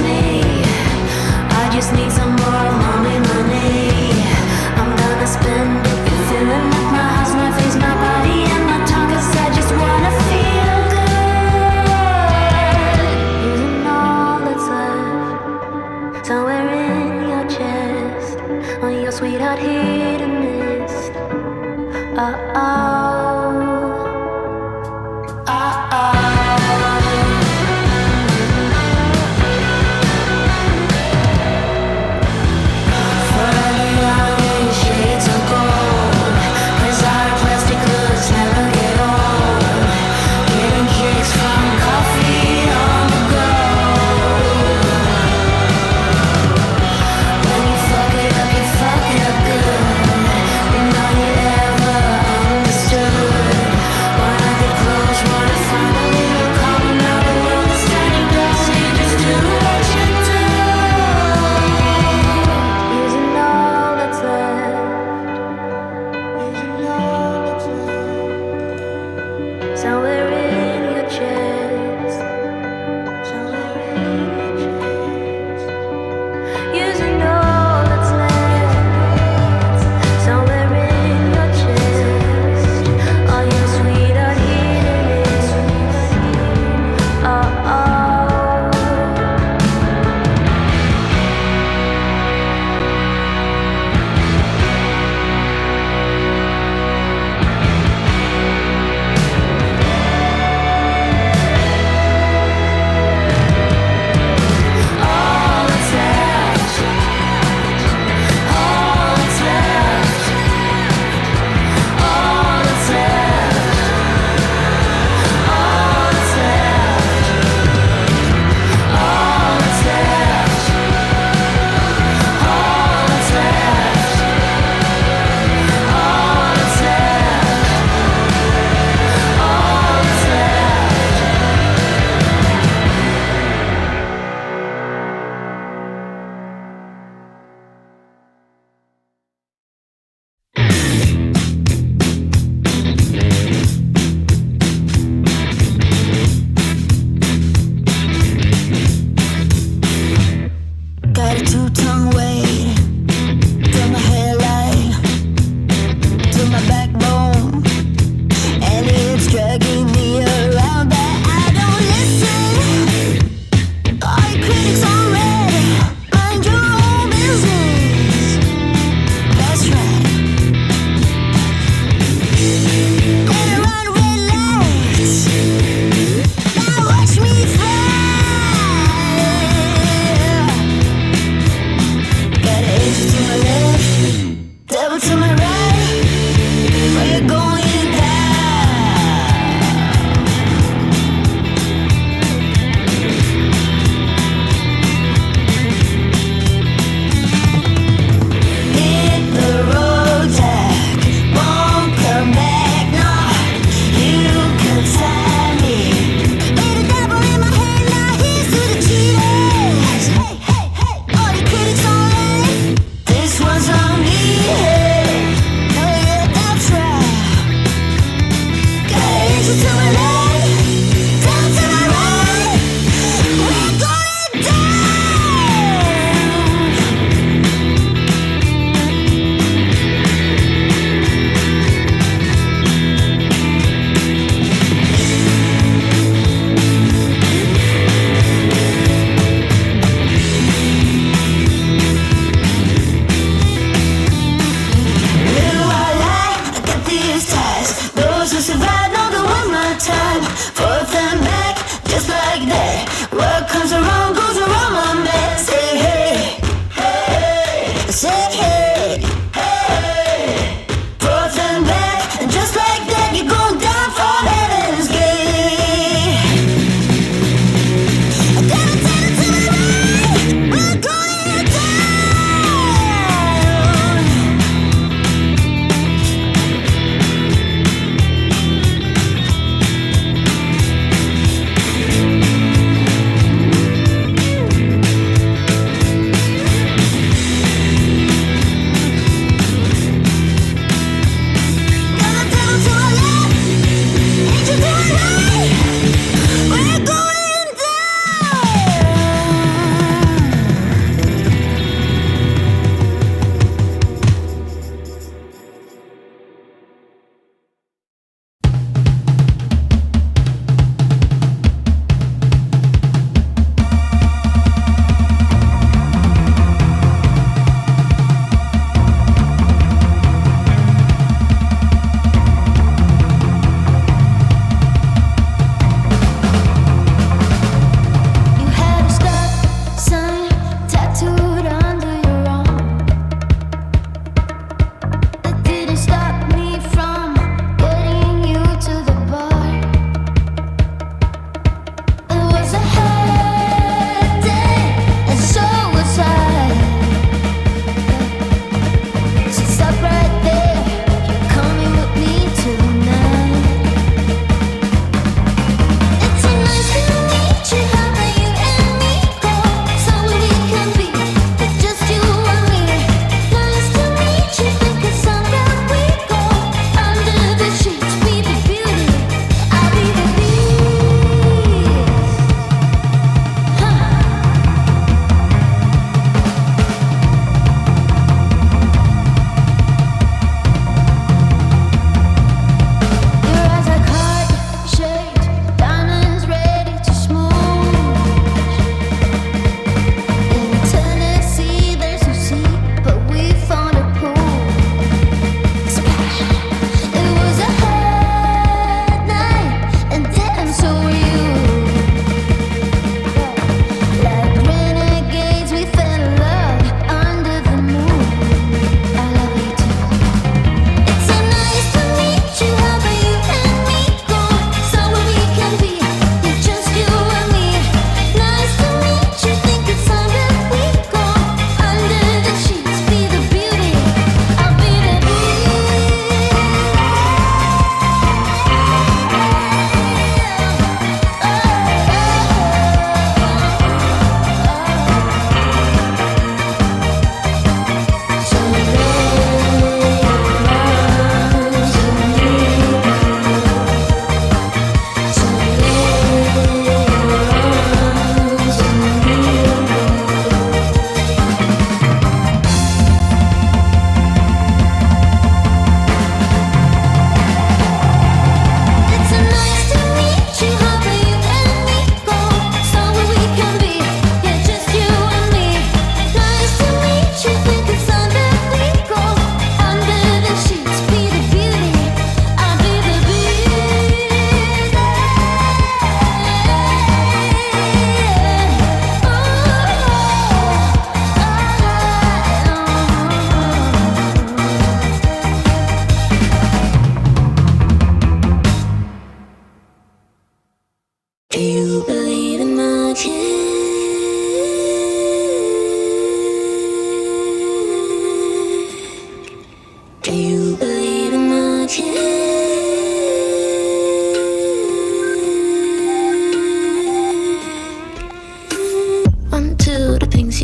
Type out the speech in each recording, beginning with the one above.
me. I just need some more money. I'm gonna spend it, filling up my house, my face, my body, and my tongue, 'cause I just wanna feel good. Using all that's left, somewhere in your chest, on your sweetheart hit and miss.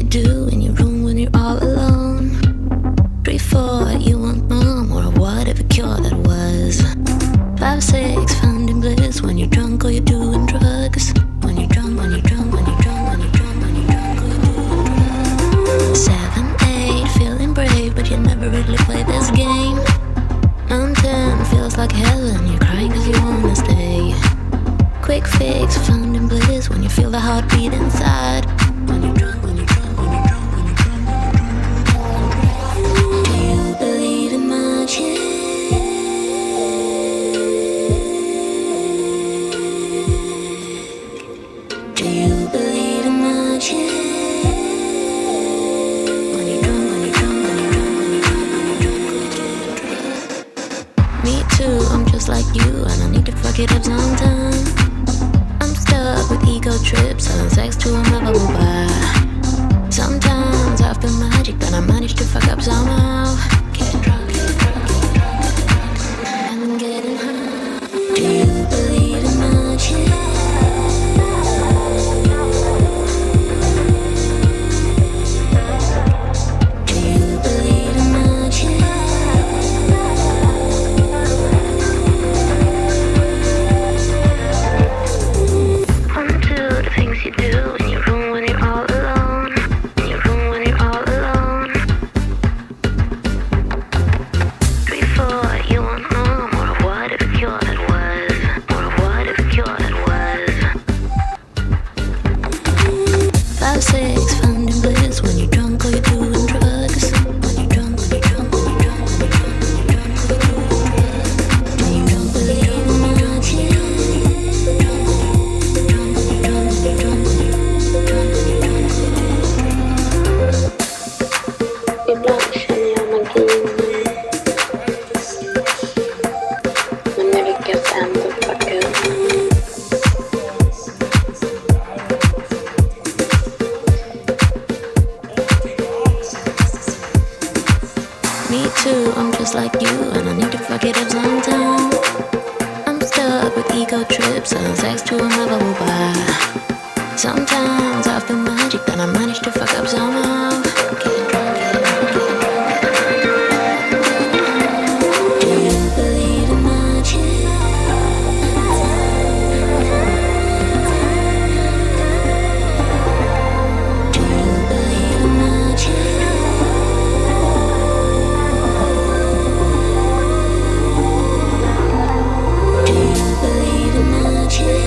you do in your room when you're all alone. 3, 4, you want mom or whatever cure that was. 5, 6, finding bliss when you're drunk or you're doing drugs. When you're drunk, when you're drunk, when you're drunk, when you're drunk, when you're drunk or you're doing drugs. 7, 8, feeling brave but you never really play this game. 9, 10, feels like heaven, you're crying cause you wanna stay. Quick fix, finding bliss when you feel the heartbeat inside. When you're drunk, when you're drunk, when you're drunk, when you're drunk, when you're drunk. Do you believe in magic? Do you believe in magic? When you're drunk, when you're drunk, when you're drunk, when you're drunk, when you're drunk, when you're drunk. Me too, I'm just like you and I need to fuck it up sometime. I'm stuck with ego trips, selling sex to a mother will buy. Sometimes I feel magic, but I manage to fuck up somehow. Get drunk, get drunk, get drunk, get drunk, and I'm getting high. Do you believe in magic? Do you believe in magic? One, two, the things you do in your room when you're all alone. In your room when you're all alone. 3, 4, you want more, more of whatever cure that was. More of whatever cure that was. 5, 6, finding bliss when you're drunk or you're doing drugs. When you're drunk, when you're drunk, when you're drunk, when you're drunk, when you're drunk or you're doing drugs. Do you don't believe in magic? Me too, I'm just like you and I need to fuck it up sometime. I'm stuck with ego trips, selling sex to a mother will buy. Sometimes I feel magic that I manage to fuck up somehow. Get drunk, get drunk, get drunk, get drunk. Do you believe in magic? Do you believe in magic? Do you believe in magic?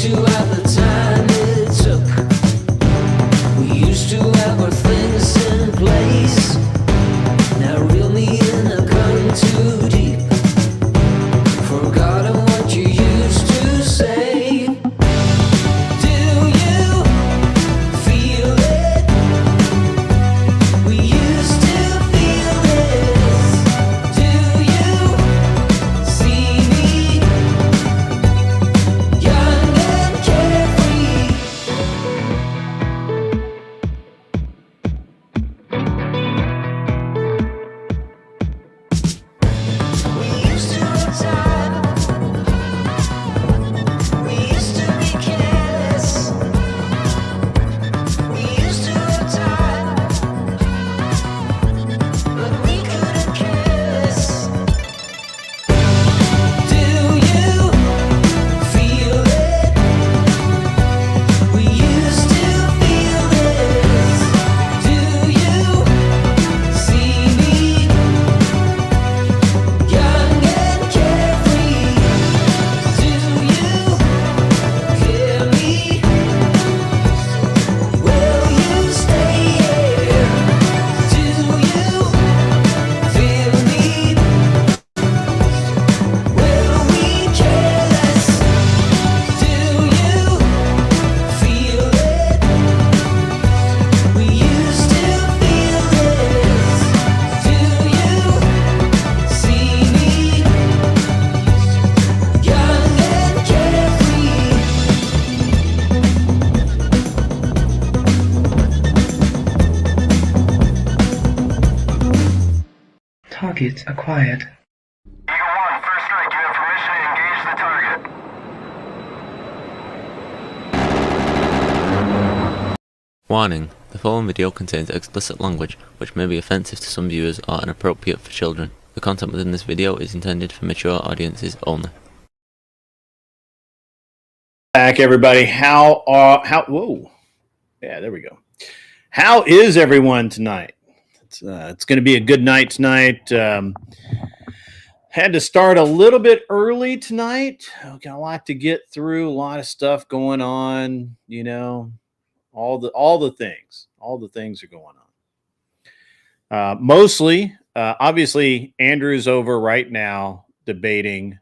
to have the time it took. We used to have our things in place. Now reel me in, I've gone too deep. Forgotten what you used to say. Do you feel it? We used to feel this. Do you see me? Young and carefree. We used to have time. We used to be careless. We used to have time, but we couldn't care less. Do you feel it? We used to feel this. Do you see me? Young and carefree. Do you hear me? Will you stay here? Do you feel me? Will we care less? Do you feel it? We used to feel this. Do you see me? Young and carefree. Target acquired. Eagle 1, first strike. You have permission to engage the target. Warning: the following video contains explicit language which may be offensive to some viewers or inappropriate for children. The content within this video is intended for mature audiences only. Back, everybody. Whoa. Yeah, there we go. How is everyone tonight? It's going to be a good night tonight. Had to start a little bit early tonight. Got a lot to get through, a lot of stuff going on, you know, all the things are going on. Mostly, obviously, Andrew's over right now debating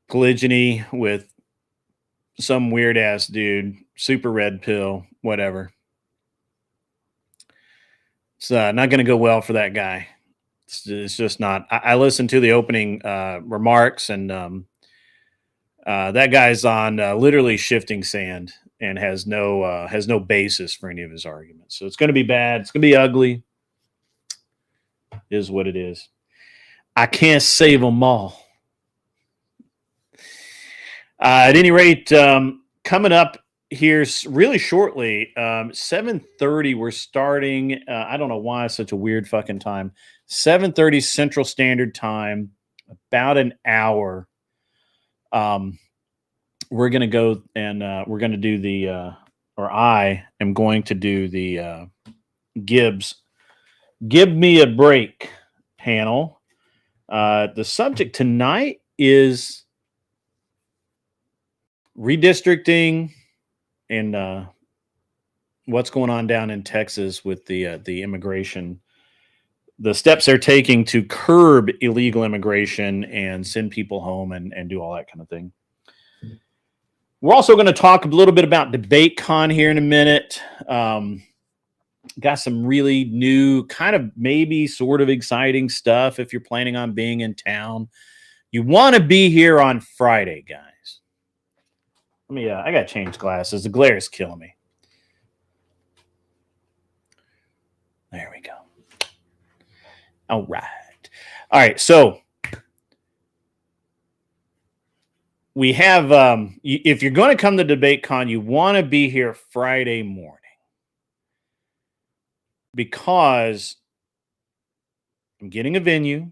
polygyny with some weird ass dude, super red pill, whatever. It's not going to go well for that guy. It's just not. I listened to the opening remarks, and that guy's on literally shifting sand and has no basis for any of his arguments. So it's going to be bad. It's going to be ugly. It is what it is. I can't save them all. At any rate, coming up here really shortly, 7:30, we're starting. I don't know why it's such a weird fucking time. 7:30 Central Standard Time, about an hour. We're going to go and we're going to do I am going to do the Gibbs Give Me a Break panel. The subject tonight is redistricting and what's going on down in Texas with the immigration, the steps they're taking to curb illegal immigration and send people home and do all that kind of thing. We're also going to talk a little bit about DebateCon here in a minute. Got some really new, kind of maybe sort of exciting stuff if you're planning on being in town. You want to be here on Friday, guys. I got to change glasses. The glare is killing me. There we go. All right. All right. So we have, if you're going to come to DebateCon, you want to be here Friday morning because I'm getting a venue.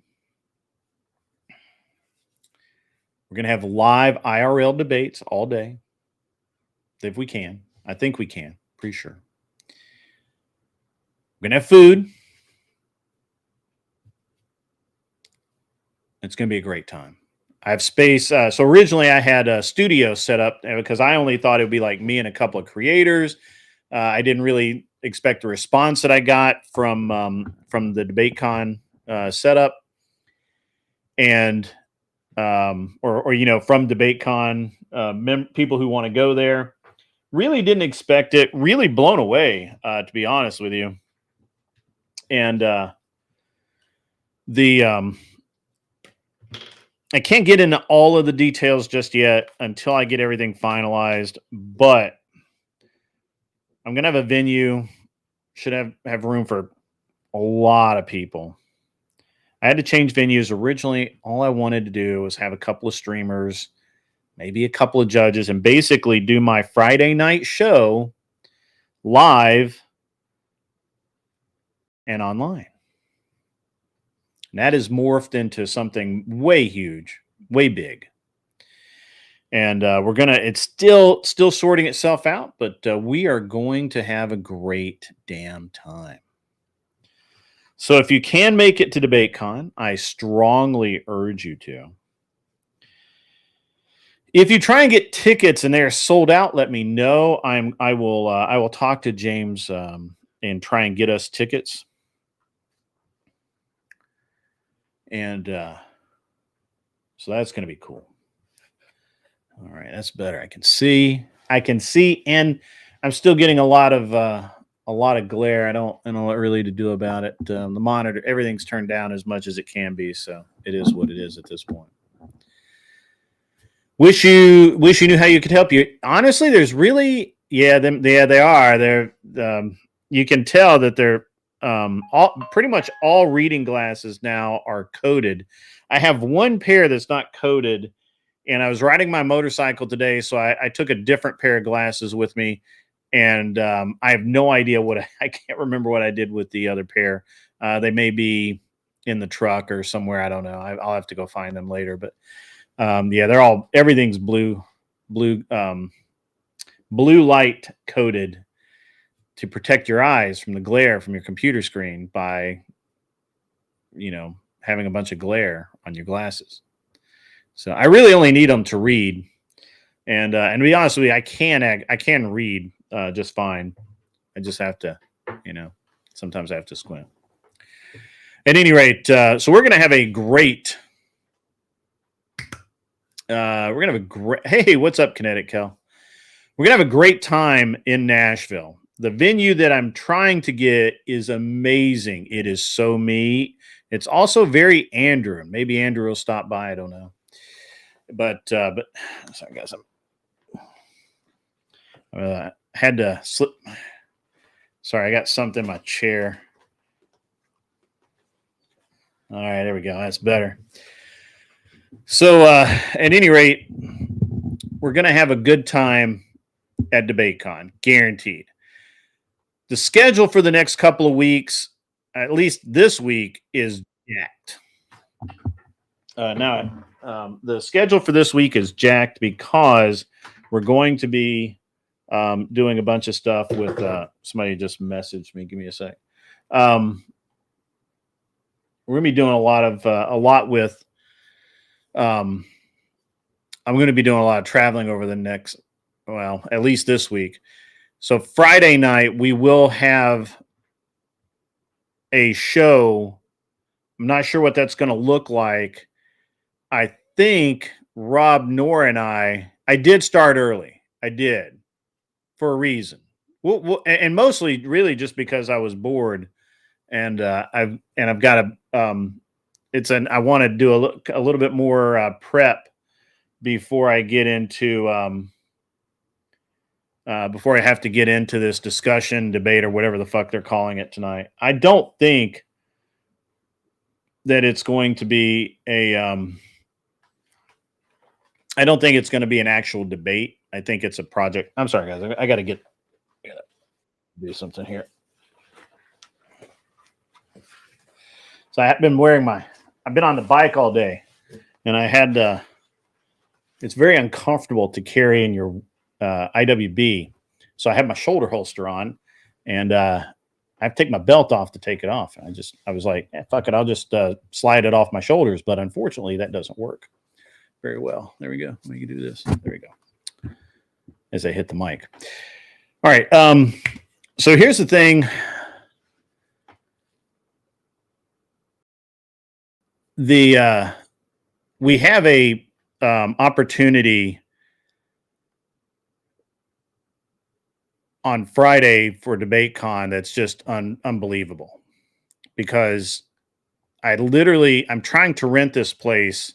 We're going to have live IRL debates all day. If we can. I think we can. Pretty sure. We're going to have food. It's going to be a great time. I have space. So originally I had a studio set up because I only thought it would be like me and a couple of creators. I didn't really expect the response that I got from the DebateCon setup, and or you know, from DebateCon people who want to go there. Really didn't expect it. Really blown away, to be honest with you. And I can't get into all of the details just yet until I get everything finalized. But I'm gonna have a venue. Should have room for a lot of people. I had to change venues. Originally, all I wanted to do was have a couple of streamers, maybe a couple of judges, and basically do my Friday night show live and online. And that has morphed into something way huge, way big. And it's still sorting itself out, but we are going to have a great damn time. So if you can make it to DebateCon, I strongly urge you to. If you try and get tickets and they're sold out, let me know. I will talk to James and try and get us tickets. And so that's going to be cool. All right, that's better. I can see, and I'm still getting a lot of glare. I don't know what really to do about it. The monitor, everything's turned down as much as it can be, so it is what it is at this point. Wish you knew how you could help you. Honestly, there's really they are. They're you can tell that they're pretty much all reading glasses now are coded. I have one pair that's not coded, and I was riding my motorcycle today, so I took a different pair of glasses with me, and I have no idea I can't remember what I did with the other pair. They may be in the truck or somewhere. I don't know. I'll have to go find them later, but everything's blue light coded to protect your eyes from the glare from your computer screen by, having a bunch of glare on your glasses. So I really only need them to read, and to be honest with you, I can read just fine. I just have to, sometimes I have to squint. At any rate, so we're going to have a great. Hey, what's up, Kinetic Kel? We're gonna have a great time in Nashville. The venue that I'm trying to get is amazing. It is so me. It's also very Andrew. Maybe Andrew will stop by. I don't know. But sorry guys, I had to slip. Sorry, I got something in my chair. All right, there we go. That's better. So at any rate, we're going to have a good time at DebateCon, guaranteed. The schedule for the next couple of weeks, at least this week, is jacked. The schedule for this week is jacked because we're going to be doing a bunch of stuff with somebody just messaged me. Give me a sec. We're going to be doing a lot with. I'm going to be doing a lot of traveling over the next, at least this week. So Friday night, we will have a show. I'm not sure what that's going to look like. I think Rob, Nor, and I did start early. I did for a reason. And mostly really just because I was bored, and I've got a, I want to do a little bit more prep before I get into before I have to get into this discussion, debate, or whatever the fuck they're calling it tonight. I don't think that it's going to be I don't think it's going to be an actual debate. I think it's a project. I'm sorry, guys. I got to do something here. So I've been on the bike all day, and I had it's very uncomfortable to carry in your IWB. So I have my shoulder holster on, and I have to take my belt off to take it off. I was like, fuck it, I'll just slide it off my shoulders. But unfortunately, that doesn't work. very well. There we go. Let me do this. There we go. As I hit the mic. All right. So here's the thing. We have a opportunity on Friday for DebateCon that's just unbelievable, because I'm trying to rent this place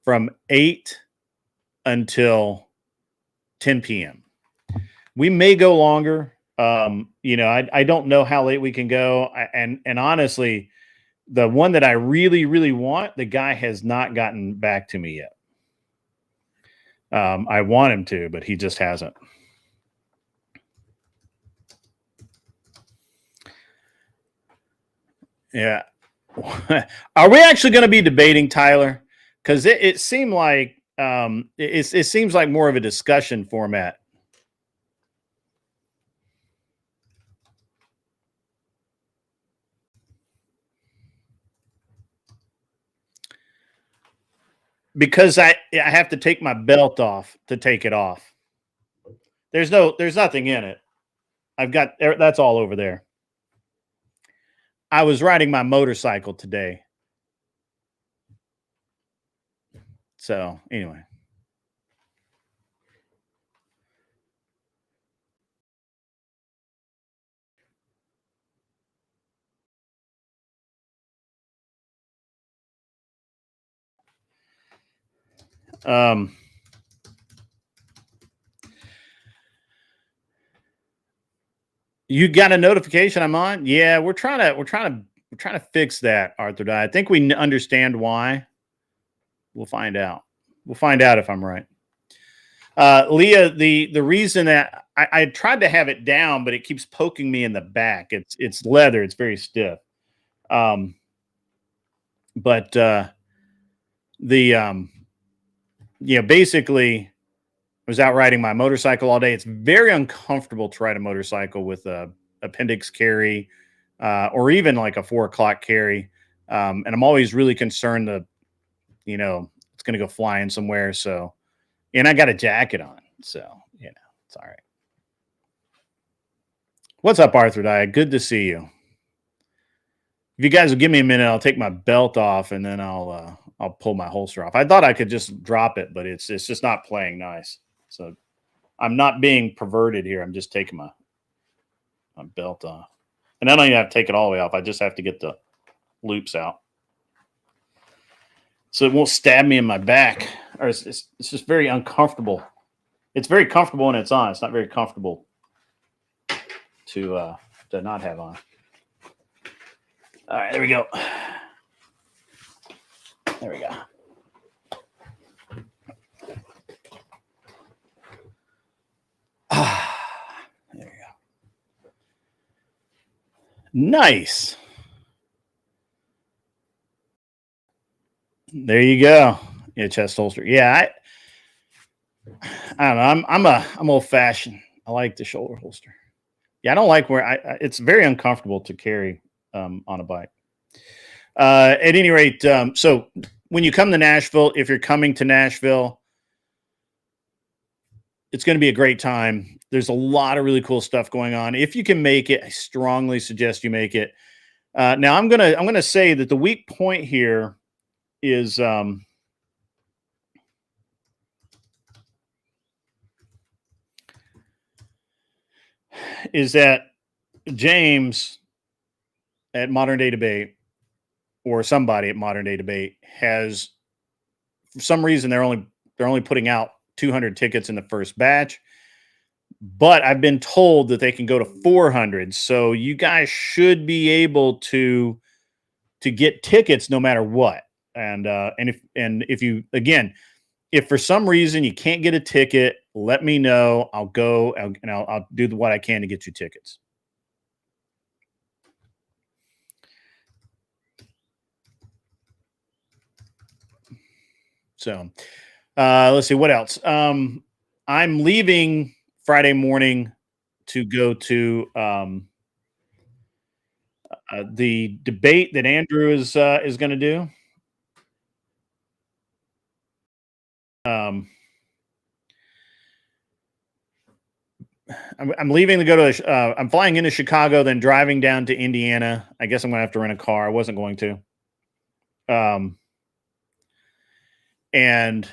from 8 until 10 p.m. We may go longer. I don't know how late we can go. And honestly, the one that I really, really want, the guy has not gotten back to me yet. I want him to, but he just hasn't. Yeah. Are we actually going to be debating, Tyler? Because it seemed like it seems like more of a discussion format. Because I have to take my belt off to take it off. There's nothing in it. That's all over there. I was riding my motorcycle today. So anyway. You got a notification I'm on? Yeah, we're trying to fix that, Arthur. I think we understand why. We'll find out. We'll find out if I'm right. Leah, the reason that I tried to have it down, but it keeps poking me in the back. It's leather. It's very stiff. Basically, I was out riding my motorcycle all day. It's very uncomfortable to ride a motorcycle with a appendix carry, or even like a 4 o'clock carry. And I'm always really concerned that, it's going to go flying somewhere. So, and I got a jacket on, so, it's all right. What's up, Arthur Dye? Good to see you. If you guys will give me a minute, I'll take my belt off and then I'll pull my holster off. I thought I could just drop it, but it's just not playing nice. So I'm not being perverted here. I'm just taking my belt off. And I don't even have to take it all the way off. I just have to get the loops out, so it won't stab me in my back. Or it's just very uncomfortable. It's very comfortable when it's on. It's not very comfortable to not have on. All right, there we go. There we go. There we go. Nice. There you go. Yeah, chest holster. Yeah, I don't know. I'm old fashioned. I like the shoulder holster. Yeah, I don't like where it's very uncomfortable to carry on a bike. At any rate, so when you come to Nashville, if you're coming to Nashville, it's going to be a great time. There's a lot of really cool stuff going on. If you can make it, I strongly suggest you make it. Now I'm gonna say that the weak point here is that James at Modern Day Debate, or somebody at Modern Day Debate, has, for some reason, they're only putting out 200 tickets in the first batch, but I've been told that they can go to 400. So you guys should be able to get tickets no matter what. And if you, again, if for some reason you can't get a ticket, let me know. I'll go and I'll do what I can to get you tickets. So let's see what else. I'm leaving Friday morning to go to the debate that Andrew is going to do. I'm leaving to go to. I'm flying into Chicago, then driving down to Indiana. I guess I'm going to have to rent a car. I wasn't going to. And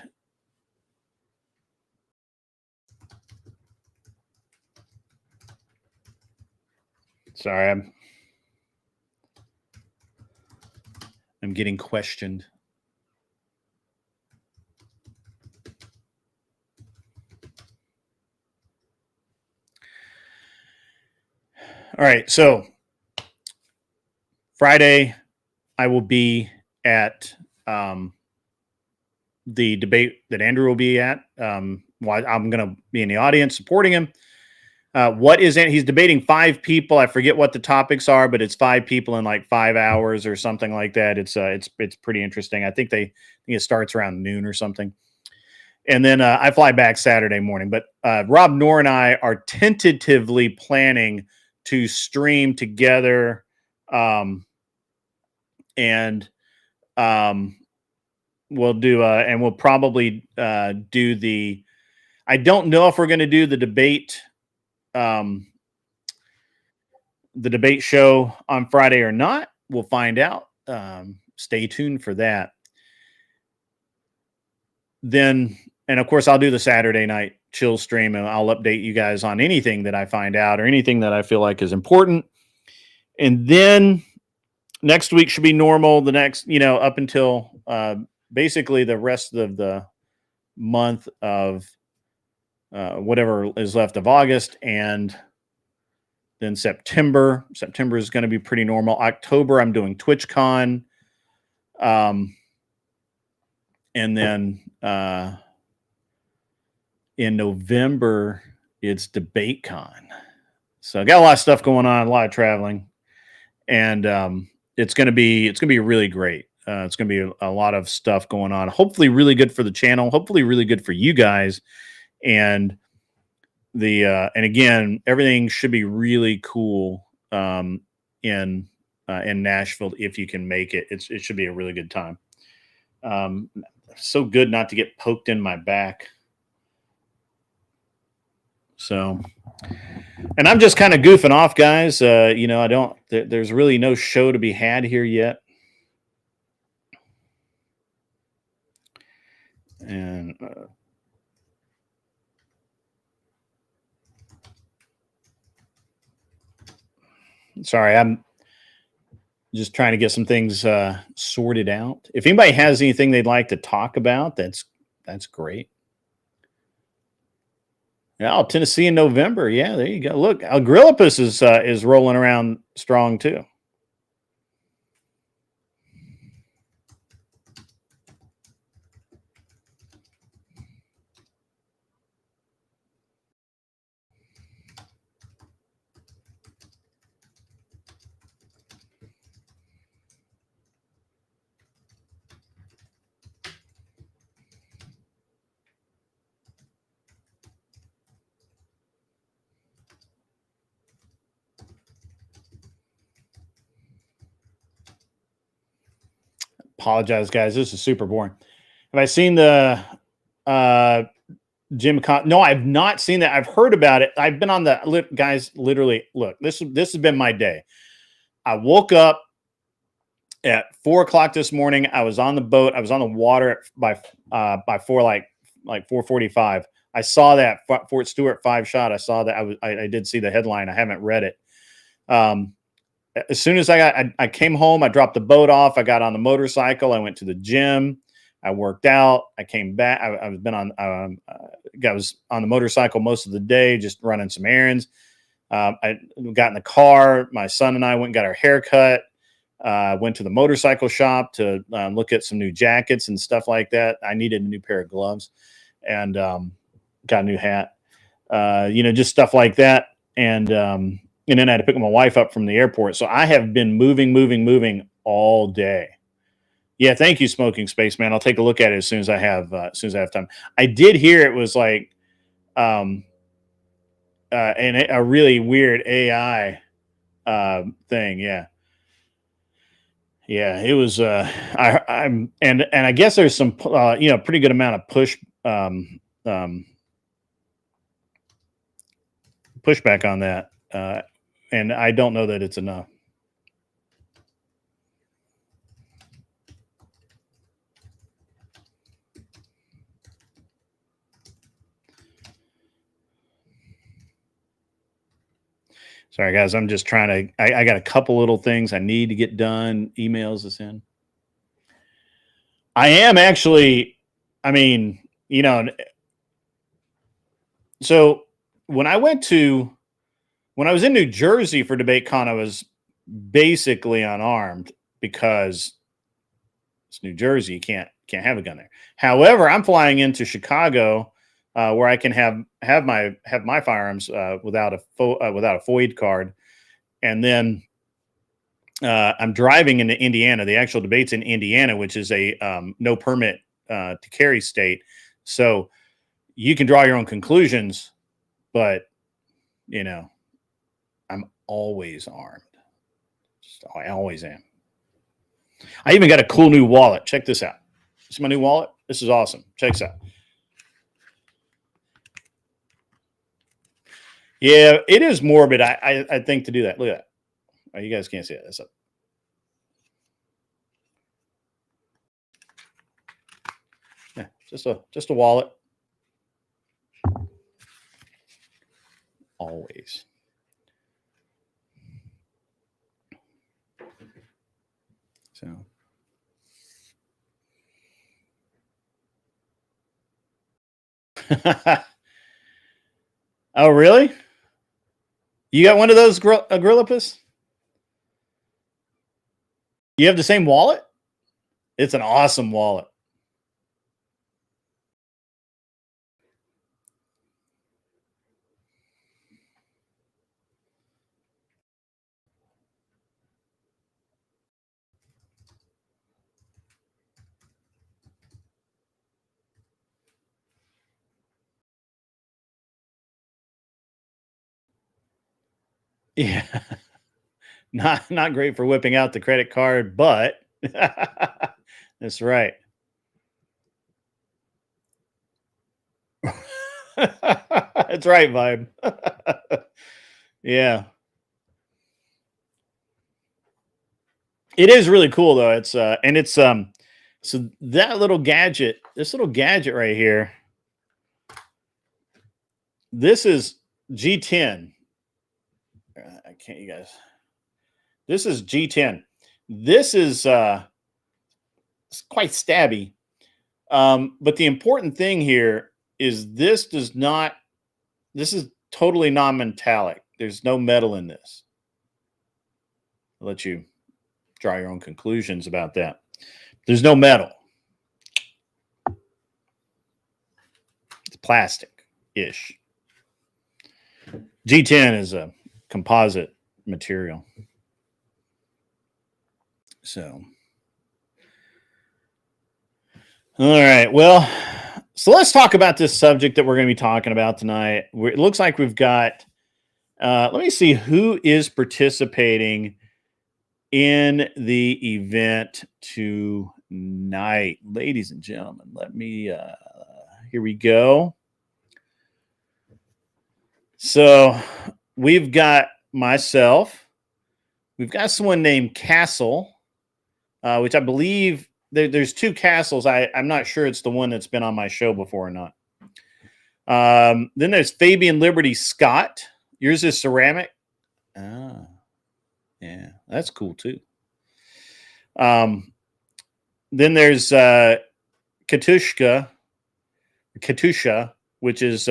sorry, I'm getting questioned. All right, so Friday, I will be at the debate that Andrew will be at. I'm going to be in the audience supporting him. What is it? He's debating 5 people. I forget what the topics are, but it's 5 people in like 5 hours or something like that. It's pretty interesting. I think it starts around noon or something. And then I fly back Saturday morning. But Rob Knorr and I are tentatively planning to stream together, and we'll do and we'll probably do the. I don't know if we're going to do the debate show on Friday or not. We'll find out. Stay tuned for that. Then, and of course, I'll do the Saturday night chill stream, and I'll update you guys on anything that I find out or anything that I feel like is important. And then next week should be normal. The next, up until basically the rest of the month of whatever is left of August, and then September. September is going to be pretty normal. October, I'm doing TwitchCon. And then in November, it's DebateCon. So I got a lot of stuff going on, a lot of traveling, and it's going to be really great. It's going to be a lot of stuff going on. Hopefully, really good for the channel. Hopefully, really good for you guys. And and again, everything should be really cool in Nashville if you can make it. It should be a really good time. So good not to get poked in my back. So, and I'm just kind of goofing off, guys. There's really no show to be had here yet. And sorry, I'm just trying to get some things sorted out. If anybody has anything they'd like to talk about, that's great. Oh, Tennessee in November. Yeah, there you go. Look, Agrillipus is rolling around strong too. Apologize, guys. This is super boring. Have I seen the Jim Con? No, I've not seen that. I've heard about it. I've been on the guys. Literally, look. This has been my day. I woke up at 4:00 this morning. I was on the boat. I was on the water by 4, like 4:45. I saw that Fort Stewart 5 shot. I saw that. I did see the headline. I haven't read it. As soon as I came home, I dropped the boat off. I got on the motorcycle. I went to the gym. I worked out. I came back. I was on the motorcycle most of the day, just running some errands. I got in the car. My son and I went and got our hair cut. Went to the motorcycle shop to look at some new jackets and stuff like that. I needed a new pair of gloves, and got a new hat. Just stuff like that. And then I had to pick my wife up from the airport. So I have been moving all day. Yeah, thank you, Smoking Spaceman. I'll take a look at it as soon as I have time. I did hear it was like a really weird AI thing. Yeah. Yeah, it was. I guess there's some pretty good amount of pushback on that, and I don't know that it's enough. Sorry, guys. I'm just trying to. I got a couple little things I need to get done. Emails this in. I am actually. I mean, so when I was in New Jersey for DebateCon, I was basically unarmed because it's New Jersey. You can't have a gun there. However, I'm flying into Chicago where I can have my firearms without a FOID card, and then I'm driving into Indiana. The actual debate's in Indiana, which is a no permit to carry state. So you can draw your own conclusions, but I'm always armed. I always am. I even got a cool new wallet. Check this out. This is my new wallet. This is awesome. Check this out. Yeah, it is morbid. I think to do that. Look at that. Oh, you guys can't see it. That's up. Yeah, just a wallet. Always. So. Oh, really? You got one of those Agrillipus? You have the same wallet? It's an awesome wallet. Yeah. Not great for whipping out the credit card, but that's right. That's right, Vibe. Yeah. It is really cool though. It's and it's so that little gadget, this little gadget right here. This is G10. I can't, you guys. This is G10. This is it's quite stabby. But the important thing here is this is totally non-metallic. There's no metal in this. I'll let you draw your own conclusions about that. There's no metal. It's plastic-ish. G10 is a composite material. So, all right. Well, so let's talk about this subject that we're going to be talking about tonight. It looks like we've got, let me see who is participating in the event tonight. Ladies and gentlemen, let me, here we go. So we've got myself. We've got someone named Castle, which I believe there's two Castles. I'm not sure it's the one that's been on my show before or not. Then there's Fabian Liberty Scott. Yours is ceramic. Ah, yeah, that's cool too. Then there's Katusha, which is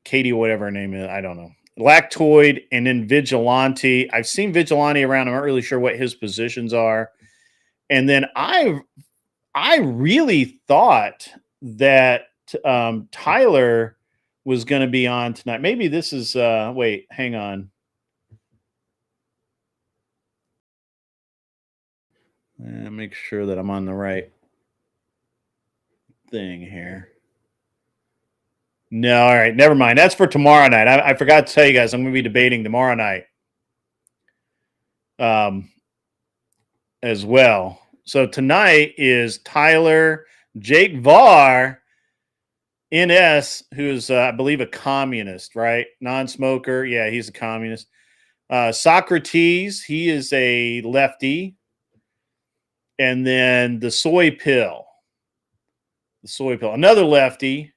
Katie, whatever her name is. I don't know. Lactoid, and then Vigilante. I've seen Vigilante around. I'm not really sure what his positions are. And then I really thought that Tyler was going to be on tonight. Maybe this is wait, hang on. Make sure that I'm on the right thing here. No, all right, never mind. That's for tomorrow night. I forgot to tell you guys, I'm going to be debating tomorrow night as well. So tonight is Tyler, Jake Varr, NS, who's I believe a communist, right? Non-smoker. Yeah, he's a communist. Socrates, he is a lefty. And then the soy pill, another lefty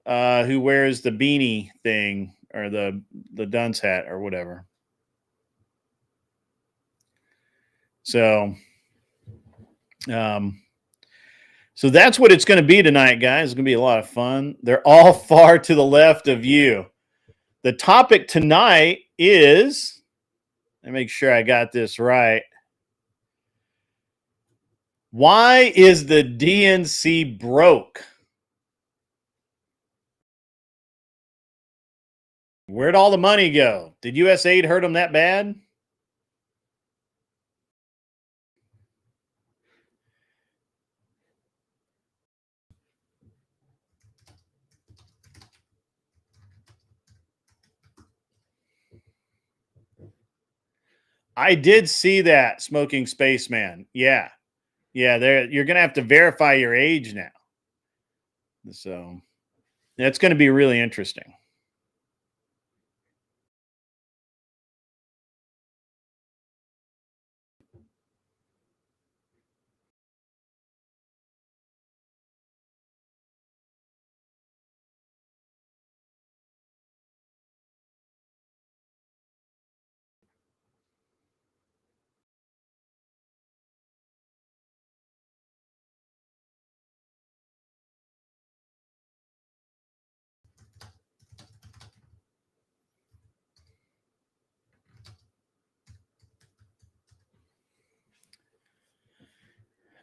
who wears the beanie thing or the dunce hat or whatever. So, so that's what it's going to be tonight, guys. It's going to be a lot of fun. They're all far to the left of you. The topic tonight is, let me make sure I got this right. Why is the DNC broke? Where'd all the money go? Did U.S. aid hurt them that bad? I did see that, Smoking Spaceman. Yeah. Yeah, you're going to have to verify your age now. So that's going to be really interesting.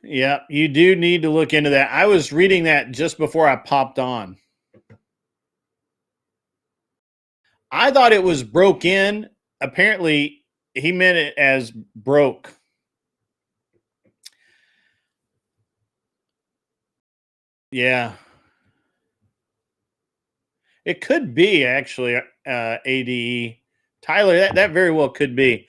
Yeah, you do need to look into that. I was reading that just before I popped on. I thought it was broke in. Apparently, he meant it as broke. Yeah. It could be actually ADE. Tyler, that very well could be.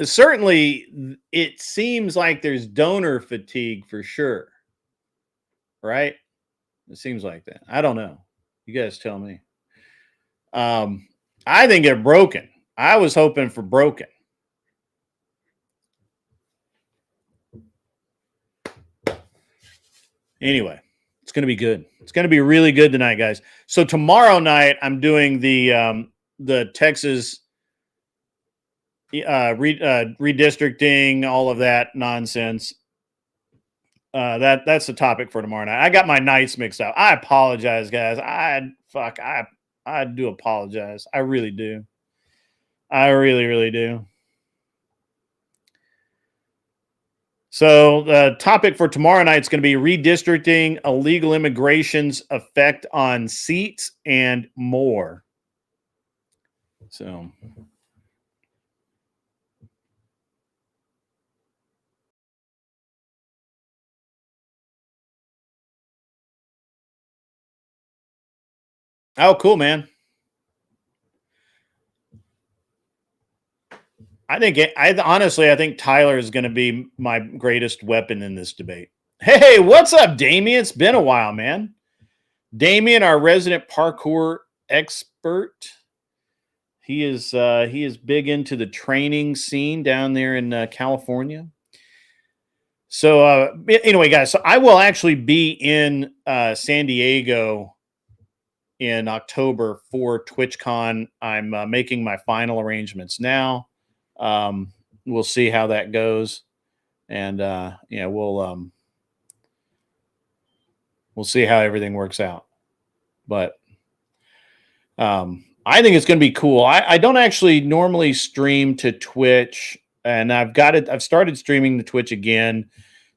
Certainly, it seems like there's donor fatigue for sure. Right? It seems like that. I don't know. You guys tell me. I think they're broken. I was hoping for broken. Anyway, it's going to be good. It's going to be really good tonight, guys. So tomorrow night, I'm doing the Texas redistricting, all of that nonsense. That's the topic for tomorrow night. I got my nights mixed up. I apologize, guys. I do apologize. I really do. I really, really do. So the topic for tomorrow night is going to be redistricting, illegal immigration's effect on seats, and more. So. Oh, cool, man. I think Tyler is going to be my greatest weapon in this debate. Hey, what's up, Damien? It's been a while, man. Damien, our resident parkour expert. He is big into the training scene down there in California. So anyway, guys, so I will actually be in San Diego in October for TwitchCon. I'm making my final arrangements now. We'll see how that goes, and we'll see how everything works out. But I think it's going to be cool. I don't actually normally stream to Twitch, and I've started streaming to Twitch again.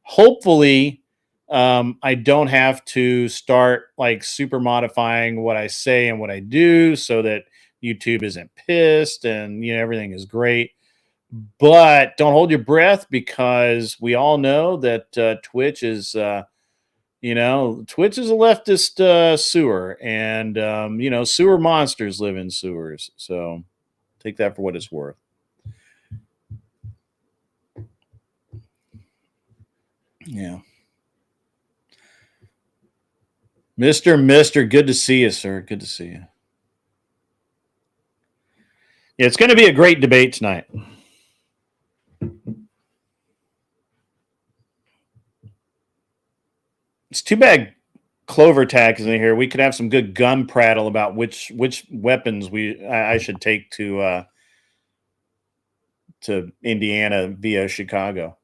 Hopefully, I don't have to start like super modifying what I say and what I do so that YouTube isn't pissed and everything is great. But don't hold your breath, because we all know that Twitch is Twitch is a leftist sewer, and sewer monsters live in sewers. So take that for what it's worth. Yeah. Mister, good to see you, sir. Good to see you. Yeah, it's going to be a great debate tonight. It's too bad Clover Tack is in here. We could have some good gun prattle about which weapons I should take to Indiana via Chicago.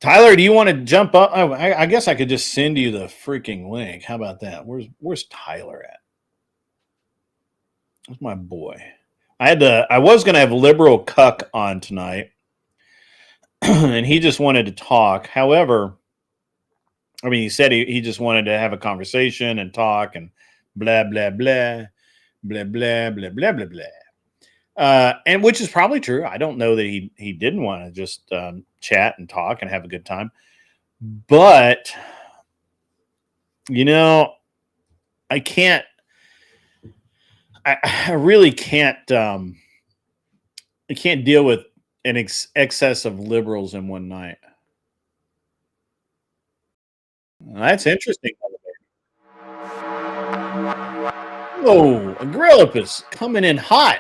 Tyler, do you want to jump up? Oh, I guess I could just send you the freaking link. How about that? Where's Tyler at? Where's my boy? I was gonna have Liberal Cuck on tonight, and he just wanted to talk. However, I mean, he said he just wanted to have a conversation and talk and blah blah blah blah blah blah blah blah blah. And which is probably true. I don't know that he didn't want to just chat and talk and have a good time, but you know, I can't. I really can't. I can't deal with an excess of liberals in one night. That's interesting. Oh, Agrillipus coming in hot.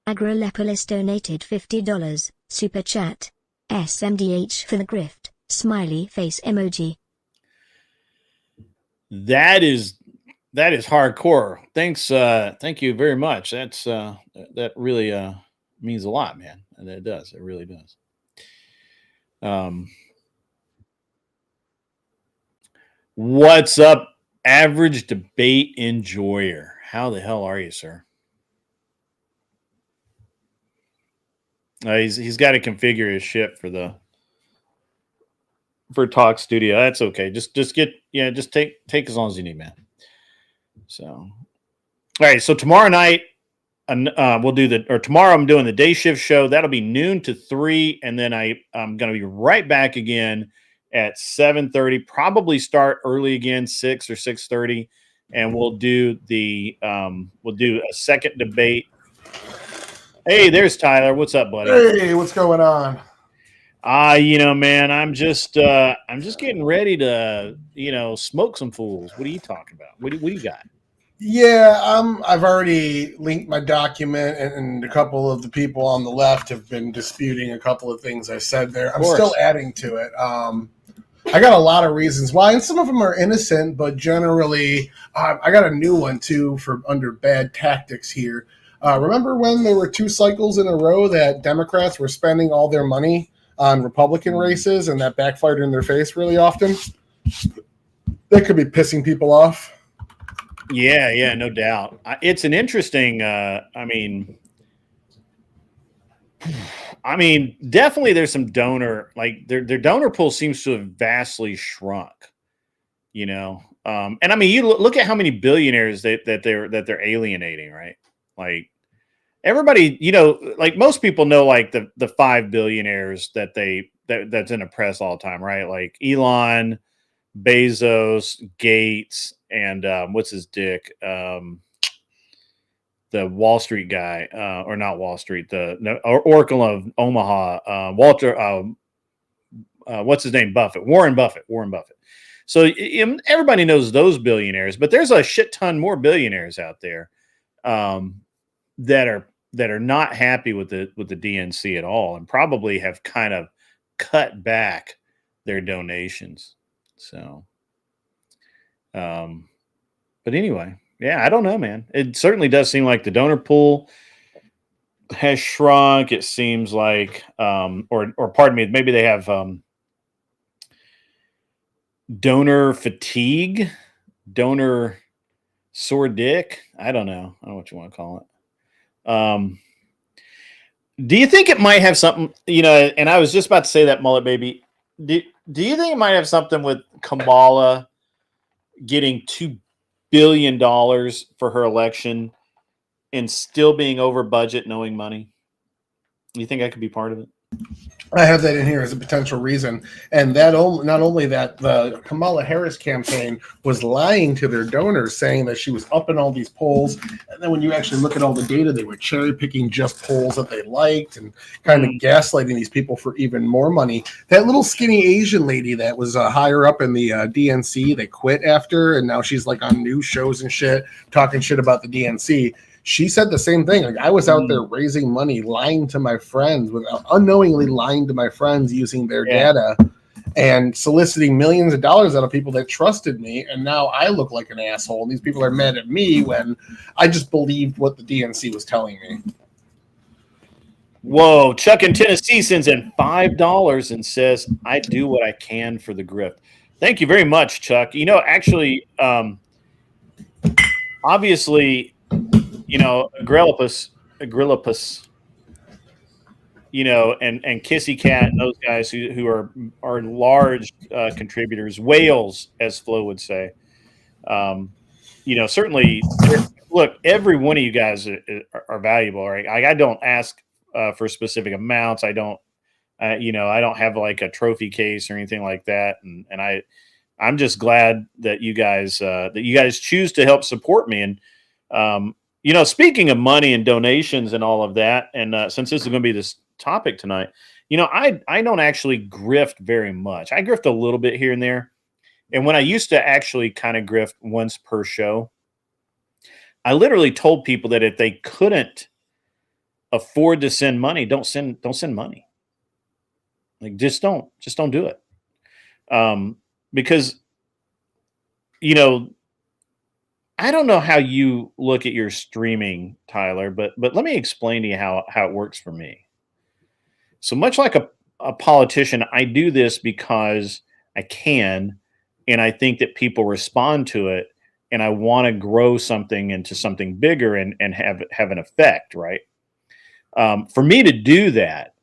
Agrillipus donated $50. Super chat. SMDH for the grift. Smiley face emoji. That is hardcore. Thanks. Thank you very much. That really means a lot, man. And it does. It really does. What's up, average debate enjoyer? How the hell are you, sir? He's got to configure his shit for Talk Studio. That's okay. Just take as long as you need, man. So, all right. So tomorrow night, tomorrow I'm doing the day shift show. That'll be noon to 3, and then I'm going to be right back again at 7:30. Probably start early again, 6 or 6:30, and we'll do a second debate. Hey, there's Tyler. What's up, buddy? Hey, what's going on? Man, I'm just getting ready to, smoke some fools. What are you talking about? What do you got? Yeah, I've already linked my document, and a couple of the people on the left have been disputing a couple of things I said there. I'm still adding to it. I got a lot of reasons why, and some of them are innocent, but generally, I got a new one too for under bad tactics here. Remember when there were 2 cycles in a row that Democrats were spending all their money on Republican races, and that backfired in their face really often? That could be pissing people off. Yeah, no doubt. It's an interesting. Definitely there's some donor, like their donor pool seems to have vastly shrunk. And I mean, you look at how many billionaires that they're alienating, right? Like everybody, like most people know, like the 5 billionaires that's in the press all the time, right? Like Elon, Bezos, Gates, and what's his dick? The Wall Street guy, or not Wall Street, Oracle of Omaha, Walter, what's his name? Warren Buffett. So everybody knows those billionaires, but there's a shit ton more billionaires out there that are not happy with the DNC at all, and probably have kind of cut back their donations. So, but anyway, yeah, I don't know, man. It certainly does seem like the donor pool has shrunk. It seems like, or pardon me, maybe they have donor fatigue, donor sore dick. I don't know what you want to call it. Do you think it might have something, and I was just about to say that, Mullet Baby. Do you think it might have something with Kamala getting $2 billion for her election and still being over budget, knowing money? Do you think that could be part of it? I have that in here as a potential reason, and not only that, the Kamala Harris campaign was lying to their donors, saying that she was up in all these polls, and then when you actually look at all the data, they were cherry picking just polls that they liked and kind of gaslighting these people for even more money. That little skinny Asian lady that was higher up in the DNC, they quit after, and now she's like on news shows and shit, talking shit about the DNC. She said the same thing. Like, I was out there raising money, lying to my friends, unknowingly lying to my friends using their data and soliciting millions of dollars out of people that trusted me. And now I look like an asshole. And these people are mad at me when I just believed what the DNC was telling me. Whoa, Chuck in Tennessee sends in $5 and says, I do what I can for the grift. Thank you very much, Chuck. You know, actually, obviously, you know, Agrillipus, you know, and Kissy Cat and those guys who are large contributors, whales, as Flo would say. You know, certainly, look, every one of you guys are valuable, right? I don't ask for specific amounts. I don't, you know, I don't have like a trophy case or anything like that, and I'm just glad that you guys choose to help support me. And you know, speaking of money and donations and all of that, and since this is going to be this topic tonight, you know, I don't actually grift very much. I grift a little bit here and there, and when I used to actually kind of grift once per show, I literally told people that if they couldn't afford to send money, don't send money. Like, just don't do it. Because, you know, I don't know how you look at your streaming, Tyler, but let me explain to you how it works for me. So much like a politician, I do this because I can, and I think that people respond to it, and I want to grow something into something bigger and have an effect, right? For me to do that,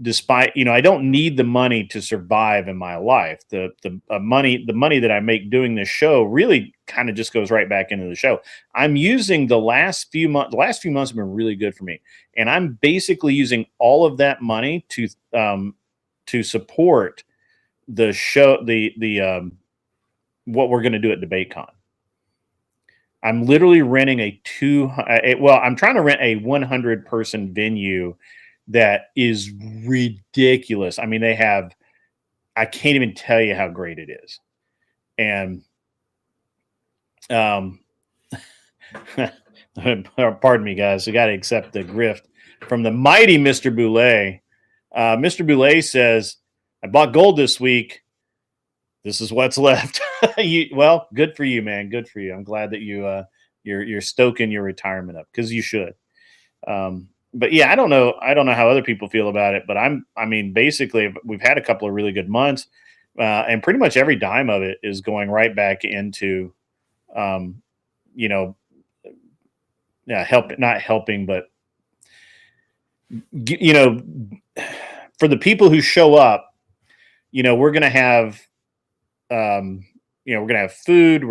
despite, you know, I don't need the money to survive in my life. The money that I make doing this show really kind of just goes right back into the show. I'm using the last few months have been really good for me, and I'm basically using all of that money to support the show, the what we're going to do at DebateCon. I'm literally renting I'm trying to rent a 100 person venue that is ridiculous. I mean, I can't even tell you how great it is. And, pardon me, guys. We got to accept the grift from the mighty Mr. Boulay. Mr. Boulay says, I bought gold this week. This is what's left. Well, good for you, man. Good for you. I'm glad that you're stoking your retirement up, because you should. But yeah, I don't know how other people feel about it, but I mean, basically, we've had a couple of really good months, and pretty much every dime of it is going right back into, you know, not helping, but you know, for the people who show up, you know, we're gonna have, you know, we're gonna have food.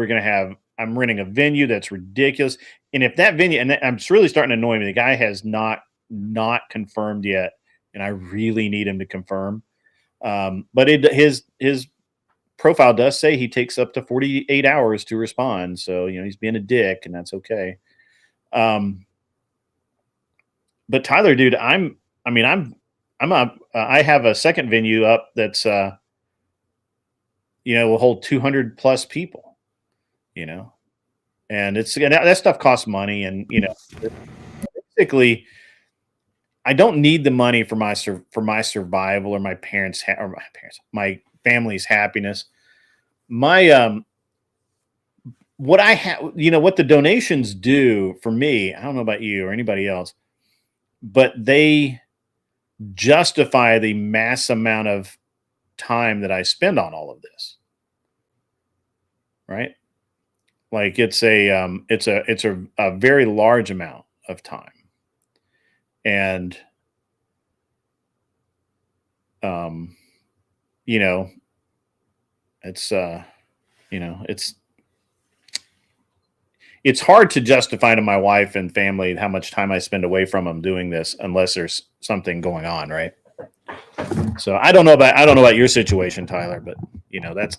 I'm renting a venue that's ridiculous, and if that venue, and I'm really starting to annoy me, the guy has not confirmed yet, and I really need him to confirm. But his profile does say he takes up to 48 hours to respond, so you know he's being a dick, and that's okay. But Tyler, dude, I have a second venue up that's you know, will hold 200 plus people, you know, and that stuff costs money, and you know, basically, I don't need the money for my survival or my my family's happiness. My what I have, you know, what the donations do for me, I don't know about you or anybody else, but they justify the mass amount of time that I spend on all of this. Right? Like, it's a very large amount of time. And you know, it's you know, it's hard to justify to my wife and family how much time I spend away from them doing this unless there's something going on, right? So I don't know about your situation, Tyler, but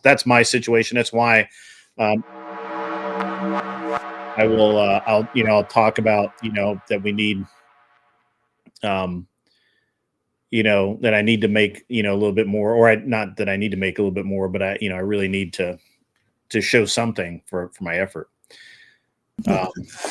that's my situation. That's why I'll talk about that we need that I need to make a little bit more, or not that I need to make a little bit more, but I really need to show something for my effort.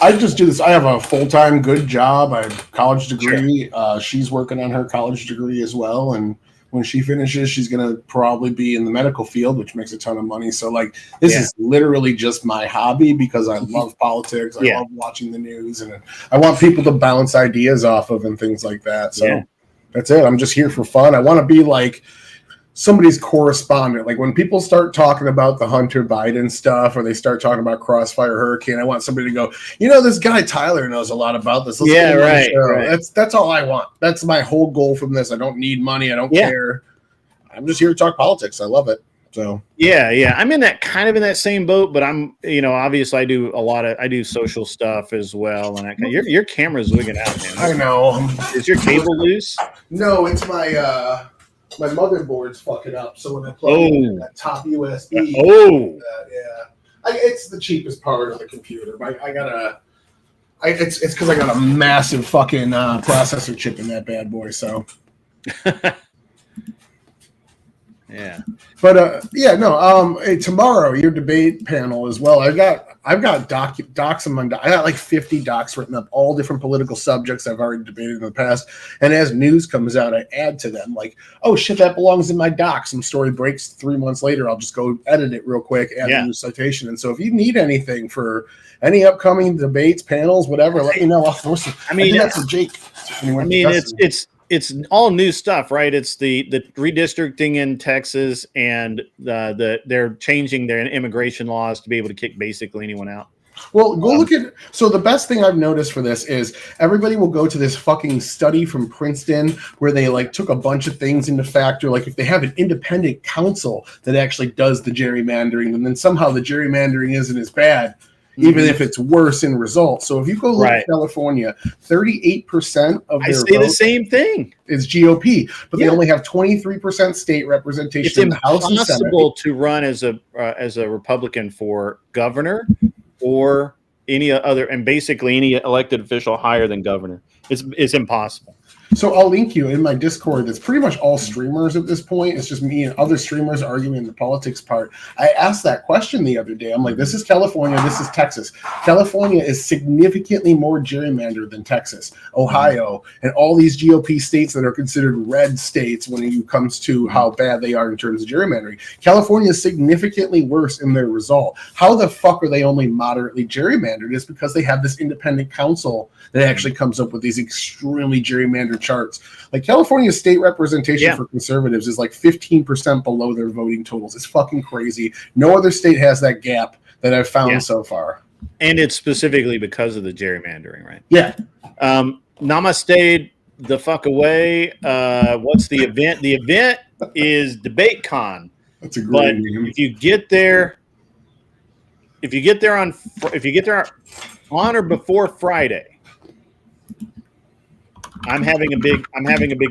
I just do this. I have a full-time good job. I have a college degree. Sure. She's working on her college degree as well, and when she finishes, she's going to probably be in the medical field, which makes a ton of money. So like this is literally just my hobby because I love politics. I love watching the news, and I want people to bounce ideas off of and things like that. So that's it. I'm just here for fun. I want to be like somebody's correspondent. Like when people start talking about the Hunter Biden stuff, or they start talking about Crossfire Hurricane, I want somebody to go, this guy Tyler knows a lot about this. Let's get him on the show. Right. That's all I want. That's my whole goal from this. I don't need money. I don't care. I'm just here to talk politics. I love it. So yeah. I'm in that same boat, but I'm obviously I do social stuff as well. And your camera's wigging out, man. I know. Is your cable loose? No, it's my motherboard's fucking up, so when I plug in that top USB, it's the cheapest part of the computer. It's because I got a massive fucking processor chip in that bad boy. So, yeah. But tomorrow your debate panel as well. I've got docs on my I got like 50 docs written up, all different political subjects I've already debated in the past. And as news comes out, I add to them like, oh shit, that belongs in my doc. Some story breaks 3 months later, I'll just go edit it real quick, add a new citation. And so if you need anything for any upcoming debates, panels, whatever, let me know. I'll throw some. I mean, that's for Jake. It's all new stuff, right? It's the redistricting in Texas, and they're changing their immigration laws to be able to kick basically anyone out. Well, go look at. So the best thing I've noticed for this is everybody will go to this fucking study from Princeton where they like took a bunch of things into factor. Like if they have an independent council that actually does the gerrymandering, and then somehow the gerrymandering isn't as bad. Even if it's worse in results. So if you go look at California, 38% of their vote the same thing is GOP, but they only have 23% state representation in the House and Senate. It's impossible to run as a Republican for governor or any other, and basically any elected official higher than governor. It's impossible. So I'll link you in my Discord. That's pretty much all streamers at this point. It's just me and other streamers arguing the politics part. I asked that question the other day. I'm like, this is California, this is Texas. California is significantly more gerrymandered than Texas, Ohio, and all these GOP states that are considered red states when it comes to how bad they are in terms of gerrymandering. California is significantly worse in their result. How the fuck are they only moderately gerrymandered? It's because they have this independent council that actually comes up with these extremely gerrymandered charts. Like California's state representation for conservatives is like 15% below their voting totals. It's fucking crazy. No other state has that gap that I've found so far. And it's specifically because of the gerrymandering, right? Yeah. Namaste the fuck away. What's the event? The event is DebateCon. That's a great name. If you get there on or before Friday, I'm having a big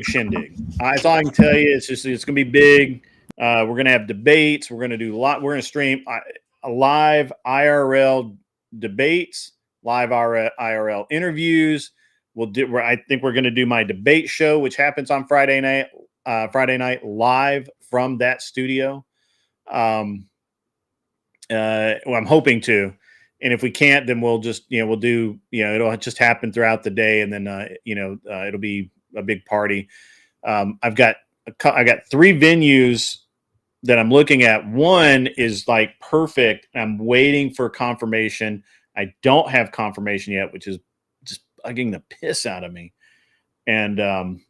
shindig. That's all I can tell you. It's gonna be big. We're gonna have debates. We're gonna stream a live IRL debates, live IRL interviews. I think we're gonna do my debate show, which happens on Friday night live from that studio. Well, I'm hoping to. And if we can't, then we'll just, we'll do, it'll just happen throughout the day. And then, it'll be a big party. I've got 3 venues that I'm looking at. One is like perfect. I'm waiting for confirmation. I don't have confirmation yet, which is just bugging the piss out of me. And,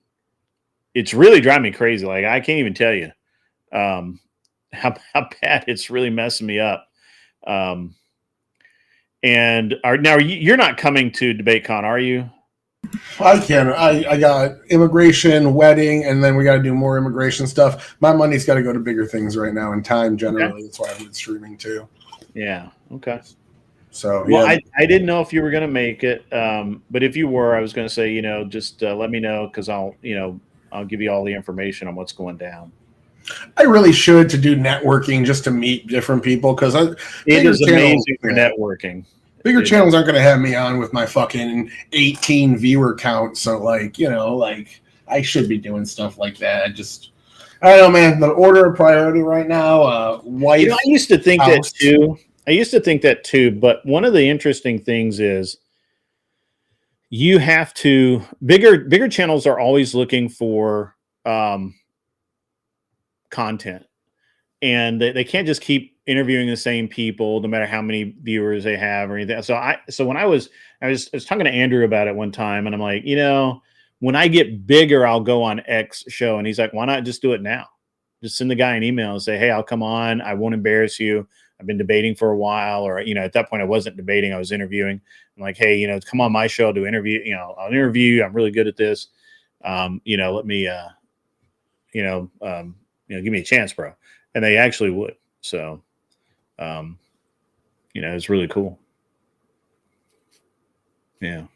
it's really driving me crazy. Like I can't even tell you, how bad it's really messing me up. And you're not coming to DebateCon, are you? I can. I got immigration, wedding, and then we got to do more immigration stuff. My money's got to go to bigger things right now, and time generally. That's why I've been streaming too. Yeah. Okay. So Well, yeah, I didn't know if you were going to make it, but if you were, I was going to say, just let me know because I'll give you all the information on what's going down. I really should to do networking just to meet different people because It is amazing for networking. Bigger channels aren't going to have me on with my fucking 18 viewer count. So like I should be doing stuff like that. I don't know, man. The order of priority right now, wife. I used to think house. that too. But one of the interesting things is you have to bigger channels are always looking for content, and they can't just keep interviewing the same people no matter how many viewers they have or anything. So when I was talking to Andrew about it one time, and I'm like, when I get bigger, I'll go on X show, and he's like, why not just do it now? Just send the guy an email and say, hey, I'll come on. I won't embarrass you. I've been debating for a while, or at that point I wasn't debating, I was interviewing. I'm like, hey, come on my show, I'll do interview. I'll interview you. I'm really good at this. Let me, give me a chance, bro. And they actually would. So, it's really cool. Yeah.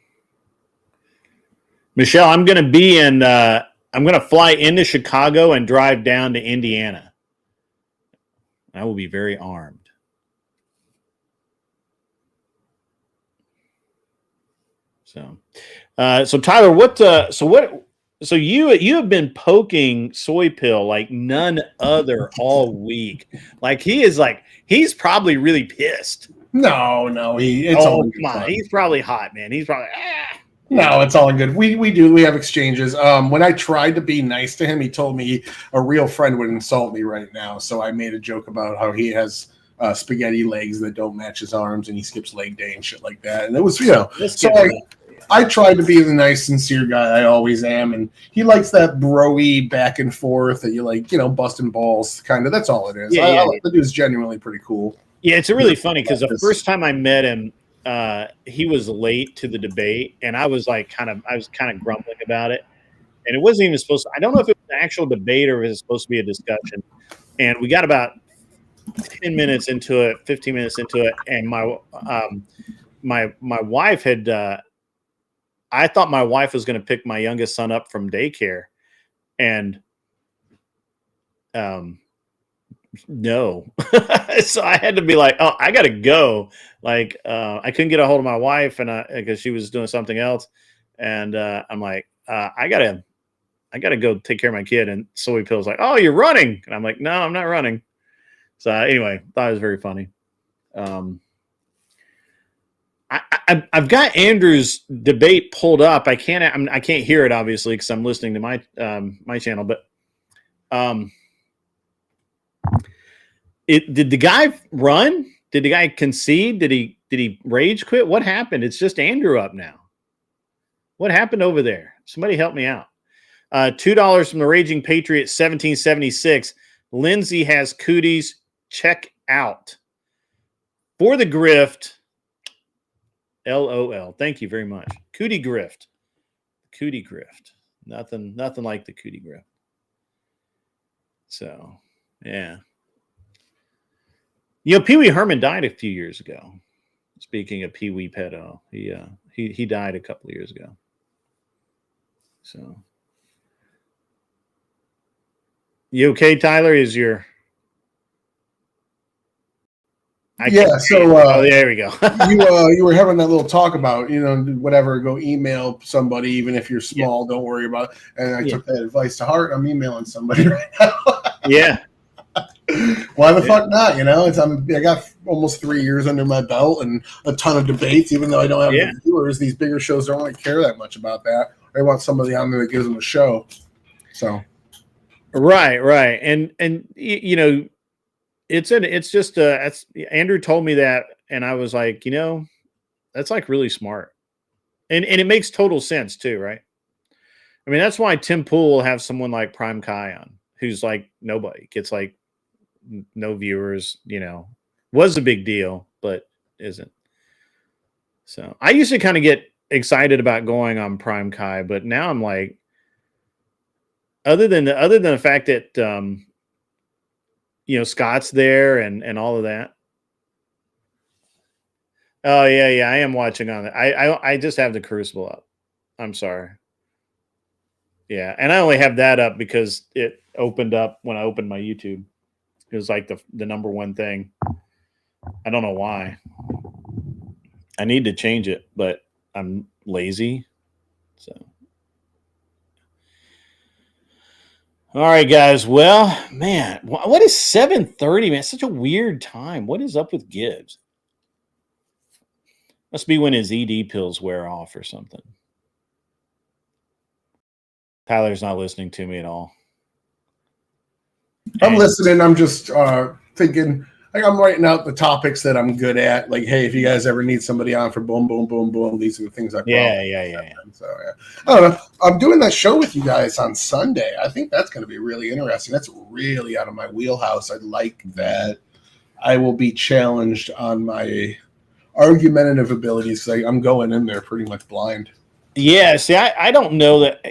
Michelle, I'm going to fly into Chicago and drive down to Indiana. I will be very armed. So Tyler, so you have been poking Soy Pill like none other all week. Like he's probably really pissed. No, come on. He's probably hot, man. He's probably No, it's all good. We have exchanges. When I tried to be nice to him, he told me a real friend would insult me right now. So I made a joke about how he has spaghetti legs that don't match his arms, and he skips leg day and shit like that. And it was, I tried to be the nice, sincere guy I always am, and he likes that bro-y back and forth that you like, busting balls kind of. That's all it is. The dude's genuinely pretty cool. Yeah, it's really funny because the first time I met him, he was late to the debate, and I was kind of grumbling about it, and it wasn't even supposed to. I don't know if it was an actual debate or if it was supposed to be a discussion. And we got about 15 minutes into it, and my wife had. I thought my wife was going to pick my youngest son up from daycare, and no. So I had to be like, oh, I got to go. Like, I couldn't get a hold of my wife because she was doing something else. And I'm like, I gotta go take care of my kid. And Soy Pill's like, oh, you're running. And I'm like, no, I'm not running. So anyway, thought it was very funny. I've got Andrew's debate pulled up. I can't hear it obviously because I'm listening to my my channel. But did the guy run? Did the guy concede? Did he rage quit? What happened? It's just Andrew up now. What happened over there? Somebody help me out. $2 from the Raging Patriot 1776. Lindsay has cooties. Check out for the grift. LOL. Thank you very much. Cootie grift. Cootie grift. Nothing like the cootie grift. So, yeah. Pee Wee Herman died a few years ago. Speaking of Pee Wee pedo, he died a couple of years ago. So, you okay, Tyler? There we go. you were having that little talk about, whatever, go email somebody, even if you're small, don't worry about it. And I took that advice to heart. I'm emailing somebody right now. Yeah. Why the fuck not? I got almost 3 years under my belt and a ton of debates, even though I don't have the viewers. These bigger shows don't really care that much about that. They want somebody on there that gives them a show. So. Right. And it's Andrew told me that, and I was like, that's like really smart, and it makes total sense too, right? I mean, that's why Tim Pool will have someone like Prime Kai on, who's like nobody, gets like no viewers, was a big deal, but isn't. So I used to kind of get excited about going on Prime Kai, but now I'm like, other than the fact that Scott's there and all of that. Oh yeah. I am watching on it. I just have the Crucible up. I'm sorry. Yeah, and I only have that up because it opened up when I opened my YouTube. It was like the number one thing. I don't know why. I need to change it, but I'm lazy. So, all right, guys. Well, man, what is 7:30? Man, it's such a weird time. What is up with Gibbs? Must be when his ED pills wear off or something. Tyler's not listening to me at all. I'm listening. I'm just thinking. Like I'm writing out the topics that I'm good at. Like, hey, if you guys ever need somebody on for boom, boom, boom, boom, these are the things I. Yeah. So yeah, I don't know. I'm doing that show with you guys on Sunday. I think that's going to be really interesting. That's really out of my wheelhouse. I like that. I will be challenged on my argumentative abilities. I'm going in there pretty much blind. Yeah. See, I don't know that.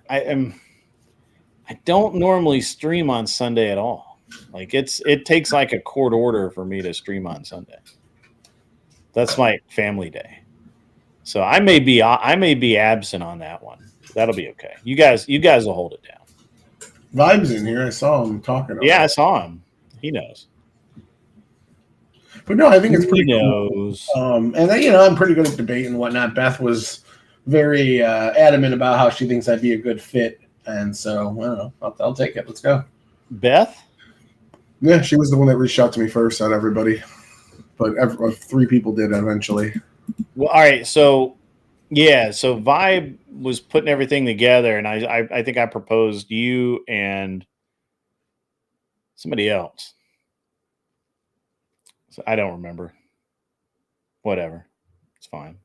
I don't normally stream on Sunday at all. Like it takes like a court order for me to stream on Sunday. That's my family day. So I may be absent on that one. That'll be okay. You guys will hold it down. Vibes in here. I saw him talking. Yeah, I saw him. He knows. But no, I think it's pretty cool. And I'm pretty good at debate and whatnot. Beth was very adamant about how she thinks I'd be a good fit. And so, I don't know. I'll take it. Let's go. Beth? Yeah, she was the one that reached out to me first out of everybody. But 3 people did eventually. Well, all right. So, yeah. So Vibe was putting everything together. And I think I proposed you and somebody else. So I don't remember. Whatever. It's fine.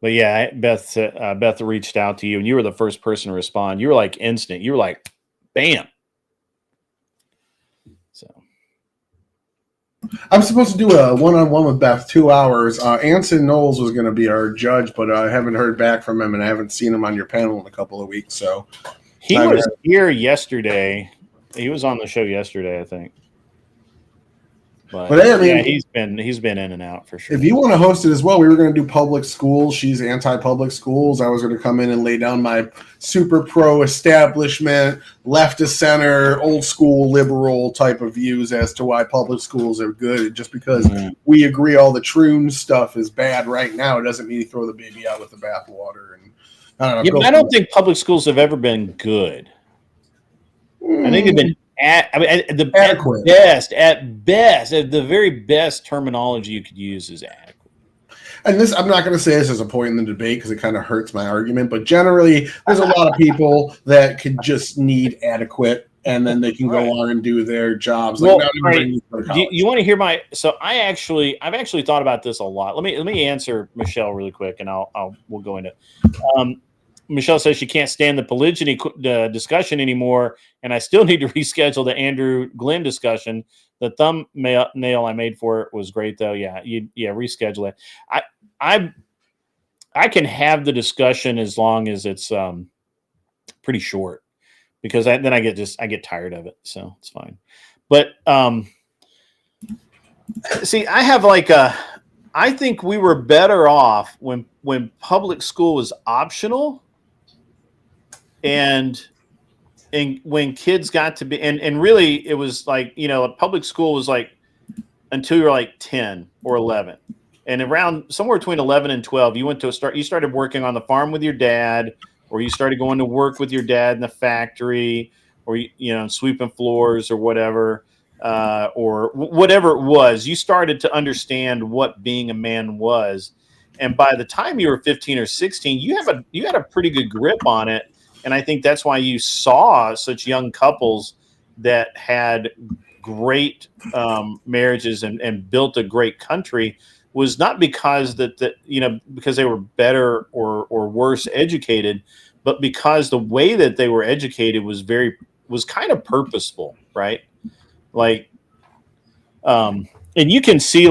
But yeah, Beth reached out to you, and you were the first person to respond. You were like instant. You were like, bam. So I'm supposed to do a one-on-one with Beth, 2 hours. Anson Knowles was going to be our judge, but I haven't heard back from him, and I haven't seen him on your panel in a couple of weeks. So he was here yesterday. He was on the show yesterday, I think. But hey, I mean, yeah, he's been in and out for sure. If you want to host it as well, we were going to do public schools. She's anti-public schools. I was going to come in and lay down my super pro-establishment, left to center, old school liberal type of views as to why public schools are good. Just because we agree all the Troon stuff is bad right now, it doesn't mean you throw the baby out with the bathwater. And I don't know. Yeah, but I don't think public schools have ever been good. I think they've been at the very best terminology you could use is adequate. And this, I'm not going to say this as a point in the debate because it kind of hurts my argument, but generally there's a lot of people that could just need adequate and then they can go on and do their jobs. Well, you want to hear so I've actually thought about this a lot. Let me answer Michelle really quick and we'll go into Michelle says she can't stand the polygyny discussion anymore, and I still need to reschedule the Andrew Glenn discussion. The thumbnail I made for it was great, though. Yeah, reschedule it. I can have the discussion as long as it's pretty short, because then I get tired of it, so it's fine. But see, I have I think we were better off when public school was optional. And when kids got to be, and really it was like, public school was like until you were like 10 or 11. And around somewhere between 11 and 12, you started working on the farm with your dad, or you started going to work with your dad in the factory, or, sweeping floors or whatever, or whatever it was. You started to understand what being a man was. And by the time you were 15 or 16, you had a pretty good grip on it. And I think that's why you saw such young couples that had great marriages and built a great country, was not because because they were better or worse educated, but because the way that they were educated was kind of purposeful, right? Like, and you can see,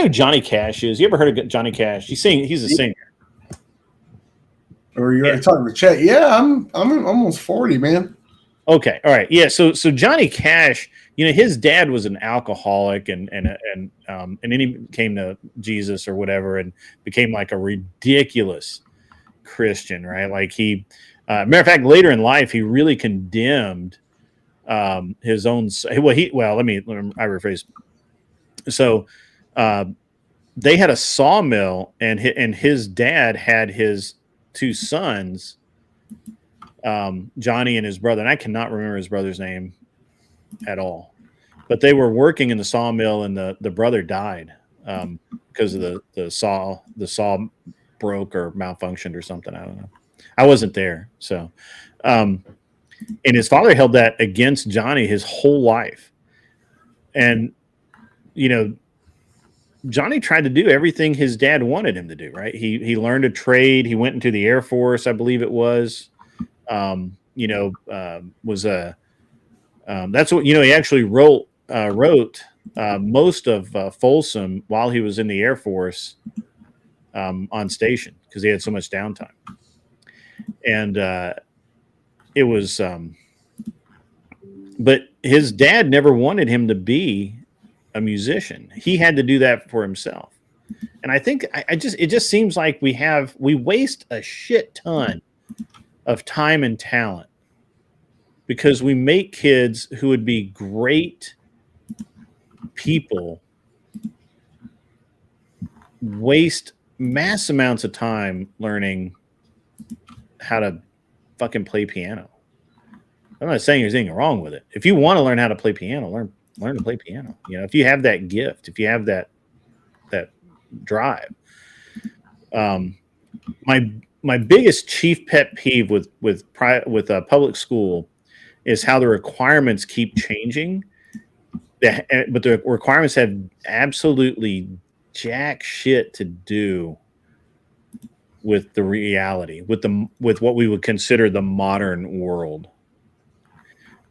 Johnny Cash is. You ever heard of Johnny Cash? He's a singer. Or you're talking to chat? Yeah, I'm almost 40, man. Okay, all right, yeah. So Johnny Cash, his dad was an alcoholic, and then he came to Jesus or whatever, and became like a ridiculous Christian, right? Like matter of fact, later in life, he really condemned his own. I rephrase. So they had a sawmill, and his dad had his two sons, Johnny and his brother, and I cannot remember his brother's name at all, but they were working in the sawmill, and the brother died because of the saw broke or malfunctioned or something. I don't know. I wasn't there, so and his father held that against Johnny his whole life, and Johnny tried to do everything his dad wanted him to do. Right? He learned a trade. He went into the Air Force, I believe it was. That's what he actually wrote most of Folsom while he was in the Air Force on station, because he had so much downtime, and it was but his dad never wanted him to be a musician. He had to do that for himself, and I think it just seems like we waste a shit ton of time and talent because we make kids who would be great people waste mass amounts of time learning how to fucking play piano. I'm not saying there's anything wrong with it. If you want to learn how to play piano, learn to play piano. If you have that gift, if you have that drive. My biggest chief pet peeve with public school is how the requirements keep changing. But the requirements have absolutely jack shit to do with the reality, with what we would consider the modern world,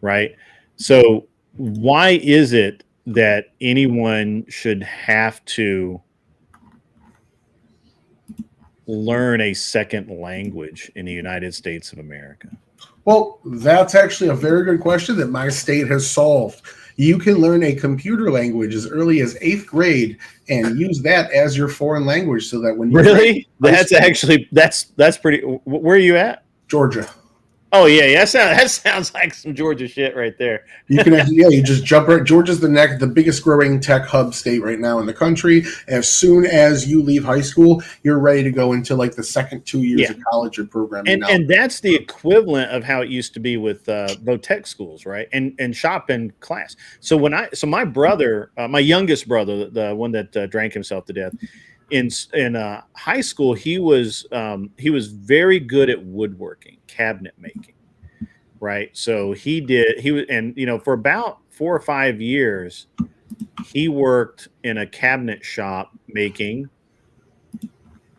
right? So why is it that anyone should have to learn a second language in the United States of America? Well, that's actually a very good question that my state has solved. You can learn a computer language as early as 8th grade and use that as your foreign language, so that when you that's pretty. Where are you at? Georgia. Oh yeah. That sounds like some Georgia shit right there. You can actually, you just jump right. Georgia's the biggest growing tech hub state right now in the country. As soon as you leave high school, you're ready to go into like the second 2 years of college or programming. And that's the equivalent of how it used to be with both tech schools, right? And shop and class. So my brother, my youngest brother, the one that drank himself to death, in high school, he was very good at woodworking, cabinet making, right? So for about 4 or 5 years, he worked in a cabinet shop making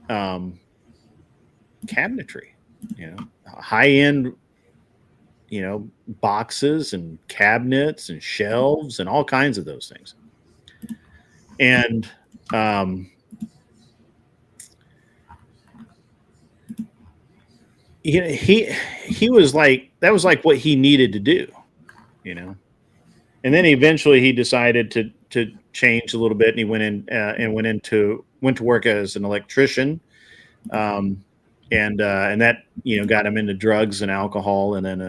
cabinetry, high-end, boxes and cabinets and shelves and all kinds of those things. And he was like, that was like what he needed to do, and then eventually he decided to change a little bit, and he went in and went to work as an electrician, and that got him into drugs and alcohol, and then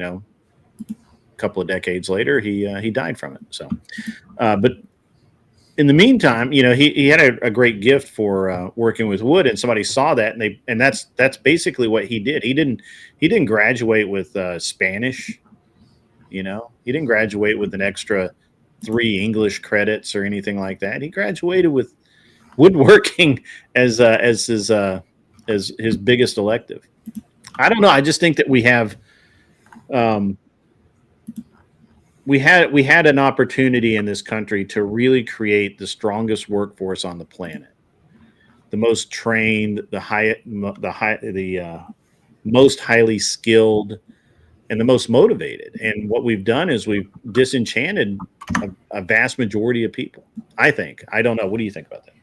a couple of decades later he died from it. So but in the meantime, he had a great gift for working with wood, and somebody saw that, and that's basically what he did. He didn't graduate with Spanish, he didn't graduate with an extra 3 English credits or anything like that. He graduated with woodworking as his biggest elective. I don't know. I just think that we have. We had an opportunity in this country to really create the strongest workforce on the planet, the most trained, the most highly skilled, and the most motivated. And what we've done is we've disenchanted a vast majority of people. I think. I don't know. What do you think about that?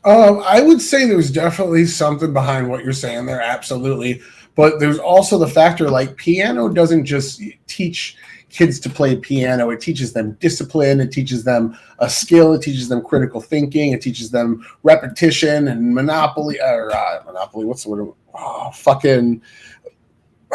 I would say there's definitely something behind what you're saying there. Absolutely. But there's also the factor, like, piano doesn't just teach kids to play piano. It teaches them discipline. It teaches them a skill. It teaches them critical thinking. It teaches them repetition and monopoly. What's the word?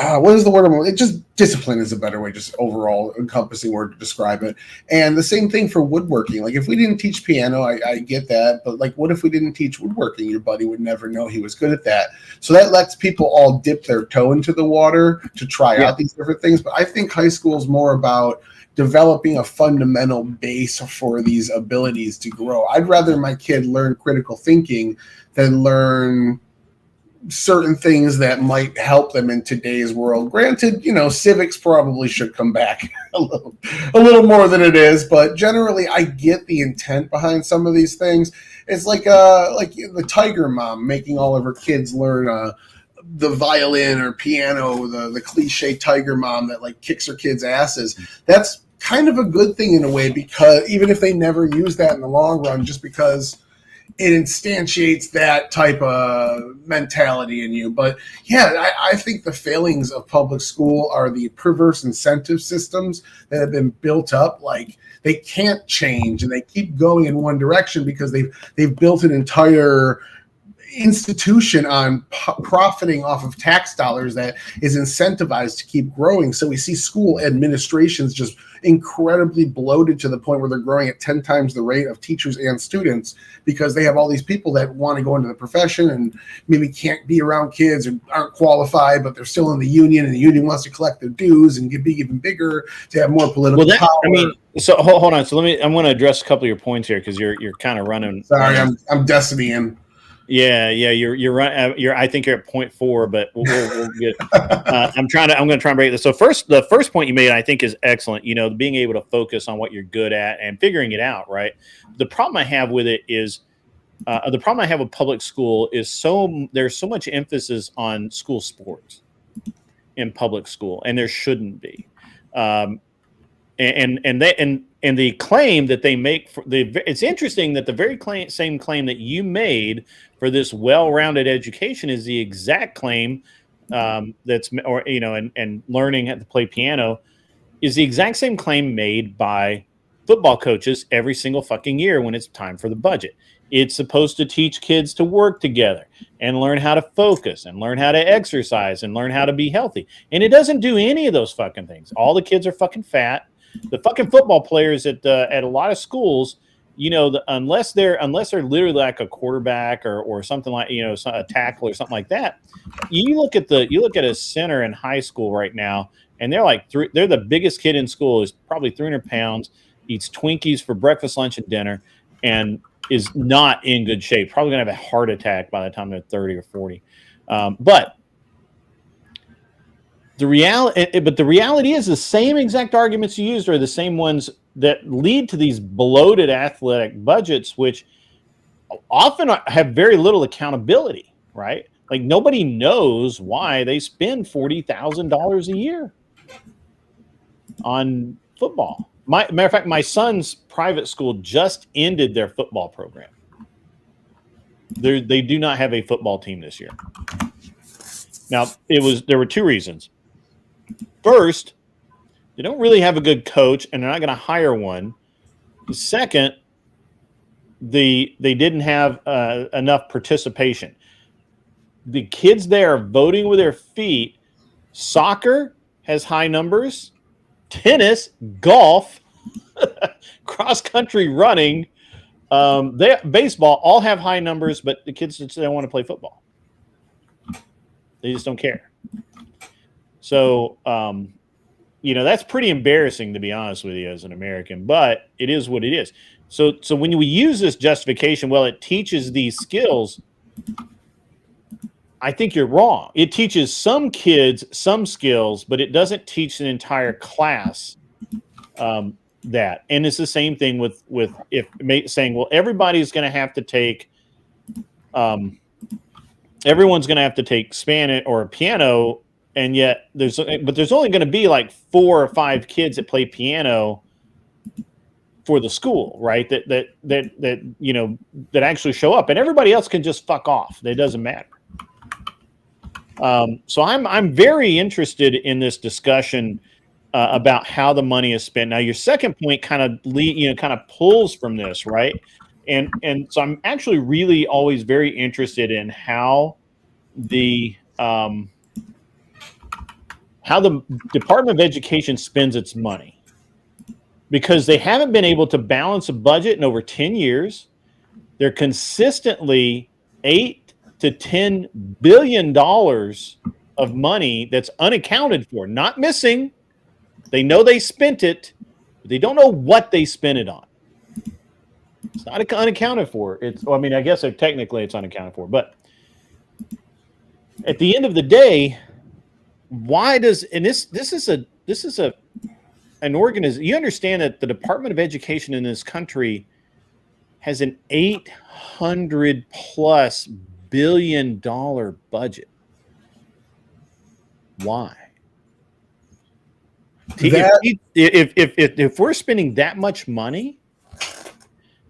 What is the word? It just discipline is a better way, just overall encompassing word to describe it. And the same thing for woodworking. Like if we didn't teach piano, I get that, but like what if we didn't teach woodworking? Your buddy would never know he was good at that. So that lets people all dip their toe into the water to try out these different things. But I think high school is more about developing a fundamental base for these abilities to grow. I'd rather my kid learn critical thinking than learn certain things that might help them in today's world. Granted, civics probably should come back a little more than it is, but generally I get the intent behind some of these things. It's like the Tiger Mom making all of her kids learn the violin or piano, the cliche Tiger Mom that like kicks her kids' asses. That's kind of a good thing in a way, because even if they never use that in the long run, just because it instantiates that type of mentality in you. But yeah, I think the failings of public school are the perverse incentive systems that have been built up. Like they can't change and they keep going in one direction because they've built an entire institution on profiting off of tax dollars that is incentivized to keep growing. So we see school administrations just incredibly bloated to the point where they're growing at 10 times the rate of teachers and students, because they have all these people that want to go into the profession and maybe can't be around kids or aren't qualified, but they're still in the union, and the union wants to collect their dues and be even bigger to have more political power. I mean, so hold on. So I'm going to address a couple of your points here, because you're kind of running. Sorry, I'm Destiny-ing. Yeah, you're right. I think you're at 0.4, but we'll get. I'm going to try and break this. So the first point you made, I think, is excellent. Being able to focus on what you're good at and figuring it out. Right. The problem I have with it is, the problem I have with public school is there's so much emphasis on school sports in public school, and there shouldn't be. And the claim that they make it's interesting that the very same claim that you made for this well-rounded education is the exact claim and learning how to play piano is the exact same claim made by football coaches every single fucking year when it's time for the budget. It's supposed to teach kids to work together and learn how to focus and learn how to exercise and learn how to be healthy. And it doesn't do any of those fucking things. All the kids are fucking fat. The fucking football players at a lot of schools, unless they're literally like a quarterback or something like a tackle or something like that. You look at a center in high school right now, and they're the biggest kid in school, is probably 300 pounds, eats Twinkies for breakfast, lunch, and dinner, and is not in good shape. Probably gonna have a heart attack by the time they're 30 or 40. But the reality is the same exact arguments you used are the same ones that lead to these bloated athletic budgets, which often have very little accountability, right? Like nobody knows why they spend $40,000 a year on football. Matter of fact, my son's private school just ended their football program. They do not have a football team this year. Now, there were two reasons. First, they don't really have a good coach, and they're not going to hire one. Second, they didn't have enough participation. The kids there are voting with their feet. Soccer has high numbers. Tennis, golf, cross-country running, baseball all have high numbers, but the kids just don't want to play football. They just don't care. So, that's pretty embarrassing, to be honest with you, as an American, but it is what it is. So when we use this justification, well, it teaches these skills, I think you're wrong. It teaches some kids some skills, but it doesn't teach an entire class that. And it's the same thing with saying, well, everybody's going to have to take, everyone's going to have to take Spanish or piano. And yet there's only going to be like 4 or 5 kids that play piano for the school, right? That actually show up, and everybody else can just fuck off. It doesn't matter. So I'm very interested in this discussion about how the money is spent. Now, your second point kind of pulls from this, right? And so I'm actually really always very interested in how the Department of Education spends its money, because they haven't been able to balance a budget in over 10 years. They're consistently $8 to $10 billion of money that's unaccounted for, not missing. They know they spent it, but they don't know what they spent it on. It's not unaccounted for. I guess technically it's unaccounted for, but at the end of the day, why does this is an organism? You understand that the Department of Education in this country has an $800+ billion budget. Why? If we're spending that much money,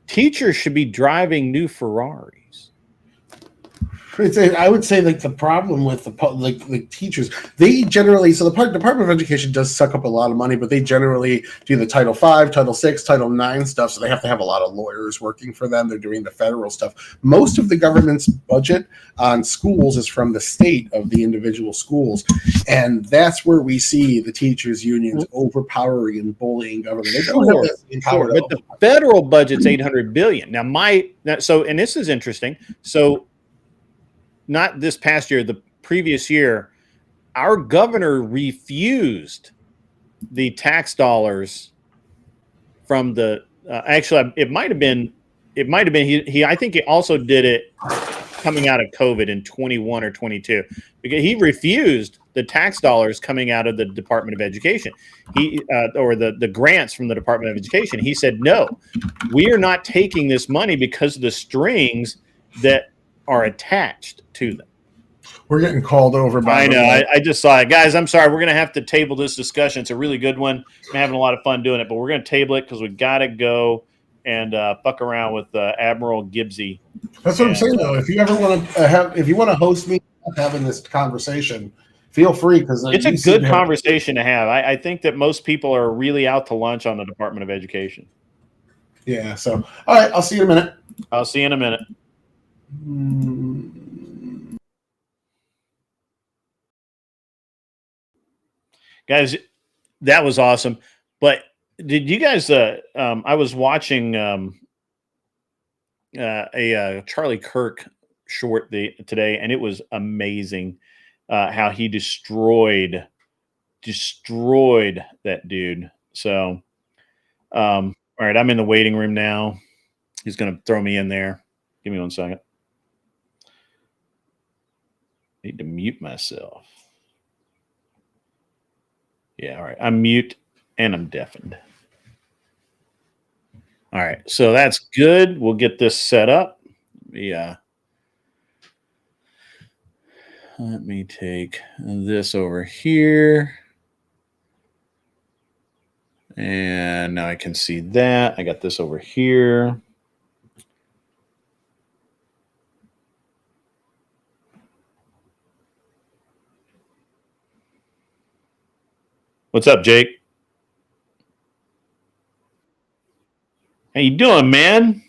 teachers should be driving new Ferraris. I would say like the problem with the teachers, they generally, so the Department of Education does suck up a lot of money, but they generally do the Title V, Title VI, Title IX stuff, so they have to have a lot of lawyers working for them. They're doing the federal stuff. Most of the government's budget on schools is from the state of the individual schools, and that's where we see the teachers unions overpowering and bullying government. They don't have the power, but the federal budget's $800 billion. Now, and this is interesting. So, not this past year, the previous year, our governor refused the tax dollars from the. Actually, it might have been. He. I think he also did it coming out of COVID in 21 or 22, because he refused the tax dollars coming out of the Department of Education. Or the grants from the Department of Education. He said, no, we are not taking this money because of the strings that are attached to them. We're getting called over by. I know. I just saw it, guys. I'm sorry. We're going to have to table this discussion. It's a really good one. I'm having a lot of fun doing it, but we're going to table it because we got to go and fuck around with Admiral Gibbsy. That's what I'm saying, though. If you ever want to if you want to host me having this conversation, feel free, because it's a good conversation to have. I think that most people are really out to lunch on the Department of Education. Yeah. So, all right. I'll see you in a minute. I'll see you in a minute. Guys, that was awesome. But did you guys? I was watching a Charlie Kirk short today, and it was amazing how he destroyed that dude. So, all right, I'm in the waiting room now. He's going to throw me in there. Give me 1 second. Need to mute myself. Yeah, all right. I'm mute and I'm deafened. All right, so that's good. We'll get this set up. Yeah. Let me take this over here. And now I can see that. I got this over here. What's up, Jake? How you doing, man?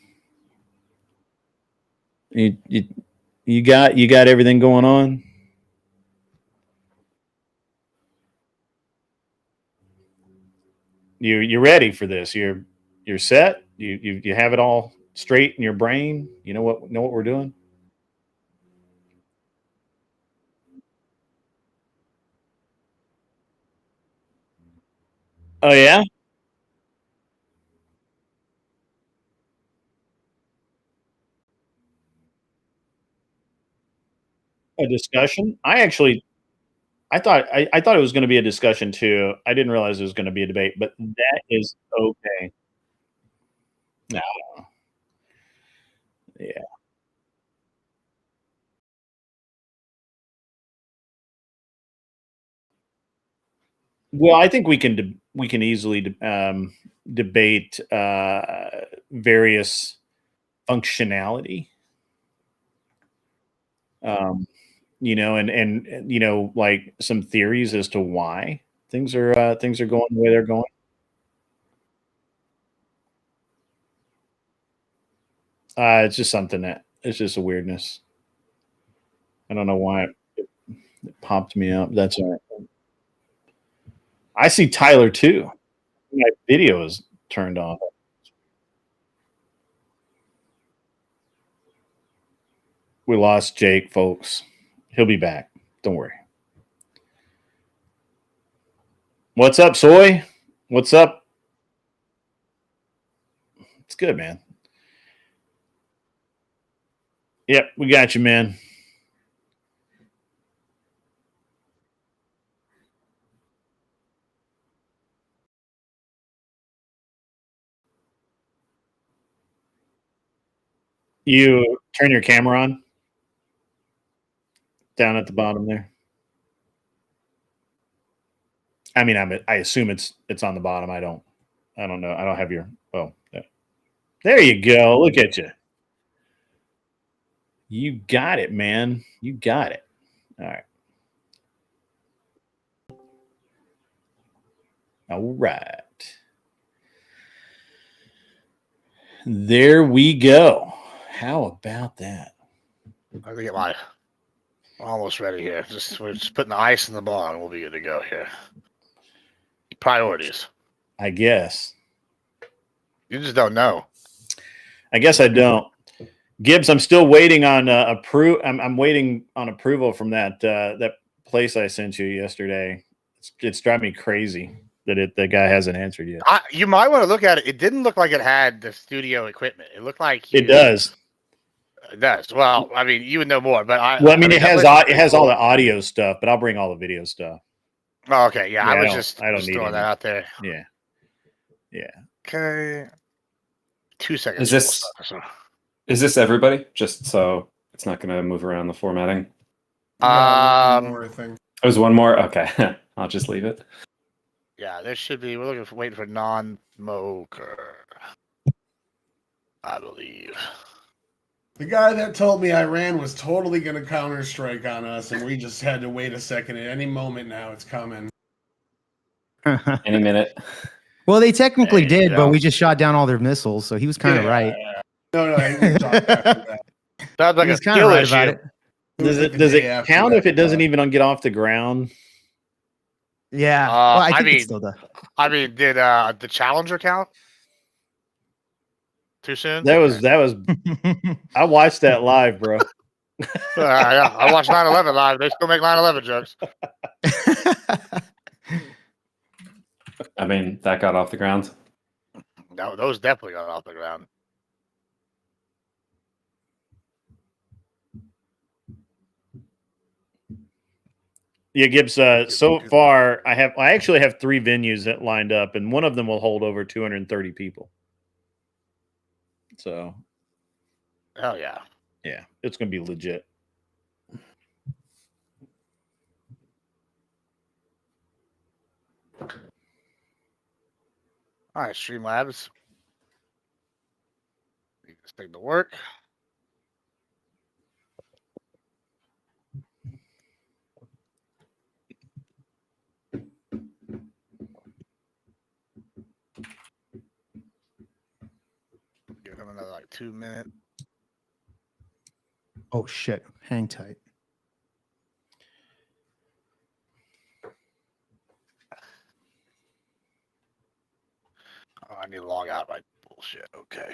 You got everything going on? You're ready for this? You're set? You have it all straight in your brain? You know what we're doing? Oh yeah? A discussion? I thought it was going to be a discussion too. I didn't realize it was going to be a debate, but that is okay. No. Yeah. Well, I think we can easily debate various functionality. Um, and like some theories as to why. things are going the way they're going. It's just something that it's just a weirdness. I don't know why it popped me up. That's all right. I see Tyler too. My video is turned on. We lost Jake, folks. He'll be back. Don't worry. What's up, Soy? What's up? It's good, man. Yep, we got you, man. You turn your camera on down at the bottom there. I mean, I assume it's on the bottom. I don't know. I don't have your. Oh, there you go. Look at you. You got it, man. You got it. All right. All right. There we go. How about that? I think I'm almost ready here. We're just putting the ice in the ball and we'll be good to go here. Priorities. I guess. You just don't know. I guess I don't. Gibbs, I'm still waiting on I'm waiting on approval from that place I sent you yesterday. It's driving me crazy that the guy hasn't answered yet. You might want to look at it. It didn't look like it had the studio equipment. It looked like it does. It does. Well, I mean, you would know more, but it has all the audio stuff, but I'll bring all the video stuff. Oh, okay. Yeah, I was just need throwing that out there. Yeah. Yeah. Okay. 2 seconds. Is this everybody? Just so it's not going to move around the formatting. Thing. It was one more. Okay, I'll just leave it. Yeah, there should be. We're waiting for non-smoker, I believe. The guy that told me Iran was totally going to counter-strike on us, and we just had to wait a second. At any moment now, it's coming. Any minute. Well, they technically did, but we just shot down all their missiles, so he was kind of right. No, I didn't talk after that. Sounds like He's kind of right about it. Does it count if it doesn't even get off the ground? Yeah, well, I think it still does. I mean, did the Challenger count? Too soon? That was. I watched that live, bro. Yeah, I watched 9/11 live. They still make 9/11 jokes. I mean, that got off the ground. No, those definitely got off the ground. Yeah, Gibbs. So far, I actually have 3 venues that lined up, and one of them will hold over 230 people. So, hell yeah, yeah, it's gonna be legit. All right, Streamlabs. This thing to work. Give him another 2 minutes. Oh shit! Hang tight. Oh, I need to log out my bullshit. Okay.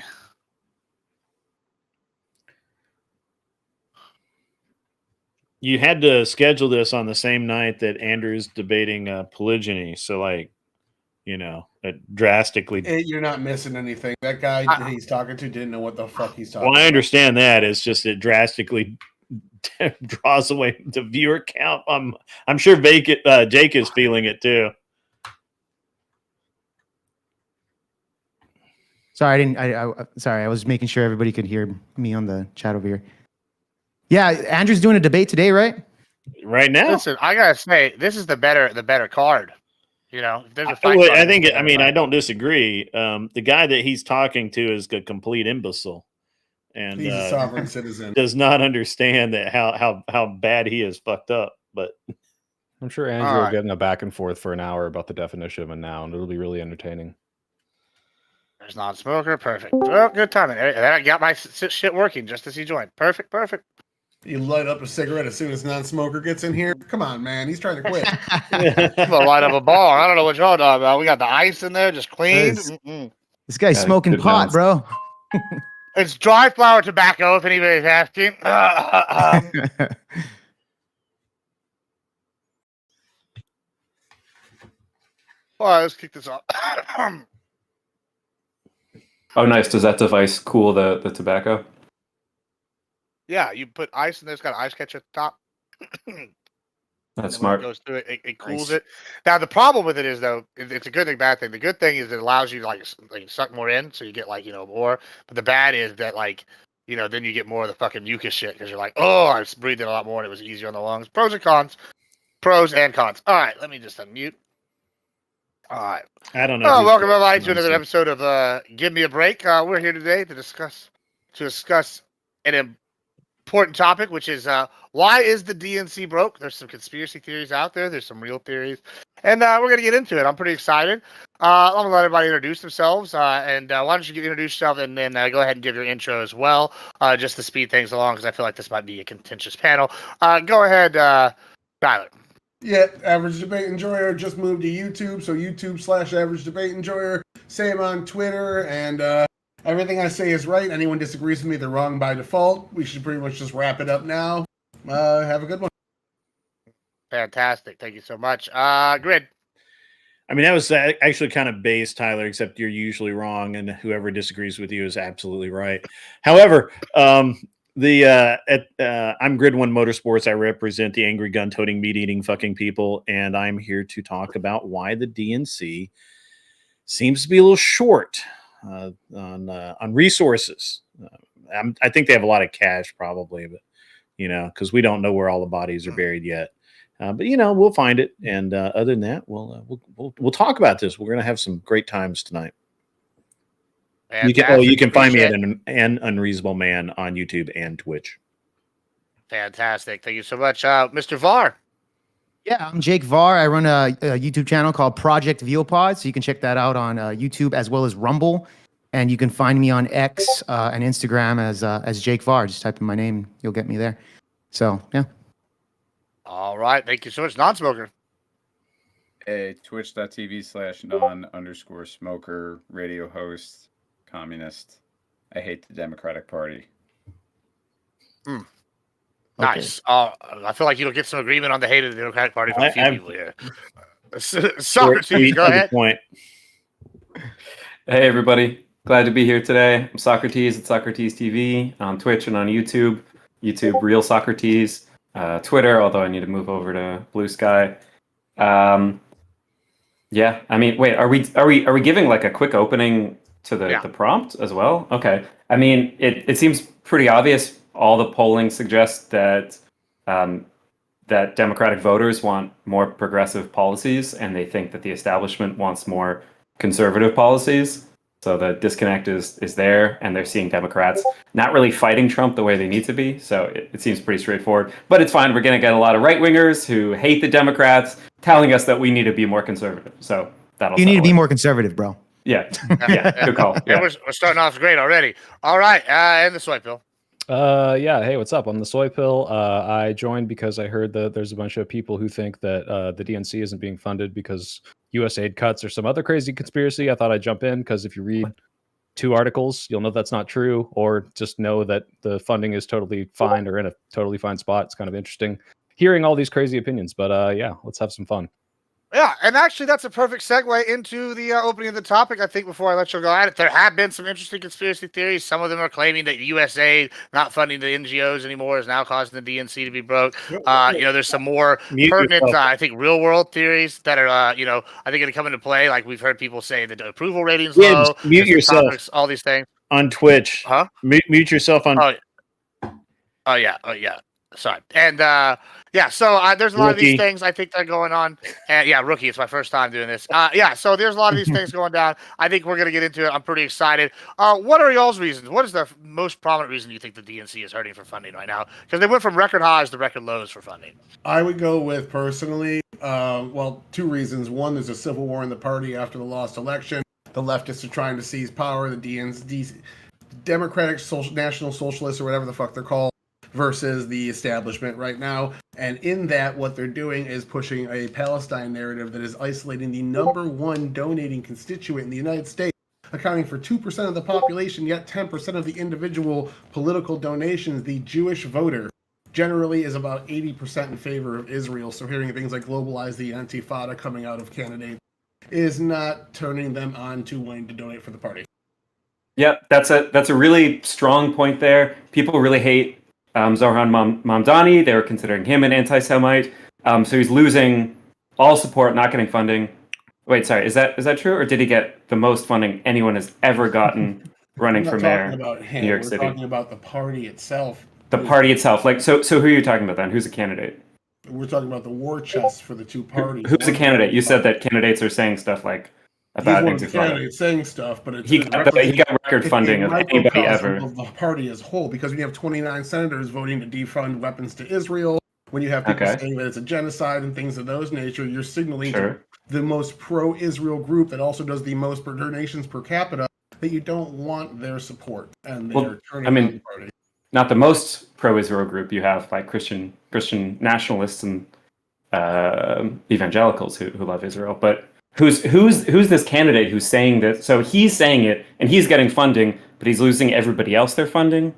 You had to schedule this on the same night that Andrew's debating polygyny, so it drastically. You're not missing anything. That guy he's talking to didn't know what the fuck he's talking. Well, I understand that. It's just it drastically draws away the viewer count. I'm sure Jake is feeling it too. Sorry, sorry. I was making sure everybody could hear me on the chat over here. Yeah, Andrew's doing a debate today, right? Right now. Listen, I gotta say, this is the better card. You know, if there's a fight. I think. I mean, I don't disagree. The guy that he's talking to is a complete imbecile, and he's a sovereign citizen. Does not understand that how bad he is fucked up. But I'm sure Andrew will right. get in a back and forth for an hour about the definition of a noun. It'll be really entertaining. There's non-smoker. Perfect. Well, good timing. I got my shit working just as he joined. Perfect. You light up a cigarette as soon as non-smoker gets in here. Come on, man. He's trying to quit. I'm gonna light up a bar. I don't know what y'all talking about. We got the ice in there, just cleaned. This guy's smoking pot, bro. It's dry flower tobacco, if anybody's asking. All right, let's kick this off. Oh, nice. Does that device cool the tobacco? Yeah, you put ice in there. It's got an ice catcher at the top. That's And when smart. it goes through it, it cools it. Now the problem with it is though, it's a good thing, bad thing. The good thing is it allows you to like suck more in, so you get like more. But the bad is that like then you get more of the fucking mucus shit because you're like, oh, I was breathing a lot more and it was easier on the lungs. Pros and cons. Pros and cons. All right, let me just unmute. All right. I don't know. Oh, welcome everybody to another episode of Give Me a Break. We're here today to discuss an important topic, which is why is the DNC broke? There's some conspiracy theories out there. There's some real theories, and we're gonna get into it. I'm pretty excited. I'm gonna let everybody introduce themselves, and why don't you introduce yourself and then go ahead and give your intro as well, just to speed things along because I feel like this might be a contentious panel. Go ahead, Tyler. Yeah, Average Debate Enjoyer just moved to YouTube, so YouTube/Average Debate Enjoyer. Same on Twitter, and everything I say is right. Anyone disagrees with me, they're wrong by default. We should pretty much just wrap it up now. Have a good one. Fantastic. Thank you so much. Grid. I mean, that was actually kind of base, Tyler, except you're usually wrong, and whoever disagrees with you is absolutely right. However, I'm Grid One Motorsports. I represent the angry gun-toting, meat-eating fucking people, and I'm here to talk about why the DNC seems to be a little short on resources. I think they have a lot of cash, probably, but because we don't know where all the bodies are buried yet. But we'll find it. And other than that, we'll talk about this. We're gonna have some great times tonight. You can find me at an Unreasonable Man on YouTube and Twitch. Fantastic. Thank you so much, Mr. VAR. Yeah, I'm Jake VAR. I run a YouTube channel called Project Veopod, so you can check that out on YouTube as well as Rumble. And you can find me on X and Instagram as Jake VAR. Just type in my name, you'll get me there. So, yeah. All right. Thank you so much, non-smoker. Hey, twitch.tv/non_smoker, radio host, communist. I hate the Democratic Party. Nice. I feel like you'll get some agreement on the hate of the Democratic Party from a few people here. Socrates, go ahead. Point. Hey, everybody. Glad to be here today. I'm Socrates at Socrates TV on Twitch and on YouTube. YouTube, Real Socrates. Twitter, although I need to move over to Blue Sky. Yeah, I mean, wait, are we giving like a quick opening to the prompt as well? Okay. I mean, it seems pretty obvious. All the polling suggests that that Democratic voters want more progressive policies, and they think that the establishment wants more conservative policies. So the disconnect is there, and they're seeing Democrats not really fighting Trump the way they need to be. So it seems pretty straightforward. But it's fine. We're going to get a lot of right-wingers who hate the Democrats telling us that we need to be more conservative. So that'll You need to be more conservative, bro. Yeah. Yeah. Good call. Yeah. We're starting off great already. All right. And the soy pill. Yeah. Hey, what's up? I'm the Soy Pill. I joined because I heard that there's a bunch of people who think that the DNC isn't being funded because USAID cuts or some other crazy conspiracy. I thought I'd jump in because if you read 2 articles, you'll know that's not true, or just know that the funding is totally fine or in a totally fine spot. It's kind of interesting hearing all these crazy opinions, but yeah, let's have some fun. Yeah, and actually that's a perfect segue into the opening of the topic. I think before I let you go at it, there have been some interesting conspiracy theories. Some of them are claiming that USA not funding the NGOs anymore is now causing the DNC to be broke. There's some more pertinent, I think, real world theories that are, I think going to come into play. Like we've heard people say that the approval ratings low. Mute yourself. Topics, all these things on Twitch. Huh? Mute yourself on. Oh yeah. Sorry. And so there's a lot of these things I think that are going on. And rookie, it's my first time doing this. So there's a lot of these things going down. I think we're going to get into it. I'm pretty excited. What are y'all's reasons? What is the most prominent reason you think the DNC is hurting for funding right now? Because they went from record highs to record lows for funding. I would go with, personally, Well, two reasons. One, there's a civil war in the party after the lost election. The leftists are trying to seize power. The Democratic National Socialists, or whatever the fuck they're called, versus the establishment right now. And in that, what they're doing is pushing a Palestine narrative that is isolating the number one donating constituent in the United States, accounting for 2% of the population, yet 10% of the individual political donations. The Jewish voter generally is about 80% in favor of Israel. So hearing things like globalize the Intifada coming out of candidates is not turning them on to wanting to donate for the party. Yeah, that's a really strong point there. People really hate Zohran Mamdani. They were considering him an anti-Semite. So he's losing all support, not getting funding. Wait, sorry, is that true, or did he get the most funding anyone has ever gotten running for mayor in New York City? We're talking about the party itself. The party itself, like so who are you talking about then? Who's a candidate? We're talking about the war chest for the two parties. Who's a candidate? You said that candidates are saying stuff like about He's one of the candidates saying stuff, but it's he got record funding of anybody ever. Of the party as whole, because when you have 29 senators voting to defund weapons to Israel, when you have people saying that it's a genocide and things of those nature, you're signaling to the most pro-Israel group that also does the most donations per capita that you don't want their support, and they're turning on the party. Not the most pro-Israel group. You have like Christian nationalists and evangelicals who love Israel. But who's this candidate who's saying that? So he's saying it and he's getting funding, but he's losing everybody else their funding.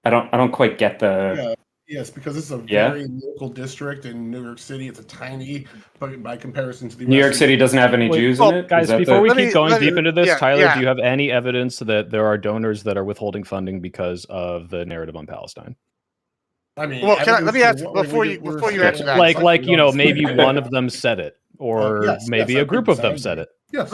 I don't quite get the. Yes, because it's a very local district in New York City. It's a tiny, but by comparison to the New York City doesn't have any Jews in it. Guys, before we keep going deep into this, Tyler, do you have any evidence that there are donors that are withholding funding because of the narrative on Palestine? I mean, well, let me ask before you answer that. Like maybe one of them said it, or maybe a group of them said it. Yes.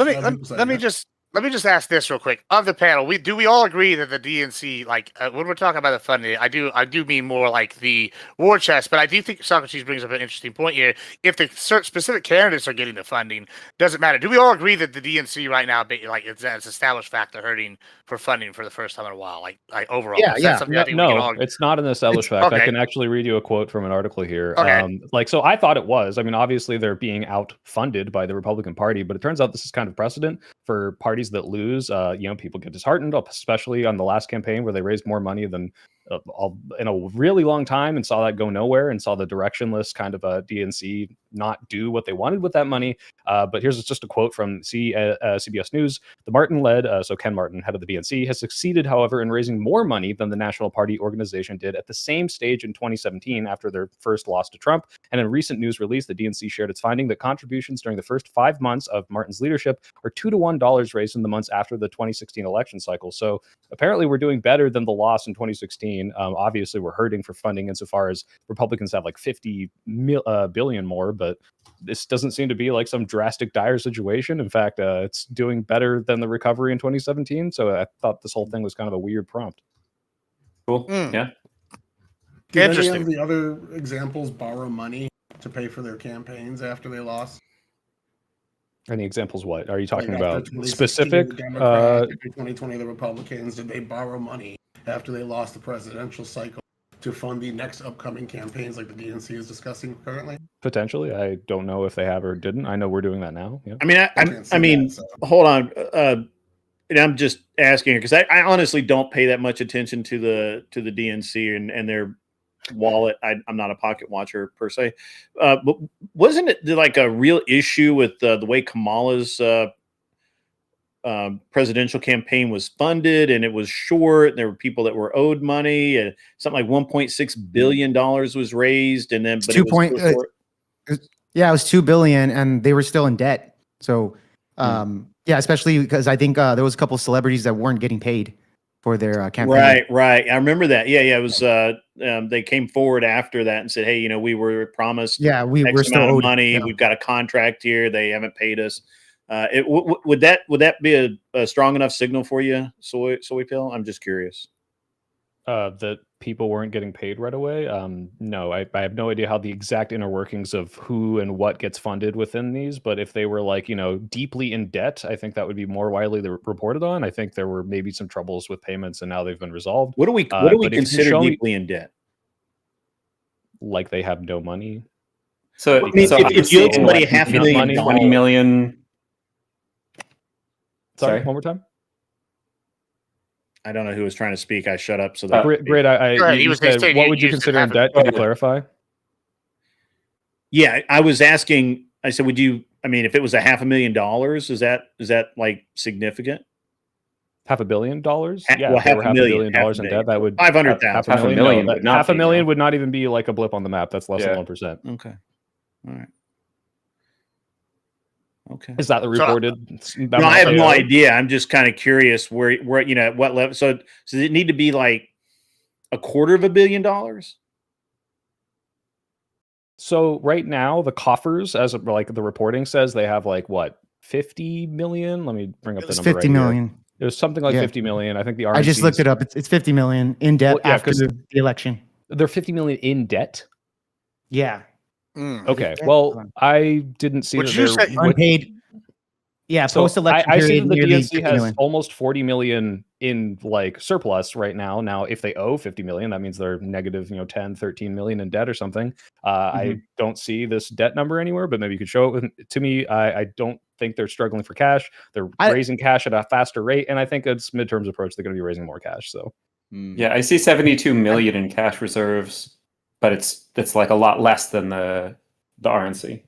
Let me just ask this real quick of the panel. Do we all agree that the DNC, like when we're talking about the funding, I do mean more like the war chest, but I do think Socrates brings up an interesting point here. If the specific candidates are getting the funding, doesn't matter. Do we all agree that the DNC right now, like it's established fact, they're hurting for funding for the first time in a while, like overall? No, it's not an established fact. Okay. I can actually read you a quote from an article here. Okay. So I thought it was. I mean, obviously they're being outfunded by the Republican Party, but it turns out this is kind of precedent for parties that lose. People get disheartened, especially on the last campaign where they raised more money than in a really long time, and saw that go nowhere, and saw the directionless kind of DNC not do what they wanted with that money. But here's just a quote from CBS News. The Martin-led, so Ken Martin, head of the DNC, has succeeded, however, in raising more money than the National Party organization did at the same stage in 2017 after their first loss to Trump. And in a recent news release, the DNC shared its finding that contributions during the first 5 months of Martin's leadership are $2 to $1 raised in the months after the 2016 election cycle. So apparently we're doing better than the loss in 2016. Obviously, we're hurting for funding insofar as Republicans have like 50 billion more, but this doesn't seem to be like some drastic dire situation. In fact, it's doing better than the recovery in 2017. So I thought this whole thing was kind of a weird prompt. Cool. Yeah. Did any of the other examples borrow money to pay for their campaigns after they lost? Any examples? What are you talking Like about? after Specific? 2020, the Republicans, did they borrow money after they lost the presidential cycle to fund the next upcoming campaigns like the DNC is discussing currently? Potentially. I don't know if they have or didn't. I know we're doing that now. Yeah. I mean, hold on. And I'm just asking here because I honestly don't pay that much attention to the DNC and their wallet. I'm not a pocket watcher per se, but wasn't it like a real issue with the way Kamala's presidential campaign was funded, and it was short, and there were people that were owed money, and something like $1.6 billion was raised, and then but it was it was $2 billion, and they were still in debt. So especially because I think there was a couple of celebrities that weren't getting paid for their campaign. Right. I remember that. Yeah. It was they came forward after that and said, "Hey, we were promised we're still owed money. Yeah. We've got a contract here. They haven't paid us." Would that be a strong enough signal for you, Soy Pill? I'm just curious. That people weren't getting paid right away. No, I have no idea how the exact inner workings of who and what gets funded within these. But if they were like, deeply in debt, I think that would be more widely reported on. I think there were maybe some troubles with payments, and now they've been resolved. What do we consider deeply in debt? Like they have no money. So, I mean, so if you owe somebody like $500,000, $20 million. Sorry, one more time. I don't know who was trying to speak. I shut up so that Great. Go ahead. You said, what would you consider in debt? Can you clarify? Yeah, I was asking. I said, would you? I mean, if it was $500,000, is that like significant? $500 million? Yeah, well, if they were $500,000 $500 million in debt, that would $500,000. $500,000. would not Half a be, million no. would not even be like a blip on the map. That's less than 1%. Okay. All right. Okay. Is that the reported? No, I have no idea. I'm just kind of curious where at what level. So does it need to be like $250 million? So right now, the coffers, as of, like the reporting says, they have like what 50 million. Let me bring up the number. 50 million. It was something like 50 million. I think the RNC. I just looked it up. It's 50 million in debt after the election. They're 50 million in debt. Yeah. Okay. Well, I didn't see that they're unpaid. Yeah, so post-election I see period. that the nearly DNC 50 has million. almost 40 million in like surplus right now. Now, if they owe 50 million, that means they're negative, 10, 13 million in debt or something. I don't see this debt number anywhere, but maybe you could show it to me. I don't think they're struggling for cash. They're raising cash at a faster rate, and I think it's midterms approach. They're going to be raising more cash. So, yeah, I see 72 million in cash reserves, but it's like a lot less than the RNC.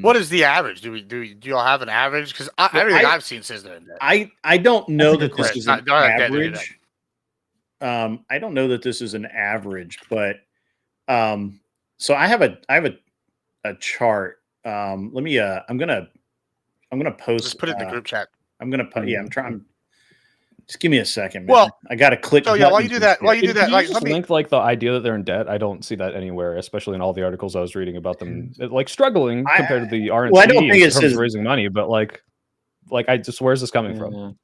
What is the average? Do you all have an average? Because everything I've seen says they're in debt. I don't know that this is an average. I don't know that this is an average, but so I have a chart. Let me I'm gonna post. Just put it in the group chat. I'm gonna put. Yeah, I'm trying. Just give me a second, man. Well, I got to click. So yeah, while you do that, like just link like the idea that they're in debt. I don't see that anywhere, especially in all the articles I was reading about them, like struggling compared to the RNC. Well, I don't think in it terms says of raising money, but like I just where's this coming from?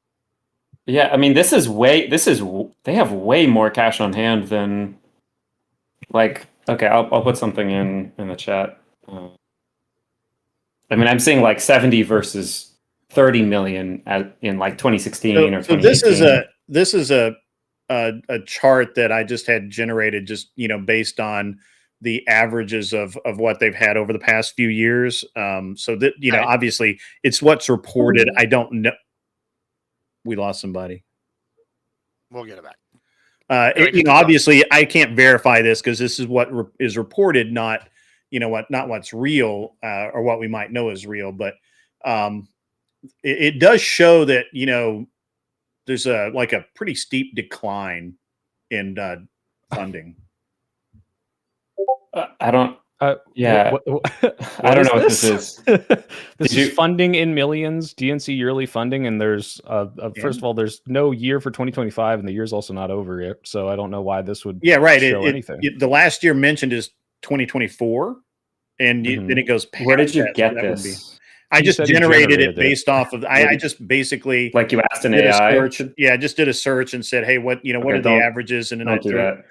Yeah, I mean, they have way more cash on hand than like. Okay, I'll put something in the chat. I mean, I'm seeing like 70 versus 30 million in like 2016 or 2018. So this is a chart that I just had generated just based on the averages of what they've had over the past few years. So that obviously it's what's reported. I don't know. We lost somebody. We'll get it back. Obviously I can't verify this because this is what is reported, not not what's real or what we might know is real, but it does show that there's a pretty steep decline in funding. I don't. Yeah, I don't know what this is. This is funding in millions, DNC yearly funding, and there's first of all, there's no year for 2025, and the year's also not over yet. So I don't know why this would show anything. The last year mentioned is 2024, and then it goes. Where did you get this? I just generated it based off of. I just basically like you asked an AI. I just did a search and said, "Hey, what what are the averages?" And then don't do that.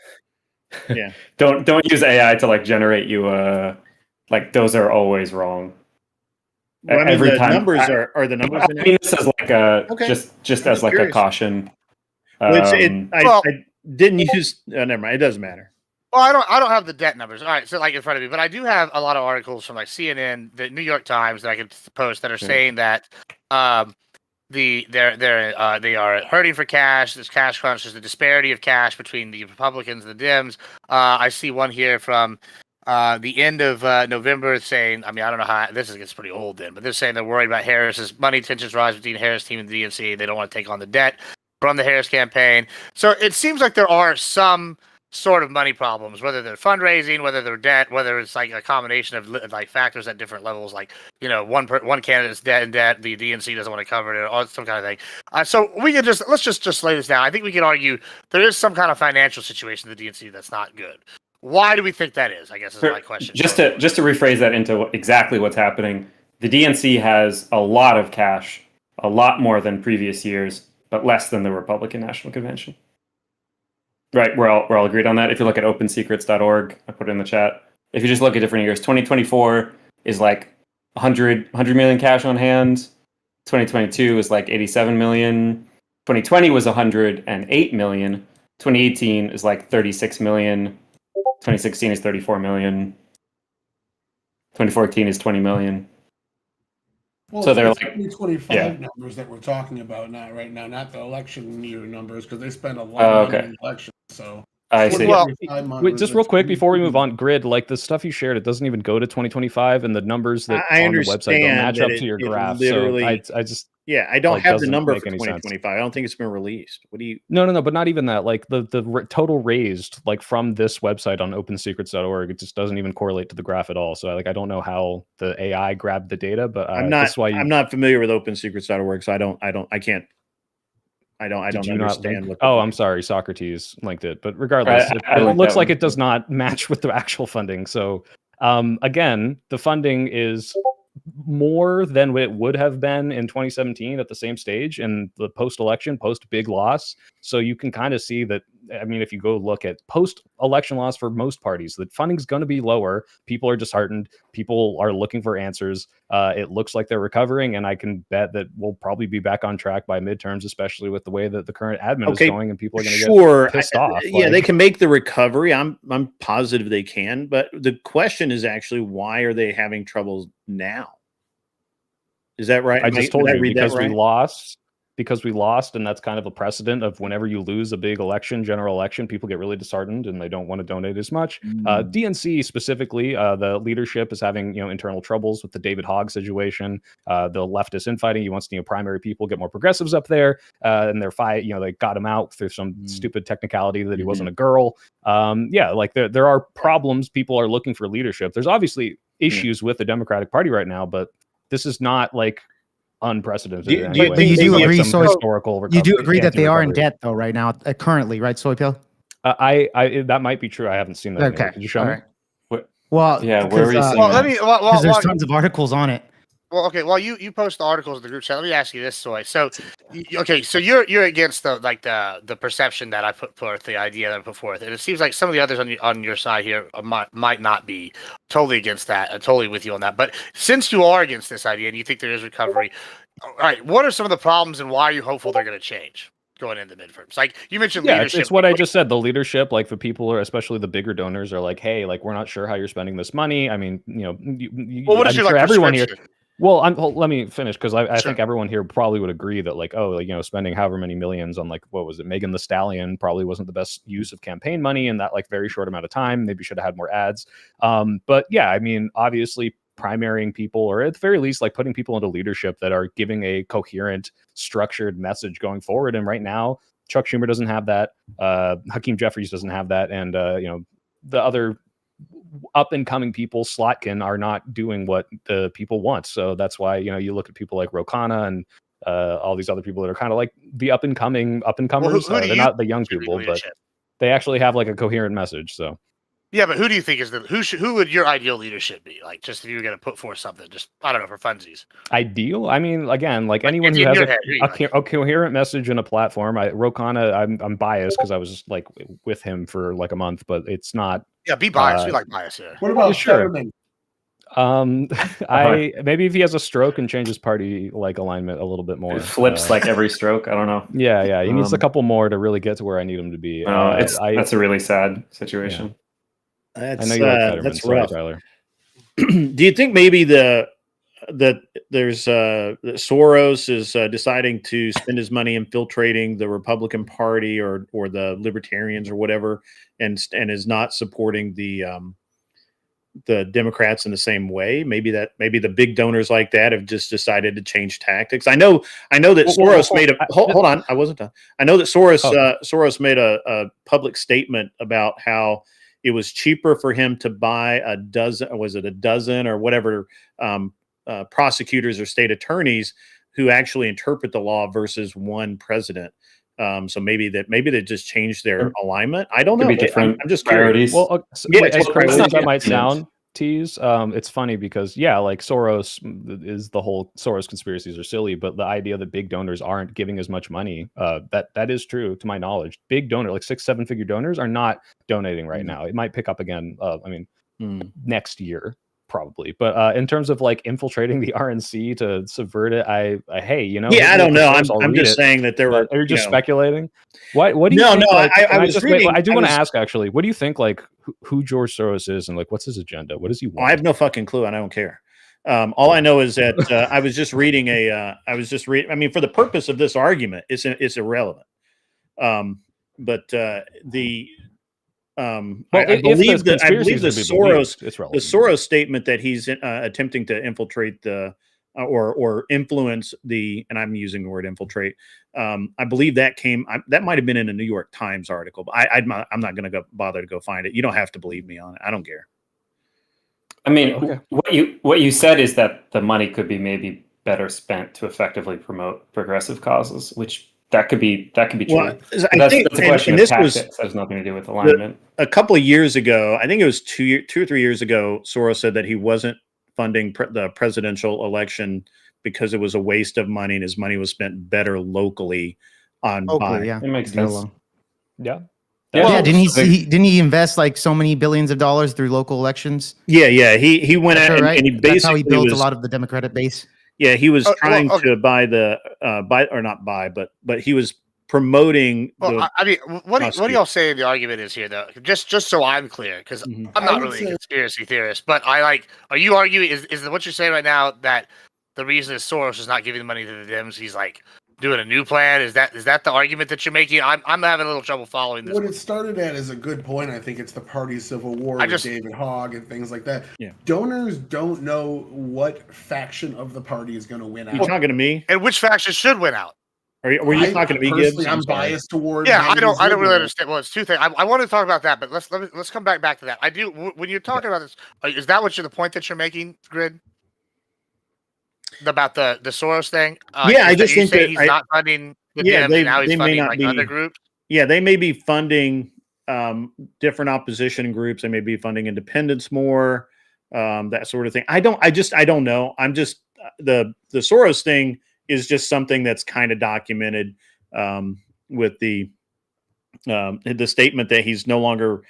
Yeah, don't use AI to like generate you. Like those are always wrong. Well, I mean, every time numbers are the numbers. I mean, this is like a just as like a caution. I didn't use. Never mind. It doesn't matter. Well, I don't have the debt numbers. All right, so like in front of me, but I do have a lot of articles from like CNN, the New York Times that I can post that are saying that they are hurting for cash. There's cash crunch. There's the disparity of cash between the Republicans and the Dems. I see one here from the end of November saying, I mean, I don't know how this gets pretty old then, but they're saying they're worried about Harris's money tensions rise between Harris team and the DNC. They don't want to take on the debt from the Harris campaign. So it seems like there are some sort of money problems, whether they're fundraising, whether they're debt, whether it's like a combination of like factors at different levels, like one candidate's debt, the DNC doesn't want to cover it, or some kind of thing. So we can let's just lay this down. I think we can argue there is some kind of financial situation in the DNC that's not good. Why do we think that is? I guess is my question. Just to rephrase that into exactly what's happening, the DNC has a lot of cash, a lot more than previous years, but less than the Republican National Convention. Right, we're all agreed on that. If you look at opensecrets.org, I put it in the chat. If you just look at different years, 2024 is like 100 million cash on hand. 2022 is like 87 million. 2020 was 108 million. 2018 is like 36 million. 2016 is 34 million. 2014 is 20 million. Well, So they're it's like, 2025 numbers that we're talking about not right now, not the election year numbers, because they spend a lot of money in elections. So I see. Well, wait, just real quick before we move on, Grid, like the stuff you shared, it doesn't even go to 2025, and the numbers that I on the website don't understand match that up to your it graph. literally, So I just I don't like, have the doesn't number make for any sense. 2025. I don't think it's been released. What do you? No, but not even that. Like the total raised like from this website on opensecrets.org, it just doesn't even correlate to the graph at all. So like I don't know how the AI grabbed the data, but I'm that's why I'm not familiar with opensecrets.org, so I can't. I don't Did you not link? understand what. Oh, I'm sorry, Socrates linked it, but regardless, I it linked looks that like one. it does not match with the actual funding. So, again, the funding is more than it would have been in 2017 at the same stage and the post-election, post-big loss. So you can kind of see that. I mean, if you go look at post-election loss for most parties, the funding's going to be lower. People are disheartened. People are looking for answers. It looks like they're recovering, and I can bet that we'll probably be back on track by midterms, especially with the way that the current admin is going, and people are going to get pissed off. Yeah, they can make the recovery. I'm positive they can, but the question is actually why are they having troubles now? Is that right? I just told Did I you read that because we right? lost, and that's kind of a precedent of whenever you lose a big election, general election, people get really disheartened and they don't want to donate as much. DNC specifically, the leadership is having internal troubles with the David Hogg situation. The leftist infighting. He wants primary people, get more progressives up there, and their fight. They got him out through some stupid technicality that he wasn't a girl. Like there are problems. People are looking for leadership. There's obviously issues with the Democratic Party right now, but this is not like unprecedented. But you do agree, so historical you do agree that they are in recovery. debt though right now, currently, right, Soypill? I that might be true. I haven't seen that. Okay, anywhere. Could you show me? Well, yeah, where are you seeing Well, that? because there's tons of articles on it. Well, okay. Well, you post the articles in the group chat. Let me ask you this, Soy. So, okay, so you're against the perception that I put forth, the idea that I put forth, and it seems like some of the others on your side here might not be totally against that, totally with you on that. But since you are against this idea and you think there is recovery, all right, what are some of the problems and why are you hopeful they're going to change going into midterms? Like you mentioned, leadership. It's what I just said. The leadership, like the people, are especially the bigger donors, are like, hey, like we're not sure how you're spending this money. I mean, what is I'm your sure everyone here. prescription? Well, let me finish because I think everyone here probably would agree that like, spending however many millions on like, what was it, Megan the Stallion probably wasn't the best use of campaign money in that like very short amount of time. Maybe should have had more ads. But yeah, I mean, obviously primarying people, or at the very least, like putting people into leadership that are giving a coherent, structured message going forward. And right now, Chuck Schumer doesn't have that. Hakeem Jeffries doesn't have that. And, the other up and coming people, Slotkin, are not doing what the people want. So that's why you look at people like Rokana and all these other people that are kind of like the up and comers. Well, They're not the young people, but they actually have like a coherent message. So yeah, but who do you think is who would your ideal leadership be? Like, just if you were going to put forth something, just I don't know, for funsies. Ideal? I mean, again, like anyone who has a coherent message and a platform. Rokana, I'm biased because I was just like with him for like a month, but it's not. Yeah, be biased. We like bias here. What about Fetterman? Maybe if he has a stroke and changes party like alignment a little bit more. It flips like every stroke. I don't know. Yeah. He needs a couple more to really get to where I need him to be. That's a really sad situation. Yeah. I know you like Fetterman. That's Sorry, rough. Tyler. Do you think maybe that there's that Soros is deciding to spend his money infiltrating the Republican Party or the Libertarians or whatever, and is not supporting the Democrats in the same way? Maybe the big donors like that have just decided to change tactics. I know that Soros made a hold on. I wasn't done. I know that Soros made a public statement about how it was cheaper for him to buy a dozen or whatever prosecutors or state attorneys who actually interpret the law versus one president. So maybe they just changed their alignment. I don't know. I'm just curious. Well, as crazy as that might sound, Tease, it's funny because like Soros is the whole Soros conspiracies are silly, but the idea that big donors aren't giving as much money, that is true to my knowledge. Big donor, like 6-7 figure donors, are not donating right now. It might pick up again. Next year probably, but in terms of like infiltrating the RNC to subvert it, I don't know. I'm just saying that there were. Are you just speculating? What do you? No, think, no. like, I was reading. I do want to ask actually. What do you think? Like, who George Soros is and like what's his agenda? What does he want? I have no fucking clue, and I don't care. All I know is that I was just reading I mean, for the purpose of this argument, it's irrelevant. But I believe the Soros statement that he's attempting to infiltrate the or influence the, and I'm using the word infiltrate. I believe that that might have been in a New York Times article, but I'm not going to bother to go find it. You don't have to believe me on it. I don't care. I mean, what you said is that the money could be maybe better spent to effectively promote progressive causes, which that could be true. Well, that's a question of tactics. That has nothing to do with alignment. A couple of years ago, I think it was 2 or 3 years ago, Soros said that he wasn't funding the presidential election because it was a waste of money and his money was spent better locally on buying. Yeah, it makes sense. Yeah. Yeah, didn't he invest like so many billions of dollars through local elections? Yeah. He went out and he basically that's how he built a lot of the Democratic base. Yeah, he was trying to buy but he was promoting. Well, I mean, what do y'all say the argument is here, though? Just so I'm clear, because I'm not really a conspiracy theorist, but are you arguing is what you're saying right now that the reason is Soros is not giving the money to the Dems? He's like doing a new plan. Is that the argument that you're making? I'm having a little trouble following this. What it started at is a good point. I think it's the party civil war with David Hogg and things like that. Yeah. Donors don't know what faction of the party is going to win out. You're talking to me? And which faction should win out? Were you talking to me, Gibbs? I'm biased towards. Yeah, I don't really understand. Well, it's two things. I want to talk about that, but let's come back to that. I do. When you're talking about this, is that the point that you're making, Grid? About the Soros thing? Yeah, I just think that he's not funding the Dems, and now he's funding like other groups. Yeah, they may be funding different opposition groups. They may be funding independents more, that sort of thing. I don't know. I'm just the Soros thing is just something that's kind of documented with the statement that he's no longer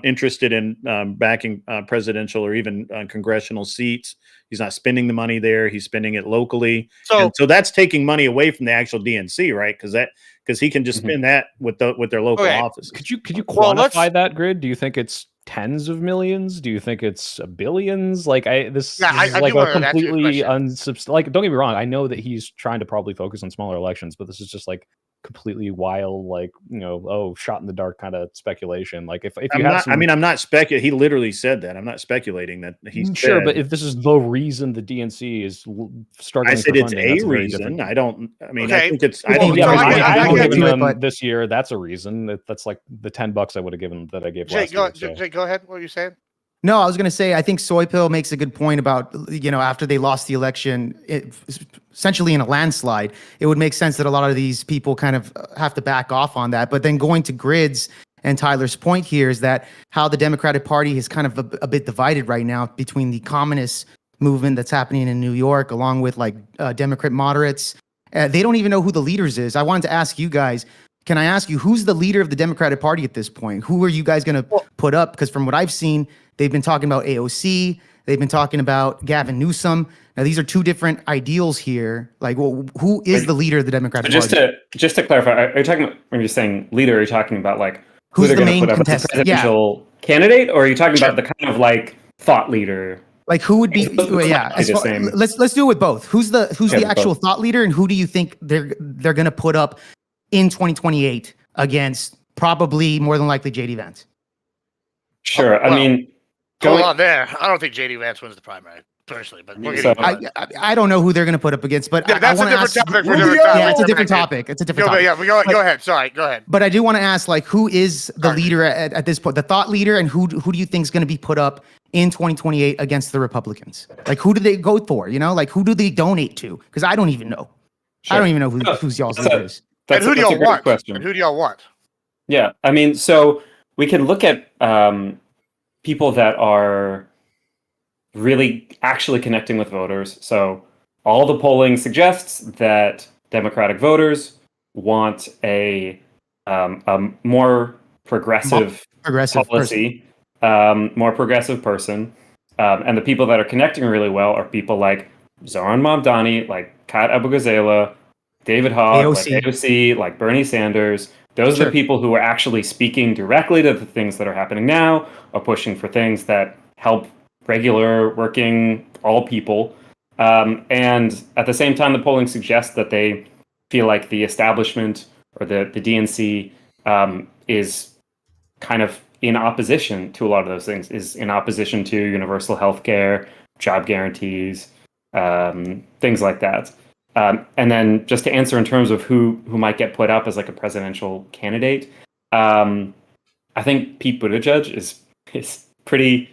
interested in backing presidential or even congressional seats. He's not spending the money there. He's spending it locally. So that's taking money away from the actual DNC, right? Because he can just spend that with their local offices. Could you quantify that, Grid? Do you think it's tens of millions? Do you think it's billions? Like this is like a completely like. Don't get me wrong. I know that he's trying to probably focus on smaller elections, but this is just like completely wild, like shot in the dark kind of speculation. Like if you I'm not speculating. He literally said that. I'm not speculating that he's sure, but if this is the reason the DNC is struggling, I said for it's funding, a reason. I don't. I mean, okay. I think it's. I'm giving them this year. That's a reason. That's like the $10 I would have given that I gave last year. Jake, go ahead. What are you saying? No, I was going to say, I think Soypill makes a good point about, after they lost the election, essentially in a landslide, it would make sense that a lot of these people kind of have to back off on that. But then going to Grid's and Tyler's point here is that how the Democratic Party is kind of a bit divided right now between the communist movement that's happening in New York, along with like Democrat moderates. They don't even know who the leaders is. I wanted to ask you guys, can I ask you, who's the leader of the Democratic Party at this point? Who are you guys going to put up? Because from what I've seen, they've been talking about AOC. They've been talking about Gavin Newsom. Now, these are two different ideals here. Like, who is the leader of the Democratic Party? Just to clarify, are you talking about, when you're saying leader, are you talking about like who they're going to put up as a presidential candidate? Or are you talking about the kind of like thought leader? Like who would be? Let's do it with both. Who's the actual thought leader, and who do you think they're going to put up in 2028 against probably more than likely JD Vance? Sure. I mean, hold on there. I don't think JD Vance wins the primary personally, but I don't know who they're going to put up against. But that's a different topic. Yeah, it's a different topic. It's a different topic. Yeah, go ahead. Sorry, go ahead. But I do want to ask, like, who is the leader at this point, the thought leader, and who do you think is going to be put up in 2028 against the Republicans? Like, who do they go for? Like, who do they donate to? Because I don't even know. Sure. I don't even know who's y'all's leader is. And who do y'all want? And who do y'all want? Yeah, I mean, so we can look at people that are really actually connecting with voters. So all the polling suggests that Democratic voters want a more progressive policy, more progressive person. And the people that are connecting really well are people like Zoran Mamdani, like Kat Abu-Ghazala, David Hogg, like AOC, like Bernie Sanders. Those are the people who are actually speaking directly to the things that are happening now, or pushing for things that help regular working all people. And at the same time, the polling suggests that they feel like the establishment or the DNC is kind of in opposition to a lot of those things, is in opposition to universal health care, job guarantees, things like that. And then just to answer in terms of who might get put up as like a presidential candidate, I think Pete Buttigieg is pretty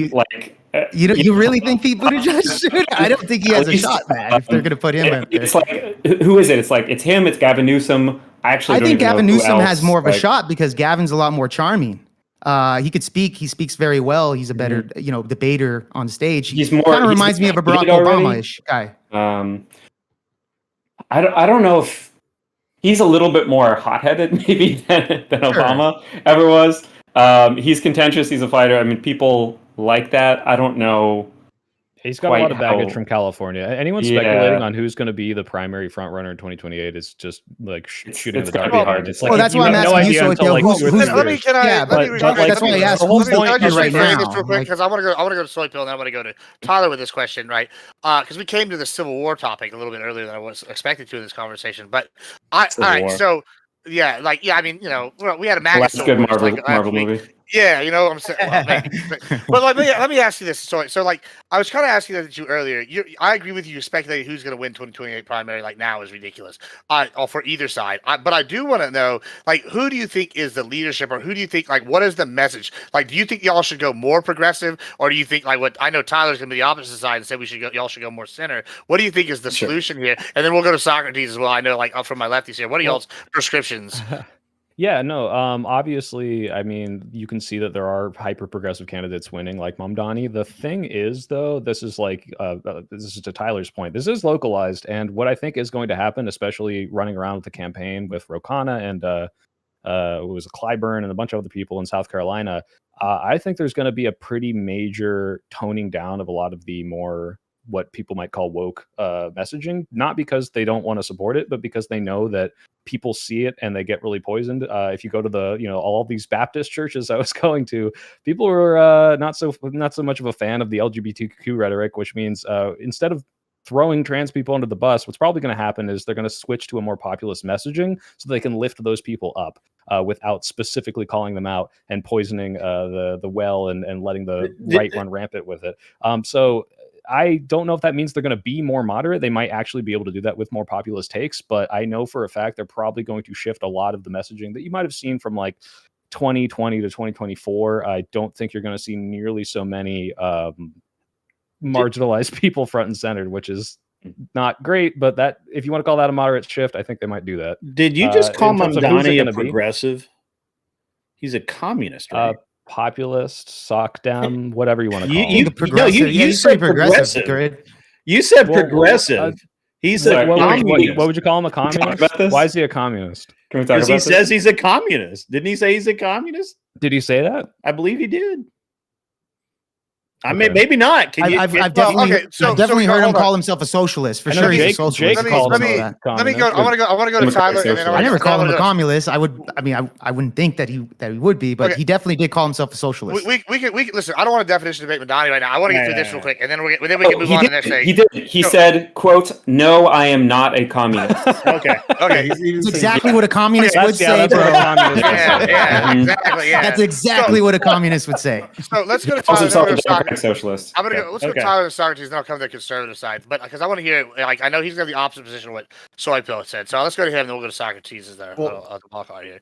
like. You really think Pete Buttigieg should? I don't think he has a shot, man. If they're going to put him in, it's like, who is it? It's like it's him. It's Gavin Newsom. I think Gavin Newsom has more of a shot because Gavin's a lot more charming. He could speak. He speaks very well. He's a better, debater on stage. He's more. Kind of reminds me of a Barack Obama-ish guy. I don't know if he's a little bit more hot-headed maybe than Obama ever was. He's contentious. He's a fighter. I mean, people like that. I don't know. He's got a lot of baggage from California. Anyone speculating on who's going to be the primary front runner in 2028 is just like shooting in the dark. It's like, that's why I'm asking you. So that's why I asked who's the right now. This real quick because I want to go to Soy Pill and I want to go to Tyler with this question, right? Because we came to the Civil War topic a little bit earlier than I was expected to in this convection. But I mean, we had a magazine. That's a good Marvel movie. Yeah, I'm saying. Well, but let me ask you this. So like, I was kind of asking that to you earlier. I agree with you. Speculating who's going to win 2028 primary like now is ridiculous. For either side. But I do want to know, like, who do you think is the leadership, or who do you think, like, what is the message? Like, do you think y'all should go more progressive, or do you think, like, what I know Tyler's going to be the opposite side and said y'all should go more center? What do you think is the solution here? And then we'll go to Socrates as well. I know, like, up from my lefties here. What are y'all's prescriptions? Yeah, no. Obviously, I mean, you can see that there are hyper progressive candidates winning, like Mamdani. The thing is, though, this is like this is to Tyler's point. This is localized, and what I think is going to happen, especially running around with the campaign with Ro Khanna and it was Clyburn and a bunch of other people in South Carolina. I think there's going to be a pretty major toning down of a lot of the more what people might call woke messaging, not because they don't want to support it, but because they know that people see it and they get really poisoned. If you go to the, all these Baptist churches I was going to, people were not so much of a fan of the LGBTQ rhetoric, which means instead of throwing trans people under the bus, what's probably going to happen is they're going to switch to a more populist messaging so they can lift those people up without specifically calling them out and poisoning the well and letting the right run rampant with it. So I don't know if that means they're going to be more moderate. They might actually be able to do that with more populist takes, but I know for a fact they're probably going to shift a lot of the messaging that you might have seen from like 2020 to 2024. I don't think you're going to see nearly so many marginalized people front and centered, which is not great, but that, if you want to call that a moderate shift, I think they might do that. Did you just call Mamdani a progressive? He's a communist, right? Populist, sock dem, whatever you want to call it. You said progressive. You said progressive. He's a communist. What would you call him? A communist? Why is he a communist? Because he says he's a communist. Didn't he say he's a communist? Did he say that? I believe he did. I mean, maybe not. I've definitely heard him call himself a socialist. For sure, he's a socialist. Let me go. I want to go to Tyler. And then I never called him a communist. I wouldn't think that he would be, but he definitely did call himself a socialist. We can listen. I don't want to definition debate Mamdani right now. I want to get through this real quick, and then we can move on to the next thing. He did. He said, "quote No, I am not a communist." Okay. That's exactly what a communist would say, bro. Yeah, exactly. Yeah, that's exactly what a communist would say. So let's go to Tyler. Socialist. I'm gonna go. Let's go Tyler and Socrates, then I'll come to the conservative side. But because I want to hear, like, I know he's got the opposite position of what Soy Pill said. So let's go to him, then we'll go to Socrates. Is there? Here.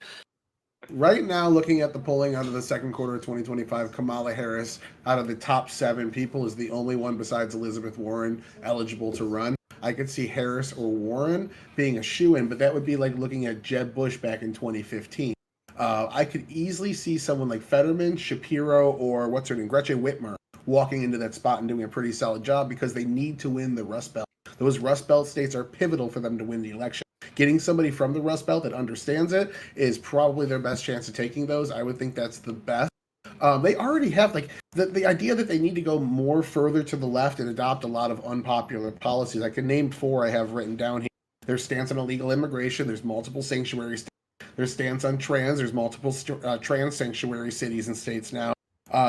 Right now, looking at the polling out of the second quarter of 2025, Kamala Harris, out of the top 7 people, is the only one besides Elizabeth Warren eligible to run. I could see Harris or Warren being a shoo-in, but that would be like looking at Jeb Bush back in 2015. I could easily see someone like Fetterman, Shapiro, or what's her name, Gretchen Whitmer, walking into that spot and doing a pretty solid job because they need to win the Rust Belt. Those Rust Belt states are pivotal for them to win the election. Getting somebody from the Rust Belt that understands it is probably their best chance of taking those. I would think that's the best. They already have, like, the idea that they need to go more further to the left and adopt a lot of unpopular policies. I can name 4 I have written down here. Their stance on illegal immigration. There's multiple sanctuary states. their stance on trans. There's multiple trans sanctuary cities and states now.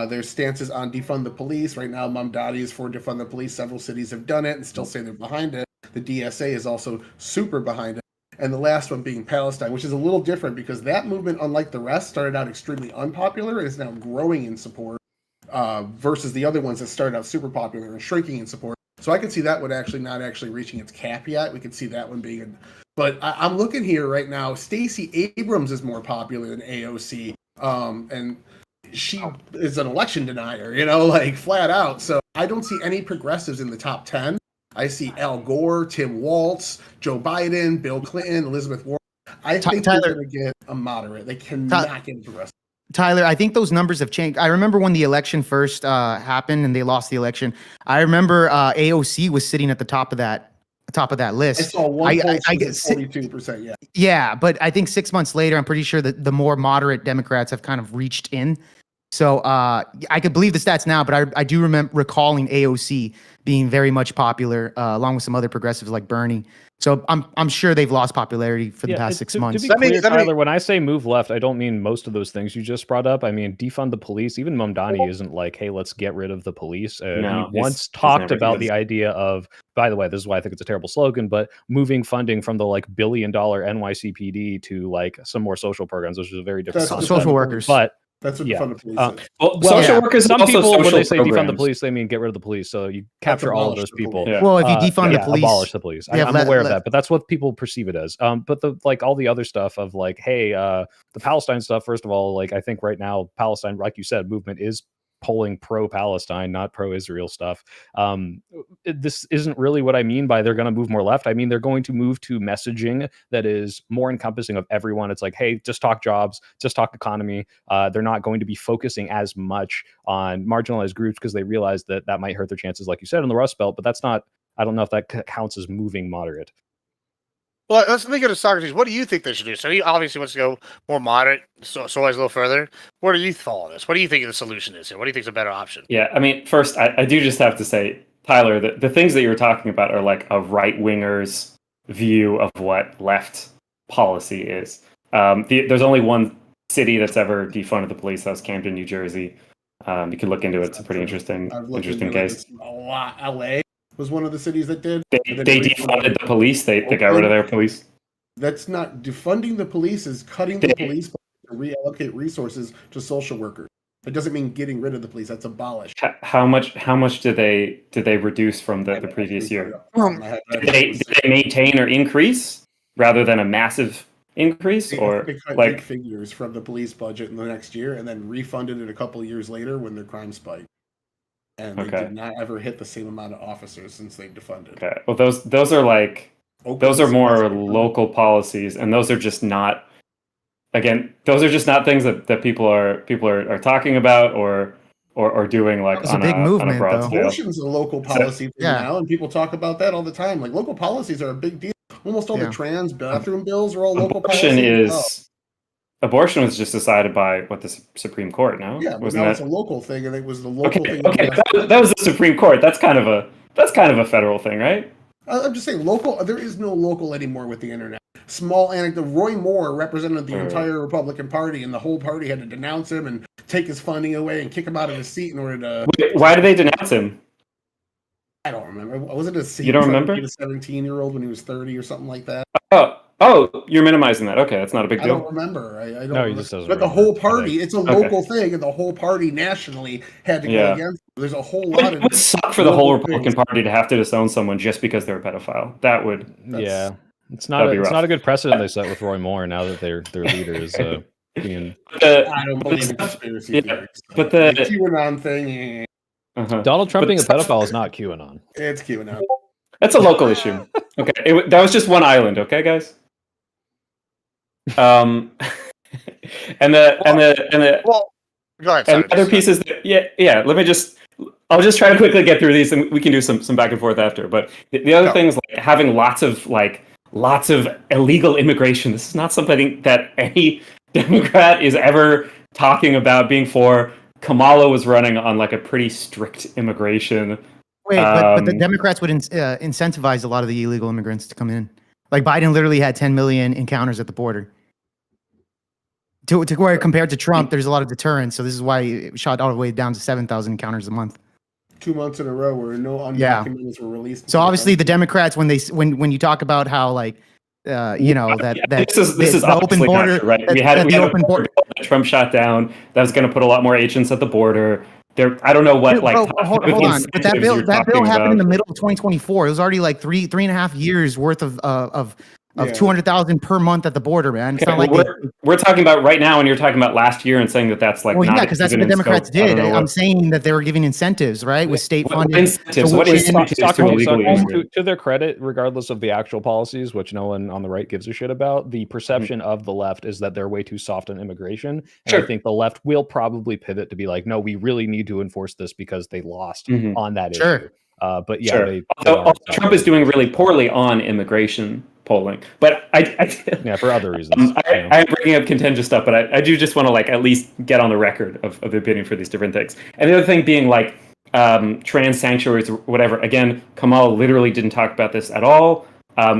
There's stances on defund the police. Right now, Mamdani is for defund the police. Several cities have done it and still say they're behind it. The DSA is also super behind it. And the last one being Palestine, which is a little different because that movement, unlike the rest, started out extremely unpopular and is now growing in support versus the other ones that started out super popular and shrinking in support. So I could see that one actually not actually reaching its cap yet. We could see that one being but I'm looking here right now. Stacey Abrams is more popular than AOC. And she is an election denier, like flat out. So I don't see any progressives in the top 10. I see Al Gore, Tim Walz, Joe Biden, Bill Clinton, Elizabeth Warren. I think they're going to get a moderate. They cannot get progressive. Tyler, I think those numbers have changed. I remember when the election first happened and they lost the election. I remember AOC was sitting at the top of that list. I saw one poll, I get 42%. Yeah. Yeah, but I think 6 months later, I'm pretty sure that the more moderate Democrats have kind of reached in. So I could believe the stats now, but I do remember recalling AOC being very much popular, along with some other progressives like Bernie. So I'm sure they've lost popularity for the past 6 months. To be clear, Tyler, when I say move left, I don't mean most of those things you just brought up. I mean defund the police. Even Mamdani isn't like, hey, let's get rid of the police. No, he once talked about the idea of, by the way, this is why I think it's a terrible slogan, but moving funding from the like $1 billion NYCPD to like some more social programs, which is a very different social workers. But that's what defund the police is. Social workers, some also people, when they say programs. defund the police, they mean get rid of the police. So you capture all of those people. Yeah. Well, if you defund the police, abolish the police. I'm aware of that, but that's what people perceive it as. But the like all the other stuff of like, hey, the Palestine stuff. First of all, like I think right now Palestine, like you said, movement is polling pro-Palestine, not pro-Israel stuff. This isn't really what I mean by they're going to move more left. I mean, they're going to move to messaging that is more encompassing of everyone. It's like, hey, just talk jobs, just talk economy. They're not going to be focusing as much on marginalized groups because they realize that that might hurt their chances, like you said, in the Rust Belt. But that's not, I don't know if that counts as moving moderate. Well, let me go to Socrates. What do you think they should do? So he obviously wants to go more moderate, so always a little further. Where do you fall on this? What do you think the solution is here? What do you think is a better option? Yeah, I mean, first, I do just have to say, Tyler, the things that you were talking about are like a right-winger's view of what left policy is. There's only one city that's ever defunded the police. That was Camden, New Jersey. You can look into it. It's a pretty interesting case. A lot. LA was one of the cities that did. They defunded the police. They got rid of their police. That's not defunding the police. Is cutting the police to reallocate resources to social workers. It doesn't mean getting rid of the police. That's abolished. How much did they reduce from the previous year? Did they maintain or increase rather than a massive increase, or they cut like big figures from the police budget in the next year and then refunded it a couple of years later when their crime spiked? And they did not ever hit the same amount of officers since they've defunded. Okay. Well, those are like those are more local policies, and those are just not. Again, those are just not things that people are talking about or doing like on a big movement. On a broad scale. Abortion's a local policy now, and people talk about that all the time. Like local policies are a big deal. Almost all the trans bathroom bills are all local policies. Abortion was just decided by the Supreme Court. No, yeah, but now it's a local thing, and it was the local thing. Okay, that was the Supreme Court. That's kind of a federal thing, right? I'm just saying, local. There is no local anymore with the internet. Small anecdote: Roy Moore represented the entire Republican Party, and the whole party had to denounce him and take his funding away and kick him out of his seat in order to. Why did they denounce him? I don't remember. Was it a seat? You don't remember? A 17-year-old when he was 30 or something like that. Oh, you're minimizing that. Okay, that's not a big deal. I don't remember. I don't. No, remember. He just doesn't. But the whole party, it's a local thing, and the whole party nationally had to go against. There's a whole lot of. It would suck for the whole Republican Party to have to disown someone just because they're a pedophile. That would. Yeah, it's not a good precedent they set with Roy Moore now that their leader is being. I don't believe in conspiracy theories. But the QAnon thing. Donald Trump being a pedophile is not QAnon. It's QAnon. That's a local issue. Okay, that was just one island. Okay, guys. And the well, go ahead. And other pieces. I'll just try to quickly get through these, and we can do some back and forth after. But the other things, like having lots of illegal immigration. This is not something that any Democrat is ever talking about being for. Kamala was running on like a pretty strict immigration. Wait, but the Democrats would incentivize a lot of the illegal immigrants to come in. Like Biden literally had 10 million encounters at the border. to where compared to Trump, there's a lot of deterrence. So this is why it shot all the way down to 7,000 encounters a month. 2 months in a row where no undocumented were released. So obviously the Democrats, when you talk about how like this is the open border, true, right? We had a border that Trump shot down. That was going to put a lot more agents at the border. There, I don't know what hold on, but that bill happened in the middle of 2024. It was already like three and a half years worth of 200,000 per month at the border, man. It's not like we're talking about right now, and you're talking about last year and saying that's like. Well, yeah, because that's what the Democrats did. I'm saying that they were giving incentives, right, with state funding. Incentives? What incentives to their credit, regardless of the actual policies, which no one on the right gives a shit about, the perception of the left is that they're way too soft on immigration. And I think the left will probably pivot to be like, no, we really need to enforce this because they lost on that issue. But yeah, Trump is doing really poorly on immigration polling, but for other reasons. I'm bringing up contentious stuff, but I do just want to like at least get on the record of bidding for these different things. And the other thing being like trans sanctuaries or whatever. Again, Kamal literally didn't talk about this at all.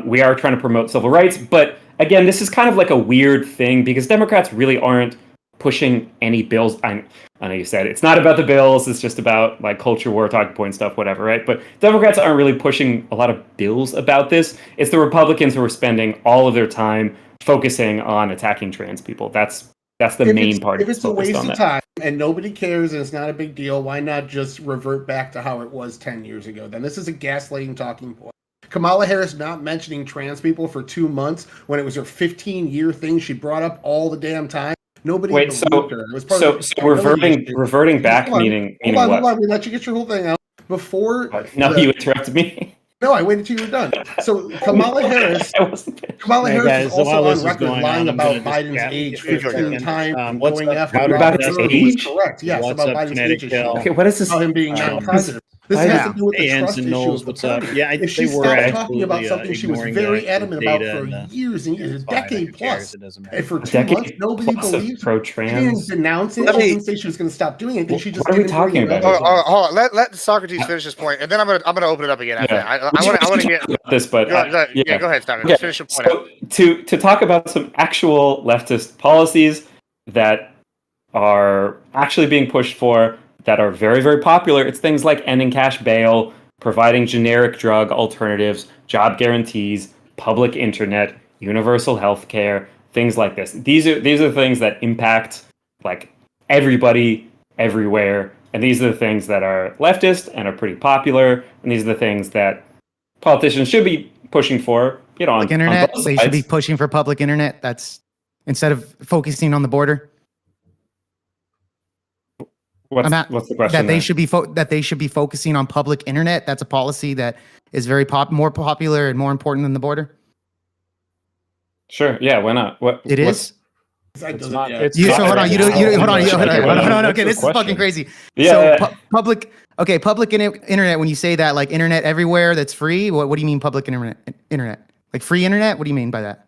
We are trying to promote civil rights, but again, this is kind of like a weird thing because Democrats really aren't pushing any bills. I know you said it's not about the bills, it's just about like culture war, talking point stuff, whatever, right? But Democrats aren't really pushing a lot of bills about this. It's the Republicans who are spending all of their time focusing on attacking trans people. That's the main part. If it's a waste of time and nobody cares and it's not a big deal, why not just revert back to how it was 10 years ago? Then this is a gaslighting talking point. Kamala Harris not mentioning trans people for 2 months when it was her 15-year thing she brought up all the damn time. Nobody believed her. It was part of reverting back meaning hold what? on, we let you get your whole thing out before. No, you interrupted me. No, I waited till you were done. So Kamala Harris was also on record lying about Biden's age 15 times, going after about his age. Correct. Yes, about Biden's age. Okay, what is this? About him being non-positive. This has to do with the trust issues with the party. If she stopped talking about something she was very adamant about for years and years, a decade plus, and for 2 months nobody believed her. She didn't denounce it. She didn't say she was going to stop doing it. She just what are we talking about? Hold on. Let Socrates finish his point, and then I'm gonna open it up again after that. I want to get this, but go ahead, Socrates. Finish your point. So to talk about some actual leftist policies that are actually being pushed for, that are very, very popular. It's things like ending cash bail, providing generic drug alternatives, job guarantees, public internet, universal health care, things like this. These are things that impact like everybody everywhere. And these are the things that are leftist and are pretty popular. And these are the things that politicians should be pushing for. Public internet. They should be pushing for public internet. That's instead of focusing on the border. What's the question? That they should be focusing on public internet. That's a policy that is very more popular and more important than the border. Sure. Yeah. Why not? What it is? It's not. Hold on. Okay, this is fucking crazy. Yeah. So public internet. When you say that, like internet everywhere that's free. What do you mean public internet? Like free internet? What do you mean by that?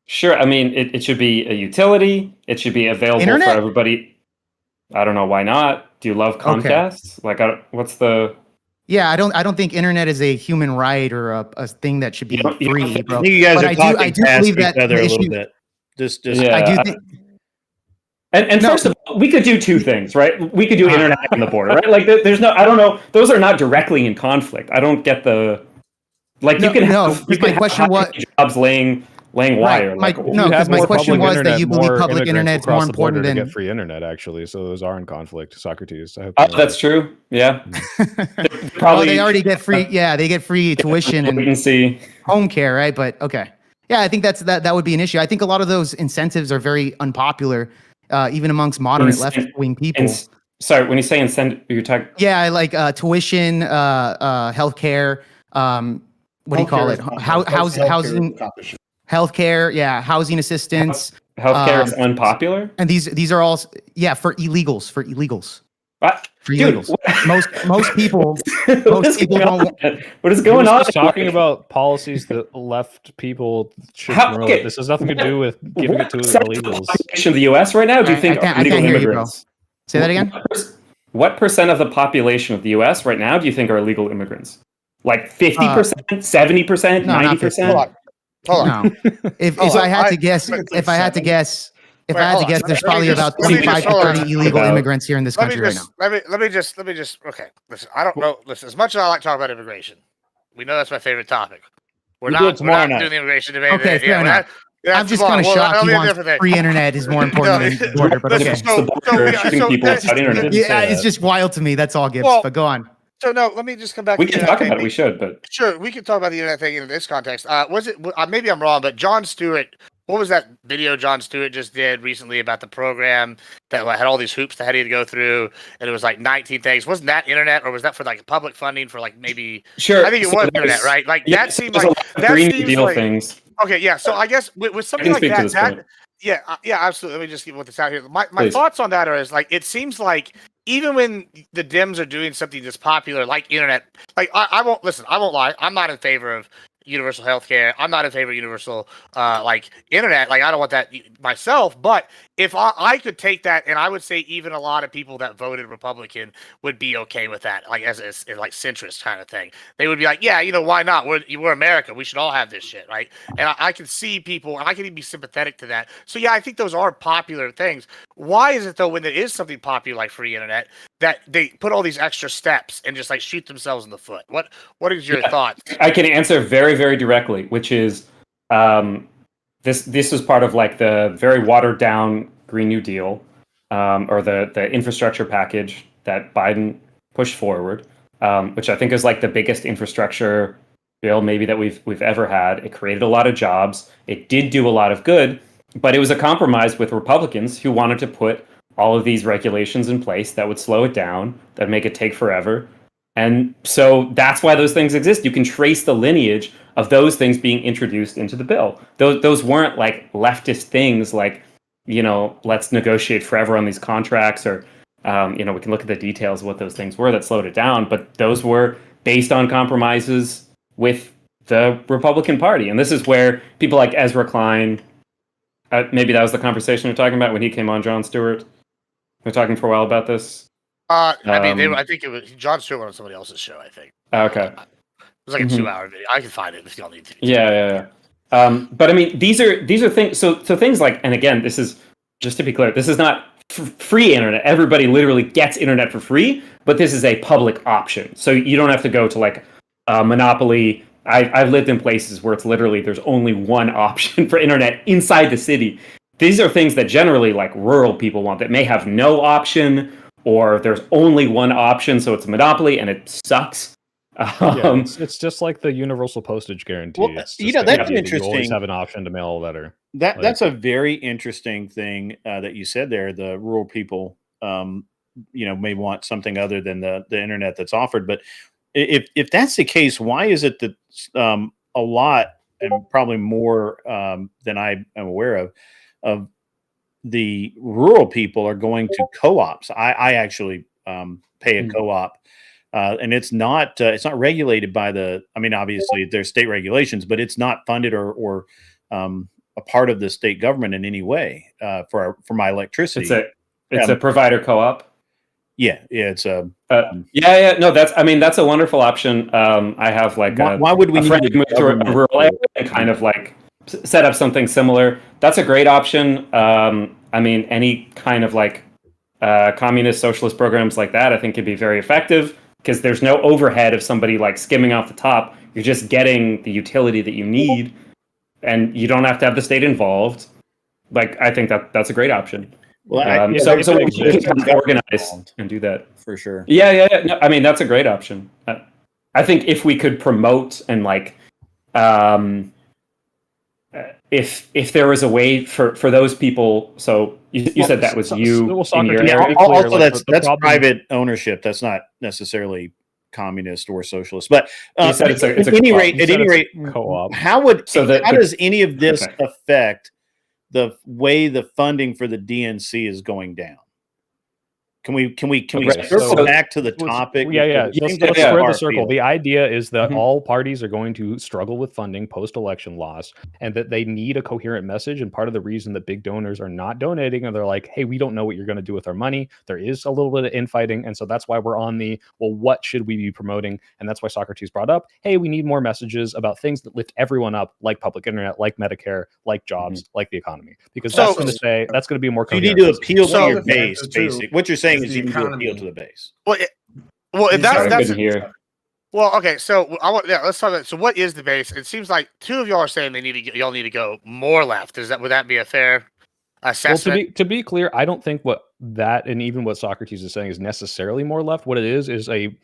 Sure. I mean it should be a utility. It should be available for everybody. I don't know why not. Do you love Comcast? Okay. Like, what's the? Yeah, I don't think internet is a human right or a thing that should be free, bro. I think you guys are talking past each other a little bit. Just yeah. I do think. And first of all, we could do two things, right? We could do internet on the border, right? Like, there's no. I don't know. Those are not directly in conflict. I don't get the. Like, you can have. My question was jobs laying wire. My question was that you believe public internet is more important than get free internet. Actually, so those are in conflict. Socrates. That's true. Yeah. They already get free. Yeah, they get free tuition and home care, right? But okay. Yeah, I think that would be an issue. I think a lot of those incentives are very unpopular, even amongst moderate left-wing people. Sorry, when you say incentive, you're talking. Yeah, like tuition, healthcare. What do you call it? Housing. Healthcare, yeah, housing assistance. Healthcare is unpopular, and these are all for illegals. For illegals. Most people don't. What is going on? Talking about policies that left people should promote. This has nothing to do with giving it to illegals. In the U.S. right now, do you think I can't hear you, bro? Say that again. What percent of the population of the U.S. right now do you think are illegal immigrants? Like 50%, 70%, 90%? No. If I had to guess, If Wait, I had hold to on. guess, there's Let me probably just- about let me 25 just- to hold on. 30 illegal About- immigrants here in this country right now. Let me just. Okay, listen. I don't know. Listen, as much as I like talking about immigration, we know that's my favorite topic. We'll do it tomorrow we're not night. doing the immigration debate. Okay, fair enough. I'm just kind of shocked he wants free internet is more important than border, but okay. Shooting people without internet. Yeah, it's just wild to me. That's all, Gibbs. Well, but go on. So no, let me just come back. We to can the talk internet about it. thing. We should, but Sure, we can talk about the internet thing in this context. Was it? Maybe I'm wrong, but Jon Stewart. What was that video Jon Stewart just did recently about the program that had all these hoops that he had to go through, and it was like 19 things. Wasn't that internet, or was that for like public funding for like maybe? Sure. I think it So was there's- internet, right? Like yeah, that so seemed there's a like lot of that Green New seems Deal like things. okay. Yeah. So I guess with I something can like speak to that, this point. yeah, absolutely. Let me just get this out here. My Please. thoughts on that are is like it seems like even when the Dems are doing something that's popular, like internet, like I won't listen. I won't lie. I'm not in favor of universal health care. I'm not in favor of universal like internet. Like I don't want that myself. But if I could take that, and I would say even a lot of people that voted Republican would be okay with that, like as like centrist kind of thing. They would be like, yeah, why not? We're America. We should all have this shit, right? And I can see people, and I can even be sympathetic to that. So yeah, I think those are popular things. Why is it though when there is something popular like free internet that they put all these extra steps and just like shoot themselves in the foot? What is your thoughts? I can answer very, very directly, which is this was part of like the very watered down Green New Deal or the infrastructure package that Biden pushed forward, which I think is like the biggest infrastructure bill maybe that we've ever had. It created a lot of jobs. It did do a lot of good, but it was a compromise with Republicans who wanted to put all of these regulations in place that would slow it down, that make it take forever. And so that's why those things exist. You can trace the lineage of those things being introduced into the bill. Those weren't like leftist things like, let's negotiate forever on these contracts or, we can look at the details of what those things were that slowed it down. But those were based on compromises with the Republican Party. And this is where people like Ezra Klein, maybe that was the conversation we're talking about when he came on, Jon Stewart. We're talking for a while about this. I think it was Jon Stewart on somebody else's show. I think. Okay. It was like a 2-hour video. I can find it if y'all need to. Yeah. But I mean, these are things. So things like, and again, this is just to be clear, this is not free internet. Everybody literally gets internet for free, but this is a public option. So you don't have to go to like a monopoly. I've lived in places where it's literally there's only one option for internet inside the city. These are things that generally like rural people want that may have no option, or there's only one option, so it's a monopoly and it sucks. It's just like the universal postage guarantee. Well, it's that's interesting. You always have an option to mail a letter. That's a very interesting thing that you said there. The rural people, may want something other than the internet that's offered. But if that's the case, why is it that a lot, and probably more than I am aware of the rural people are going to co-ops? I actually pay a co-op. And it's not regulated by obviously there's state regulations, but it's not funded or a part of the state government in any way for my electricity. It's a provider co-op. Yeah, it's a no, that's a wonderful option. I have like why would we a friend who moved to a rural area and kind of like set up something similar. That's a great option. Any kind of like communist socialist programs like that, I think could be very effective because there's no overhead of somebody like skimming off the top. You're just getting the utility that you need, and you don't have to have the state involved. Like, I think that's a great option. Well, so we can kind of organize and do that for sure. Yeah. No, that's a great option. I think if we could promote and like, if there was a way for those people, so you said that was you. Also, that's private ownership. That's not necessarily communist or socialist. But at any rate, co-op. How does any of this affect the way the funding for the DNC is going down? Can we Okay, circle so- back to the topic? Yeah. Because it Let's seems like square the far circle. afield. The idea is that Mhm. all parties are going to struggle with funding post-election loss, and that they need a coherent message. And part of the reason that big donors are not donating, and they're like, "Hey, we don't know what you're going to do with our money." There is a little bit of infighting, and so that's why we're on the what should we be promoting? And that's why Socrates brought up, "Hey, we need more messages about things that lift everyone up, like public internet, like Medicare, like jobs, like the economy." Because So- that's going to be a more. You need coherent to message. appeal to Well, your the base, factor, too, basic. What you're saying is is the you need to appeal economy. to the base. Well, These that's guys- that's Couldn't hear. well, okay. So let's talk about. So, what is the base? It seems like two of y'all are saying y'all need to go more left. Would that be a fair assessment? Well, to be clear, I don't think what that and even what Socrates is saying is necessarily more left. What it is a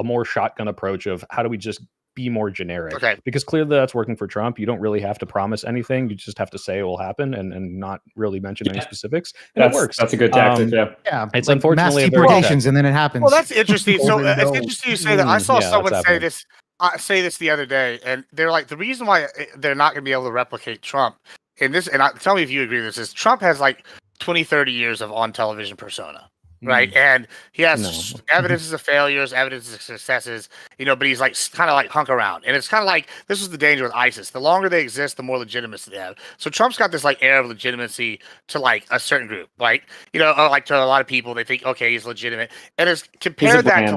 more shotgun approach of how do we just be more generic? Okay. Because clearly that's working for Trump. You don't really have to promise anything. You just have to say it will happen and not really mention any specifics. And it works. That's a good tactic. Yeah. Yeah, It's like unfortunately mass a very deportations, and then it happens. Well, that's interesting. So Over and it's over. interesting you say that. I saw yeah, someone that's say happening. say this the other day, and they're like, the reason why they're not going to be able to replicate Trump in this, and tell me if you agree with this, is Trump has like 20, 30 years of on television persona. Right, and he has evidences of failures, evidences of successes, but he's like kind of like hunk around, and it's kind of like this is the danger with ISIS. The longer they exist, the more legitimacy they have. So Trump's got this like air of legitimacy to like a certain group, like like to a lot of people, they think okay, he's legitimate, and it's compare that to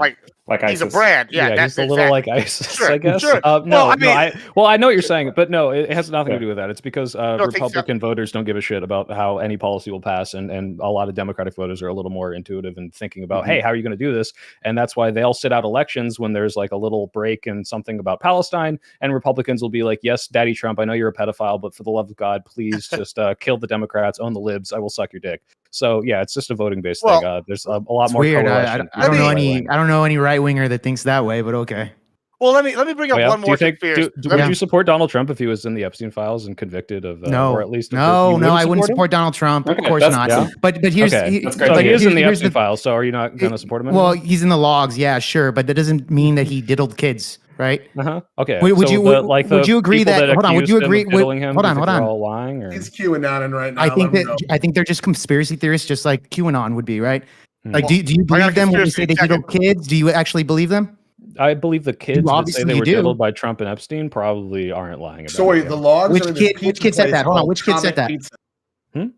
like ISIS. he's a brand, Yeah, that's he's a little like ISIS, Sure, I guess. sure. No, Well, I know what you're saying, but no, it has nothing to do with that. It's because think so. Republican voters don't give a shit about how any policy will pass, and a lot of Democratic voters are a little more intuitive and thinking about, hey, how are you going to do this? And that's why they'll sit out elections when there's like a little break and something about Palestine, and Republicans will be like, yes, Daddy Trump, I know you're a pedophile, but for the love of God, please just kill the Democrats, own the libs, I will suck your dick. So yeah, it's just a voting based thing. There's a lot It's more weird. coalition. I don't know any. I don't know any right winger that thinks that way, but okay. Well, let me bring up one more conspiracy. Would you support Donald Trump if he was in the Epstein files and convicted of no, or at least no, I wouldn't support Donald Trump. Okay, of course not. yeah. But here's so he is in the Epstein files. So are you not going to support him anymore? Well, he's in the logs, yeah, sure, but that doesn't mean that he diddled kids, right? Okay. Would you would you agree that? Hold on. Would you agree? Hold Hold on. All lying, or? He's QAnon right now. I think they're just conspiracy theorists, just like QAnon would be, right? Like, Well, do you believe them when they say they diddled kids? Do you actually believe them? I believe the kids that say obviously they were do. diddled by Trump and Epstein probably aren't lying about Sorry, it. the logs. Which are in this kid? pizza Which kid said place that? Hold on. called Which kid said Comet that? Pizza.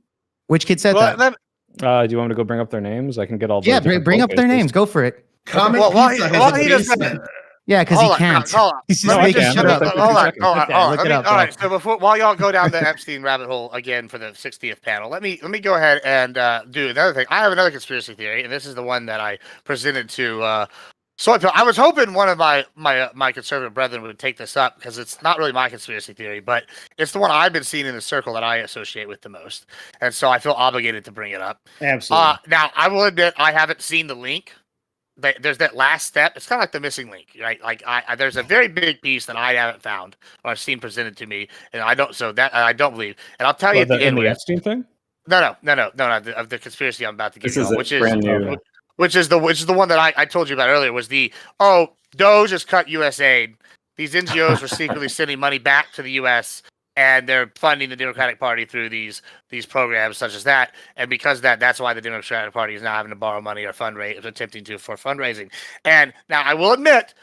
Which kid said that? Do you want me to go bring up their names? I can get all. Yeah, the bring up their cases. names. Go for it. Comet Well, Pizza while has he a doesn't- basement. Yeah, because he can't. Hold on. He's just Let me making just- shit let me- up. Hold on. Look it up, All bro. right. So while y'all go down the Epstein rabbit hole again for the 60th panel, let me go ahead and do another thing. I have another conspiracy theory, and this is the one that I presented to. So I was hoping one of my conservative brethren would take this up because it's not really my conspiracy theory, but it's the one I've been seeing in the circle that I associate with the most, and so I feel obligated to bring it up. Absolutely. Now I will admit I haven't seen the link. There's that last step. It's kind of like the missing link, right? Like there's a very big piece that I haven't found or I've seen presented to me, and I don't. So that I don't believe. And I'll tell you at the end. The Epstein thing? No. Of the conspiracy I'm about to give This you, is on, a which is brand new. which is the one that I told you about earlier. Was Doge has cut USAID. These NGOs were secretly sending money back to the U.S. and they're funding the Democratic Party through these programs such as that. And because of that, that's why the Democratic Party is now having to borrow money or attempting to for fundraising. And now I will admit,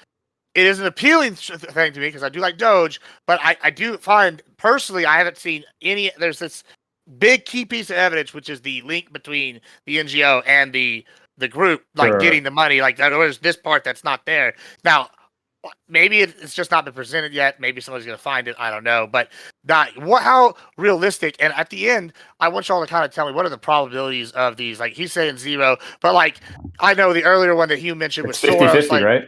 it is an appealing thing to me because I do like Doge, but I do find personally I haven't seen any. There's this big key piece of evidence, which is the link between the NGO and the group, like getting the money. Like there's this part that's not there. Now, maybe it's just not been presented yet. Maybe somebody's going to find it. I don't know. But how realistic? And at the end, I want y'all to kind of tell me what are the probabilities of these. Like he's saying 0, but like I know the earlier one that Hugh mentioned was 50-50, like, right?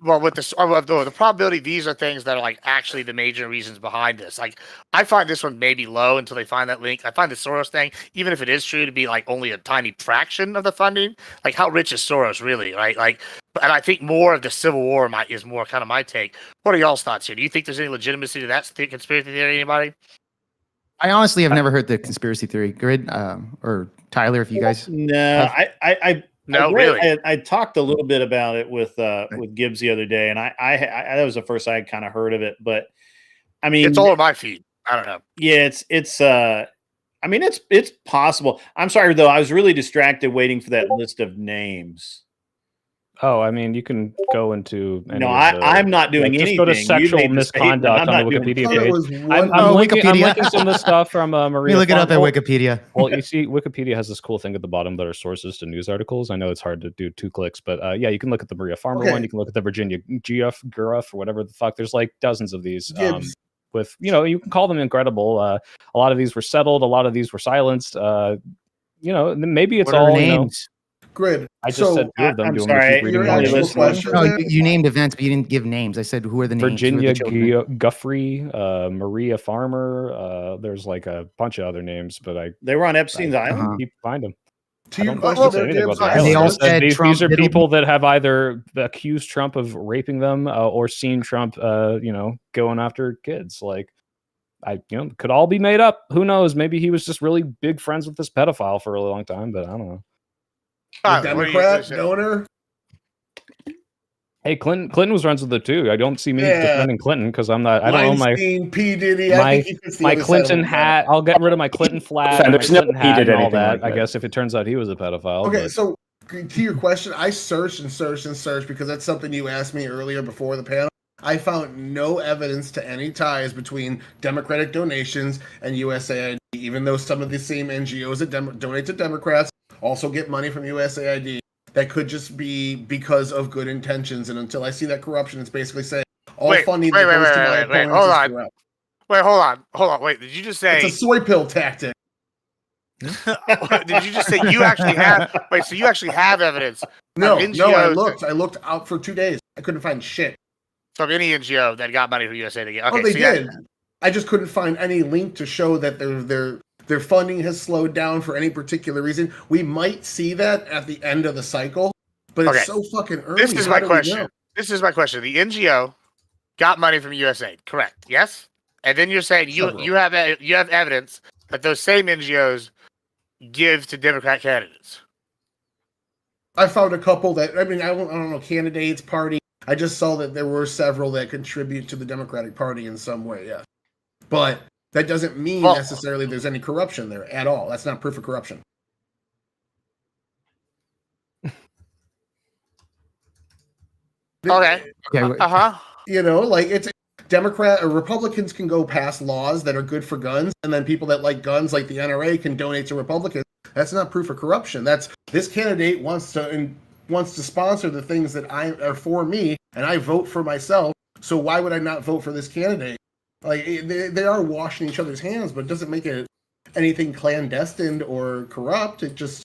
Well, with the probability, these are things that are like actually the major reasons behind this. Like, I find this one maybe low until they find that link. I find the Soros thing, even if it is true, to be like only a tiny fraction of the funding. Like, how rich is Soros really, right? Like, and I think more of the Civil War is more kind of my take. What are y'all's thoughts here? Do you think there's any legitimacy to that conspiracy theory? Anybody? I honestly have never heard the conspiracy theory. Grid or Tyler, if you guys. No, really. I talked a little bit about it with Gibbs the other day, and I that was the first I had kind of heard of it. But I mean, it's all on my feed. I don't know. Yeah, I mean, it's possible. I'm sorry though. I was really distracted waiting for that list of names. Oh, I mean, you can go into. No, I'm not doing just anything. go to sexual misconduct on the Wikipedia page. I'm linking some of the stuff from Maria. Look it up at Wikipedia. Well, you see, Wikipedia has this cool thing at the bottom that are sources to news articles. I know it's hard to do 2 clicks, but yeah, you can look at the Maria Farmer one. You can look at the Virginia Guff or whatever the fuck. There's like dozens of these. With you can call them incredible. A lot of these were settled. A lot of these were silenced. Maybe it's all names. Grid. I just said 2 of them. I'm sorry. You named events, but you didn't give names. I said, who are the names? Virginia Guffrey, Maria Farmer. There's like a bunch of other names, but they were on Epstein's Island. Keep find them. To your question, they all said these are people that have either accused Trump of raping them or seen Trump, going after kids. Like, could all be made up. Who knows? Maybe he was just really big friends with this pedophile for a really long time, but I don't know. Democrat donor. Hey, Clinton was friends with it too. I don't see me defending Clinton because I'm not. I don't own my P. Diddy. My Clinton hat. I'll get rid of my Clinton flag. My Clinton hat and all that. I guess if it turns out he was a pedophile. Okay, so to your question, I searched because that's something you asked me earlier before the panel. I found no evidence to any ties between Democratic donations and USAID, even though some of the same NGOs that donate to Democrats also get money from USAID. That could just be because of good intentions, and until I see that corruption, it's basically saying all funding that goes to my opponents is corrupt. Hold on. Wait, did you just say it's a soy pill tactic? Did you just say you actually have? Wait, so you actually have evidence? No, I looked out for 2 days. I couldn't find shit. From any NGO that got money from USAID. Okay, they did. I just couldn't find any link to show that their funding has slowed down for any particular reason. We might see that at the end of the cycle, but it's so fucking early. This is my question. The NGO got money from USAID, correct? Yes. And then you're saying you have evidence that those same NGOs give to Democrat candidates. I found a couple that I don't know candidates, party. I just saw that there were several that contribute to the Democratic Party in some way. Yeah, but that doesn't mean necessarily there's any corruption there at all. That's not proof of corruption. Okay. It's Democrat or Republicans can go pass laws that are good for guns, and then people that like guns, like the NRA, can donate to Republicans. That's not proof of corruption. That's this candidate wants to sponsor the things that are for me, and I vote for myself. So why would I not vote for this candidate? Like they are washing each other's hands, but it doesn't make it anything clandestine or corrupt. It just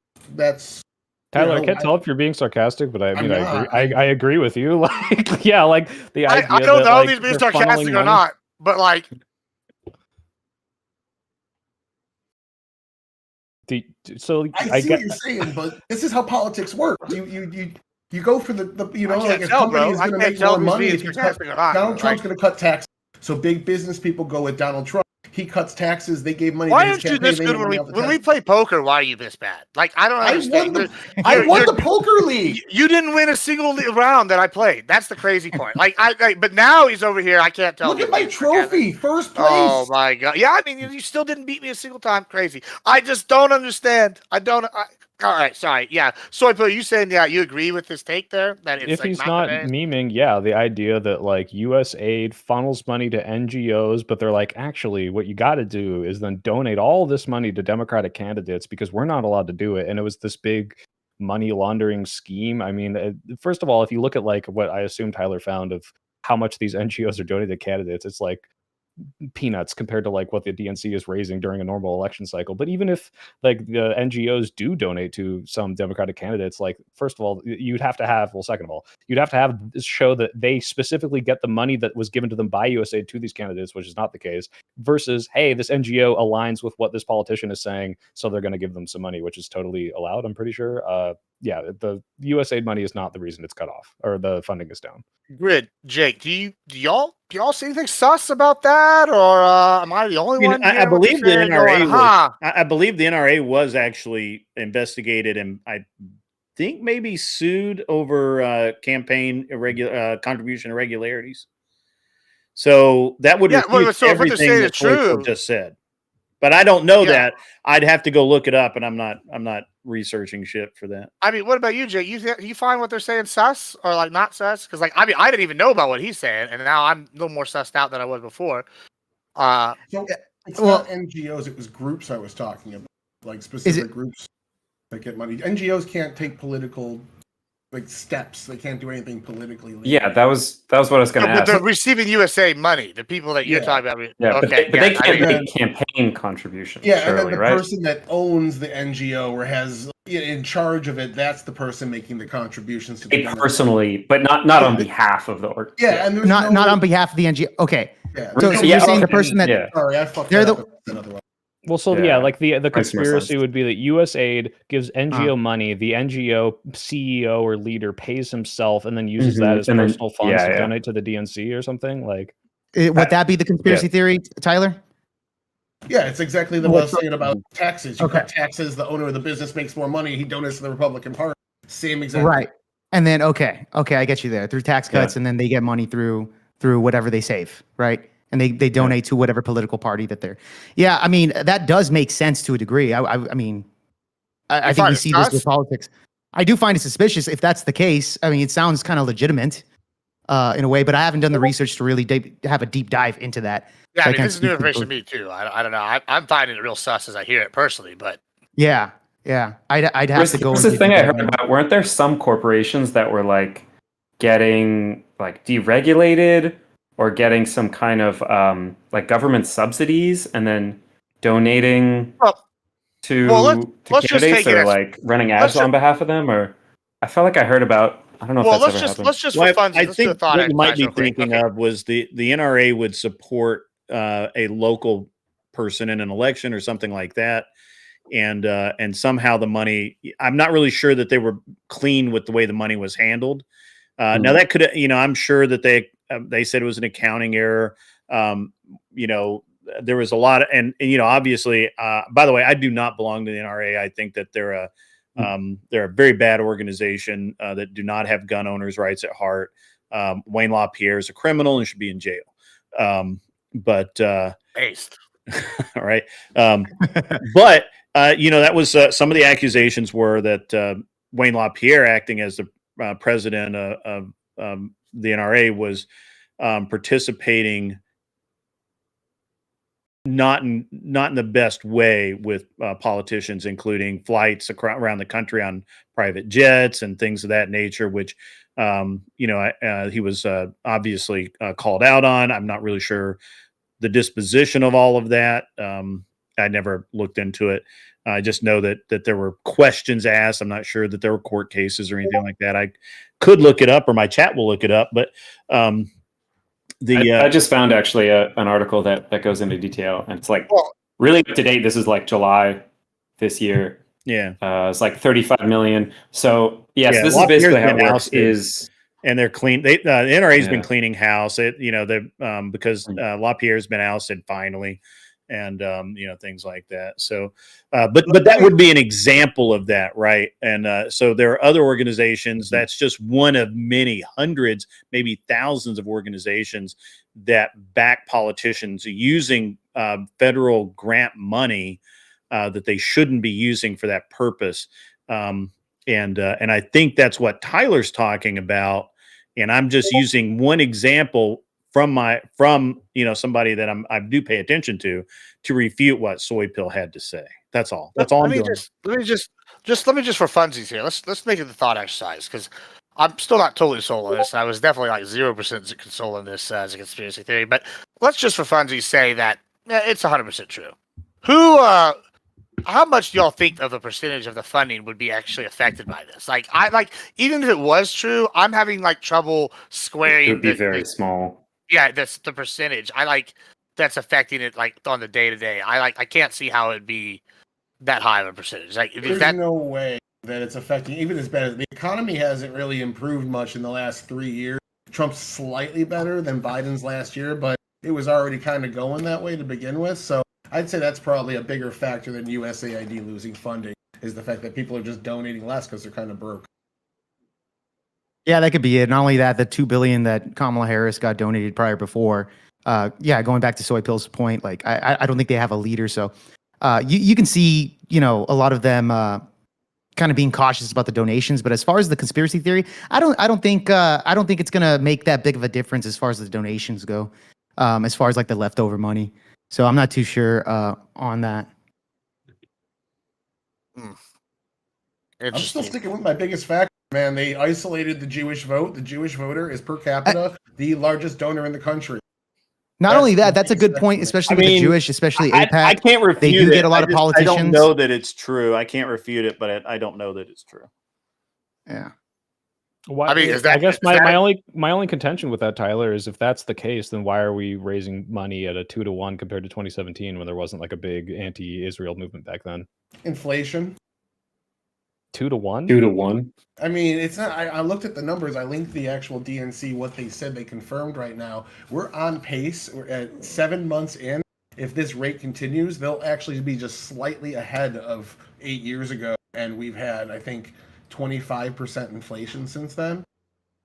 Tyler, I can't tell if you're being sarcastic, but I agree with you. Like, like the idea. I don't know if he's being sarcastic or not, but like. I see what you're saying, but this is how politics work. You go for the like a company is going to make more money if you Donald Trump's going to cut taxes. So big business people go with Donald Trump. He cuts taxes. They gave money. Why aren't you this good when we play poker? Why are you this bad? Like I don't understand. I won the poker league. You didn't win a single round that I played. That's the crazy part. Like but now he's over here. I can't tell. Look at my trophy, first place. Oh my god! Yeah, I mean you still didn't beat me a single time. Crazy. I just don't understand. All right, sorry. Yeah. So, are you saying you agree with his take there? That it's if he's not memeing, the idea that like U.S. aid funnels money to NGOs, but they're like, actually, what you got to do is then donate all this money to Democratic candidates because we're not allowed to do it. And it was this big money laundering scheme. I mean, first of all, if you look at like what I assume Tyler found of how much these NGOs are donating to candidates, it's like peanuts compared to like what the DNC is raising during a normal election cycle. But even if like the NGOs do donate to some Democratic candidates, like first of all, second of all, you'd have to have show that they specifically get the money that was given to them by USAID to these candidates, which is not the case, versus, hey, this NGO aligns with what this politician is saying, so they're going to give them some money, which is totally allowed, I'm pretty sure. The USAID money is not the reason it's cut off or the funding is down. Grid, Jake, do y'all see anything sus about that, or am I the only one? I believe the NRA. I believe the NRA was actually investigated, and I think maybe sued over campaign contribution irregularities. So that would refute everything that Soy just said. but I don't know Yeah. that. I'd have to go look it up, and I'm not researching shit for that. I mean, what about you, Jay? You find what they're saying sus or like not sus? Because like I mean, I didn't even know about what he's saying, and now I'm a little more sussed out than I was before. So it's well- not NGOs; it was groups I was talking about, like specific groups that get money. NGOs can't take political steps. They can't do anything politically. Legal. Yeah, that was what I was going to But ask. they're receiving USA money. The people that you're talking about. Yeah, okay, but they I can't mean, make campaign contributions. Yeah, surely, and then the right? person that owns the NGO or has in charge of it, that's the person making the contributions to the personally, but not on behalf of the org. Yeah, and there's not on behalf of the NGO. Okay, so you're saying the person that sorry, I fucked they're that the up another one. Well, so Yeah. like the Makes more conspiracy sense. would be that USAID gives NGO money, the NGO CEO or leader pays himself and then uses that as And then- personal funds yeah, to yeah. donate to the DNC or something. Like, would that be the conspiracy theory, Tyler? Yeah, it's exactly the what I was saying about taxes. You cut taxes, the owner of the business makes more money, he donates to the Republican Party. Same exact Right. And then okay, I get you there through tax cuts, and then they get money through whatever they save, right? And they donate to whatever political party that they're. Yeah, I mean that does make sense to a degree. I mean, I think we see this with politics. I do find it suspicious if that's the case. I mean, it sounds kind of legitimate in a way, but I haven't done the research to really have a deep dive into that. yeah, So I mean, can't this is new speak to information to me too. I don't know. I'm finding it real sus as I hear it personally, but Yeah. I'd have to go. Here's the thing I heard about. Weren't there some corporations that were like getting like deregulated or getting some kind of like government subsidies and then donating to let's just candidates take it or as- like running ads on behalf of them? Or I felt like I heard about. I don't know well, if that's let's ever just happened. let's just Well, for funsies. I Let's do a think thought what you might exercise be real quick. thinking Okay. of was the NRA would support a local person in an election or something like that, and somehow the money. I'm not really sure that they were clean with the way the money was handled. Now that could, I'm sure that they said it was an accounting error. There was a lot of, and obviously, by the way, I do not belong to the NRA. I think that they're a very bad organization that do not have gun owners' rights at heart. Wayne LaPierre is a criminal and should be in jail. Based. All right. But that was some of the accusations were that Wayne LaPierre, acting as the president of the NRA, was participating not in the best way with politicians, including flights around the country on private jets and things of that nature, which he was obviously called out on. I'm not really sure the disposition of all of that. I never looked into it. I just know that there were questions asked. I'm not sure that there were court cases or anything like that. I could look it up, or my chat will look it up. But I just found actually an article that goes into detail, and it's like really up to date. This is like July this year. Yeah, it's like 35 million. So yes, this is LaPierre's basically how been it works. ousted, and they're clean. The NRA's been cleaning house. Because LaPierre's been ousted finally, and things like that. So, but that would be an example of that, right? And so there are other organizations. That's just one of many hundreds, maybe thousands of organizations that back politicians using federal grant money that they shouldn't be using for that purpose. And I think that's what Tyler's talking about. And I'm just using one example from somebody that I do pay attention to refute what Soy Pill had to say. That's all. That's all I'm doing. Let me just for funsies here. Let's make it the thought exercise, because I'm still not totally sold on this. I was definitely like 0% sold on this as a conspiracy theory. But let's just for funsies say that it's 100% true. How much do y'all think of the percentage of the funding would be actually affected by this? Even if it was true, I'm having trouble squaring. It would be very small. Yeah, that's the percentage. That's affecting it on the day to day. I can't see how it'd be that high of a percentage. There's no way that it's affecting even as bad as the economy hasn't really improved much in the last 3 years. Trump's slightly better than Biden's last year, but it was already kind of going that way to begin with. So I'd say that's probably a bigger factor than USAID losing funding, is the fact that people are just donating less because they're kind of broke. Yeah, that could be it. Not only that, the $2 billion that Kamala Harris got donated prior before, going back to Soy Pill's point, like I don't think they have a leader. So you can see, a lot of them kind of being cautious about the donations. But as far as the conspiracy theory, I don't think it's gonna make that big of a difference as far as the donations go. As far as like the leftover money. So I'm not too sure on that. I'm still sticking with my biggest factor, man. They isolated the Jewish vote. The Jewish voter is per capita the largest donor in the country. Not only that, that's a good point, especially with the Jewish, especially AIPAC. I can't refute They do it. get a lot of politicians. I don't know that it's true. I can't refute it, but I don't know that it's true. Yeah. Why, I mean, I guess my only contention with that, Tyler, is if that's the case, then why are we raising money at a 2-to-1 compared to 2017 when there wasn't like a big anti-Israel movement back then? Inflation. 2-to-1? 2-to-1. I mean, it's not. I looked at the numbers. I linked the actual DNC, what they said they confirmed right now. We're on pace. We're at 7 months in. If this rate continues, they'll actually be just slightly ahead of 8 years ago. And we've had, I think, 25% inflation since then.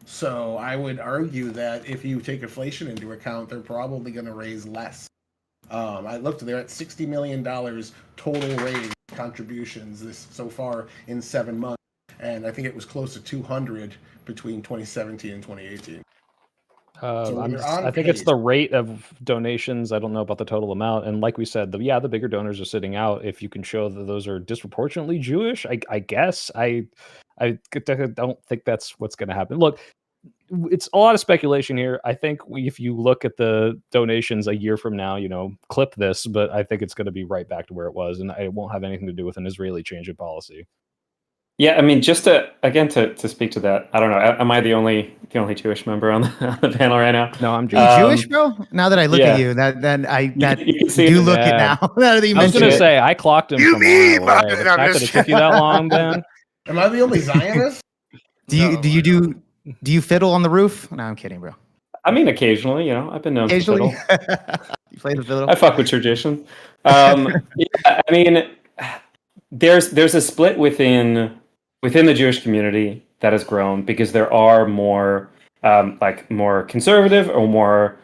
So I would argue that if you take inflation into account, they're probably going to raise less. I looked, they're at $60 million total raise contributions so far in 7 months. And I think it was close to 200 between 2017 and 2018. I think it's the rate of donations. I don't know about the total amount. And like we said, the bigger donors are sitting out. If you can show that those are disproportionately Jewish, I guess I don't think that's what's going to happen. Look, it's a lot of speculation here. I think if you look at the donations a year from now, clip this, but I think it's going to be right back to where it was, and it won't have anything to do with an Israeli change in policy. Yeah, I mean, just to speak to that, I don't know. Am I the only Jewish member on the panel right now? No, I'm Jewish. Jewish, bro? Now that I look at you, you do look it now. I was going to say, I clocked him from a while away. The fact that it took you that long, Ben. Am I the only Zionist? Do you fiddle on the roof? No, I'm kidding, bro. I mean, occasionally, I've been known to fiddle. You play the fiddle? I fuck with tradition. I mean, there's a split within the Jewish community that has grown because there are more more conservative or more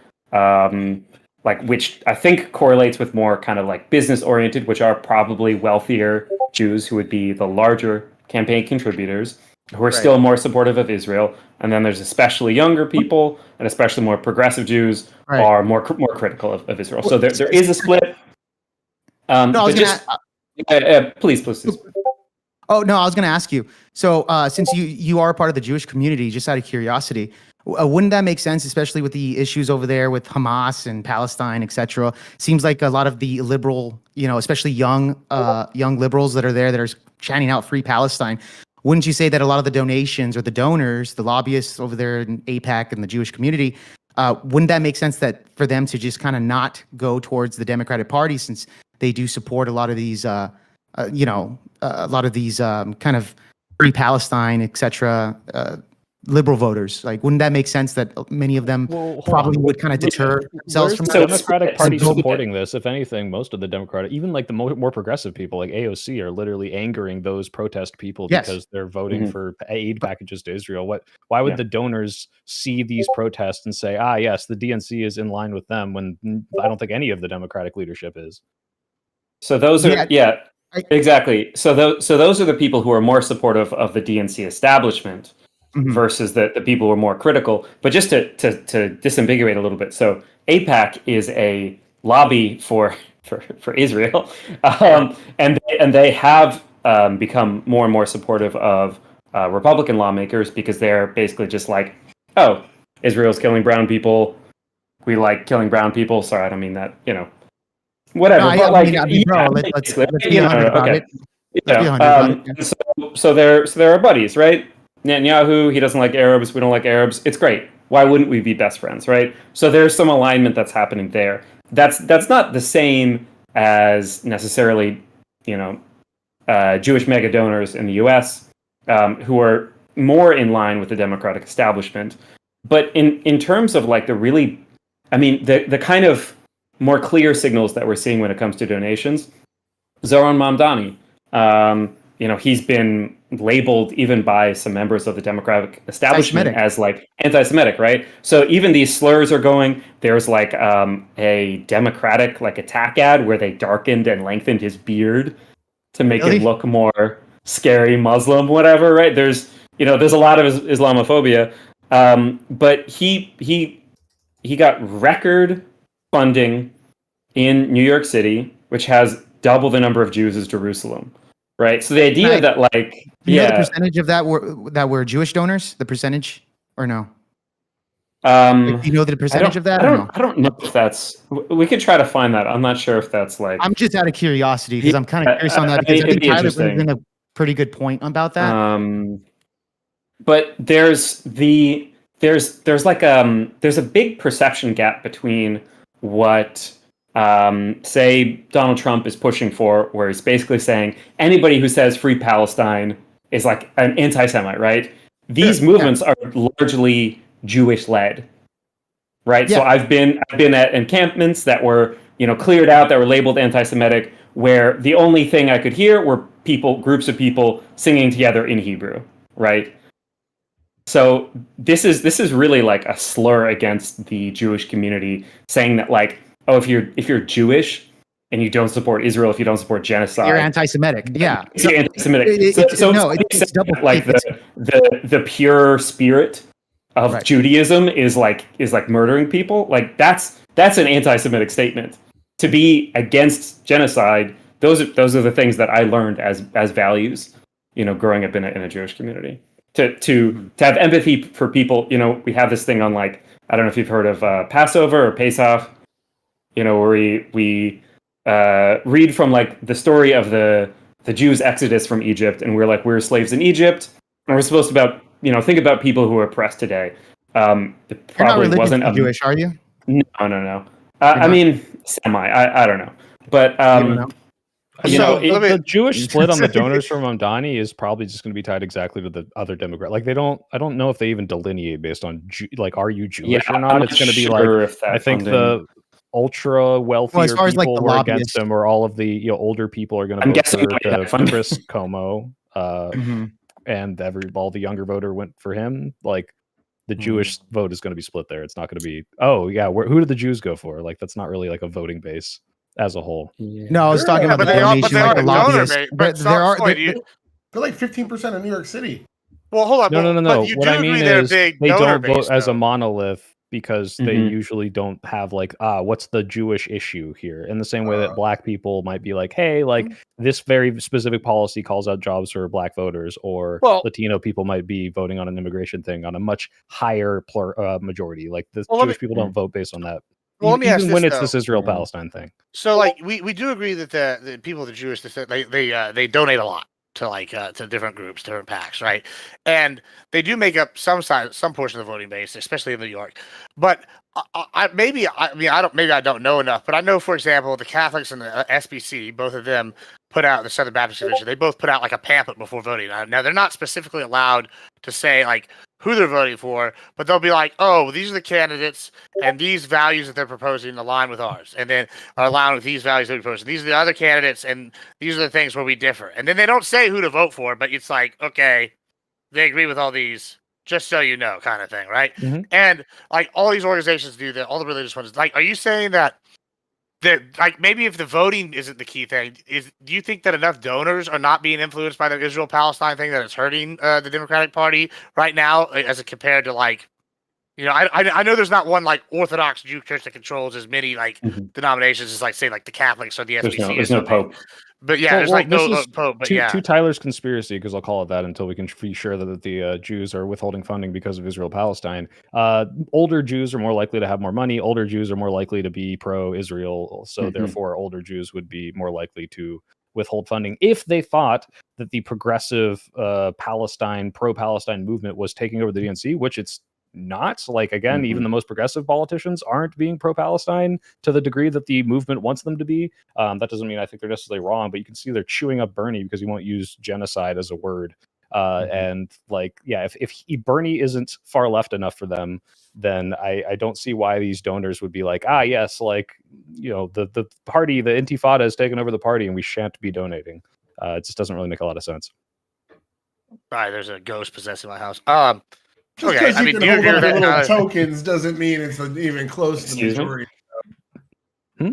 which I think correlates with more kind of like business oriented, which are probably wealthier Jews who would be the larger campaign contributors who are still more supportive of Israel. And then there's especially younger people and especially more progressive Jews are more critical of Israel. So there is a split. Please. Oh, no, I was going to ask you. So since you are part of the Jewish community, just out of curiosity, wouldn't that make sense, especially with the issues over there with Hamas and Palestine, etc.? Seems like a lot of the liberal, especially young liberals that are there that are chanting out free Palestine. Wouldn't you say that a lot of the donations or the donors, the lobbyists over there in AIPAC and the Jewish community, wouldn't that make sense that for them to just kind of not go towards the Democratic Party since they do support a lot of these, kind of free Palestine, etc. Liberal voters? Like, wouldn't that make sense that many of them probably would kind of deter themselves from the Democratic Party supporting this? If anything, most of the Democratic, even like the more progressive people like AOC are literally angering those protest people because they're voting for aid packages to Israel. Why would the donors see these protests and say, yes, the DNC is in line with them, when I don't think any of the Democratic leadership is? So those are exactly. So those are the people who are more supportive of the DNC establishment. Versus the people who are more critical. But just to disambiguate a little bit, so AIPAC is a lobby for Israel, and they have become more and more supportive of Republican lawmakers because they're basically just like, oh, Israel's killing brown people, we like killing brown people. Sorry, I don't mean that, whatever. No, but let's be 100 about it. So they're our buddies, right? Netanyahu, he doesn't like Arabs, we don't like Arabs. It's great. Why wouldn't we be best friends, right? So there's some alignment that's happening there. That's not the same as necessarily, Jewish mega donors in the U.S. Who are more in line with the Democratic establishment. But in terms of like the kind of more clear signals that we're seeing when it comes to donations, Zoran Mamdani, he's been labeled even by some members of the Democratic establishment Anti-Semitic. as like anti-Semitic, right? So even these slurs are going. There's like a Democratic like attack ad where they darkened and lengthened his beard to make Really? it look more scary Muslim, whatever, right? There's a lot of Islamophobia, but he got record funding in New York City, which has double the number of Jews as Jerusalem, right? So the idea that like, you know the percentage of that were Jewish donors, the percentage, or no? Like, you know the percentage of that? I don't know if that's. We could try to find that. I'm not sure if that's like. I'm just out of curiosity because I'm kind of curious on that because I think Tyler brings in a pretty good point about that. But there's like there's a big perception gap between what say Donald Trump is pushing for, where he's basically saying anybody who says free Palestine is like an anti-Semite, right? These movements are largely Jewish led, right? So I've been at encampments that were cleared out, that were labeled anti-Semitic, where the only thing I could hear were groups of people singing together in Hebrew, right? So this is really like a slur against the Jewish community, saying that like, oh, if you're Jewish and you don't support Israel, if you don't support genocide, you're anti-Semitic. Yeah, you're anti-Semitic. It's double like the pure spirit of Judaism is like murdering people. Like that's an anti-Semitic statement. To be against genocide, those are the things that I learned as values, growing up in a Jewish community. To have empathy for people, we have this thing on like, I don't know if you've heard of Passover or Pesach, where we read from like the story of the Jews' exodus from Egypt, and we're slaves in Egypt, and we're supposed to think about people who are oppressed today. It probably wasn't Jewish, are you? No. I mean, semi. I don't know, but the Jewish split on the donors from Mamdani is probably just going to be tied exactly to the other demographic. Like I don't know if they even delineate based on like, are you Jewish or not? It's going to be like, I think the ultra wealthier as far as, like, people the were against lobbyists. him, or all of the older people are going to vote for Chris Como, and all the younger voter went for him. Like the Jewish vote is going to be split there. It's not going to be, who did the Jews go for? Like that's not really like a voting base as a whole. No, I was talking about the donation, like the lobbyists. They're like 15% of New York City. Well, hold on. No. You What do I mean agree they're is big they donor don't vote base, as a though. monolith because they usually don't have like, what's the Jewish issue here? In the same way that black people might be like, hey, like this very specific policy calls out jobs for black voters, or Latino people might be voting on an immigration thing on a much higher majority. Like the Jewish people don't vote based on that. Well, let me ask even this, when it's though. this Israel-Palestine thing. So, like, we do agree that the people, the Jewish, they donate a lot to to different groups, different PACs, right? And they do make up some portion of the voting base, especially in New York. But I don't know enough, but I know, for example, the Catholics and the SBC, both of them put out, the Southern Baptist Convention, they both put out like a pamphlet before voting. Now they're not specifically allowed to say like who they're voting for, but they'll be like, oh, these are the candidates, and these values that they're proposing align with ours, and then are aligned with these values that we propose. These are the other candidates, and these are the things where we differ. And then they don't say who to vote for, but it's like, okay, they agree with all these, just so you know, kind of thing, right? And like all these organizations do that, all the religious ones. Like, are you saying that like maybe if the voting isn't the key thing, do you think that enough donors are not being influenced by the Israel-Palestine thing that it's hurting the Democratic Party right now, as it compared to like, I know there's not one like Orthodox Jew church that controls as many like denominations as like say like the Catholics or the SBC. There's no pope. But yeah, there's like no pope. But to Tyler's conspiracy, because I'll call it that until we can be sure that the Jews are withholding funding because of Israel-Palestine. Older Jews are more likely to have more money. Older Jews are more likely to be pro-Israel. So therefore, older Jews would be more likely to withhold funding if they thought that the progressive pro-Palestine movement was taking over the DNC, which it's not. Like again, even the most progressive politicians aren't being pro-Palestine to the degree that the movement wants them to be. That doesn't mean I think they're necessarily wrong, but you can see they're chewing up Bernie because he won't use genocide as a word. And like, yeah, if Bernie isn't far left enough for them, then I don't see why these donors would be like, yes, like, the party, the Intifada has taken over the party and we shan't be donating. It just doesn't really make a lot of sense. Sorry, there's a ghost possessing my house. Just Okay, because I you mean, can do you hold agree on with to that? little tokens doesn't mean it's even close to the Excuse me? majority.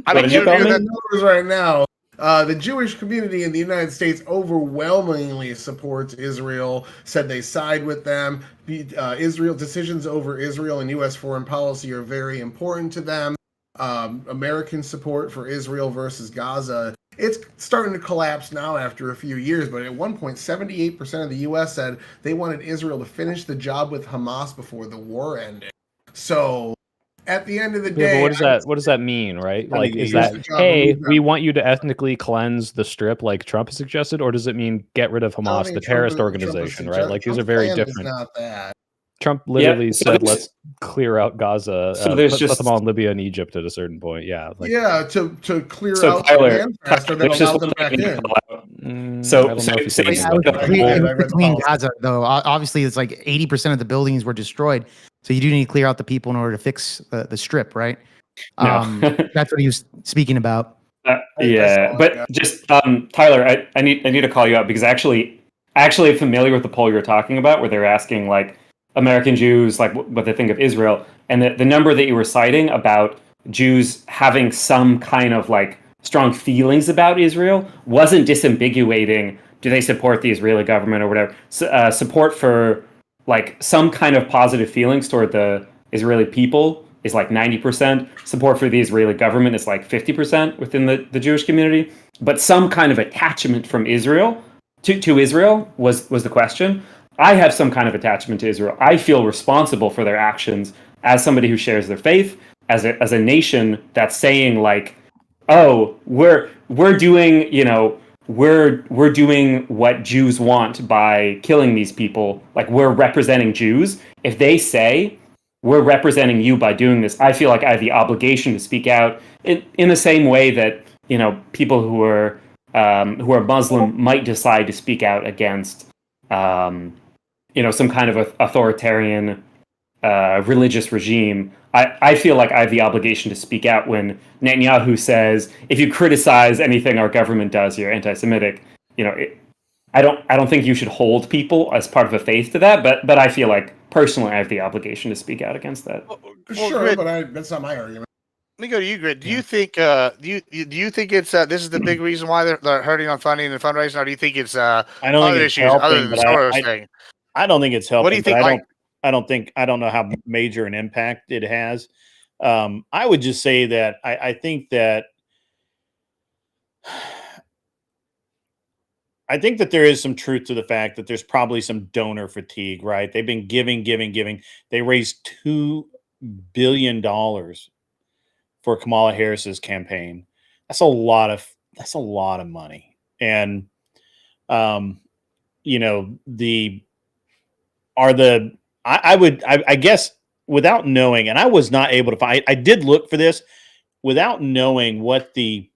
I mean, do you agree with that? Numbers right now, the Jewish community in the United States overwhelmingly supports Israel, said they side with them. Israel decisions over Israel and U.S. foreign policy are very important to them. American support for Israel versus Gaza, it's starting to collapse now after a few years, but at one point, 78% of the U.S. said they wanted Israel to finish the job with Hamas before the war ended. So at the end of the Yeah, day, but what does that mean, right? Like, is finish that, the job, hey, remove we them. want you to ethnically cleanse the strip like Trump has suggested, or does it mean get rid of I don't Hamas, think the Trump terrorist is organization, right? Like, these are Trump's very plan is different. not that. Trump literally Yeah, so said, there's- let's clear out Gaza, So there's put just- them all in Libya and Egypt at a certain point. Yeah. Like, Yeah, to clear So out Tyler, the land faster than there's just allow one them thing I back need to in. call out. I So, don't know if he's saying so that. It was I read the between policy. Gaza, though. Obviously, it's like 80% of the buildings were destroyed. So you do need to clear out the people in order to fix the strip, right? No. That's what he was speaking about. Yeah, but just Tyler, I need to call you out because actually familiar with the poll you're talking about, where they're asking like American Jews like what they think of Israel, and the number that you were citing about Jews having some kind of like strong feelings about Israel wasn't disambiguating. Do they support the Israeli government or whatever? Support for like some kind of positive feelings toward the Israeli people is like 90%. Support for the Israeli government is like 50% within the Jewish community. But some kind of attachment from Israel to Israel was the question. I have some kind of attachment to Israel. I feel responsible for their actions as somebody who shares their faith, as a nation that's saying like, oh, we're doing, you know, we're doing what Jews want by killing these people. Like we're representing Jews. If they say we're representing you by doing this, I feel like I have the obligation to speak out in the same way that, you know, people who are Muslim might decide to speak out against, you know, some kind of authoritarian religious regime. I feel like I have the obligation to speak out when Netanyahu says, if you criticize anything our government does, you're anti-Semitic. You know, I don't think you should hold people as part of a faith to that, but I feel like personally I have the obligation to speak out against that. Sure, Grid, but that's not my argument. let me go to you, Grid. Do you think do you think it's this is the big reason why they're hurting on funding and fundraising, or do you think it's I don't other think it's issues other helping, than but Soros thing? I don't think it's helping. What do you think, but Mike? I don't know how major an impact it has. I would just say that I think that there is some truth to the fact that there's probably some donor fatigue, right? They've been giving. They raised $2 billion for Kamala Harris's campaign. That's a lot of money. And you know, I guess without knowing, and I was not able to find, I did look for this without knowing what the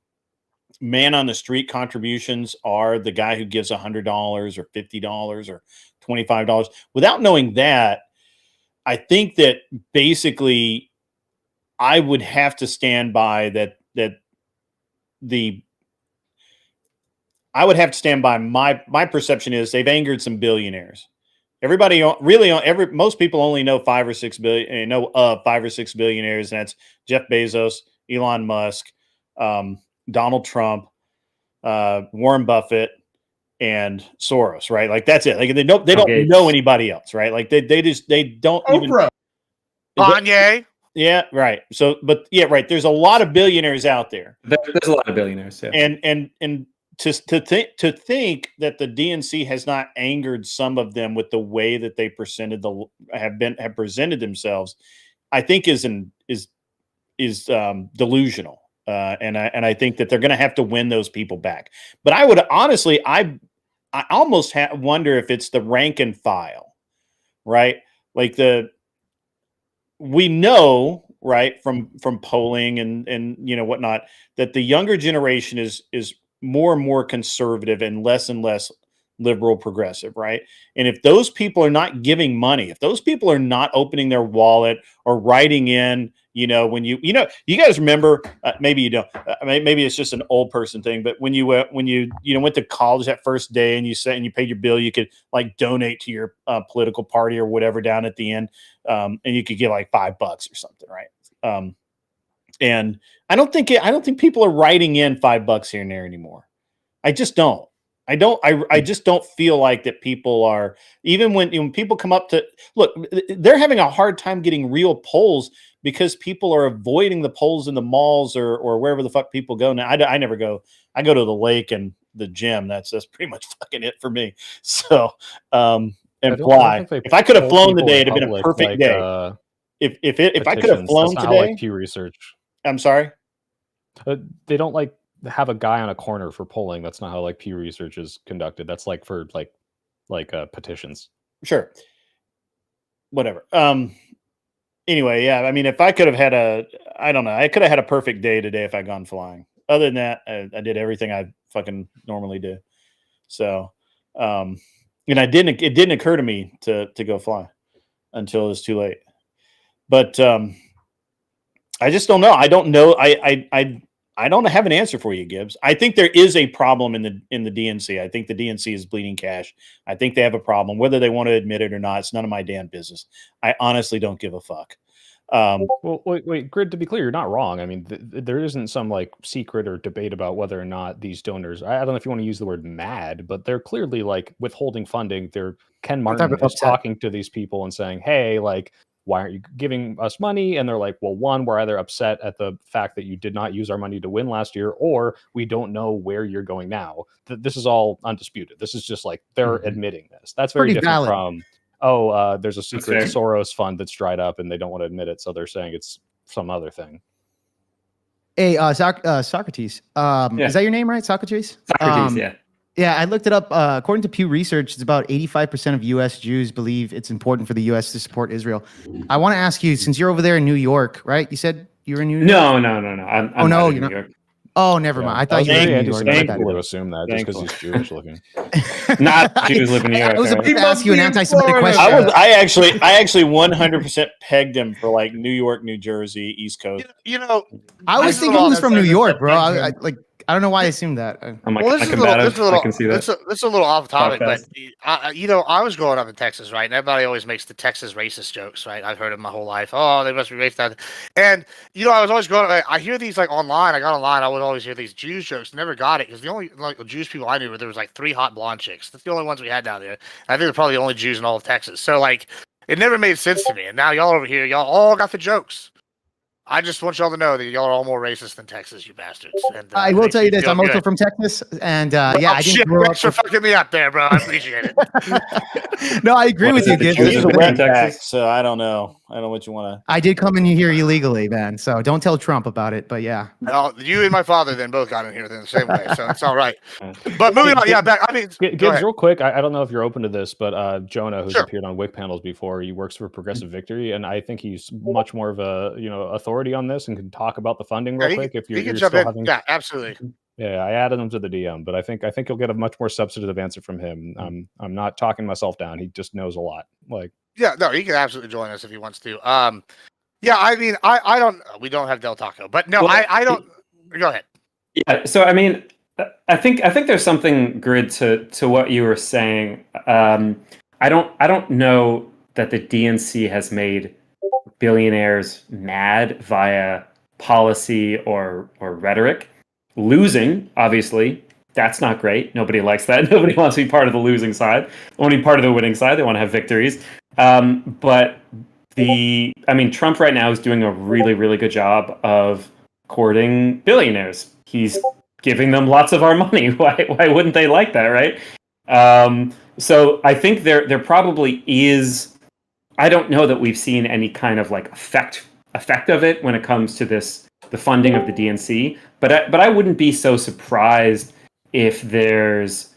man on the street contributions are, the guy who gives $100 or $50 or $25. Without knowing that, I think that basically I would have to stand by I would have to stand by my perception is they've angered some billionaires. Most people only know 5 or 6 billion, know 5 or 6 billionaires. And that's Jeff Bezos, Elon Musk, Donald Trump, Warren Buffett, and Soros, right? Like that's it. Like they don't know anybody else, right? Like they don't Oprah. Kanye. Yeah, right. So, but yeah, right. There's a lot of billionaires out there. There's a lot of billionaires, yeah. And to think that the DNC has not angered some of them with the way that they have presented themselves, I think is delusional. And I think that they're going to have to win those people back. But I would honestly, I almost wonder if it's the rank and file, right? Like we know, right, from polling and you know whatnot, that the younger generation is more and more conservative and less liberal progressive, right? And if those people are not giving money, if those people are not opening their wallet or writing in When you guys remember, maybe you don't, maybe it's just an old person thing, but when you went to college that first day and you paid your bill, you could like donate to your political party or whatever down at the end, and you could get like $5 or something, right? And I don't think people are writing in $5 here and there anymore. I just don't. I just don't feel like that people are, even when people come up to look, they're having a hard time getting real polls because people are avoiding the polls in the malls or wherever the fuck people go. Now I never go. I go to the lake and the gym. That's pretty much fucking it for me. So and fly. If I could have flown today, it'd have been a perfect day. If I could have flown today, like Pew Research. I'm sorry. They don't like have a guy on a corner for polling. That's not how like Pew Research is conducted. That's like for petitions. Sure. Whatever. Anyway, yeah. I mean, if I could have had I could have had a perfect day today if I'd gone flying. Other than that, I did everything I fucking normally do. So, and it didn't occur to me to go fly until it was too late. But I just don't know. I don't know. I don't have an answer for you, Gibbs. I think there is a problem in the DNC. I think the DNC is bleeding cash. I think they have a problem. Whether they want to admit it or not, it's none of my damn business. I honestly don't give a fuck. Well, wait, Grid, to be clear, you're not wrong. I mean, there isn't some like secret or debate about whether or not these donors, I don't know if you want to use the word mad, but they're clearly like withholding funding. Ken Martin is talking to these people and saying, hey, like, why aren't you giving us money? And they're like, well, one, we're either upset at the fact that you did not use our money to win last year, or we don't know where you're going now. This is all undisputed. This is just like they're admitting this. That's very different from, there's a secret Soros fund that's dried up and they don't want to admit it. So they're saying it's some other thing. Hey, Socrates. Is that your name, right? Socrates? Socrates, yeah. Yeah, I looked it up. According to Pew Research, it's about 85% of U.S. Jews believe it's important for the U.S. to support Israel. I want to ask you, since you're over there in New York, right? You said you were in New York? No. I'm not in New York. Oh, never mind. I thought you were in New York. I would assume that just because he's Jewish looking. Not Jews live in New York. I was about to ask you an anti-Semitic question. I actually 100% pegged him for like New York, New Jersey, East Coast. I was thinking he was from New York, bro. I don't know why I assumed that. I'm like, I can see that. This is a little off topic, but I was growing up in Texas, right? And everybody always makes the Texas racist jokes, right? I've heard them my whole life. Oh, they must be racist. And I was always growing up. I hear these like online. I got online. I would always hear these Jews jokes. Never got it because the only like Jewish people I knew were there was like 3 hot blonde chicks. That's the only ones we had down there. And I think they're probably the only Jews in all of Texas. So like, it never made sense to me. And now y'all over here, y'all all got the jokes. I just want y'all to know that y'all are all more racist than Texas, you bastards. And, I will tell you this: I'm also from Texas, and I didn't grow up. Thanks for fucking me up there, bro. I appreciate it. No, I agree with you, Gibbs. This is a wet Texas, so I don't know. I don't know what you want to. I did come in here illegally, man. So don't tell Trump about it. But yeah, you and my father then both got in here the same way, so it's all right. But moving on, yeah. Back. I mean, Gibbs, real quick. I don't know if you're open to this, but Jonah, who's appeared on WIC panels before, he works for Progressive Victory, and I think he's much more of a authority on this and can talk about the funding real quick. If you're still having, yeah, absolutely. Yeah, I added him to the DM, but I think you'll get a much more substantive answer from him. I'm not talking myself down. He just knows a lot. Like, yeah, no, he can absolutely join us if he wants to. Yeah, I mean, I don't. We don't have Del Taco, but no, well, I don't. Go ahead. Yeah, so I mean, I think there's something, Grid, to what you were saying. I don't know that the DNC has made billionaires mad via policy or rhetoric. Losing, obviously, that's not great. Nobody likes that. Nobody wants to be part of the losing side. Only part of the winning side. They want to have victories. But Trump right now is doing a really, really good job of courting billionaires. He's giving them lots of our money. Why wouldn't they like that, right? So I think there probably is. I don't know that we've seen any kind of like effect of it when it comes to the funding of the DNC. But I wouldn't be so surprised if there's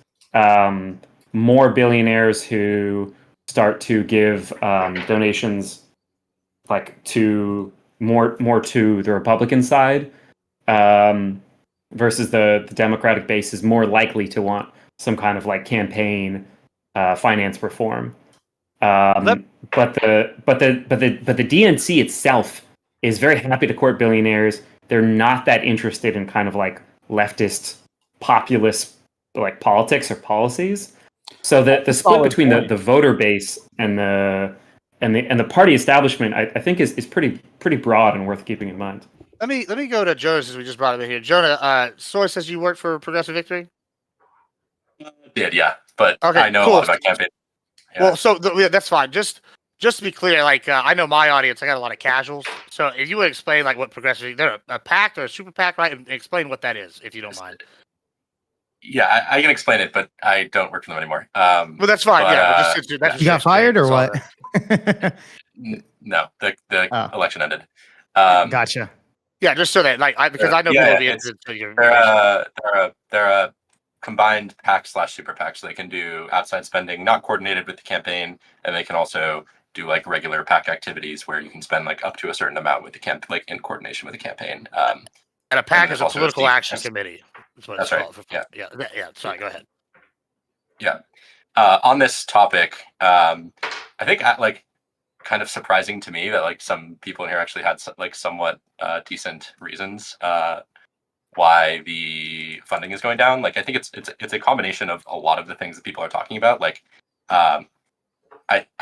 more billionaires who start to give donations like to more to the Republican side versus the Democratic base is more likely to want some kind of like campaign finance reform. But the DNC itself is very happy to court billionaires. They're not that interested in kind of like leftist populist like politics or policies. So the split between the voter base and the party establishment, I think is pretty broad and worth keeping in mind. Let me go to Jonah since we just brought him in here. Jonah, Soy says you work for Progressive Victory. Did yeah, but Okay, I know cool. a lot about campaign. Yeah. Well, so that's fine. Just to be clear, like I know my audience, I got a lot of casuals. So if you would explain like what Progressive, they're a PAC or a super PAC, right? And explain what that is, if you don't mind. Yeah, I can explain it, but I don't work for them anymore. Well, that's fine. But just You got fired or what? No, the election ended. Gotcha. Yeah, just so that because I know people will be interested in your they're a combined PAC / super PAC, so they can do outside spending not coordinated with the campaign, and they can also do like regular PAC activities where you can spend like up to a certain amount with the like in coordination with the campaign. And a PAC is a political action committee. That's right. Yeah. Sorry, go ahead. Yeah. On this topic, I think like kind of surprising to me that like some people in here actually had like somewhat decent reasons why the funding is going down. Like I think it's a combination of a lot of the things that people are talking about. Like I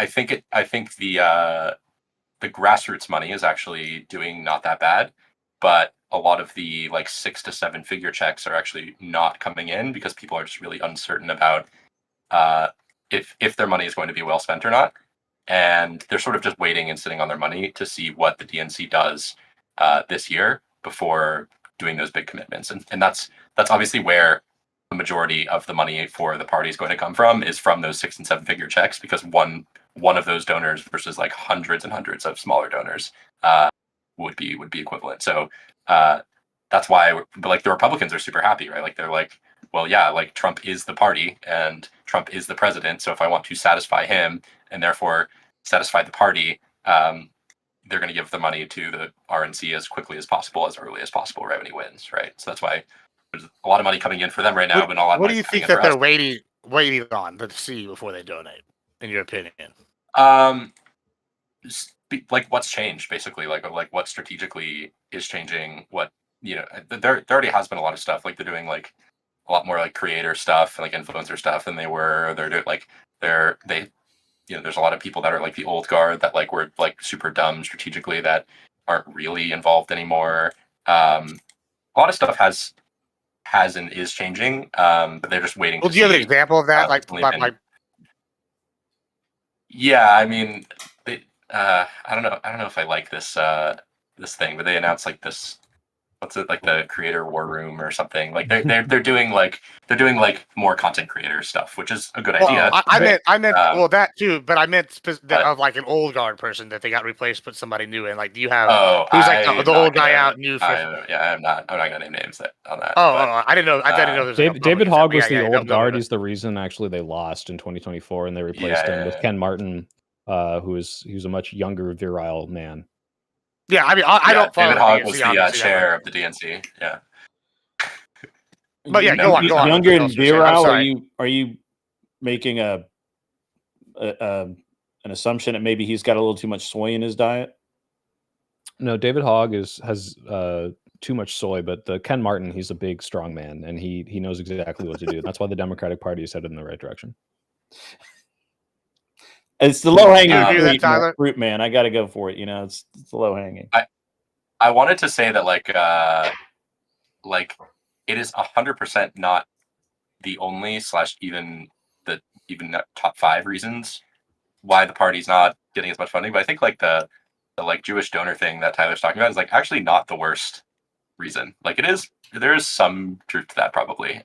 think the grassroots money is actually doing not that bad, but a lot of the like 6 to 7 figure checks are actually not coming in because people are just really uncertain about if their money is going to be well spent or not. And they're sort of just waiting and sitting on their money to see what the DNC does this year before doing those big commitments. And that's obviously where the majority of the money for the party is going to come from, is from those 6 and 7 figure checks, because one of those donors versus like hundreds and hundreds of smaller donors would be equivalent. So that's why like the Republicans are super happy, right? Like they're like, well, yeah, like Trump is the party and Trump is the president. So if I want to satisfy him and therefore satisfy the party, they're going to give the money to the RNC as quickly as possible, as early as possible, right, when he wins, right? So that's why there's a lot of money coming in for them right now, but not a lot of money. What do you think that they're waiting on to see before they donate, in your opinion? Like what's changed, basically, like what strategically is changing. What, you know, there already has been a lot of stuff. Like they're doing like a lot more like creator stuff, like influencer stuff than they were. They're doing like they you know, there's a lot of people that are like the old guard that like were like super dumb strategically that aren't really involved anymore. A lot of stuff has and is changing, but they're just waiting. Well, do you have an example of that? Yeah, I mean, I don't know if I like this this thing, but they announced like this. What's it, like the creator war room or something? Like they're doing like more content creator stuff, which is a good idea. I meant well that too, but I meant of like an old guard person that they got replaced, put somebody new in. Like, do you have who's like the old guy out new? I'm not gonna name names on that. I didn't know. I didn't know. David Hogg was the old guard. He's the reason actually they lost in 2024, and they replaced him with Ken Martin, who's a much younger, virile man. Yeah, I mean, I don't follow David Hogg DNC, was the chair of the DNC. Yeah. But yeah, go on. Younger and virile. Are you making an assumption that maybe he's got a little too much soy in his diet? No, David Hogg has too much soy, but Ken Martin, he's a big, strong man, and he knows exactly what to do. That's why the Democratic Party is headed in the right direction. It's the low hanging fruit, man. I got to go for it. You know, it's the low hanging. I wanted to say that like it is 100% not the only / even top 5 reasons why the party's not getting as much funding. But I think like the like Jewish donor thing that Tyler's talking about is like actually not the worst reason. Like it is, there is some truth to that probably.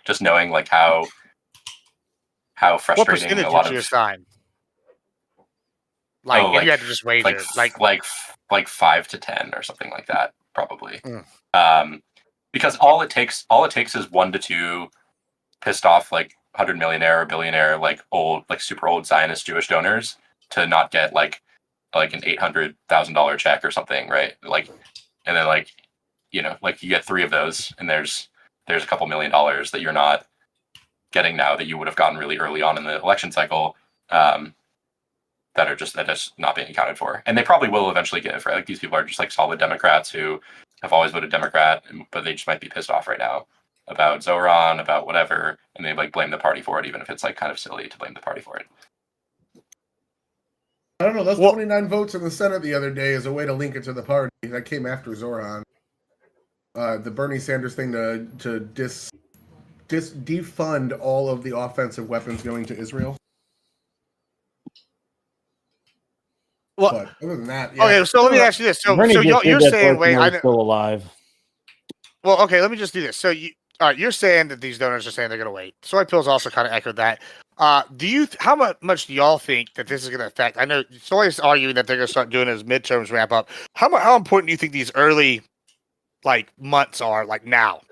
Just knowing like how frustrating what percentage a lot did you of assign? Like, if you had to just wager, like 5 to 10 or something like that, probably. Because all it takes is 1 to 2 pissed off like 100 millionaire or billionaire like old like super old Zionist Jewish donors to not get like an $800,000 check or something, right? Like, and then like, you know, like you get 3 of those, and there's a couple $1 million that you're not getting now that you would have gotten really early on in the election cycle. that are just not being accounted for. And they probably will eventually get it, right? Like these people are just like solid Democrats who have always voted Democrat, but they just might be pissed off right now about Zoran, about whatever, and they like blame the party for it, even if it's like kind of silly to blame the party for it. I don't know. Those 29 votes in the Senate the other day is a way to link it to the party. That came after Zoran. The Bernie Sanders thing to defund all of the offensive weapons going to Israel. Well, but other than that, yeah. Okay, so let me ask you this. So you're saying, wait, I'm still alive. Well, okay, let me just do this. So you're saying that these donors are saying they're going to wait. Soy Pills also kind of echoed that. How much do y'all think that this is going to affect? I know Soy's arguing that they're going to start doing as midterms ramp up. How important do you think these early months are now?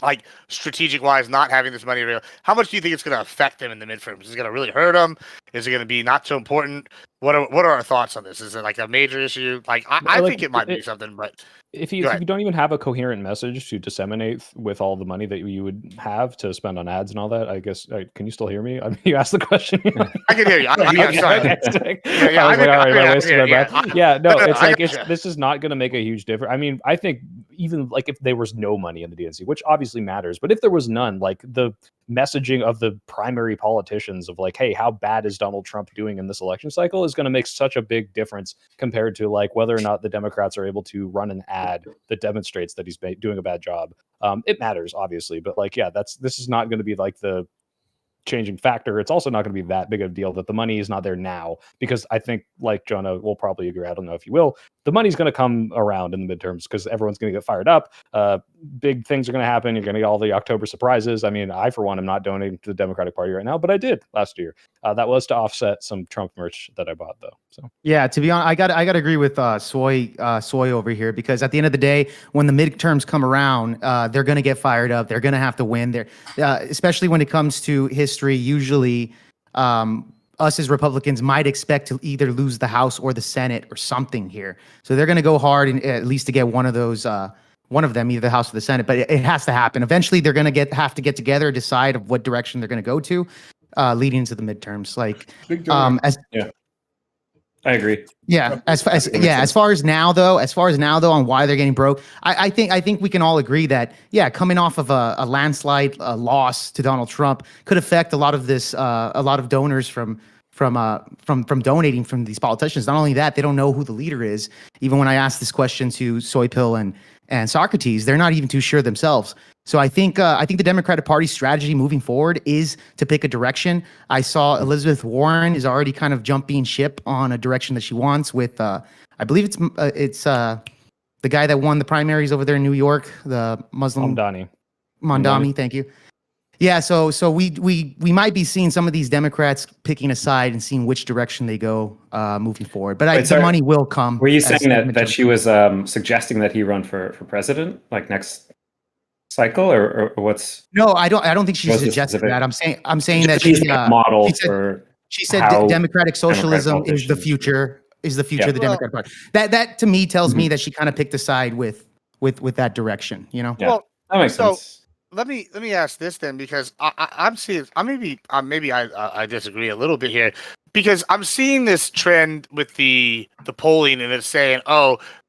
Like strategic wise, not having this money real. How much do you think it's going to affect them in the midterms? Is it going to really hurt them? Is it going to be not so important? What are our thoughts on this? Is it like a major issue? I think it might be something, but if you don't even have a coherent message to disseminate with all the money that you would have to spend on ads and all that, I guess, can you still hear me? I mean, you asked the question. I can hear you. Sorry. This is not going to make a huge difference. I mean, I think even if there was no money in the DNC, which obviously matters, but if there was none, the messaging of the primary politicians of hey, how bad is Donald Trump doing in this election cycle is going to make such a big difference compared to whether or not the Democrats are able to run an ad that demonstrates that he's doing a bad job. It matters obviously, but this is not going to be the changing factor. It's also not going to be that big of a deal that the money is not there now, because I think Jonah will probably agree. I don't know if you will. The money's going to come around in the midterms because everyone's going to get fired up. Big things are going to happen. You're going to get all the October surprises. I mean, I for one am not donating to the Democratic Party right now, but I did last year. That was to offset some Trump merch that I bought though. So yeah, to be honest, I got to agree with Soy over here, because at the end of the day, when the midterms come around, they're going to get fired up. They're going to have to win. Especially when it comes to history. Usually, us as Republicans might expect to either lose the House or the Senate or something here. So they're going to go hard and at least to get one of those, one of them, either the House or the Senate. But it has to happen. Eventually, they're going to have to get together, decide of what direction they're going to go to, leading into the midterms. I agree. Yeah, as far as now though, on why they're getting broke, I think we can all agree that coming off of a landslide loss to Donald Trump could affect a lot of this, a lot of donors from donating from these politicians. Not only that, they don't know who the leader is. Even when I asked this question to Soy Pill and Socrates, they're not even too sure themselves. So I think the Democratic Party strategy moving forward is to pick a direction. I saw Elizabeth Warren is already kind of jumping ship on a direction that she wants with, I believe it's the guy that won the primaries over there in New York, the Muslim Mondani. Thank you. Yeah, so we might be seeing some of these Democrats picking a side and seeing which direction they go moving forward. But the money will come. Were you saying that she was suggesting that he run for president next cycle, or what's? No, I don't think she suggested that. I'm saying that she model she said Democratic socialism is the future of the Democratic Party. That to me tells me that she kind of picked a side with that direction. Yeah, that makes sense. Let me ask this then, because I'm seeing. Maybe I disagree a little bit here, because I'm seeing this trend with the polling, and it's saying,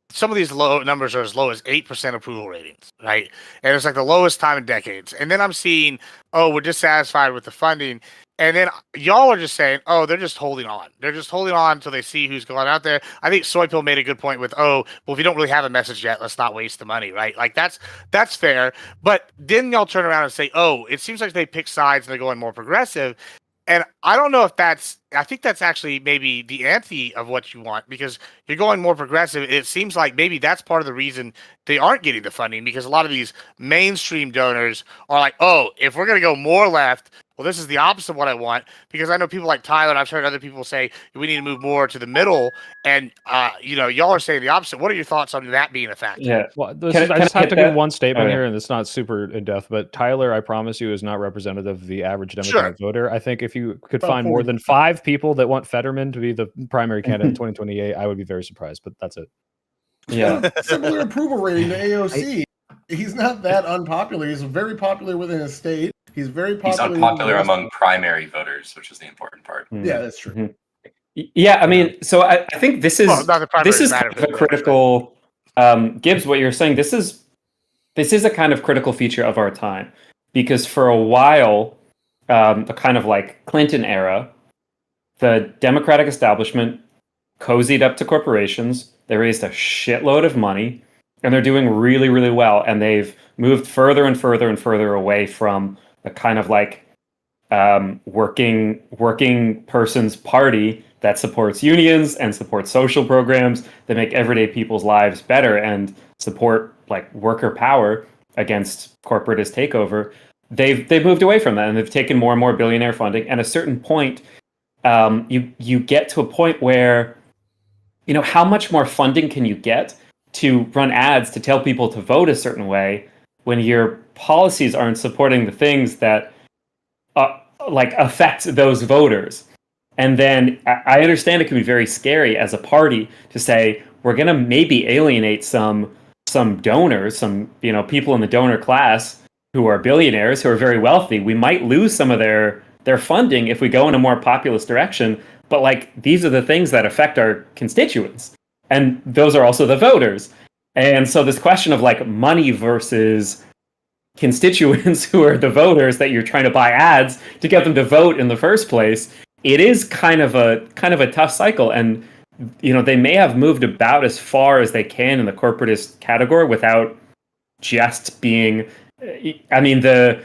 some of these low numbers are as low as 8% approval ratings, right? And it's the lowest time in decades. And then I'm seeing, we're dissatisfied with the funding. And then y'all are just saying, they're just holding on. They're just holding on until they see who's going out there. I think Soy Pill made a good point with, well, if you don't really have a message yet, let's not waste the money, right? That's fair. But then y'all turn around and say, it seems like they pick sides and they're going more progressive. And I don't know if I think that's actually maybe the anti of what you want, because you're going more progressive. It seems like maybe that's part of the reason they aren't getting the funding, because a lot of these mainstream donors are like, if we're going to go more left, well, this is the opposite of what I want, because I know people like Tyler, and I've heard other people say we need to move more to the middle, and y'all are saying the opposite. What are your thoughts on that being a factor? Yeah, well, I just have to give one statement here, and it's not super in depth, but Tyler, I promise you, is not representative of the average Democratic voter. I think if you could find more than 5 people that want Fetterman to be the primary candidate in 2028, I would be very surprised. But that's it. Yeah, similar approval rating to AOC. He's not that unpopular. He's very popular within his state. He's very popular. He's unpopular among primary voters, which is the important part. Yeah, that's true. Yeah, I mean, so I think this is not the primary this is matter kind of a critical. Gibbs, what you're saying, this is a kind of critical feature of our time, because for a while, the kind of like Clinton era, the Democratic establishment cozied up to corporations. They raised a shitload of money, and they're doing really, really well. And they've moved further and further and further away from the kind of like working person's party that supports unions and supports social programs that make everyday people's lives better and support like worker power against corporatist takeover. They've moved away from that, and they've taken more and more billionaire funding. And at a certain point, you get to a point where, you know, how much more funding can you get to run ads to tell people to vote a certain way when your policies aren't supporting the things that like affect those voters? And then I understand it can be very scary as a party to say we're going to maybe alienate some donors, some, you know, people in the donor class who are billionaires, who are very wealthy. We might lose some of their funding if we go in a more populist direction. But like, these are the things that affect our constituents, and those are also the voters. And so this question of like money versus constituents who are the voters that you're trying to buy ads to get them to vote in the first place, it is kind of a tough cycle. And, you know, they may have moved about as far as they can in the corporatist category without just being, I mean, the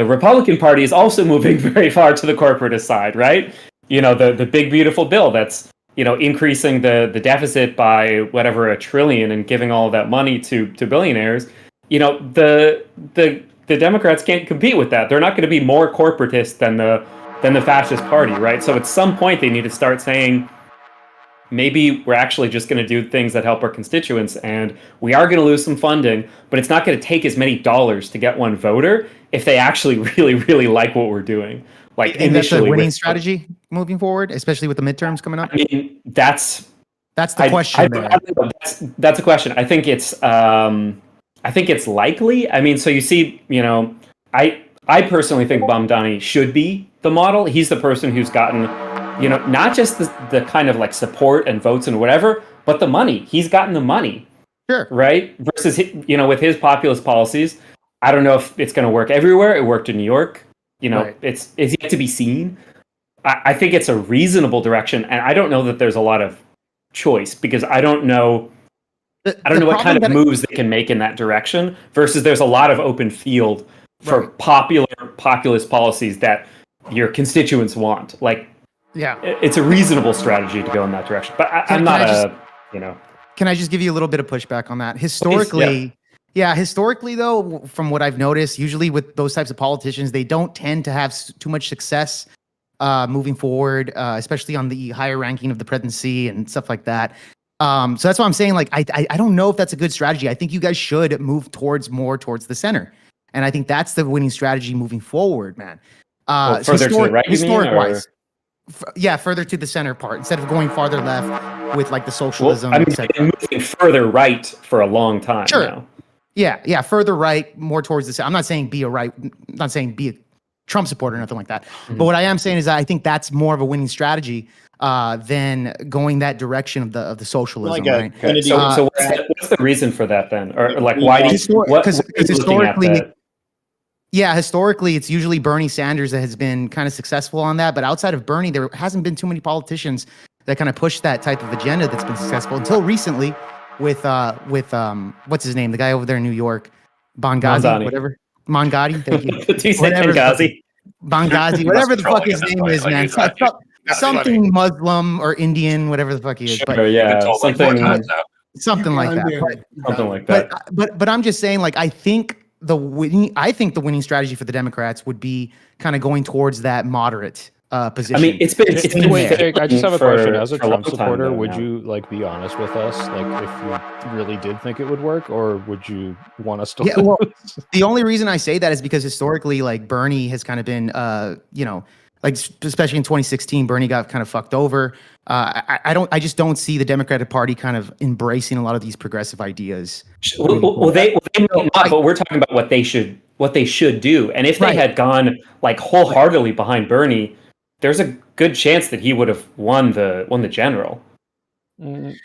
Republican Party is also moving very far to the corporatist side, right? You know, the big beautiful bill that's, you know, increasing the deficit by whatever $1 trillion and giving all of that money to billionaires. You know, the Democrats can't compete with that. They're not going to be more corporatist than the fascist party, right? So at some point they need to start saying, maybe we're actually just going to do things that help our constituents, and we are going to lose some funding, but it's not going to take as many dollars to get one voter if they actually really, really like what we're doing. Like, and that's a winning strategy moving forward, especially with the midterms coming up. I mean, that's the question. That's a question. I think it's likely. I mean, so you see, you know, I personally think Bamdani should be the model. He's the person who's gotten, you know, not just the kind of like support and votes and whatever, but the money. He's gotten the money. Sure. Right? Versus, you know, with his populist policies, I don't know if it's going to work everywhere. It worked in New York. You know, right. It's yet to be seen. I think it's a reasonable direction, and I don't know that there's a lot of choice, because I don't know what kind of moves they can make in that direction, versus there's a lot of open field for populist policies that your constituents want. Like, yeah, it's a reasonable strategy to go in that direction. But I'm not you know. Can I just give you a little bit of pushback on that? Historically, historically though, from what I've noticed, usually with those types of politicians, they don't tend to have too much success moving forward, especially on the higher ranking of the presidency and stuff like that. So that's why I'm saying, like, I don't know if that's a good strategy. I think you guys should move more towards the center, and I think that's the winning strategy moving forward, man. Further to the right, historic wise. Further to the center part instead of going farther left with like the socialism. Well, I mean, they've been moving further right for a long time now. Yeah, further right, more towards the center. I'm not saying be a Trump supporter or nothing like that. Mm-hmm. But what I am saying is that I think that's more of a winning strategy than going that direction of the socialism. Right? Okay. So what's the reason for that then, or like why do you? Because historically. Yeah, historically, it's usually Bernie Sanders that has been kind of successful on that. But outside of Bernie, there hasn't been too many politicians that kind of push that type of agenda that's been successful until recently with what's his name? The guy over there in New York, Benghazi, whatever. Mangadi, thank you. Benghazi, whatever the fuck his name is, man. Something Muslim or Indian, whatever the fuck he is. Something like that. But I'm just saying, like, I think the winning strategy for the Democrats would be kind of going towards that moderate position. I mean, it's been I just have a question. As a Trump supporter, would you like be honest with us, like if you really did think it would work, or would you want us to? Yeah, well, the only reason I say that is because historically, like, Bernie has kind of been, you know, like, especially in 2016, Bernie got kind of fucked over. I just don't see the Democratic Party kind of embracing a lot of these progressive ideas. Well, they may not, but we're talking about what they should do. And if they had gone like wholeheartedly behind Bernie, there's a good chance that he would have won the general. I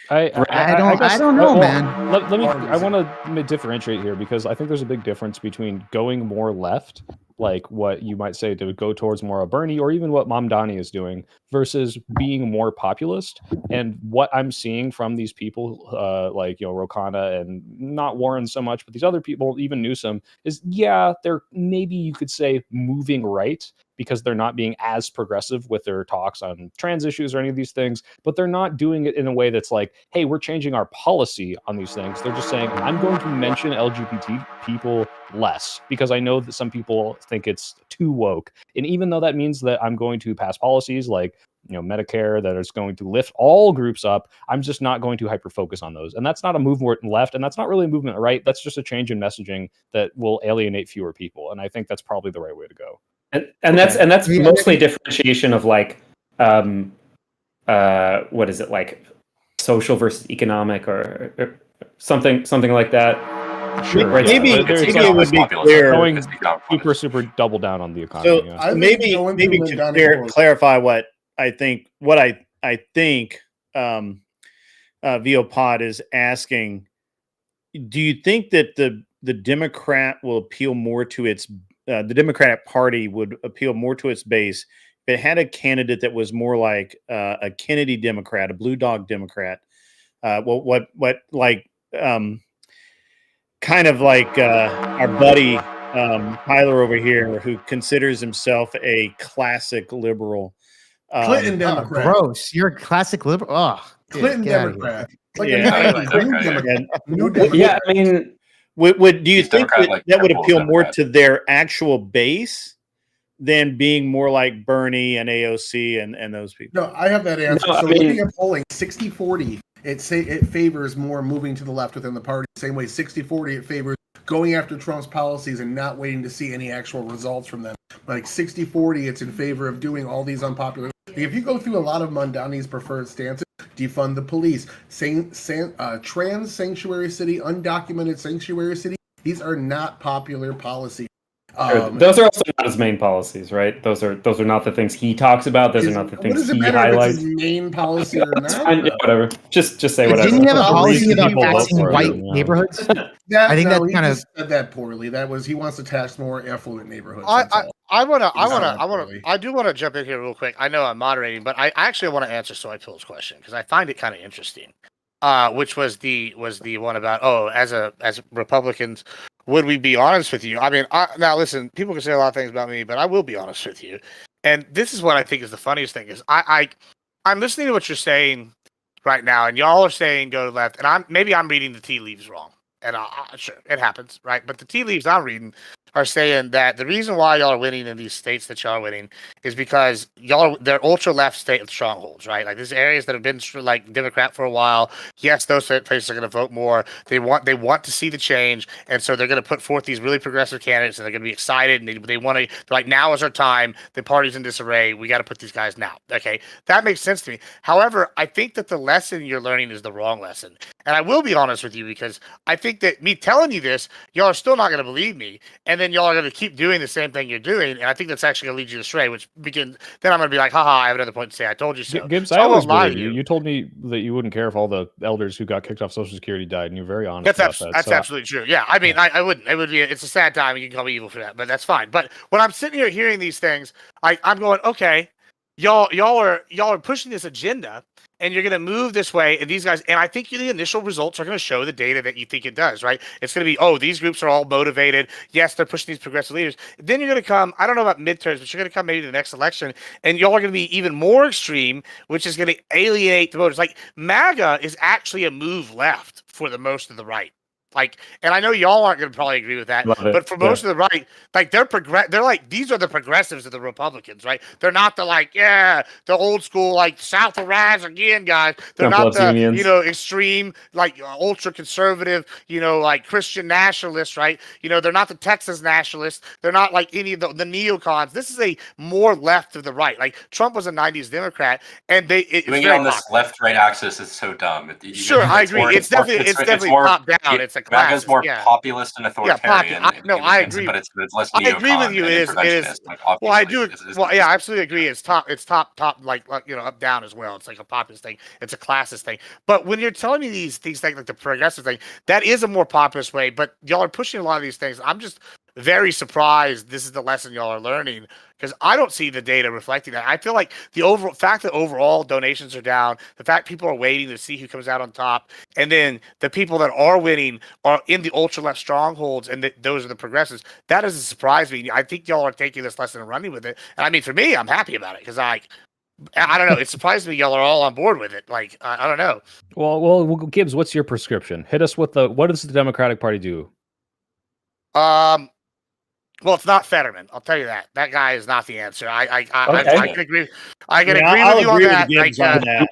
I don't know, man. Let me. I want to differentiate here because I think there's a big difference between going more left, like what you might say to go towards more of Bernie, or even what Mamdani is doing, versus being more populist. And what I'm seeing from these people, like Rokana and not Warren so much, but these other people, even Newsom, is they're maybe you could say moving right, because they're not being as progressive with their talks on trans issues or any of these things, but they're not doing it in a way that's like, hey, we're changing our policy on these things. They're just saying, I'm going to mention LGBT people less because I know that some people think it's too woke. And even though that means that I'm going to pass policies like Medicare that is going to lift all groups up, I'm just not going to hyper focus on those. And that's not a movement left, and that's not really a movement right. That's just a change in messaging that will alienate fewer people. And I think that's probably the right way to go. And that's mostly differentiation of like what is it, like social versus economic or something like that. Sure. Right. Maybe it would be clear going super double down on the economy. So maybe to clarify what I think Viopod is asking. Do you think that the Democrat will appeal more to its the Democratic Party would appeal more to its base if it had a candidate that was more like a Kennedy Democrat, a Blue Dog Democrat? Kind of like our buddy Tyler over here, who considers himself a classic liberal. Clinton Democrat. Gross. You're a classic liberal. Oh, Clinton Democrat. Like yeah, I mean, do you think that would appeal more to their actual base than being more like Bernie and AOC and those people? No, I have that answer. So looking at polling, 60-40, it favors more moving to the left within the party. Same way, 60-40, it favors going after Trump's policies and not waiting to see any actual results from them. Like 60-40, it's in favor of doing all these unpopular. If you go through a lot of Mamdani's preferred stances, defund the police, trans sanctuary city, undocumented sanctuary city, these are not popular policies. Those are also not his main policies, right? Those are not the things he talks about. Those are not the things he highlights. His main policy or not? Fine, whatever. Just say whatever. Didn't he have a policy about taxing white neighborhoods? I think that's kind of said that poorly. That was he wants to tax more affluent neighborhoods. I do want to jump in here real quick. I know I'm moderating, but I actually want to answer Soy Pill's question because I find it kind of interesting. Which was the one about as Republicans, would we be honest with you? I mean, now listen, people can say a lot of things about me, but I will be honest with you. And this is what I think is the funniest thing is I'm listening to what you're saying right now, and y'all are saying go to left, and I'm reading the tea leaves wrong, and sure it happens, right? But the tea leaves I'm reading are saying that the reason why y'all are winning in these states that y'all are winning is because they're ultra left state strongholds, right? Like these areas that have been like Democrat for a while. Yes, those places are going to vote more. They want to see the change, and so they're going to put forth these really progressive candidates, and they're going to be excited, and they want to like now is our time. The party's in disarray. We got to put these guys now. Okay, that makes sense to me. However, I think that the lesson you're learning is the wrong lesson, and I will be honest with you because I think that me telling you this, y'all are still not going to believe me, and then y'all are going to keep doing the same thing you're doing, and I think that's actually going to lead you astray, then I'm going to be like, haha, I have another point to say. I told you so. Gibbs, I always believe you. You told me that you wouldn't care if all the elders who got kicked off Social Security died, and you're very honest about that. That's absolutely true. Yeah, I mean, I wouldn't. It would be. It's a sad time. You can call me evil for that, but that's fine. But when I'm sitting here hearing these things, I'm going, okay, y'all are pushing this agenda, and you're going to move this way, and these guys, and I think the initial results are going to show the data that you think it does, right? It's going to be, these groups are all motivated. Yes, they're pushing these progressive leaders. Then you're going to come, I don't know about midterms, but you're going to come maybe to the next election, and y'all are going to be even more extreme, which is going to alienate the voters. Like, MAGA is actually a move left for the most of the right. Like, and I know y'all aren't going to probably agree with that, but for most of the right, like they're like, these are the progressives of the Republicans, right? They're not the the old school, like South will rise again guys. They're not the, unions. Extreme, like ultra conservative, like Christian nationalists, right? They're not the Texas nationalists. They're not like any of the neocons. This is a more left of the right. Like Trump was a 90s Democrat, and doing it on this left-right axis is so dumb. I agree. It's definitely top down. It's a class. MAGA is more populist and authoritarian. I agree. But it's less I agree with you. neocon and interventionist. Like, well, I do. Well, yeah, I absolutely agree. It's top, like up down as well. It's like a populist thing. It's a classist thing. But when you're telling me these things like the progressive thing, that is a more populist way. But y'all are pushing a lot of these things. I'm just very surprised this is the lesson y'all are learning, because I don't see the data reflecting that. I feel like the overall fact that overall donations are down, the fact people are waiting to see who comes out on top, and then the people that are winning are in the ultra left strongholds, and those are the progressives. That doesn't surprise me. I think y'all are taking this lesson and running with it. And I mean, for me, I'm happy about it, because I don't know. It surprised me y'all are all on board with it. Like, I don't know. Well, Gibbs, what's your prescription? Hit us with what does the Democratic Party do? Well, it's not Fetterman. I'll tell you that. That guy is not the answer. I can agree. I can agree with you on that.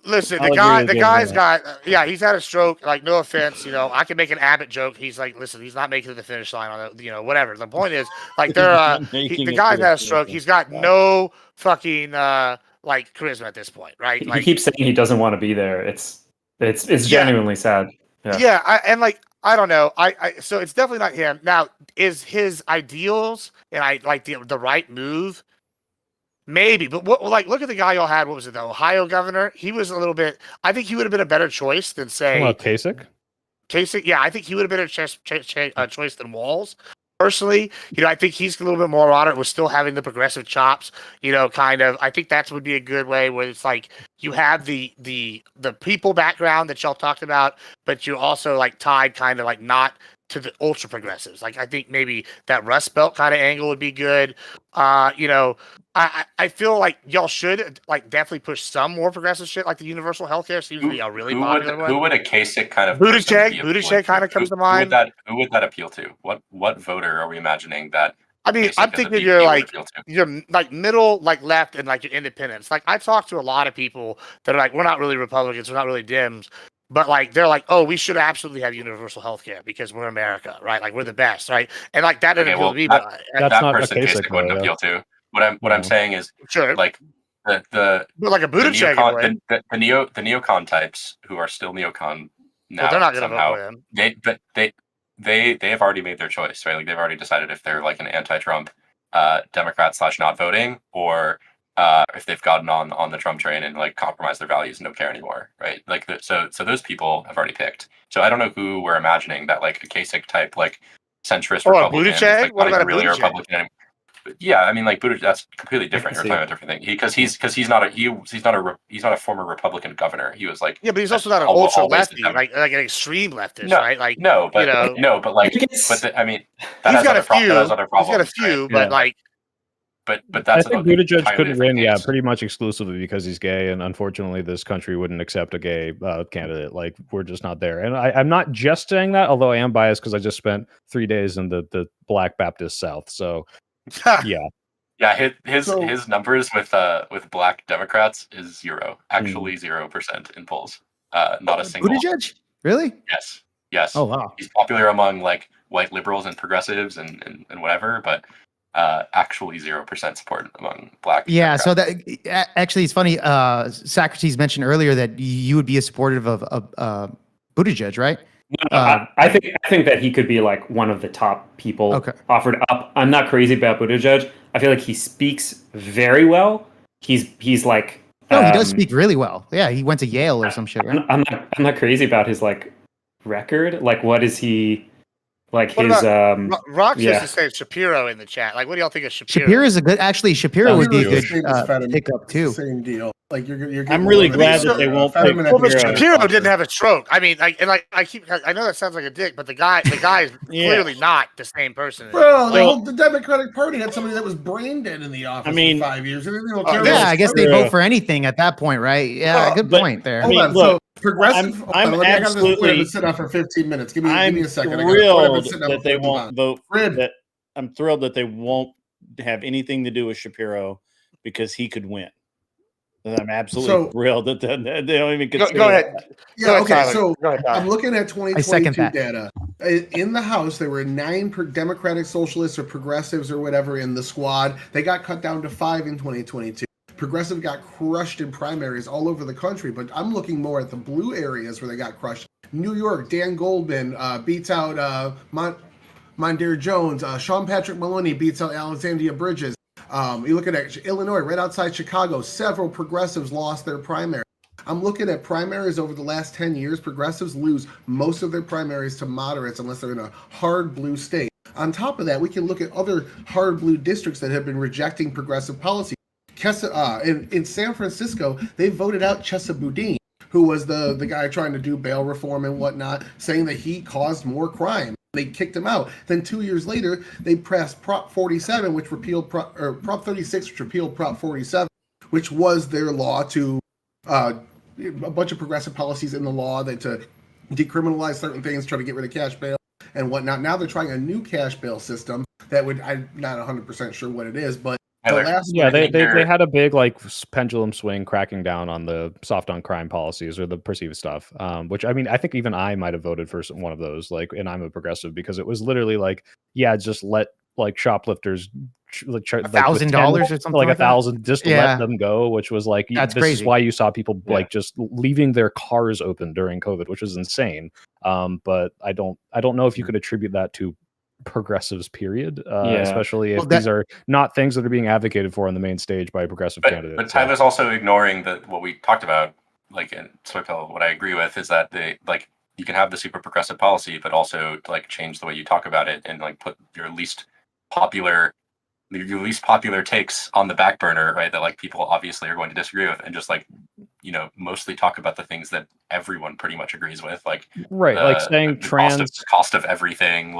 Listen, the guy's got he's had a stroke. Like, no offense, I can make an Abbott joke. He's like, listen, he's not making it to the finish line on it, whatever. The point is, like, the guy's had a stroke. He's got no fucking like charisma at this point, right? Like, he keeps saying he doesn't want to be there. It's genuinely sad. I don't know. So it's definitely not him. Now, is his ideals and the right move? Maybe, but look at the guy y'all had. What was it? The Ohio governor. He was a little bit. I think he would have been a better choice than Kasich. Kasich, yeah, I think he would have been a choice than Walz. Personally, I think he's a little bit more moderate with still having the progressive chops, kind of. I think that would be a good way where it's like you have the people background that y'all talked about, but you're also like tied kind of like not to the ultra progressives. Like, I think maybe that Rust Belt kind of angle would be good. I feel like y'all should definitely push some more progressive shit, like the universal healthcare seems to be a really popular one. Who would a Kasich kind of Buttigieg kind of comes to mind. Who would that appeal to? What voter are we imagining that? I mean, I'm thinking you're like middle, like left, and like your independents. Like, I talk to a lot of people that are like, we're not really Republicans, we're not really Dems, but like they're like, oh, we should absolutely have universal health care because we're America, right? Like, we're the best, right? And like that doesn't appeal to me. But that person Kasich wouldn't appeal to. What I'm saying is, like but like a Buttigieg the neocon types who are still neocon now, they're not going to vote for him. They have already made their choice, right? Like, they've already decided if they're like an anti-Trump Democrat / not voting, or if they've gotten on the Trump train and like compromised their values and don't care anymore, right? Like, so those people have already picked. So I don't know who we're imagining that like a Kasich type like centrist Republican, Buttigieg? What about really a Republican anymore. Yeah, I mean, like, Buttigieg, that's completely different. You're talking about a different thing. Because he's not a former Republican governor. He was like, but he's also not an ultra lefty, like an extreme leftist, right? Like, but I mean, that has other problems. He's got a few, but like. But that's. I think Buttigieg couldn't win, pretty much exclusively because he's gay, and unfortunately, this country wouldn't accept a gay candidate. Like, we're just not there. And I'm not just saying that, although I am biased because I just spent 3 days in the Black Baptist South. So. His numbers with Black Democrats is 0, actually 0% in polls. Not a single. Buttigieg? Really? Yes. Oh wow. He's popular among like white liberals and progressives and whatever, but actually 0% support among Black. Yeah. Democrats. So that actually, it's funny. Socrates mentioned earlier that you would be a supportive of Buttigieg, right? No, I think that he could be like one of the top people offered up. I'm not crazy about Buttigieg. I feel like he speaks very well. He's like he does speak really well. Yeah, he went to Yale or some shit, right? I'm not crazy about his like record. Like, what is he like? What his Rock used to say Shapiro in the chat. Like, what do y'all think of Shapiro? Shapiro is a good. Actually, Shapiro would be a good pickup too. Same deal. Like, you're I'm really glad that they won't pick Shapiro didn't have a stroke. I mean, I know that sounds like a dick, but the guy is clearly not the same person. Bro, the Democratic Party had somebody that was brain dead in the office for 5 years. I guess they vote for anything at that point, right? Yeah, good point there. Hold on, look, progressive. I'm absolutely sit down for 15 minutes. Give me a second. Thrilled that they won't vote. I'm thrilled that they won't have anything to do with Shapiro because he could win. I'm absolutely thrilled that they don't even consider. Go ahead. Yeah, okay. So I'm looking at 2022 data. In the House, there were 9 Democratic Socialists or progressives or whatever in the squad. They got cut down to 5 in 2022. Progressive got crushed in primaries all over the country, but I'm looking more at the blue areas where they got crushed. New York, Dan Goldman beats out Mondaire Jones. Sean Patrick Maloney beats out Alexandria Bridges. You look at Illinois, right outside Chicago, several progressives lost their primary. I'm looking at primaries over the last 10 years. Progressives lose most of their primaries to moderates unless they're in a hard blue state. On top of that, we can look at other hard blue districts that have been rejecting progressive policy. In San Francisco, they voted out Chesa Boudin, who was the guy trying to do bail reform and whatnot, saying that he caused more crime. They kicked him out. Then 2 years later, they passed Prop 47, which repealed Prop 36, which repealed Prop 47, which was their law to a bunch of progressive policies in the law that to decriminalize certain things, try to get rid of cash bail and whatnot. Now they're trying a new cash bail system that I'm not 100% sure what it is, but they had a big pendulum swing cracking down on the soft on crime policies or the perceived stuff, which I mean I think even I might have voted for one of those, and I'm a progressive, because it was literally just let shoplifters $1,000 or something like $1,000 just to let them go, which was that's this crazy. is why you saw people just leaving their cars open during COVID, which was insane. But I don't know if you could attribute that to progressives, period, especially if these are not things that are being advocated for on the main stage by progressive candidates. But Tyler's also ignoring what we talked about, in Soypill. What I agree with is that you can have the super progressive policy, but also change the way you talk about it and put your least popular takes on the back burner, right? That people obviously are going to disagree with, and just mostly talk about the things that everyone pretty much agrees with, saying the cost of everything,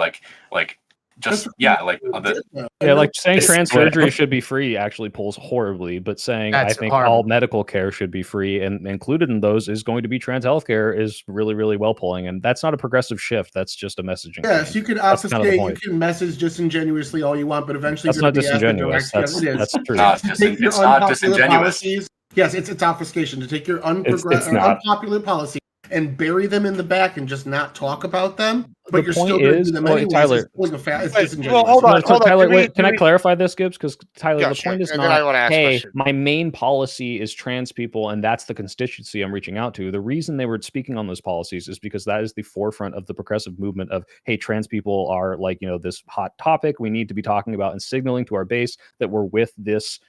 saying trans surgery should be free actually pulls horribly, but saying I think all medical care should be free and included in those is going to be trans healthcare is really, really well pulling, and that's not a progressive shift. That's just a messaging. Yes, you can obfuscate, you can message disingenuously all you want, but eventually that's not disingenuous. That's true. It's not disingenuous. Yes, it's obfuscation to take your unpopular policy and bury them in the back and just not talk about them. But you're still going to do them anyways. Tyler, it's disingenuous. Well, hold on. Tyler, can I clarify this, Gibbs? Because Tyler, the point is not, hey, question. My main policy is trans people, and that's the constituency I'm reaching out to. The reason they were speaking on those policies is because that is the forefront of the progressive movement of, hey, trans people are this hot topic we need to be talking about and signaling to our base that we're with this,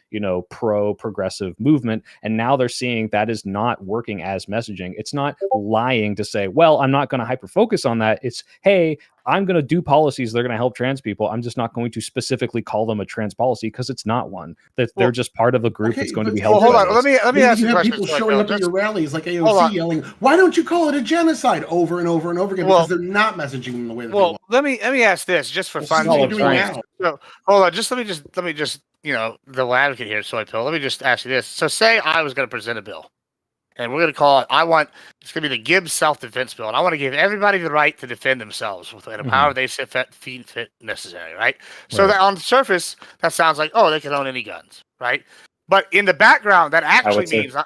pro-progressive movement. And now they're seeing that is not working as messaging. It's not lying to say, well, I'm not going to hyper-focus on that. It's, hey, I'm going to do policies that are going to help trans people. I'm just not going to specifically call them a trans policy because it's not one. They're just part of a group that's going to be helped. Hold on. Let me ask you a question. People showing up at your rallies like AOC yelling, "Why don't you call it a genocide?" over and over and over again because they're not messaging in the way that they want. Let me ask this just for fun. So hold on. Let me just the advocate here, Soypill. Let me just ask you this. So say I was going to present a bill. And we're going to call it, it's going to be the Gibbs self-defense bill. And I want to give everybody the right to defend themselves with the power they see fit necessary, right? So that on the surface, that sounds like, they can own any guns, right? But in the background, that actually means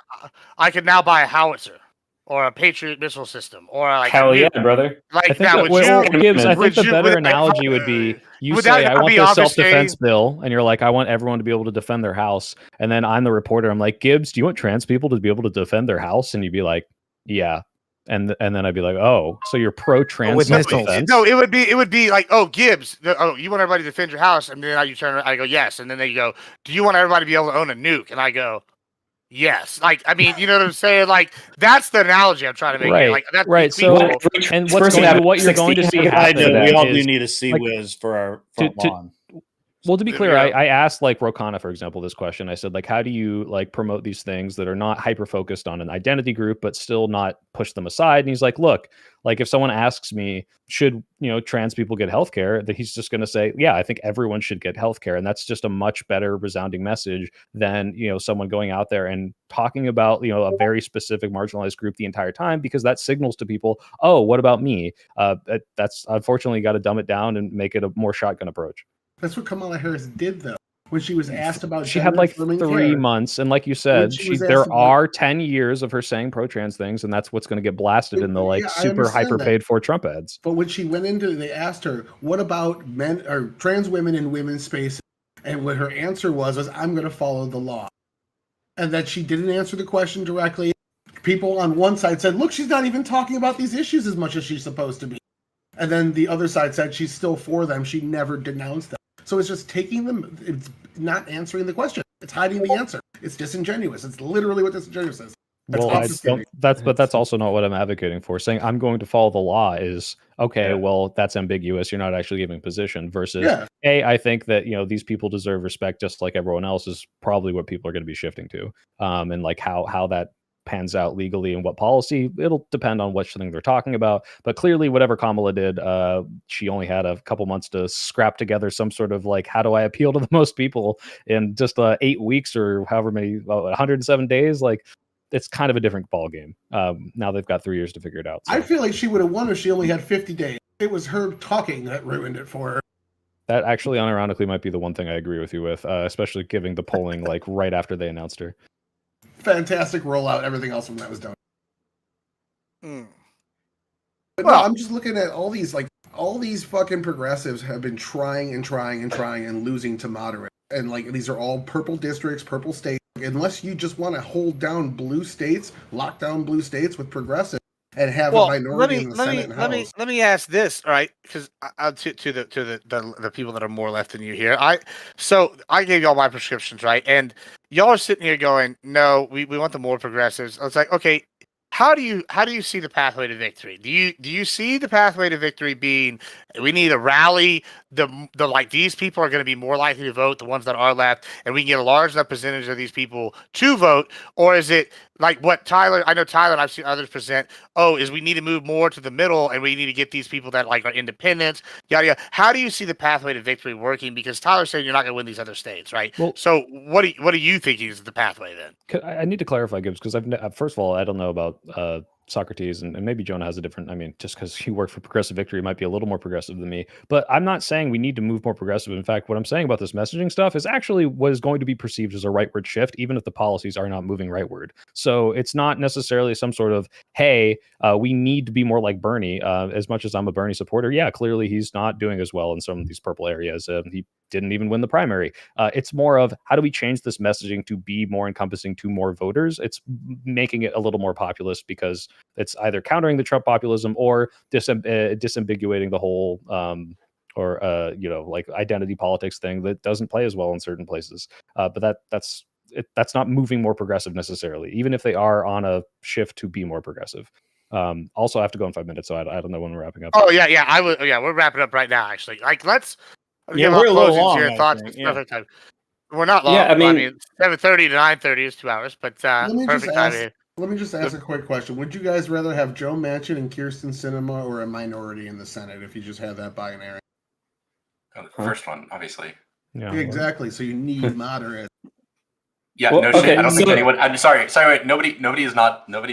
I can now buy a howitzer or a Patriot missile system or hell yeah, brother. I think the better analogy would be you say I want this self-defense bill, and you're like, I want everyone to be able to defend their house, and then I'm the reporter. I'm like, Gibbs, do you want trans people to be able to defend their house? And you'd be like, yeah. And then I'd be like, oh, so you're pro-trans self-defense? No, it would be like, Gibbs, you want everybody to defend your house, and then you turn around, I go, yes, and then they go, do you want everybody to be able to own a nuke? And I go, yes. You know what I'm saying? That's the analogy I'm trying to make. Right. That's right. So, and what you're going to see happen. We all do need a C-Wiz for our front lawn. Well, to be clear, I asked Rokana, for example, this question. I said, how do you promote these things that are not hyper focused on an identity group, but still not push them aside? And he's like, look, if someone asks me, should trans people get healthcare, that he's just going to say, yeah, I think everyone should get healthcare, and that's just a much better resounding message than someone going out there and talking about a very specific marginalized group the entire time, because that signals to people, oh, what about me? That's unfortunately got to dumb it down and make it a more shotgun approach. That's what Kamala Harris did, though. When she was asked about, she had 3 months, and like you said, there are 10 years of her saying pro-trans things, and that's what's going to get blasted in the super hyper paid for Trump ads. But when she went into, they asked her, "What about men or trans women in women's spaces?" And what her answer was, "I'm going to follow the law," and that she didn't answer the question directly. people on one side said, look, she's not even talking about these issues as much as she's supposed to be. And then the other side said she's still for them. She never denounced them. So it's just taking them, it's not answering the question. It's hiding the answer. It's disingenuous. It's literally what disingenuous is. But that's also not what I'm advocating for. Saying I'm going to follow the law is okay. Well, that's ambiguous. You're not actually giving position. Versus, I think that these people deserve respect just like everyone else is probably what people are going to be shifting to. And like how that pans out legally and what policy, it'll depend on what thing they're talking about. But clearly, whatever Kamala did, she only had a couple months to scrap together some sort of like, how do I appeal to the most people in just 8 weeks or however many, 107 days? Like, it's kind of a different ball game. Now they've got 3 years to figure it out. So. I feel like she would have won if she only had 50 days. It was her talking that ruined it for her. That actually, unironically, might be the one thing I agree with you with, especially giving the polling like right after they announced her. Fantastic rollout. Everything else when that was done. But Well- no, I'm just looking at all these fucking progressives have been trying and losing to moderate. And like these are all purple districts, purple states. Unless you just want to hold down blue states, lock down blue states with progressive, and have a minority in the Senate and House. Let me ask this, all right? Because to the people that are more left than you here, I gave y'all my prescriptions, right? And y'all are sitting here going, no, we want the more progressives. I was like, okay, how do you see the pathway to victory? Do you see the pathway to victory being we need to rally the like these people are going to be more likely to vote, the ones that are left, and we can get a large enough percentage of these people to vote? Or is it like what Tyler, I know Tyler and I've seen others present, is we need to move more to the middle and we need to get these people that like are independents, yada yada. How do you see the pathway to victory working? Because Tyler's saying you're not going to win these other states, right? Well, so what do you think is the pathway then? I need to clarify, Gibbs, because first of all, I don't know about Socrates, and maybe Jonah has a different, just because you work for Progressive Victory, might be a little more progressive than me. But I'm not saying we need to move more progressive. In fact, what I'm saying about this messaging stuff is actually what is going to be perceived as a rightward shift, even if the policies are not moving rightward. So it's not necessarily some sort of, hey, we need to be more like Bernie. As much as I'm a Bernie supporter, yeah, clearly he's not doing as well in some of these purple areas. He didn't even win the primary. It's more of how do we change this messaging to be more encompassing to more voters? It's making it a little more populist because it's either countering the Trump populism or disambiguating the whole like identity politics thing that doesn't play as well in certain places. But that's not moving more progressive necessarily, even if they are on a shift to be more progressive. Also, I have to go in 5 minutes, so I don't know when we're wrapping up. Oh yeah, we're wrapping up right now. Actually, like let's Yeah, give we're our a little closings long, here, I thoughts. think, And stuff like that. We're not long. Yeah, I mean 7:30 to 9:30 is 2 hours, but Let me perfect just time ask. here. Let me just ask a quick question. Would you guys rather have Joe Manchin and Kirsten Sinema or a minority in the Senate if you just had that binary? The first one, obviously. Yeah, exactly. So you need moderate. Yeah, Well, no shit. okay, I don't think so- anyone. I'm sorry. Wait, nobody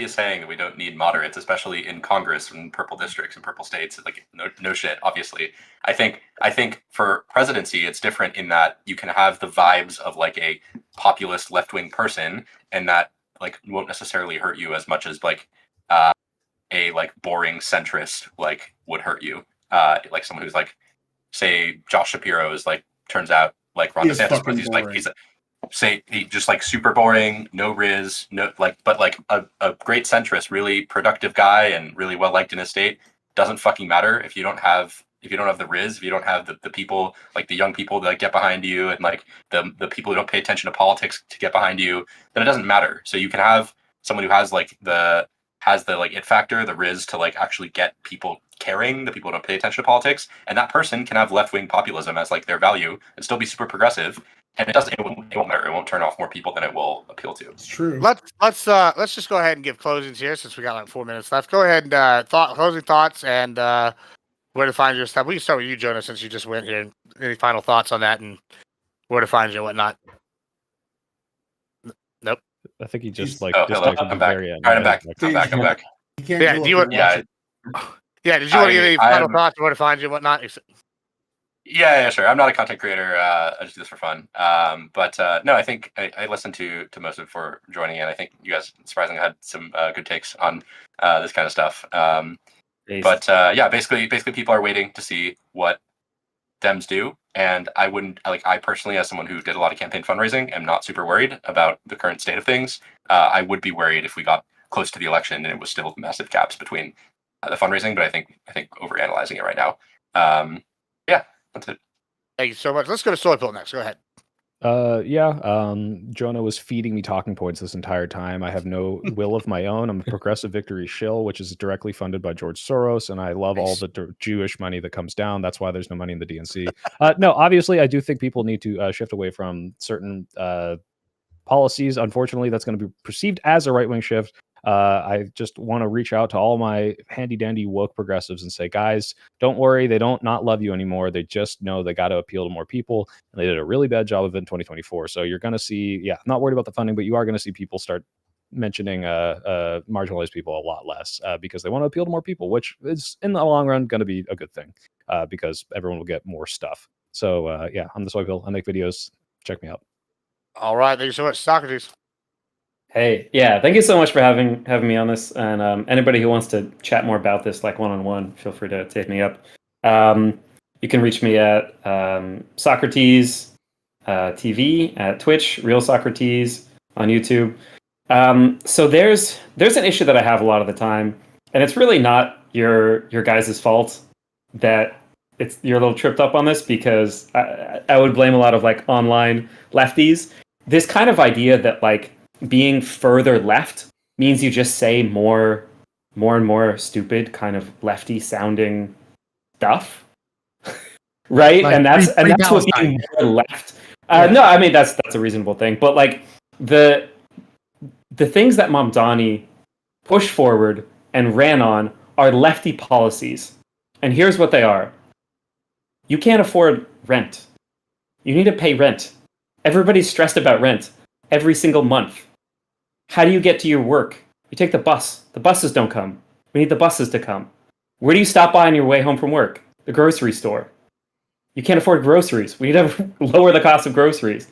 is saying that we don't need moderates, especially in Congress and purple districts and purple states. Like no shit. Obviously, I think for presidency, it's different in that you can have the vibes of like a populist left wing person, and that like won't necessarily hurt you as much as like a like boring centrist like would hurt you. Like someone who's like, say, Josh Shapiro is like turns out like Ron He is DeSantis, fucking but he's like boring. he just like super boring, no riz, no like, but like a great centrist, really productive guy and really well liked in his state. Doesn't fucking matter if you don't have the riz, if you don't have the people, like the young people that like, get behind you, and like the people who don't pay attention to politics to get behind you, then it doesn't matter. So you can have someone who has the like it factor, the riz to like actually get people caring, the people who don't pay attention to politics, and that person can have left wing populism as like their value and still be super progressive. And it won't matter. It won't turn off more people than it will appeal to. It's true. Let's just go ahead and give closings here since we got like 4 minutes left. Go ahead and closing thoughts and where to find your stuff. We can start with you, Jonah, since you just went here. Any final thoughts on that and where to find you and whatnot? Nope. I think he just hello. disconnected I'm the back. very end. All right, I'm back. I'm back. You can't Yeah, go do you up want- and watch Yeah, it. did you want to give any final I'm- thoughts on where to find you and whatnot? Yeah, sure. I'm not a content creator. I just do this for fun. But no, I think I listened to most of it before joining in. I think you guys surprisingly had some good takes on this kind of stuff. But yeah, basically people are waiting to see what Dems do, and I personally, as someone who did a lot of campaign fundraising, am not super worried about the current state of things. I would be worried if we got close to the election, and it was still massive gaps between the fundraising. But I think overanalyzing it right now. Yeah, that's it. Thank you so much. Let's go to Soy Pill next. Go ahead. Jonah was feeding me talking points this entire time. I have no will of my own. I'm a Progressive Victory shill, which is directly funded by George Soros, and I love all the Jewish money that comes down. That's why there's no money in the DNC. No, obviously, I do think people need to shift away from certain policies. Unfortunately, that's going to be perceived as a right-wing shift. I just want to reach out to all my handy-dandy woke progressives and say, guys, don't worry. They don't not love you anymore. They just know they got to appeal to more people, and they did a really bad job of it in 2024. So you're going to see, I'm not worried about the funding, but you are going to see people start mentioning marginalized people a lot less because they want to appeal to more people, which is in the long run going to be a good thing because everyone will get more stuff. So I'm the Soy Pill. I make videos. Check me out. All right, thank you so much, Socrates. Hey, yeah, thank you so much for having me on this. And anybody who wants to chat more about this, like one-on-one, feel free to take me up. You can reach me at Socrates TV at Twitch, Real Socrates on YouTube. So there's an issue that I have a lot of the time, and it's really not your guys' fault that you're a little tripped up on this, because I would blame a lot of like online lefties. This kind of idea that like being further left means you just say more and more stupid kind of lefty sounding stuff, right? Like, and that's what being more left. No, I mean that's a reasonable thing, but like the things that Mamdani pushed forward and ran on are lefty policies, and here's what they are. You can't afford rent. You need to pay rent. Everybody's stressed about rent every single month. How do you get to your work? You take the bus. The buses don't come. We need the buses to come. Where do you stop by on your way home from work? The grocery store. You can't afford groceries. We need to lower the cost of groceries.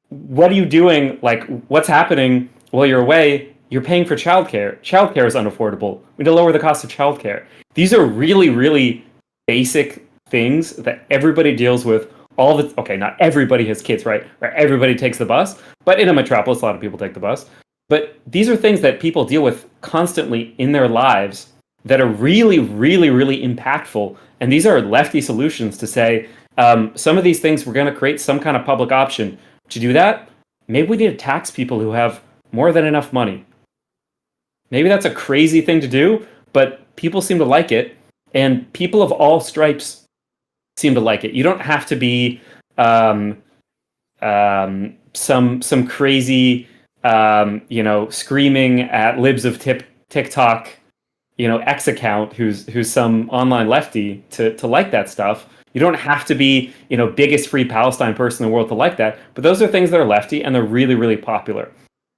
What are you doing? Like, what's happening while you're away? You're paying for childcare. Childcare is unaffordable. We need to lower the cost of childcare. These are really, really basic things that everybody deals with all the. Okay, not everybody has kids, right? Where everybody takes the bus, but in a metropolis, a lot of people take the bus. But these are things that people deal with constantly in their lives that are really, really, really impactful. And these are lefty solutions to say, some of these things, we're going to create some kind of public option. To do that, maybe we need to tax people who have more than enough money. Maybe that's a crazy thing to do, but people seem to like it. And people of all stripes seem to like it. You don't have to be some crazy, screaming at libs of TikTok, X account who's some online lefty to like that stuff. You don't have to be, biggest free Palestine person in the world to like that. But those are things that are lefty and they're really, really popular.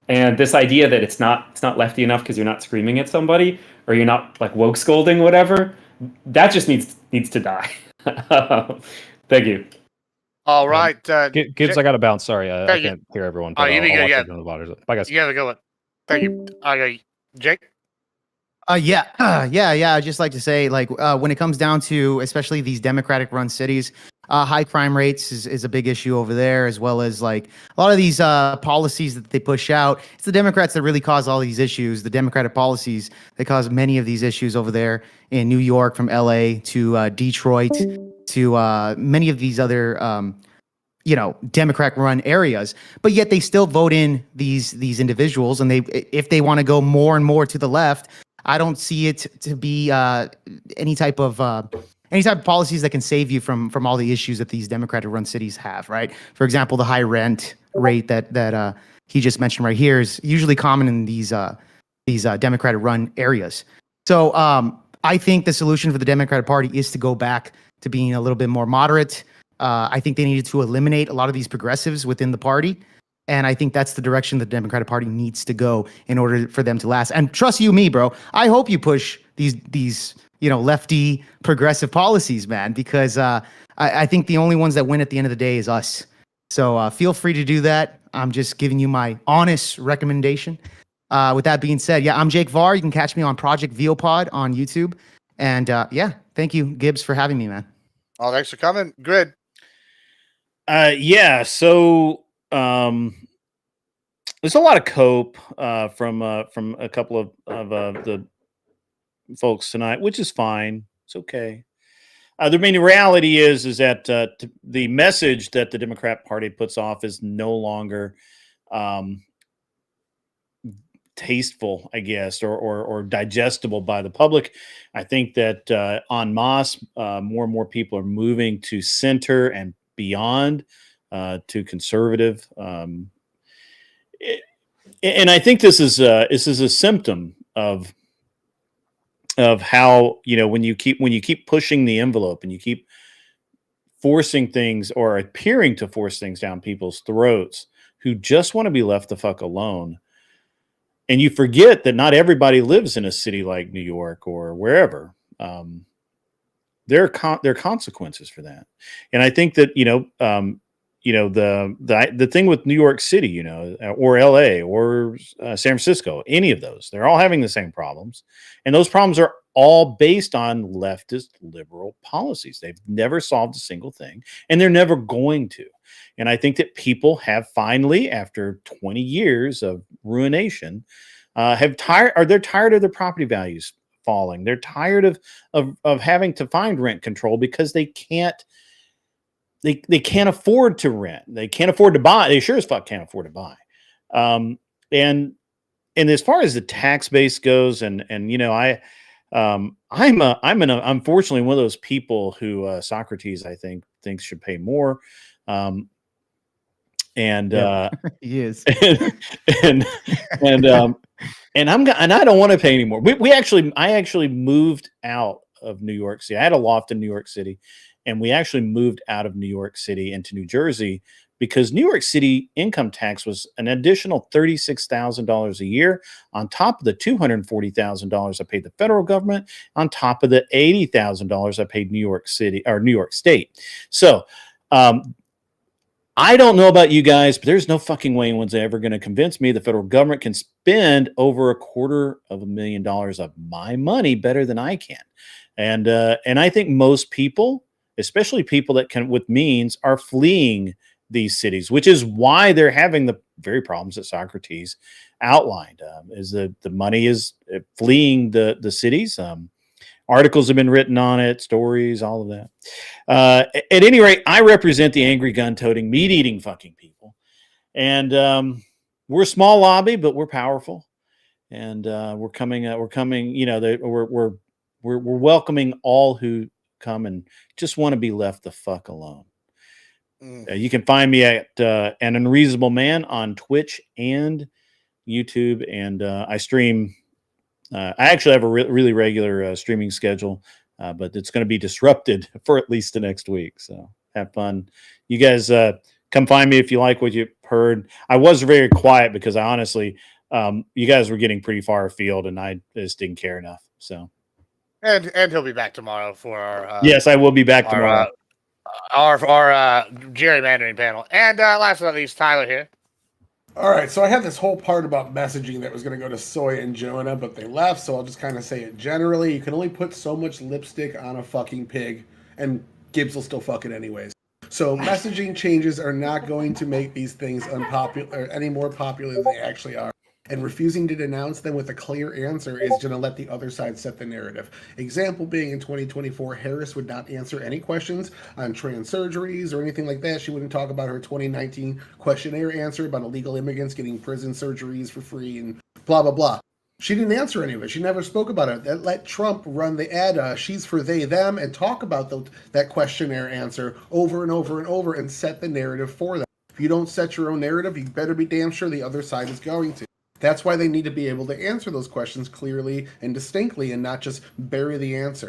And this idea that it's not lefty enough because you're not screaming at somebody or you're not like woke scolding, whatever, that just needs to die. Thank you. All right, Gibbs, I got to bounce. Sorry, I can't hear everyone. But you I'll good? Bye, guys. You have a good one. Thank you. Jake. I'd just like to say, like, when it comes down to especially these Democratic-run cities, high crime rates is a big issue over there, as well as like a lot of these policies that they push out. It's the Democrats that really cause all these issues. The Democratic policies, they cause many of these issues over there in New York, from LA to Detroit to many of these other Democrat-run areas. But yet they still vote in these individuals, and if they want to go more and more to the left, I don't see it to be any type of policies that can save you from all the issues that these Democratic-run cities have, right? For example, the high rent rate that he just mentioned right here is usually common in these Democratic-run areas. So I think the solution for the Democratic Party is to go back to being a little bit more moderate. I think they needed to eliminate a lot of these progressives within the party. And I think that's the direction the Democratic Party needs to go in order for them to last. And trust you me, bro, I hope you push these lefty progressive policies, man, because I think the only ones that win at the end of the day is us. So feel free to do that. I'm just giving you my honest recommendation. With that being said, I'm Jake Var. You can catch me on Project Veopod on YouTube. And thank you, Gibbs, for having me, man. Oh, thanks for coming. Good. So there's a lot of cope from a couple of the folks tonight, which is fine. It's okay. The main reality is that the message that the Democrat Party puts off is no longer tasteful, I guess, or digestible by the public. I think that en masse, more and more people are moving to center and beyond, to conservative. And I think this is a symptom of how, when you keep pushing the envelope and you keep forcing things or appearing to force things down people's throats who just want to be left the fuck alone. And you forget that not everybody lives in a city like New York or wherever. There are consequences for that. And I think that, the thing with New York City, or LA or San Francisco, any of those, they're all having the same problems. And those problems are all based on leftist liberal policies. They've never solved a single thing, and they're never going to. And I think that people have finally, after 20 years of ruination, they're tired of their property values falling. They're tired of having to find rent control because they can't afford to rent. They can't afford to buy. They sure as fuck can't afford to buy. And as far as the tax base goes, I'm unfortunately one of those people who Socrates, I think, thinks should pay more. He is. And I don't want to pay anymore. I actually moved out of New York City. I had a loft in New York City, and we actually moved out of New York City into New Jersey because New York City income tax was an additional $36,000 a year on top of the $240,000 I paid the federal government, on top of the $80,000 I paid New York City or New York State. So, I don't know about you guys, but there's no fucking way anyone's ever going to convince me the federal government can spend over $250,000 of my money better than I can. And I think most people, especially people that can with means, are fleeing these cities, which is why they're having the very problems that Socrates outlined. Is the money is fleeing the cities. Articles have been written on it, stories, all of that. At any rate, I represent the angry, gun-toting, meat-eating fucking people, and we're a small lobby, but we're powerful, and we're coming. We're welcoming all who come and just want to be left the fuck alone. You can find me at an Unreasonable Man on Twitch and YouTube, and I stream. I actually have a really regular streaming schedule, but it's going to be disrupted for at least the next week. So have fun. You guys come find me if you like what you heard. I was very quiet because I honestly, you guys were getting pretty far afield, and I just didn't care enough. So, and he'll be back tomorrow for our. Yes, I will be back tomorrow. Our gerrymandering panel, and last but not least, Tyler here. All right, so I had this whole part about messaging that was going to go to Soy and Jonah, but they left, so I'll just kind of say it generally. You can only put so much lipstick on a fucking pig, and Gibbs will still fuck it anyways. So messaging changes are not going to make these things unpopular, any more popular than they actually are. And refusing to denounce them with a clear answer is going to let the other side set the narrative. Example being in 2024, Harris would not answer any questions on trans surgeries or anything like that. She wouldn't talk about her 2019 questionnaire answer about illegal immigrants getting prison surgeries for free and blah, blah, blah. She didn't answer any of it. She never spoke about it. That let Trump run the ad, she's for they, them, and talk about that questionnaire answer over and over and over and set the narrative for them. If you don't set your own narrative, you better be damn sure the other side is going to. That's why they need to be able to answer those questions clearly and distinctly and not just bury the answer.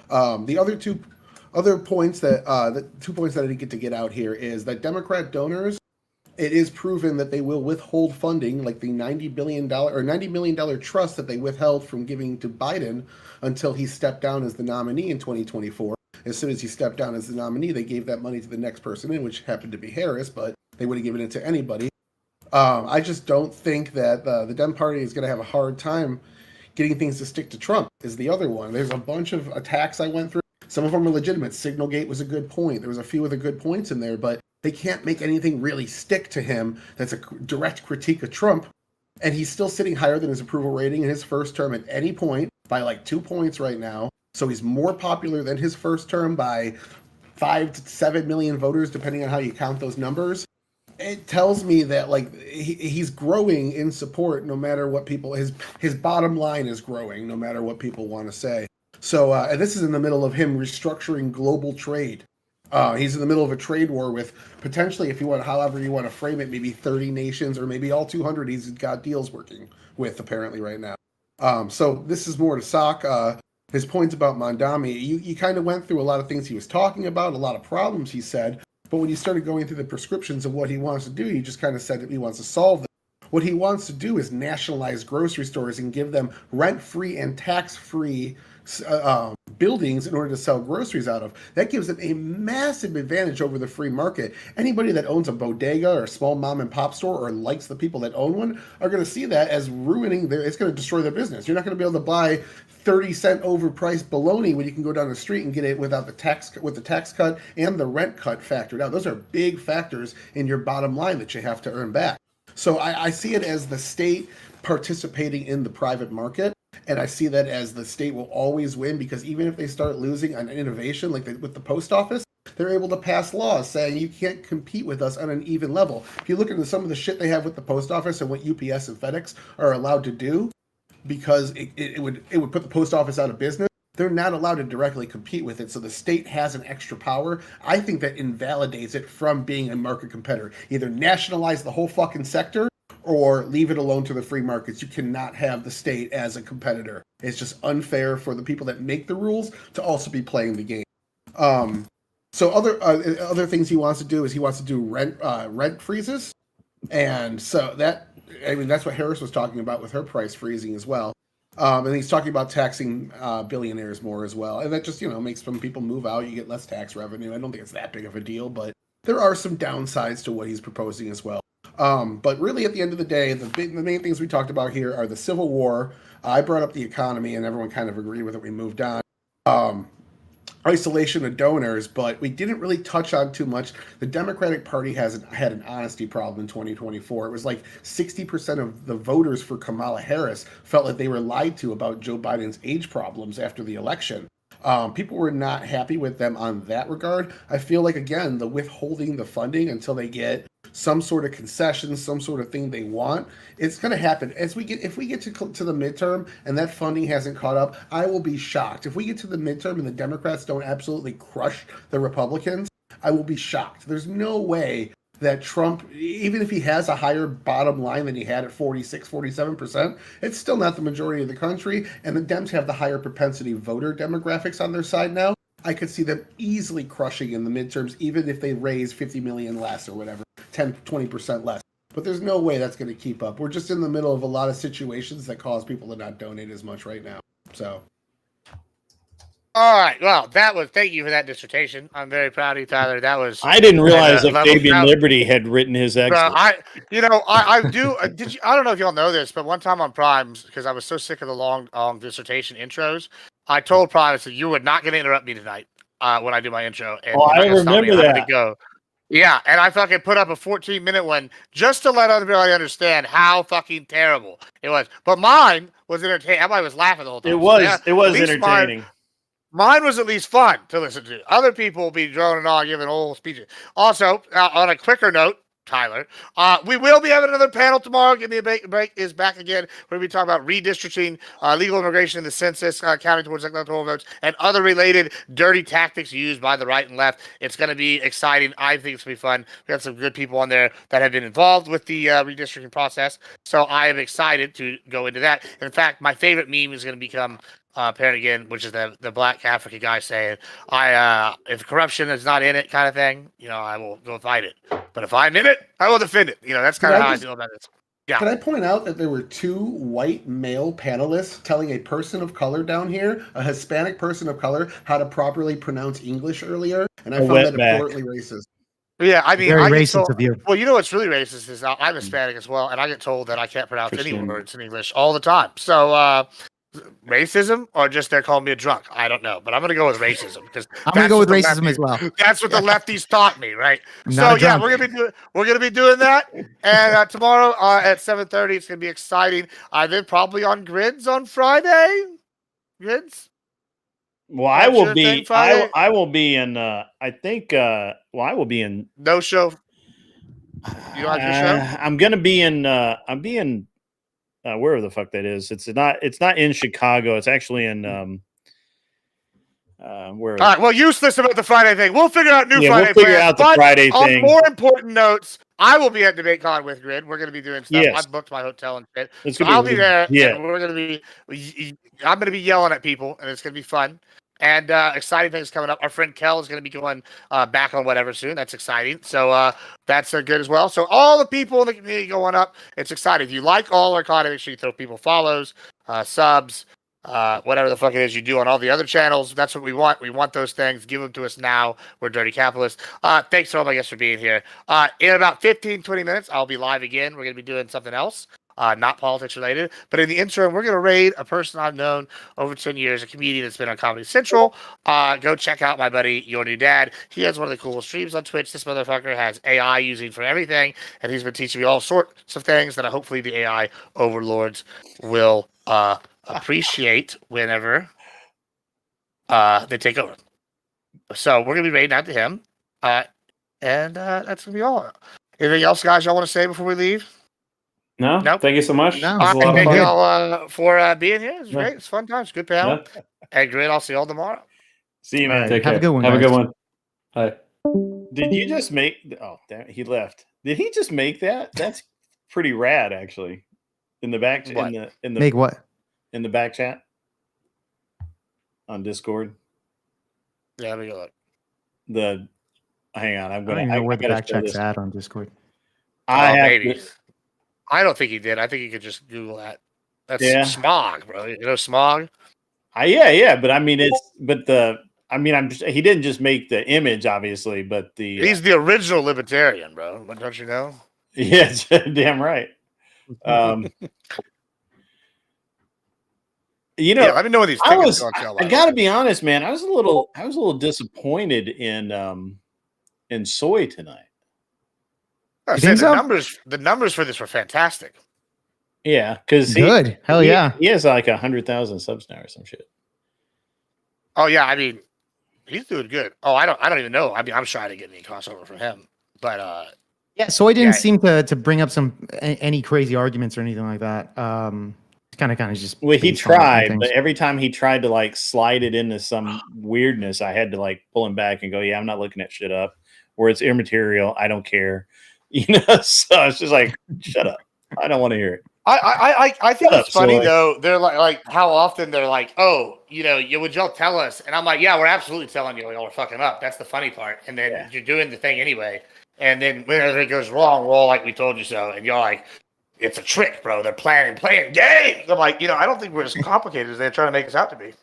The other points that the 2 points that I didn't get to get out here is that Democrat donors, it is proven that they will withhold funding, like the $90 million trust that they withheld from giving to Biden until he stepped down as the nominee in 2024. As soon as he stepped down as the nominee, they gave that money to the next person in, which happened to be Harris, but they would have given it to anybody. I just don't think that the Dem Party is going to have a hard time getting things to stick to Trump, is the other one. There's a bunch of attacks I went through. Some of them are legitimate. Signalgate was a good point. There was a few of the good points in there, but They can't make anything really stick to him that's a direct critique of Trump. And he's still sitting higher than his approval rating in his first term at any point by like 2 points right now. So he's more popular than his first term by 5 to 7 million voters, depending on how you count those numbers. It tells me that like he's growing in support no matter what people, his bottom line is growing no matter what people want to say. So and this is in the middle of him restructuring global trade. He's in the middle of a trade war with potentially, if you want, however you want to frame it, maybe 30 nations or maybe all 200 he's got deals working with apparently right now. So this is more to Sock. His points about Mondami, you kind of went through a lot of things he was talking about, a lot of problems he said, but when you started going through the prescriptions of what he wants to do, he just kind of said that he wants to solve them. What he wants to do is nationalize grocery stores and give them rent-free and tax-free buildings in order to sell groceries out of. That gives them a massive advantage over the free market. Anybody that owns a bodega or a small mom and pop store or likes the people that own one are going to see that as ruining it's going to destroy their business. You're not going to be able to buy 30-cent overpriced bologna when you can go down the street and get it without the tax cut and the rent cut factored out. Those are big factors in your bottom line that you have to earn back. So I see it as the state participating in the private market. And I see that as the state will always win, because even if they start losing on innovation, like with the post office, they're able to pass laws saying you can't compete with us on an even level. If you look into some of the shit they have with the post office and what UPS and FedEx are allowed to do, because it would put the post office out of business, they're not allowed to directly compete with it. So the state has an extra power. I think that invalidates it from being a market competitor. Either nationalize the whole fucking sector or leave it alone to the free markets. You cannot have the state as a competitor. It's just unfair for the people that make the rules to also be playing the game. So other things he wants to do is he wants to do rent freezes, and so that's what Harris was talking about with her price freezing as well. And he's talking about taxing billionaires more as well, and that just makes some people move out. You get less tax revenue. I don't think it's that big of a deal, but there are some downsides to what he's proposing as well. But really, at the end of the day, the main things we talked about here are the Civil War. I brought up the economy, and everyone kind of agreed with it. We moved on. Isolation of donors, but we didn't really touch on too much. The Democratic Party had an honesty problem in 2024. It was like 60% of the voters for Kamala Harris felt like they were lied to about Joe Biden's age problems after the election. People were not happy with them on that regard. I feel like, again, the withholding the funding until they get some sort of concession, some sort of thing they want, it's going to happen. If we get to the midterm and that funding hasn't caught up, I will be shocked. If we get to the midterm and the Democrats don't absolutely crush the Republicans, I will be shocked. There's no way that Trump, even if he has a higher bottom line than he had at 46, 47%, it's still not the majority of the country, and the Dems have the higher propensity voter demographics on their side now. I could see them easily crushing in the midterms, even if they raise 50 million less or whatever, 10, 20% less. But there's no way that's going to keep up. We're just in the middle of a lot of situations that cause people to not donate as much right now. So. All right. Well, thank you for that dissertation. I'm very proud of you, Tyler. That was. I didn't realize that Fabian Liberty had written his exit. I do. Did you? I don't know if y'all know this, but one time on Primes, because I was so sick of the long dissertation intros, I told Primes that you were not going to interrupt me tonight when I do my intro. And I remember that. Go. Yeah, and I fucking put up a 14-minute one just to let everybody understand how fucking terrible it was. But mine was entertaining. Everybody was laughing the whole time. It was entertaining. Mine was at least fun to listen to. Other people will be droning on, giving old speeches. Also, on a quicker note, Tyler, we will be having another panel tomorrow. Give Me a Break is back again. We're going to be talking about redistricting, legal immigration in the census, counting towards electoral votes, and other related dirty tactics used by the right and left. It's going to be exciting. I think it's going to be fun. We got some good people on there that have been involved with the redistricting process, so I am excited to go into that. In fact, my favorite meme is going to become apparent again, which is the black African guy saying, if corruption is not in it kind of thing, I will go fight it. But if I'm in it, I will defend it. That's kind of how I feel about it. Yeah. Can I point out that there were 2 white male panelists telling a person of color down here, a Hispanic person of color, how to properly pronounce English earlier? And I found that abhorrently racist. Yeah, I mean, very racist of you. Well, what's really racist is I'm Hispanic as well, and I get told that I can't pronounce any words in English all the time. So, racism or just they're calling me a drunk. I don't know, but I'm gonna go with racism because I'm gonna go with racism as well. That's what the lefties taught me, right? I'm So not a yeah, drunk. we're gonna be doing that, and tomorrow at 7:30 it's gonna be exciting. Then probably on Grids on Friday. Grids. Well, I will Sure be. thing, Friday? I will be in. I think. Well, I will be in. No show. You don't have your show? I'm gonna be in. I'm being. Wherever the fuck that is. It's not. It's not in Chicago. It's actually in. Where? All right. Well, useless about the Friday thing. We'll figure out new Yeah, Friday we'll figure plans, out the but Friday on thing. more important notes, I will be at DebateCon with Grid. We're going to be doing stuff. Yes. I've booked my hotel and shit. It's So gonna be I'll be really- there, yeah. and we're going to be. I'm going to be yelling at people, and it's going to be fun. And exciting things coming up. Our friend Kel is going to be going back on whatever soon. That's exciting. So that's good as well. So all the people in the community going up. It's exciting. If you like all our content, make sure you throw people follows, subs, whatever the fuck it is you do on all the other channels. That's what we want. We want those things. Give them to us now. We're dirty capitalists. Thanks to all my guests for being here. In about 15, 20 minutes, I'll be live again. We're going to be doing something else. Not politics related, but in the interim, we're going to raid a person I've known over 10 years, a comedian that's been on Comedy Central. Go check out my buddy, Your New Dad. He has one of the coolest streams on Twitch. This motherfucker has AI using for everything, and he's been teaching me all sorts of things that hopefully the AI overlords will appreciate whenever they take over. So we're going to be raiding out to him, and that's going to be all. Anything else, guys, y'all want to say before we leave? No, Nope. Thank you so much. No, It was a lot of Thank fun. you all for being here. It's Yeah. great. It's fun times. Good panel. Yeah. And great. I'll see you all tomorrow. See you, man. Take Have a care. good one, Have a guys. good one. Bye. Did you just make? Oh, damn, he left. Did he just make that? That's pretty rad, actually. In the back, What? in the Make what? in the back chat on Discord. Yeah, let me go look. Hang on, I'm I don't gonna. even know where the gotta back show chat's this. at on Discord. I have maybe. to- I don't think he did. I think you could just Google that. That's Yeah. smog, bro. You know smog? yeah, but I mean, he didn't just make the image, obviously, but the He's the original libertarian, bro. Don't you know? yeah, damn right. You know, Yeah, let me know when these I tickets go on sale. I gotta be honest, man. I was a little disappointed in Soy tonight. I You said think so? the numbers for this were fantastic. Yeah, because Good. Hell yeah. he has like 100,000 subs now or some shit. Oh yeah, I mean, he's doing good. Oh, I don't even know. I mean, I'm sure I didn't get any crossover from him, but Yeah, so I didn't Yeah. seem to bring up any crazy arguments or anything like that. Kind of just. Well, he based on different tried, things. but every time he tried to like slide it into some weirdness, I had to like pull him back and go, "Yeah, I'm not looking at shit up, where it's immaterial. I don't care." You know, so it's just like, shut up. I don't want to hear it. I think Shut it's up, funny Soy. though. They're like how often they're like, oh, would y'all tell us? And I'm like, yeah, we're absolutely telling you, y'all are fucking up. That's the funny part. And then you're doing the thing anyway. And then whenever it goes wrong, we're all like, we told you so. And you're like, it's a trick, bro. They're playing games. I'm like, I don't think we're as complicated as they're trying to make us out to be.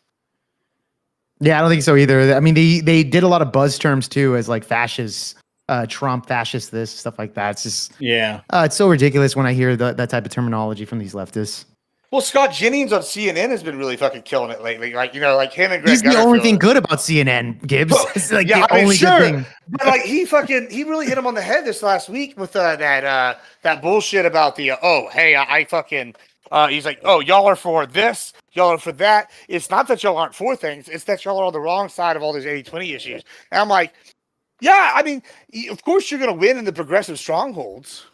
Yeah, I don't think so either. I mean, they did a lot of buzz terms too, as like fascist, Trump, fascist, this stuff like that. It's just it's so ridiculous when I hear that type of terminology from these leftists. Well, Scott Jennings on CNN has been really fucking killing it lately. Like, like him and Greg. He's the only Gutterfield. thing good about CNN, Gibbs. It's like the I mean, only sure. good thing. But like he really hit him on the head this last week with that bullshit about the I fucking he's like, oh, y'all are for this, y'all are for that. It's not that y'all aren't for things, it's that y'all are on the wrong side of all these 80-20 issues. And I'm like, yeah, I mean, of course you're gonna win in the progressive strongholds.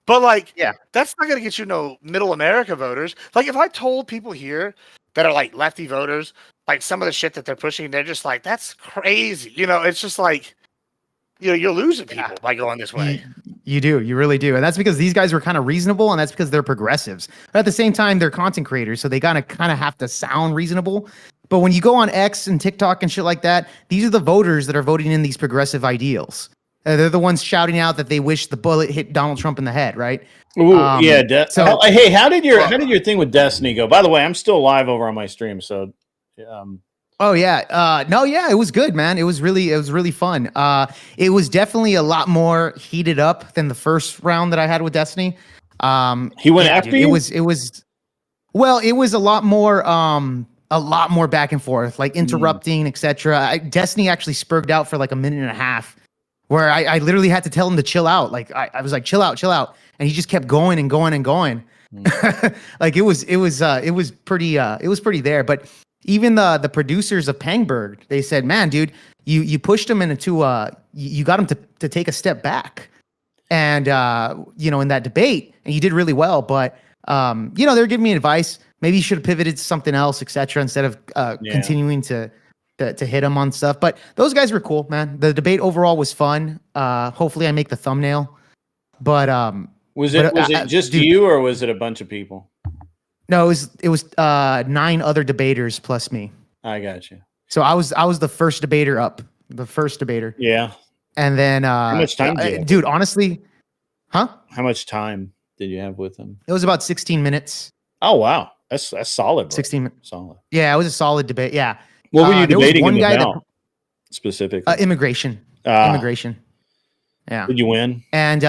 But like, that's not gonna get you no middle America voters. Like if I told people here that are like lefty voters, like some of the shit that they're pushing, they're just like, that's crazy. It's just like, you're losing people by going this way. You do. You really do. And that's because these guys were kind of reasonable, and that's because they're progressives. But at the same time, they're content creators, so they kind of have to sound reasonable. But when you go on X and TikTok and shit like that, these are the voters that are voting in these progressive ideals. They're the ones shouting out that they wish the bullet hit Donald Trump in the head, right? Ooh, yeah. So Hey, how did your thing with Destiny go? By the way, I'm still live over on my stream, so. Oh yeah, it was good, man. It was really fun. It was definitely a lot more heated up than the first round that I had with Destiny. He went after you? It was. Well, it was a lot more back and forth, like interrupting, etc. Destiny actually spurred out for like a minute and a half, where I literally had to tell him to chill out. Like I was like, chill out, and he just kept going and going and going. Like it was pretty there. But even the producers of Pangberg, they said, man, dude, you pushed him into you got him to take a step back, and in that debate, and you did really well. But they're giving me advice. Maybe you should have pivoted to something else, etc., instead of continuing to hit him on stuff. But those guys were cool, man. The debate overall was fun. Hopefully, I make the thumbnail. But was it just dude, you, or was it a bunch of people? No, it was 9 other debaters plus me. I got you. So I was the first debater up, the first debater. Yeah. And then how much time did you have? Dude, honestly, huh? How much time did you have with him? It was about 16 minutes. Oh wow, that's solid. Bro. 16 minutes. Solid. Yeah, it was a solid debate. Yeah. What were you debating one him guy about specifically? Immigration. Immigration. Yeah. Did you win? And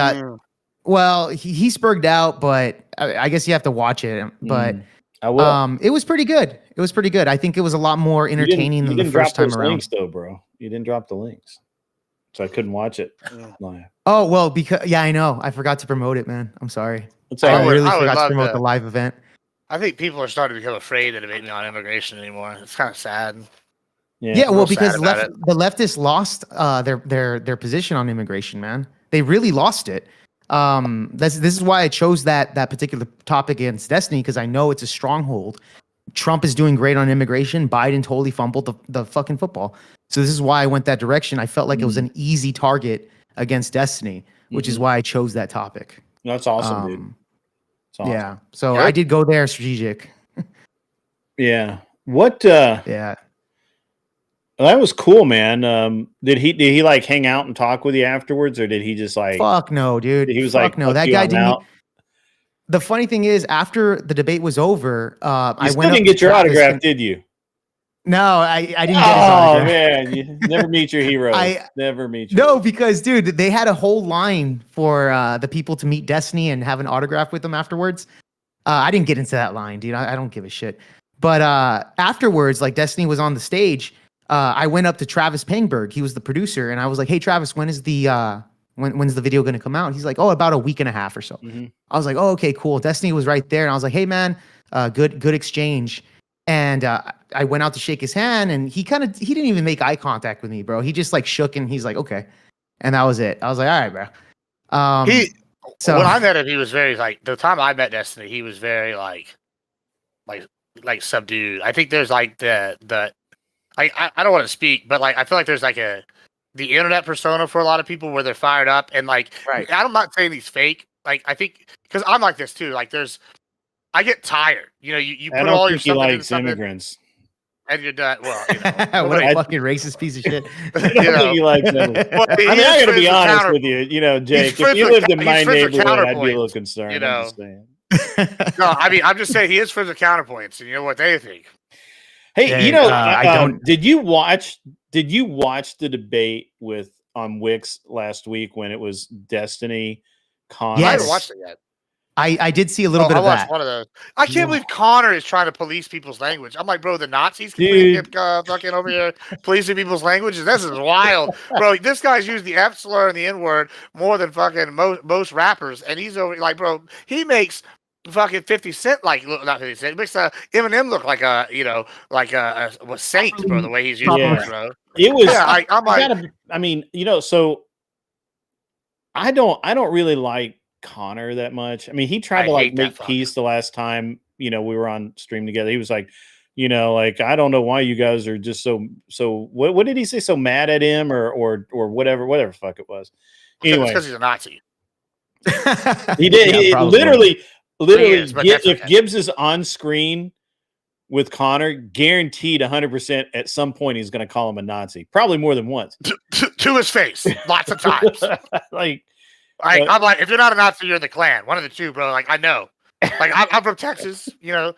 well, he spurred out, but I guess you have to watch it. But I will. It was pretty good. It was pretty good. I think it was a lot more entertaining than the first time around. Links though, bro. You didn't drop the links, so I couldn't watch it live. Oh well, because I know I forgot to promote it, man. I'm sorry. I really forgot to promote the live event. I think people are starting to become afraid to debate me on immigration anymore. It's kind of sad. Yeah, well, because the leftists lost their position on immigration, man. They really lost it. This is why I chose that particular topic against Destiny, because I know it's a stronghold. Trump is doing great on immigration. Biden totally fumbled the fucking football. So this is why I went that direction. I felt like it was an easy target against Destiny, which is why I chose that topic. That's awesome, dude. Awesome. Yeah. So I did go there strategic. Yeah. What? Yeah. Well, that was cool, man. Did he like hang out and talk with you afterwards, or did he just like? Fuck no, dude. He was Fuck like, no. That guy didn't. The funny thing is, after the debate was over, I went. You didn't get your autograph, did you? No, I didn't get his autograph. Oh man, you never meet your heroes. Never meet. No, because dude, they had a whole line for the people to meet Destiny and have an autograph with them afterwards. I didn't get into that line, dude. I don't give a shit. But afterwards, like Destiny was on the stage. I went up to Travis Pangberg. He was the producer, and I was like, "Hey, Travis, when's the video going to come out?" He's like, "Oh, about a week and a half or so." I was like, "Oh, okay, cool." Destiny was right there, and I was like, "Hey, man, good exchange." And I went out to shake his hand, and he didn't even make eye contact with me, bro. He just like shook, and he's like, "Okay," and that was it. I was like, "All right, bro." When I met him, he was very like the time I met Destiny, he was very like subdued. I think there's like the. I don't want to speak, but like I feel like there's like the internet persona for a lot of people where they're fired up and like I'm not saying he's fake. Like I think because I'm like this too. Like I get tired. You put all your stuff into something, immigrants, and you're done. Well, what a fucking racist piece of shit. I don't think he likes immigrants. I mean, I got to be honest with you. Jake, if you lived in my neighborhood, I'd be a little concerned. I'm just saying. No, I mean, I'm just saying he is friends with counterpoints, and you know what they think. Hey, I don't. Did you watch the debate on Wix last week when it was Destiny? Connor? I haven't watched it yet. I did see a little bit of that. One of those. I can't believe Connor is trying to police people's language. I'm like, bro, the Nazis can fucking over here policing people's languages. This is wild, bro. This guy's used the F slur and the N word more than fucking most rappers, and he's over like, bro, he makes fucking 50 Cent not 50 Cent. It makes Eminem look like a saint, bro. The way he's using it, bro. It was. Yeah, so I don't really like Connor that much. I mean, he tried to like make peace the last time we were on stream together. He was like, I don't know why you guys are just so. What did he say? So mad at him or whatever the fuck it was. Anyway, because he's a Nazi. He did. He literally. If Gibbs is on screen with Connor, guaranteed 100% at some point he's going to call him a Nazi. Probably more than once. To his face, lots of times. I'm like, if you're not a Nazi, you're in the Klan. One of the two, bro. Like, I know. Like, I'm from Texas. We know.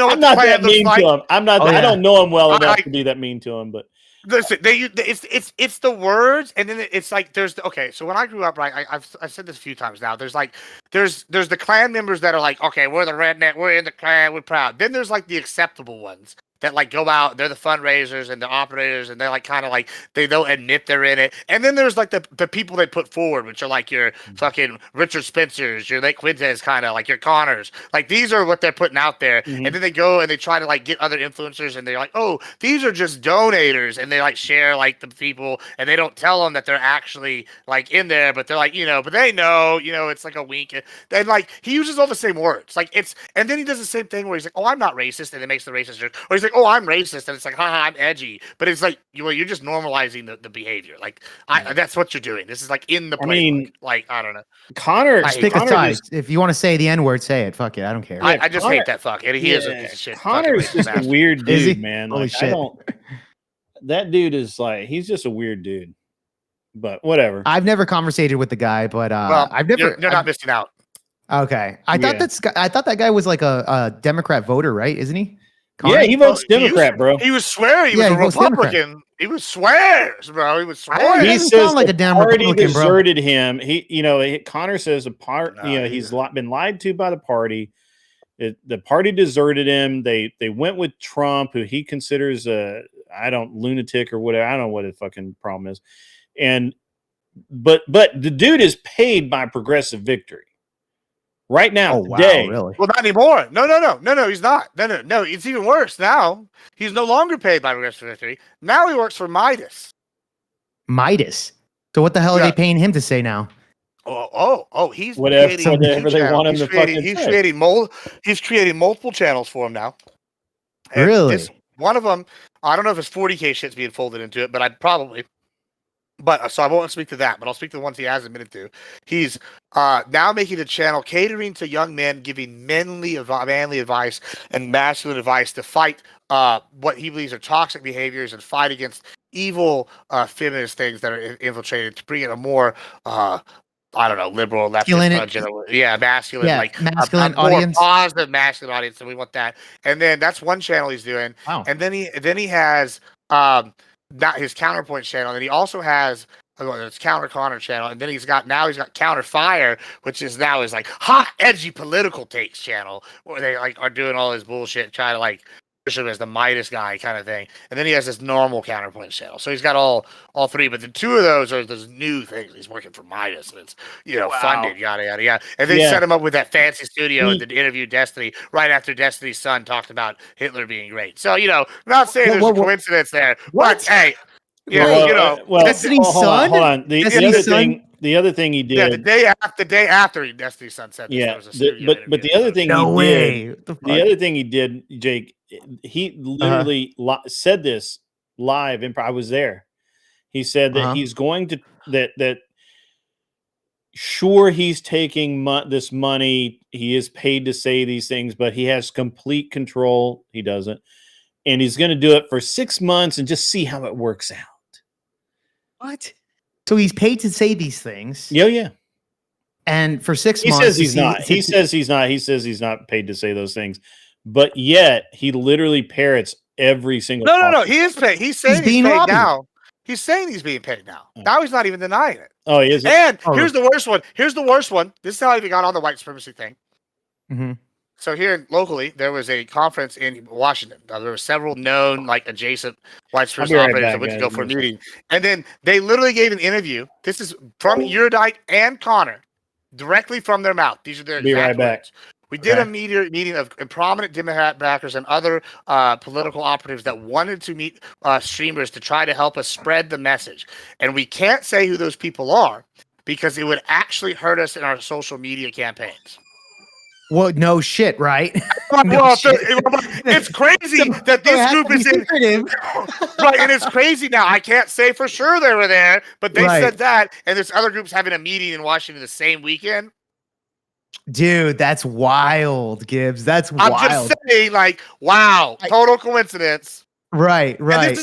I'm not that mean to him. I'm not. I don't know him well enough to be that mean to him. But Listen, it's the words, and then it's like there's okay. So when I grew up, right, I've said this a few times now. There's the Klan members that are like, okay, we're the redneck, we're in the Klan, we're proud. Then there's like the acceptable ones that like go out, they're the fundraisers and the operators, and they're like kind of like they'll admit they're in it. And then there's like the people they put forward, which are like your fucking Richard Spencers, your Lake Quintez, kind of like your Connors. Like these are what they're putting out there, and then they go and they try to like get other influencers, and they're like, oh, these are just donators, and they like share like the people, and they don't tell them that they're actually like in there, but they're like, but they know, it's like a wink. Then like he uses all the same words, like and then he does the same thing where he's like, oh, I'm not racist, and it makes the racist joke, or he's like, oh, I'm racist, and it's like, haha, I'm edgy, but it's like you're just normalizing the behavior. Like that's what you're doing. This is like in the playbook. I mean, like I don't know. Connor, pick a side. If you want to say the N word, say it. Fuck it, I don't care. I just hate that fuck, and he is a piece of shit. Connor's just a weird dude, man. Holy like, shit. That dude is like, he's just a weird dude. But whatever. I've never conversated with the guy, but I've never. You're not missing out. Okay, I thought that guy was like a Democrat voter, right? Isn't he? Connor? Yeah, he votes Democrat, bro. He was swearing he was a Republican. He was swears, bro. He was swearing. He says like a damn party deserted him. Connor says he's been lied to by the party. The party deserted him. They went with Trump, who he considers a lunatic or whatever. I don't know what the fucking problem is. But the dude is paid by Progressive Victory. Right now, today. Wow, really? Well, not anymore. No, he's not. No, it's even worse now. He's no longer paid by Progressive Victory. Now he works for Midas. Midas? So what the hell are they paying him to say now? He's whatever they want him to fucking say. He's creating multiple channels for him now. And really? One of them, I don't know if it's 40K shit's being folded into it, but I'd probably. But so I won't speak to that, but I'll speak to the ones he has admitted to. He's now making a channel catering to young men, giving manly advice and masculine advice to fight what he believes are toxic behaviors and fight against evil feminist things that are infiltrated to bring in a more liberal, leftist, masculine, like masculine a audience, more positive masculine audience, and we want that. And then that's one channel he's doing. Wow. And then he has not his counterpoint channel, and he also has his counter Connor channel, and then he's got counter fire, which is now his like hot edgy political takes channel, where they like are doing all this bullshit, trying to like push him as the Midas guy kind of thing. And then he has this normal counterpoint channel, so he's got all three. But the two of those are those new things. He's working for Midas, and it's funded, yada yada yada. And they set him up with that fancy studio and the interview Destiny right after Destiny's son talked about Hitler being great. So not saying there's a coincidence there, but hey. Destiny's son. Hold on. The other thing he did. Yeah, the day after Destiny's son said this, there was a studio but the other thing the other thing he did, Jake, he literally said this live, and I was there. He said that he's going to that. Sure, he's taking this money. He is paid to say these things, but he has complete control. He doesn't, and he's going to do it for 6 months and just see how it works out. What? So he's paid to say these things. Yeah. And for 6 he months, says he's not. He says he's not. He says he's not paid to say those things, but yet he literally parrots every single. No. He is paid. He's saying he's paid now. He's saying he's being paid now. Now he's not even denying it. Oh, he is. And here's the worst one. This is how I even got on the white supremacy thing. Mm-hmm. So here locally, there was a conference in Washington. There were several known, adjacent white supremacist operators that went to go for a meeting. And then they literally gave an interview. This is from Erudite and Connor, directly from their mouth. These are their exact words. We did a meeting of prominent Democrat backers and other political operatives that wanted to meet streamers to try to help us spread the message. And we can't say who those people are because it would actually hurt us in our social media campaigns. Well, no shit, right? It's crazy that this group is in. Right, and it's crazy now. I can't say for sure they were there, but they said that, and this other group's having a meeting in Washington the same weekend. Dude, that's wild, Gibbs. That's wild. I'm just saying, wow, total coincidence. Right. And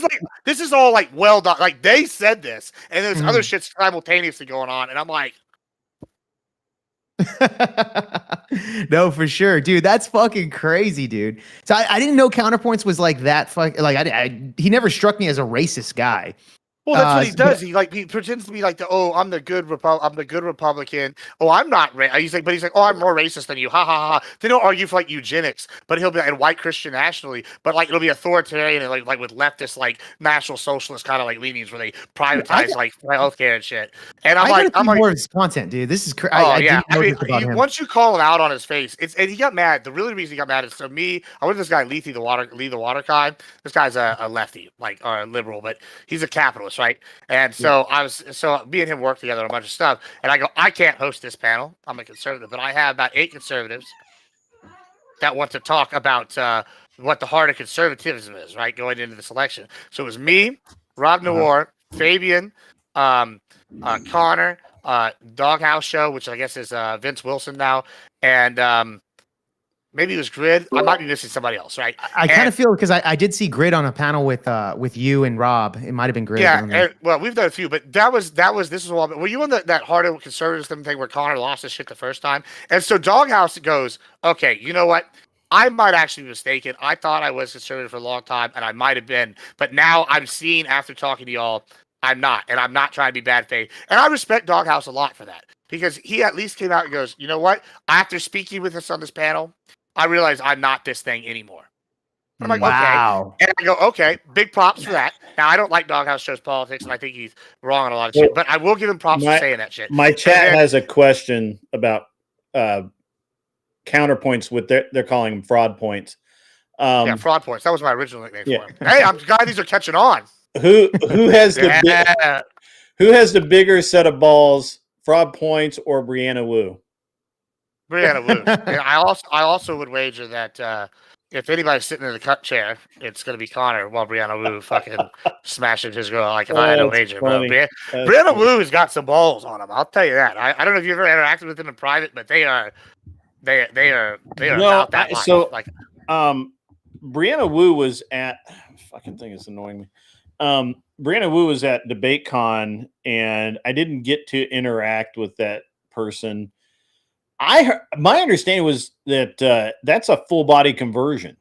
this is all well done. They said this, and there's other shit simultaneously going on, and I'm like. No, for sure, dude. That's fucking crazy, dude. So I didn't know Counterpoints was like that. He never struck me as a racist guy. Well, that's what he does. He pretends to be like I'm the good Republican. Oh, I'm not. He's like, oh, I'm more racist than you. Ha ha ha. They don't argue for like eugenics, but he'll be and white Christian nationally, but like it'll be authoritarian and like with leftist like national socialist kind of like leanings where they privatize like healthcare and shit. And I'm like more of his content, dude. This is crazy. Oh yeah. Once you call him out on his face, and he got mad. The really reason he got mad is I went to this guy Lee the water guy. This guy's a lefty, like or a liberal, but he's a capitalist. Right. And so me and him work together on a bunch of stuff. And I go, I can't host this panel. I'm a conservative, but I have about 8 conservatives that want to talk about what the heart of conservatism is, right? Going into this election. So it was me, Rob Noir, Fabian, Connor, Doghouse Show, which I guess is Vince Wilson now, and maybe it was Grid. I might be missing somebody else, right? I kind of feel because I did see Grid on a panel with you and Rob. It might have been Grid. Yeah, well, we've done a few, but this is all. Were you on that hard conservatism thing where Connor lost his shit the first time? And so Doghouse goes, okay, you know what? I might actually be mistaken. I thought I was conservative for a long time, and I might have been, but now I'm seeing after talking to y'all, I'm not, and I'm not trying to be bad faith. And I respect Doghouse a lot for that because he at least came out and goes, you know what? After speaking with us on this panel, I realize I'm not this thing anymore. I'm like, wow. Okay. And I go, okay, big props for that. Now, I don't like Doghouse Show's politics, and I think he's wrong on a lot of shit, but I will give him props for saying that shit. My chat has a question about counterpoints with they're calling them fraud points. Fraud points. That was my original nickname for him. Hey, I'm glad these are catching on. Who has the bigger set of balls, fraud points or Brianna Wu? Brianna Wu. And I also would wager that if anybody's sitting in the cut chair, it's going to be Connor while Brianna Wu fucking smashing his girl. Like if I had a wager, bro. Brianna Wu has got some balls on him. I'll tell you that. I don't know if you've ever interacted with them in private, but they are about that line. So like Brianna Wu was at fucking thing is annoying me. Brianna Wu was at DebateCon, and I didn't get to interact with that person. My understanding was that that's a full body conversion.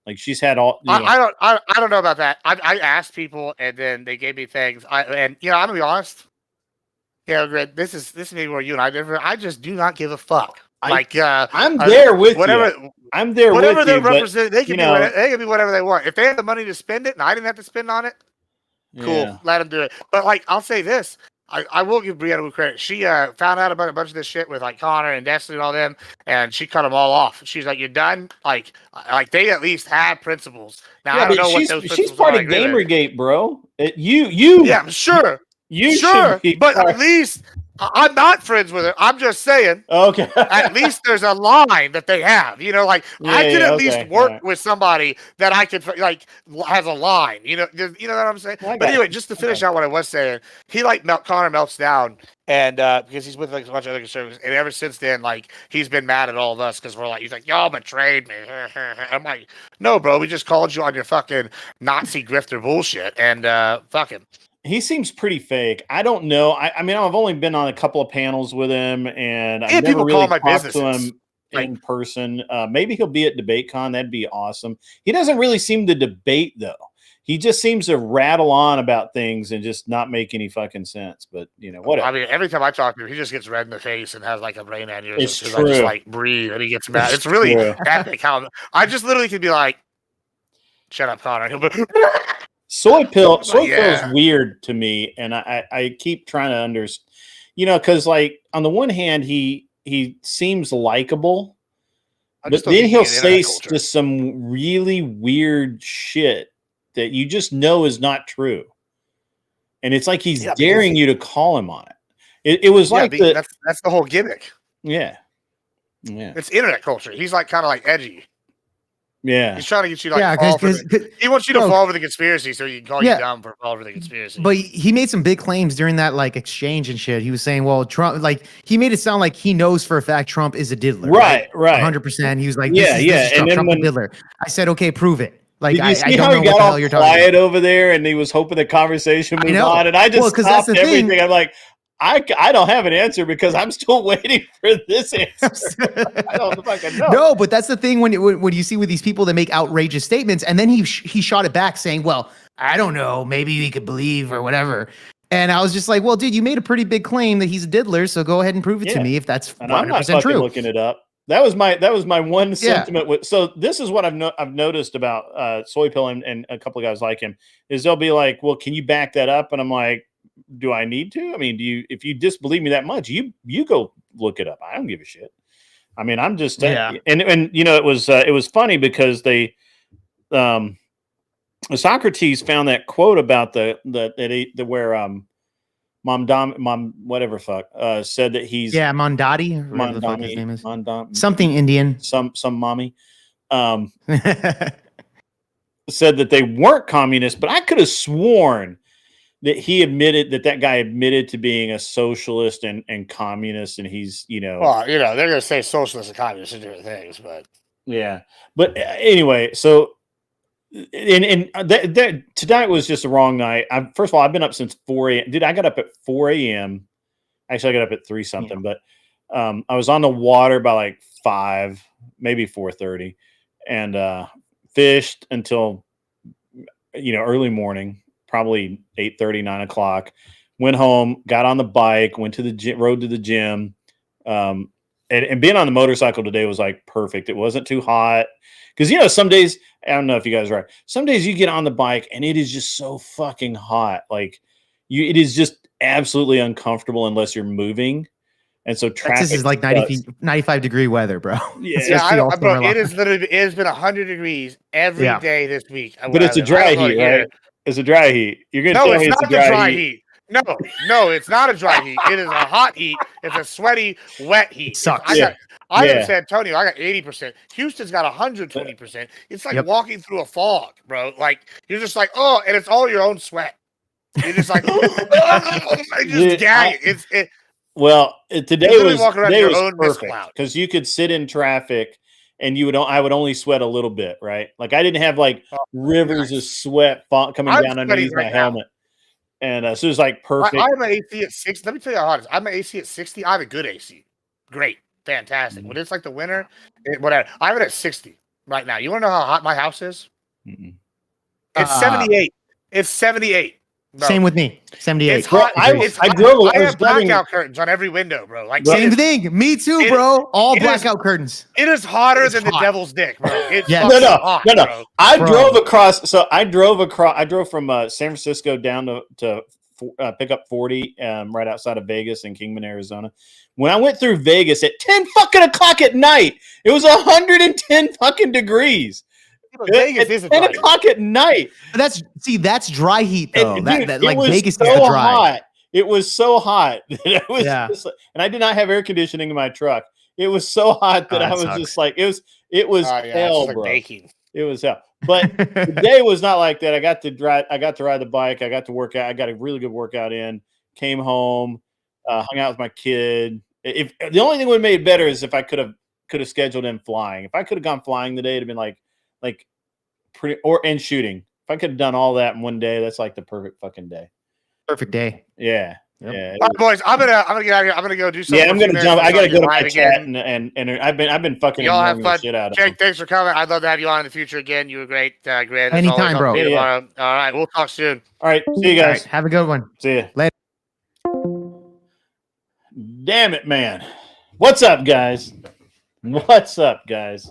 Like she's had all. I don't know about that. I asked people, and then they gave me things. I'm gonna be honest. Yeah, Greg, this is maybe where you and I just do not give a fuck. I'm there with whatever, you. I'm there whatever with they you. Represent, they can they can be whatever they want. If they have the money to spend it, and I didn't have to spend on it, cool, let them do it. But like, I'll say this. I will give Brianna Wu credit. She found out about a bunch of this shit with like Connor and Destiny and all them, and she cut them all off. She's like, "You're done." Like they at least have principles. Now I don't know what those principles are. She's part of Gamergate, bro. Yeah, sure. But at least I'm not friends with her. I'm just saying. Okay. At least there's a line that they have. I can at least work with somebody that I could has a line. You know what I'm saying? But anyway, just to finish out what I was saying, he Connor melts down, and because he's with a bunch of other conservatives, and ever since then, he's been mad at all of us because he's like, y'all betrayed me. I'm like, no, bro, we just called you on your fucking Nazi grifter bullshit, and fuck him. He seems pretty fake. I don't know. I mean, I've only been on a couple of panels with him, and I've never really talked to him in person. Maybe he'll be at DebateCon. That'd be awesome. He doesn't really seem to debate, though. He just seems to rattle on about things and just not make any fucking sense. But, whatever. I mean, every time I talk to him, he just gets red in the face and has a brain aneurysm. It's true. I just breathe and he gets mad. It's really epic how I just literally could be like, shut up, Connor. He'll be Soy pill is weird to me, and I keep trying to understand, because on the one hand he seems likable, but then he'll say just some really weird shit that you just know is not true, and it's like he's daring you to call him on it. It was that's the whole gimmick. Yeah, it's internet culture. He's kind of edgy. Yeah, he's trying to get you to he wants you to fall for the conspiracy so he can call you dumb for falling for the conspiracy. But he made some big claims during that exchange and shit. He was saying, well, Trump, he made it sound like he knows for a fact Trump is a diddler. Right. 100%. He was like, this is Trump, Trump a diddler. I said, okay, prove it. Did you see how he got all quiet over there and he was hoping the conversation moved on? And I just stopped everything. I'm like, I don't have an answer because I'm still waiting for this answer. I don't fucking know. No, but that's the thing when you see with these people that make outrageous statements, and then he shot it back saying, "Well, I don't know, maybe we could believe or whatever." And I was just like, "Well, dude, you made a pretty big claim that he's a diddler, so go ahead and prove it to me if that's 100% and I'm not fucking true." looking it up. That was my one sentiment with. So this is what I've noticed about Soy Pill and a couple of guys like him is they'll be like, "Well, can you back that up?" And I'm like, "Do I need to? I mean, if you disbelieve me that much, you go look it up. I don't give a shit. I mean, I'm just and you know, it was funny because they Socrates found that quote about the where Mom whatever fuck said that he's Mondati, or whatever the fuck his name is, something Indian, some mommy said that they weren't communists, but I could have sworn that he admitted that guy admitted to being a socialist and communist, and he's well, they're gonna say socialist and communist are different things, but but anyway, so. And tonight was just a wrong night. First of all, I've been up since 4 a.m. Dude, I got up at 4 a.m. Actually, I got up at 3 something, but I was on the water by like 5, maybe 4:30, and fished until early morning, probably 8:30, 9 o'clock. Went home, got on the bike, went to the rode to the gym, and being on the motorcycle today was like perfect. It wasn't too hot. Because, some days, I don't know if you guys are right. Some days you get on the bike and it is just so fucking hot. Like, it is just absolutely uncomfortable unless you're moving. And so Texas is like 95-degree weather, bro. Yeah, bro, it has been 100 degrees every day this week. But it's a dry heat, right? It's a dry heat. You're going to tell me it's a dry heat. No, it's not a dry heat. It is a hot heat. It's a sweaty, wet heat. It sucks. I live in San Antonio. I got 80%. Houston's got 120%. It's like walking through a fog, bro. Like you're just like, oh, and it's all your own sweat. You're just like, just gagging. Today was perfect because you could sit in traffic and I would only sweat a little bit, right? Like I didn't have like rivers of sweat coming down underneath my helmet. And so it was like perfect. I have an AC at 60. Let me tell you how hot it is. I have an AC at 60. I have a good AC. Great. Fantastic. When it's like the winter, whatever. I have it at 60 right now. You want to know how hot my house is? It's 78. It's 78. Bro. Same with me. 78. It's hot. I have blackout curtains on every window, bro. Like same thing. Me too, bro. All blackout curtains. It is hotter than the devil's dick, bro. It's no. Bro. I drove across. So I drove from San Francisco down to pick up 40 right outside of Vegas in Kingman, Arizona. When I went through Vegas at 10 fucking o'clock at night, it was 110 fucking degrees. Vegas is 10 o'clock at night. That's dry heat though. Vegas so is dry. Hot. It was so hot that it was just, and I did not have air conditioning in my truck. It was so hot that I was just like, it was hell, bro. Baking. It was hell. But the day was not like that. I got to ride the bike. I got to work out. I got a really good workout in. Came home, hung out with my kid. If the only thing would have made it better is if I could have scheduled in flying. If I could have gone flying the day, it'd have been like pretty and shooting. If I could have done all that in one day, that's like the perfect fucking day. Perfect day. Yeah. Yep. Yeah. All right, boys, I'm gonna get out of here. I'm gonna go do something. Yeah, I'm gonna jump. I gotta go to my chat and I've been fucking y'all have fun. Shit out of Jake, thanks for coming. I'd love to have you on in the future again. You were great, Grant. Anytime, bro. Yeah. All right, we'll talk soon. All right, see you guys. Right, have a good one. See you later. Damn it, man. What's up, guys? What's up, guys?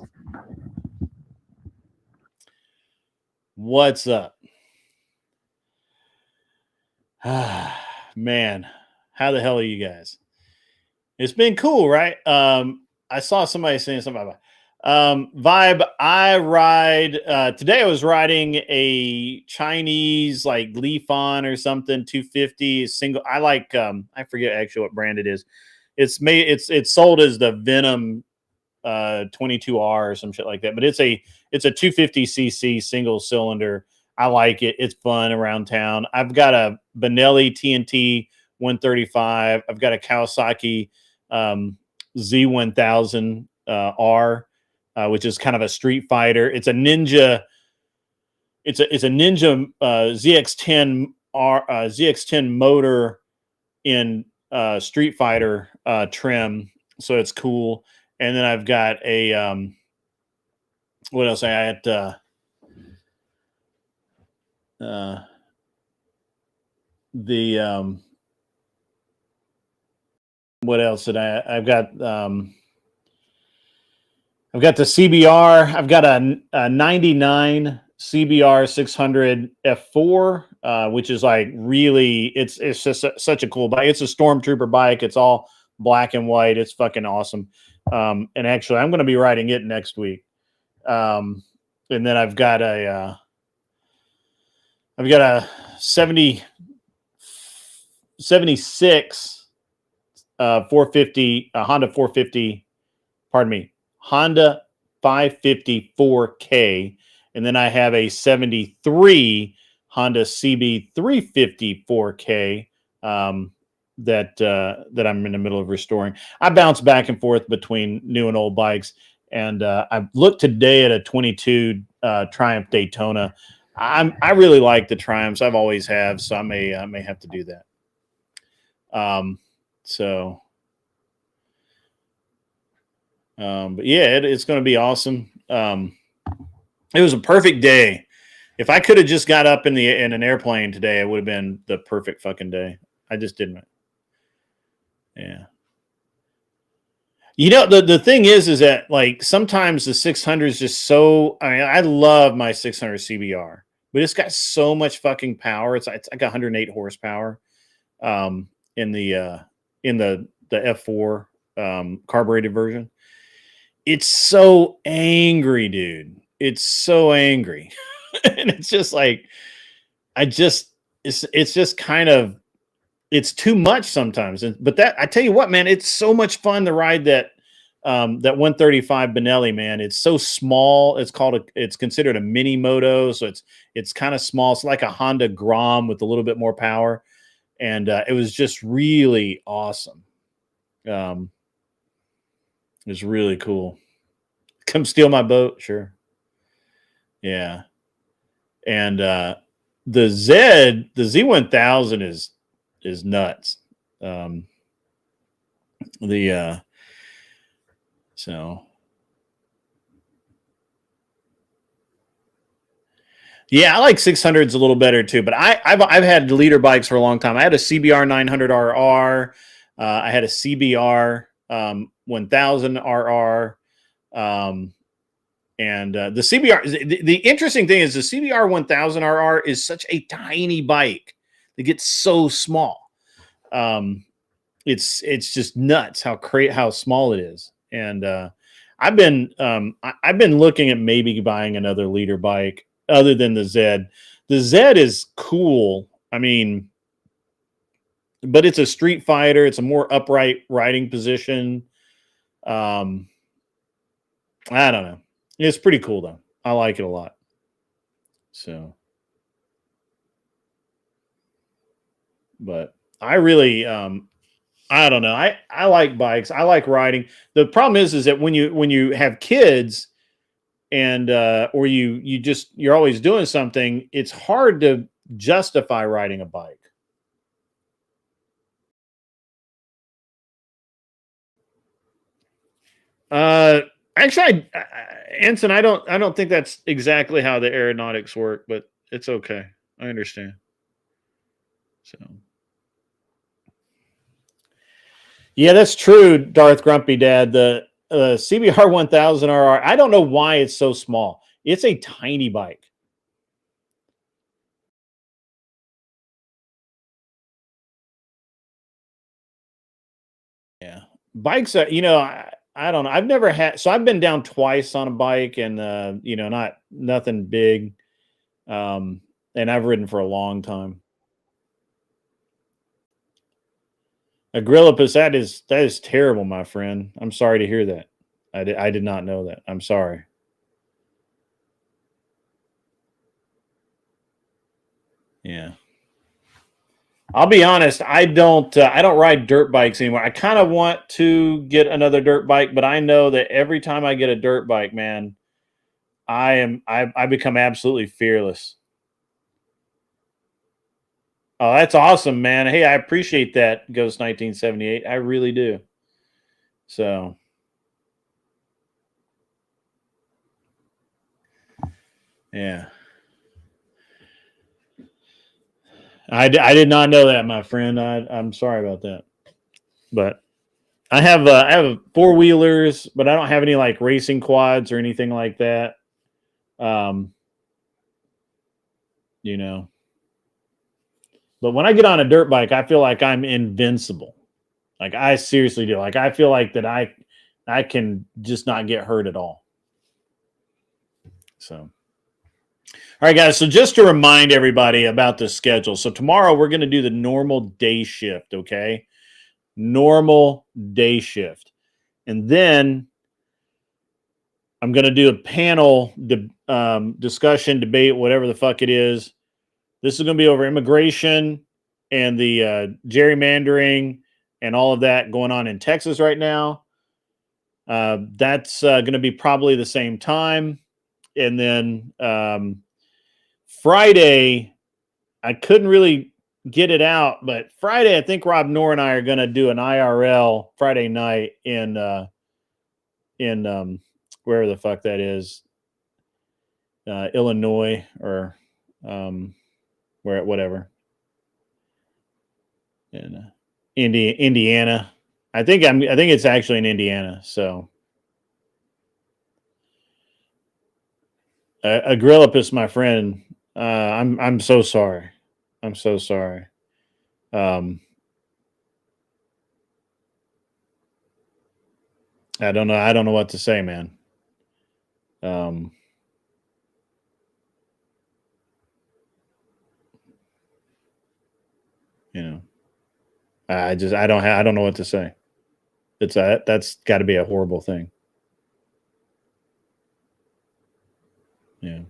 What's up? Man, how the hell are you guys? It's been cool, right? I saw somebody saying something about Vibe. I ride today. I was riding a Chinese like Leafon or something 250 single. I like I forget actually what brand it is. It's sold as the Venom 22R or some shit like that, but it's a 250cc single cylinder. I like it. It's fun around town. I've got a Benelli TNT 135. I've got a Kawasaki Z1000 R, which is kind of a street fighter. It's a Ninja. It's a Ninja ZX10 R ZX10 motor in Street Fighter trim, so it's cool. And then I've got a what else? I had the what else did I've got the CBR. I've got a 99 CBR 600 F4, which is like really, it's just such a cool bike. It's a Stormtrooper bike. It's all black and white. It's fucking awesome. And actually, I'm going to be riding it next week. And then I've got a 76 450 Honda 450. Pardon me, Honda 554K. And then I have a 73 Honda CB 354K that I'm in the middle of restoring. I bounce back and forth between new and old bikes, and I looked today at a 22 Triumph Daytona. I really like the Triumphs. I've always have, so I may have to do that. But yeah, it's going to be awesome. It was a perfect day. If I could have just got up in an airplane today, it would have been the perfect fucking day. I just didn't. Yeah. You know, the thing is that like sometimes the 600 is just so. I mean, I love my 600 CBR, but it's got so much fucking power. It's like 108 horsepower in the F4 carbureted version. It's so angry, dude. It's so angry. And it's just like, it's just kind of, it's too much sometimes. But that, I tell you what, man, it's so much fun to ride that 135 Benelli, man. It's so small. It's considered a mini moto. So it's kind of small. It's like a Honda Grom with a little bit more power. And it was just really awesome. It was really cool. Come steal my boat. Sure. Yeah. And the Z1000 is nuts. So yeah, I like 600s a little better too, but I've had leader bikes for a long time. I had a CBR 900RR. I had a CBR 1000RR. And the CBR, the interesting thing is the CBR 1000RR is such a tiny bike. It gets so small. It's just nuts how small it is. And I've been looking at maybe buying another leader bike other than the Z. The Z is cool. I mean, but it's a street fighter. It's a more upright riding position. I don't know. It's pretty cool though. I like it a lot. So, but I really, I don't know. I like bikes. I like riding. The problem is that when you have kids and or you're always doing something, it's hard to justify riding a bike. Actually, Anson, I don't think that's exactly how the aeronautics work, but it's okay. I understand. So, yeah, that's true, Darth Grumpy Dad. The CBR 1000RR. I don't know why it's so small. It's a tiny bike. Yeah, bikes are. I don't know. I've never had. So I've been down twice on a bike, and nothing big. And I've ridden for a long time. Agrillipus, that is terrible, my friend. I'm sorry to hear that. I did not know that. I'm sorry. Yeah. I'll be honest. I don't ride dirt bikes anymore. I kind of want to get another dirt bike, but I know that every time I get a dirt bike, man, I become absolutely fearless. Oh, that's awesome, man. Hey, I appreciate that, Ghost 1978. I really do. So, yeah. I did not know that, my friend. I'm sorry about that. But I have four wheelers, but I don't have any like racing quads or anything like that. Um, you know. But when I get on a dirt bike, I feel like I'm invincible. Like I seriously do. Like I feel like that I can just not get hurt at all. So, all right, guys. So just to remind everybody about the schedule. So tomorrow we're going to do the normal day shift. Okay, normal day shift, and then I'm going to do a panel discussion, debate, whatever the fuck it is. This is going to be over immigration and the gerrymandering and all of that going on in Texas right now. That's going to be probably the same time. And then Friday, I couldn't really get it out, but Friday, I think Rob Noor and I are going to do an IRL Friday night in wherever the fuck that is, Illinois or where whatever, in Indiana. I think it's actually in Indiana. So Agrillipus, my friend, I'm so sorry. I'm so sorry. I don't know. I don't know what to say, man. You know, I don't know what to say. That's got to be a horrible thing. Yeah.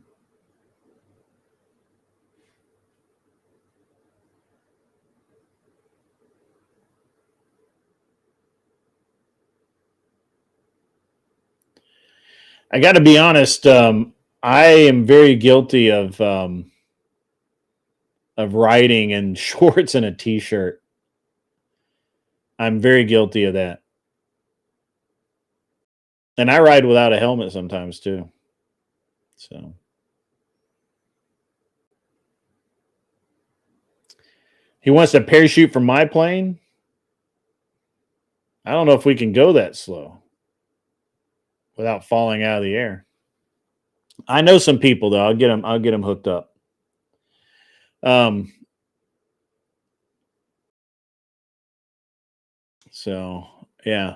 I got to be honest. I am very guilty of riding in shorts and a t-shirt. I'm very guilty of that. And I ride without a helmet sometimes too. So he wants to parachute from my plane. I don't know if we can go that slow without falling out of the air. I know some people though. I'll get them hooked up. So yeah.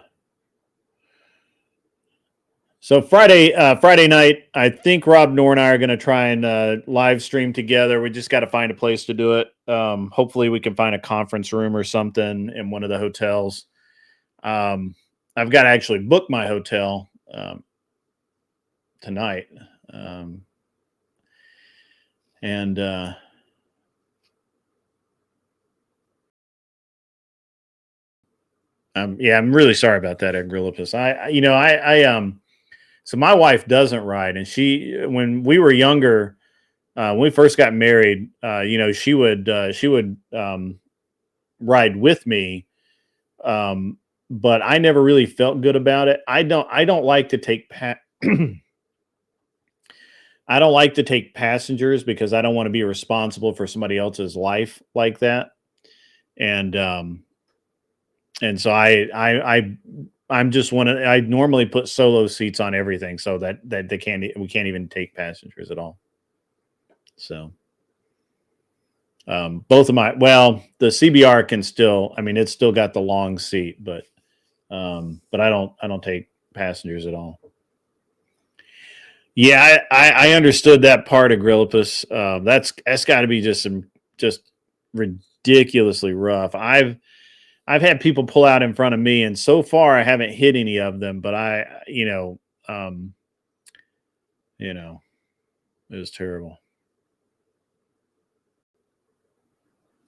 So Friday night, I think Rob Noor and I are going to try and live stream together. We just got to find a place to do it. Hopefully, we can find a conference room or something in one of the hotels. I've got to actually book my hotel tonight, and I'm really sorry about that, Agrillipus. So my wife doesn't ride, and when we were younger, when we first got married, she would ride with me, but I never really felt good about it. I don't like to take I don't like to take passengers because I don't want to be responsible for somebody else's life like that, and so I'm just I normally put solo seats on everything so that we can't even take passengers at all. So both of the CBR can still, I mean, it's still got the long seat, but I don't take passengers at all. Yeah, I understood that part of Grillipus. That's got to be just ridiculously rough. I've had people pull out in front of me, and so far I haven't hit any of them. But it was terrible.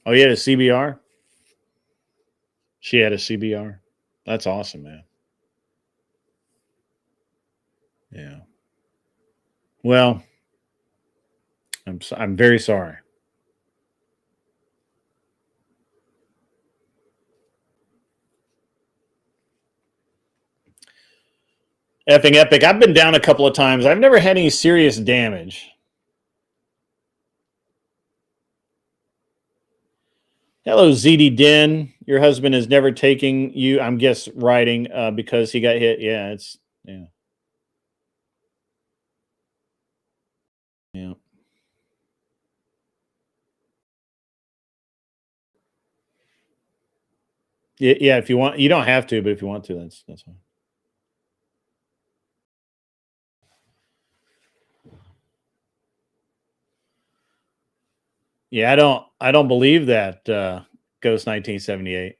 Oh, you had a CBR? She had a CBR. That's awesome, man. Yeah. Well, I'm very sorry. Effing epic. I've been down a couple of times. I've never had any serious damage. Hello, ZD Den. Your husband is never taking you, I'm guess, riding because he got hit. Yeah, it's, yeah. Yeah. Yeah, if you want, you don't have to, but if you want to, that's fine. Yeah, I don't believe that Ghost 1978,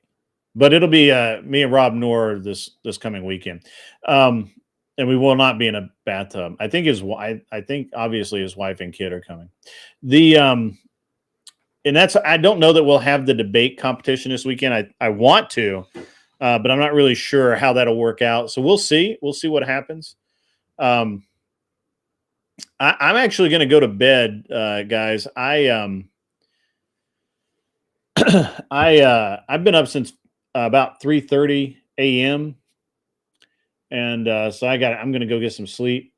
but it'll be me and Rob Noor this coming weekend, and we will not be in a bathtub. I think I think obviously his wife and kid are coming. And that's, I don't know that we'll have the debate competition this weekend. I want to, but I'm not really sure how that'll work out. So we'll see. We'll see what happens. I'm actually going to go to bed, guys. I've been up since about 3:30 a.m. and so I'm going to go get some sleep.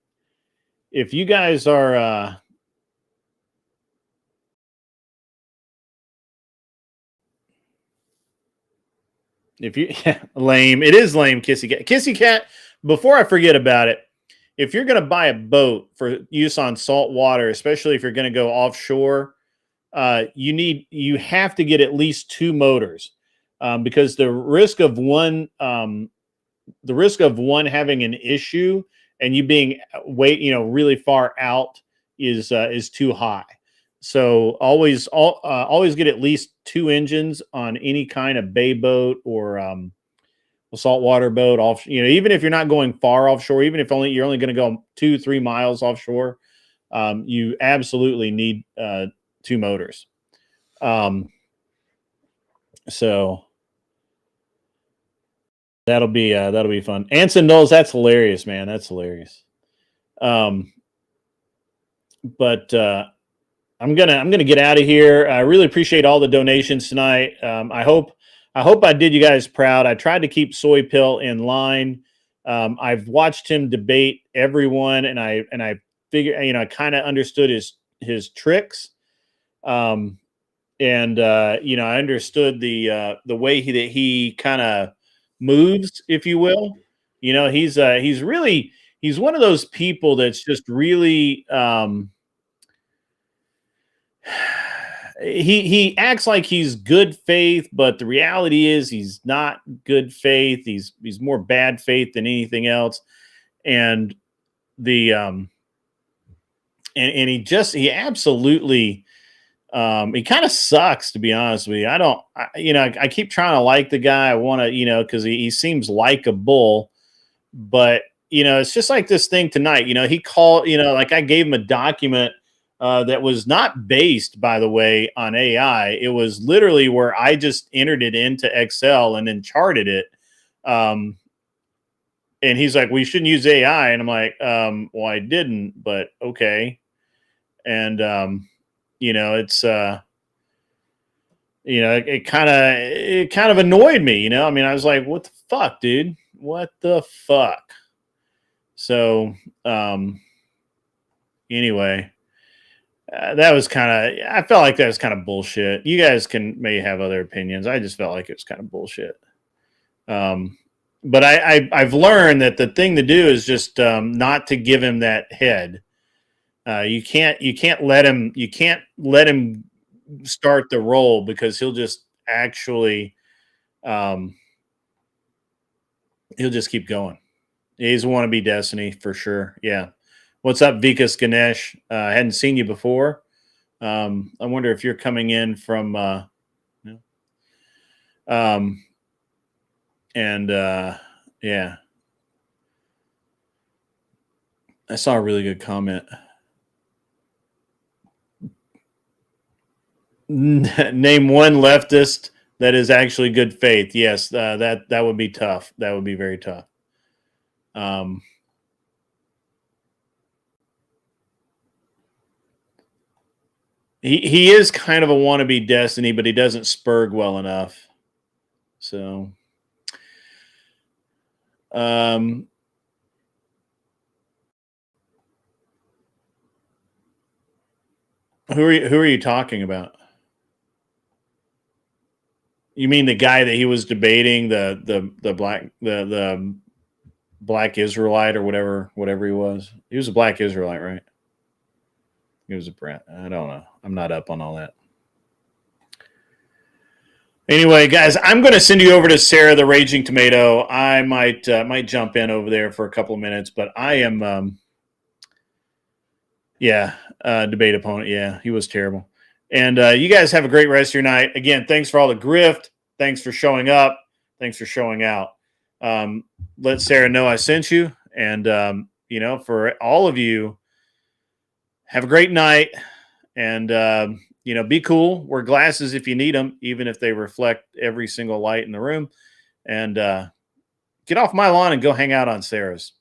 If you guys are if you lame, it is lame, Kissy Cat. Kissy Cat, before I forget about it, if you're going to buy a boat for use on salt water, especially if you're going to go offshore, you have to get at least 2 motors, because the risk of one having an issue and you being really far out is too high. So always get at least 2 engines on any kind of bay boat or a saltwater boat off. Even if you're not going far offshore, even if you're only going to go 2-3 miles offshore, you absolutely need 2 motors. So that'll be fun. Anson Knowles, that's hilarious, man. That's hilarious. But I'm gonna get out of here. I really appreciate all the donations tonight. I hope I did you guys proud. I tried to keep Soy Pill in line. I've watched him debate everyone, and I figured, I kind of understood his tricks. And I understood the way that he kind of moves, if you will. He's one of those people that's just really he acts like he's good faith, but the reality is he's not good faith. He's more bad faith than anything else. And the and he absolutely he kind of sucks, to be honest with you. I keep trying to like the guy. I want to, because he seems likable, but it's just like this thing tonight. He called, like I gave him a document that was not based, by the way, on AI. It was literally where I just entered it into Excel and then charted it. And he's like, "We shouldn't use AI," and I'm like, "Well, I didn't, but okay." And it's it kind of annoyed me. I mean, I was like, "What the fuck, dude? What the fuck?" So anyway. That was I felt like that was kind of bullshit. You guys may have other opinions. I just felt like it was kind of bullshit. But I've learned that the thing to do is just not to give him that head. You can't let him start the roll, because he'll just actually he'll just keep going. He's a wannabe Destiny for sure. Yeah. What's up, Vikas Ganesh? I hadn't seen you before. I wonder if you're coming in from yeah. I saw a really good comment. Name one leftist that is actually good faith. Yes, that would be tough. That would be very tough. He is kind of a wannabe Destiny, but he doesn't spurg well enough. So, Who are you talking about? You mean the guy that he was debating, the black Israelite or whatever he was? He was a black Israelite, right? He was a Brat. I don't know. I'm not up on all that. Anyway, guys, I'm going to send you over to Sarah the Raging Tomato. I might jump in over there for a couple of minutes, but I am debate opponent. Yeah, he was terrible. And you guys have a great rest of your night. Again, thanks for all the grift. Thanks for showing up. Thanks for showing out. Let Sarah know I sent you. And, for all of you, have a great night. And, be cool. Wear glasses if you need them, even if they reflect every single light in the room. And get off my lawn and go hang out on Sarah's.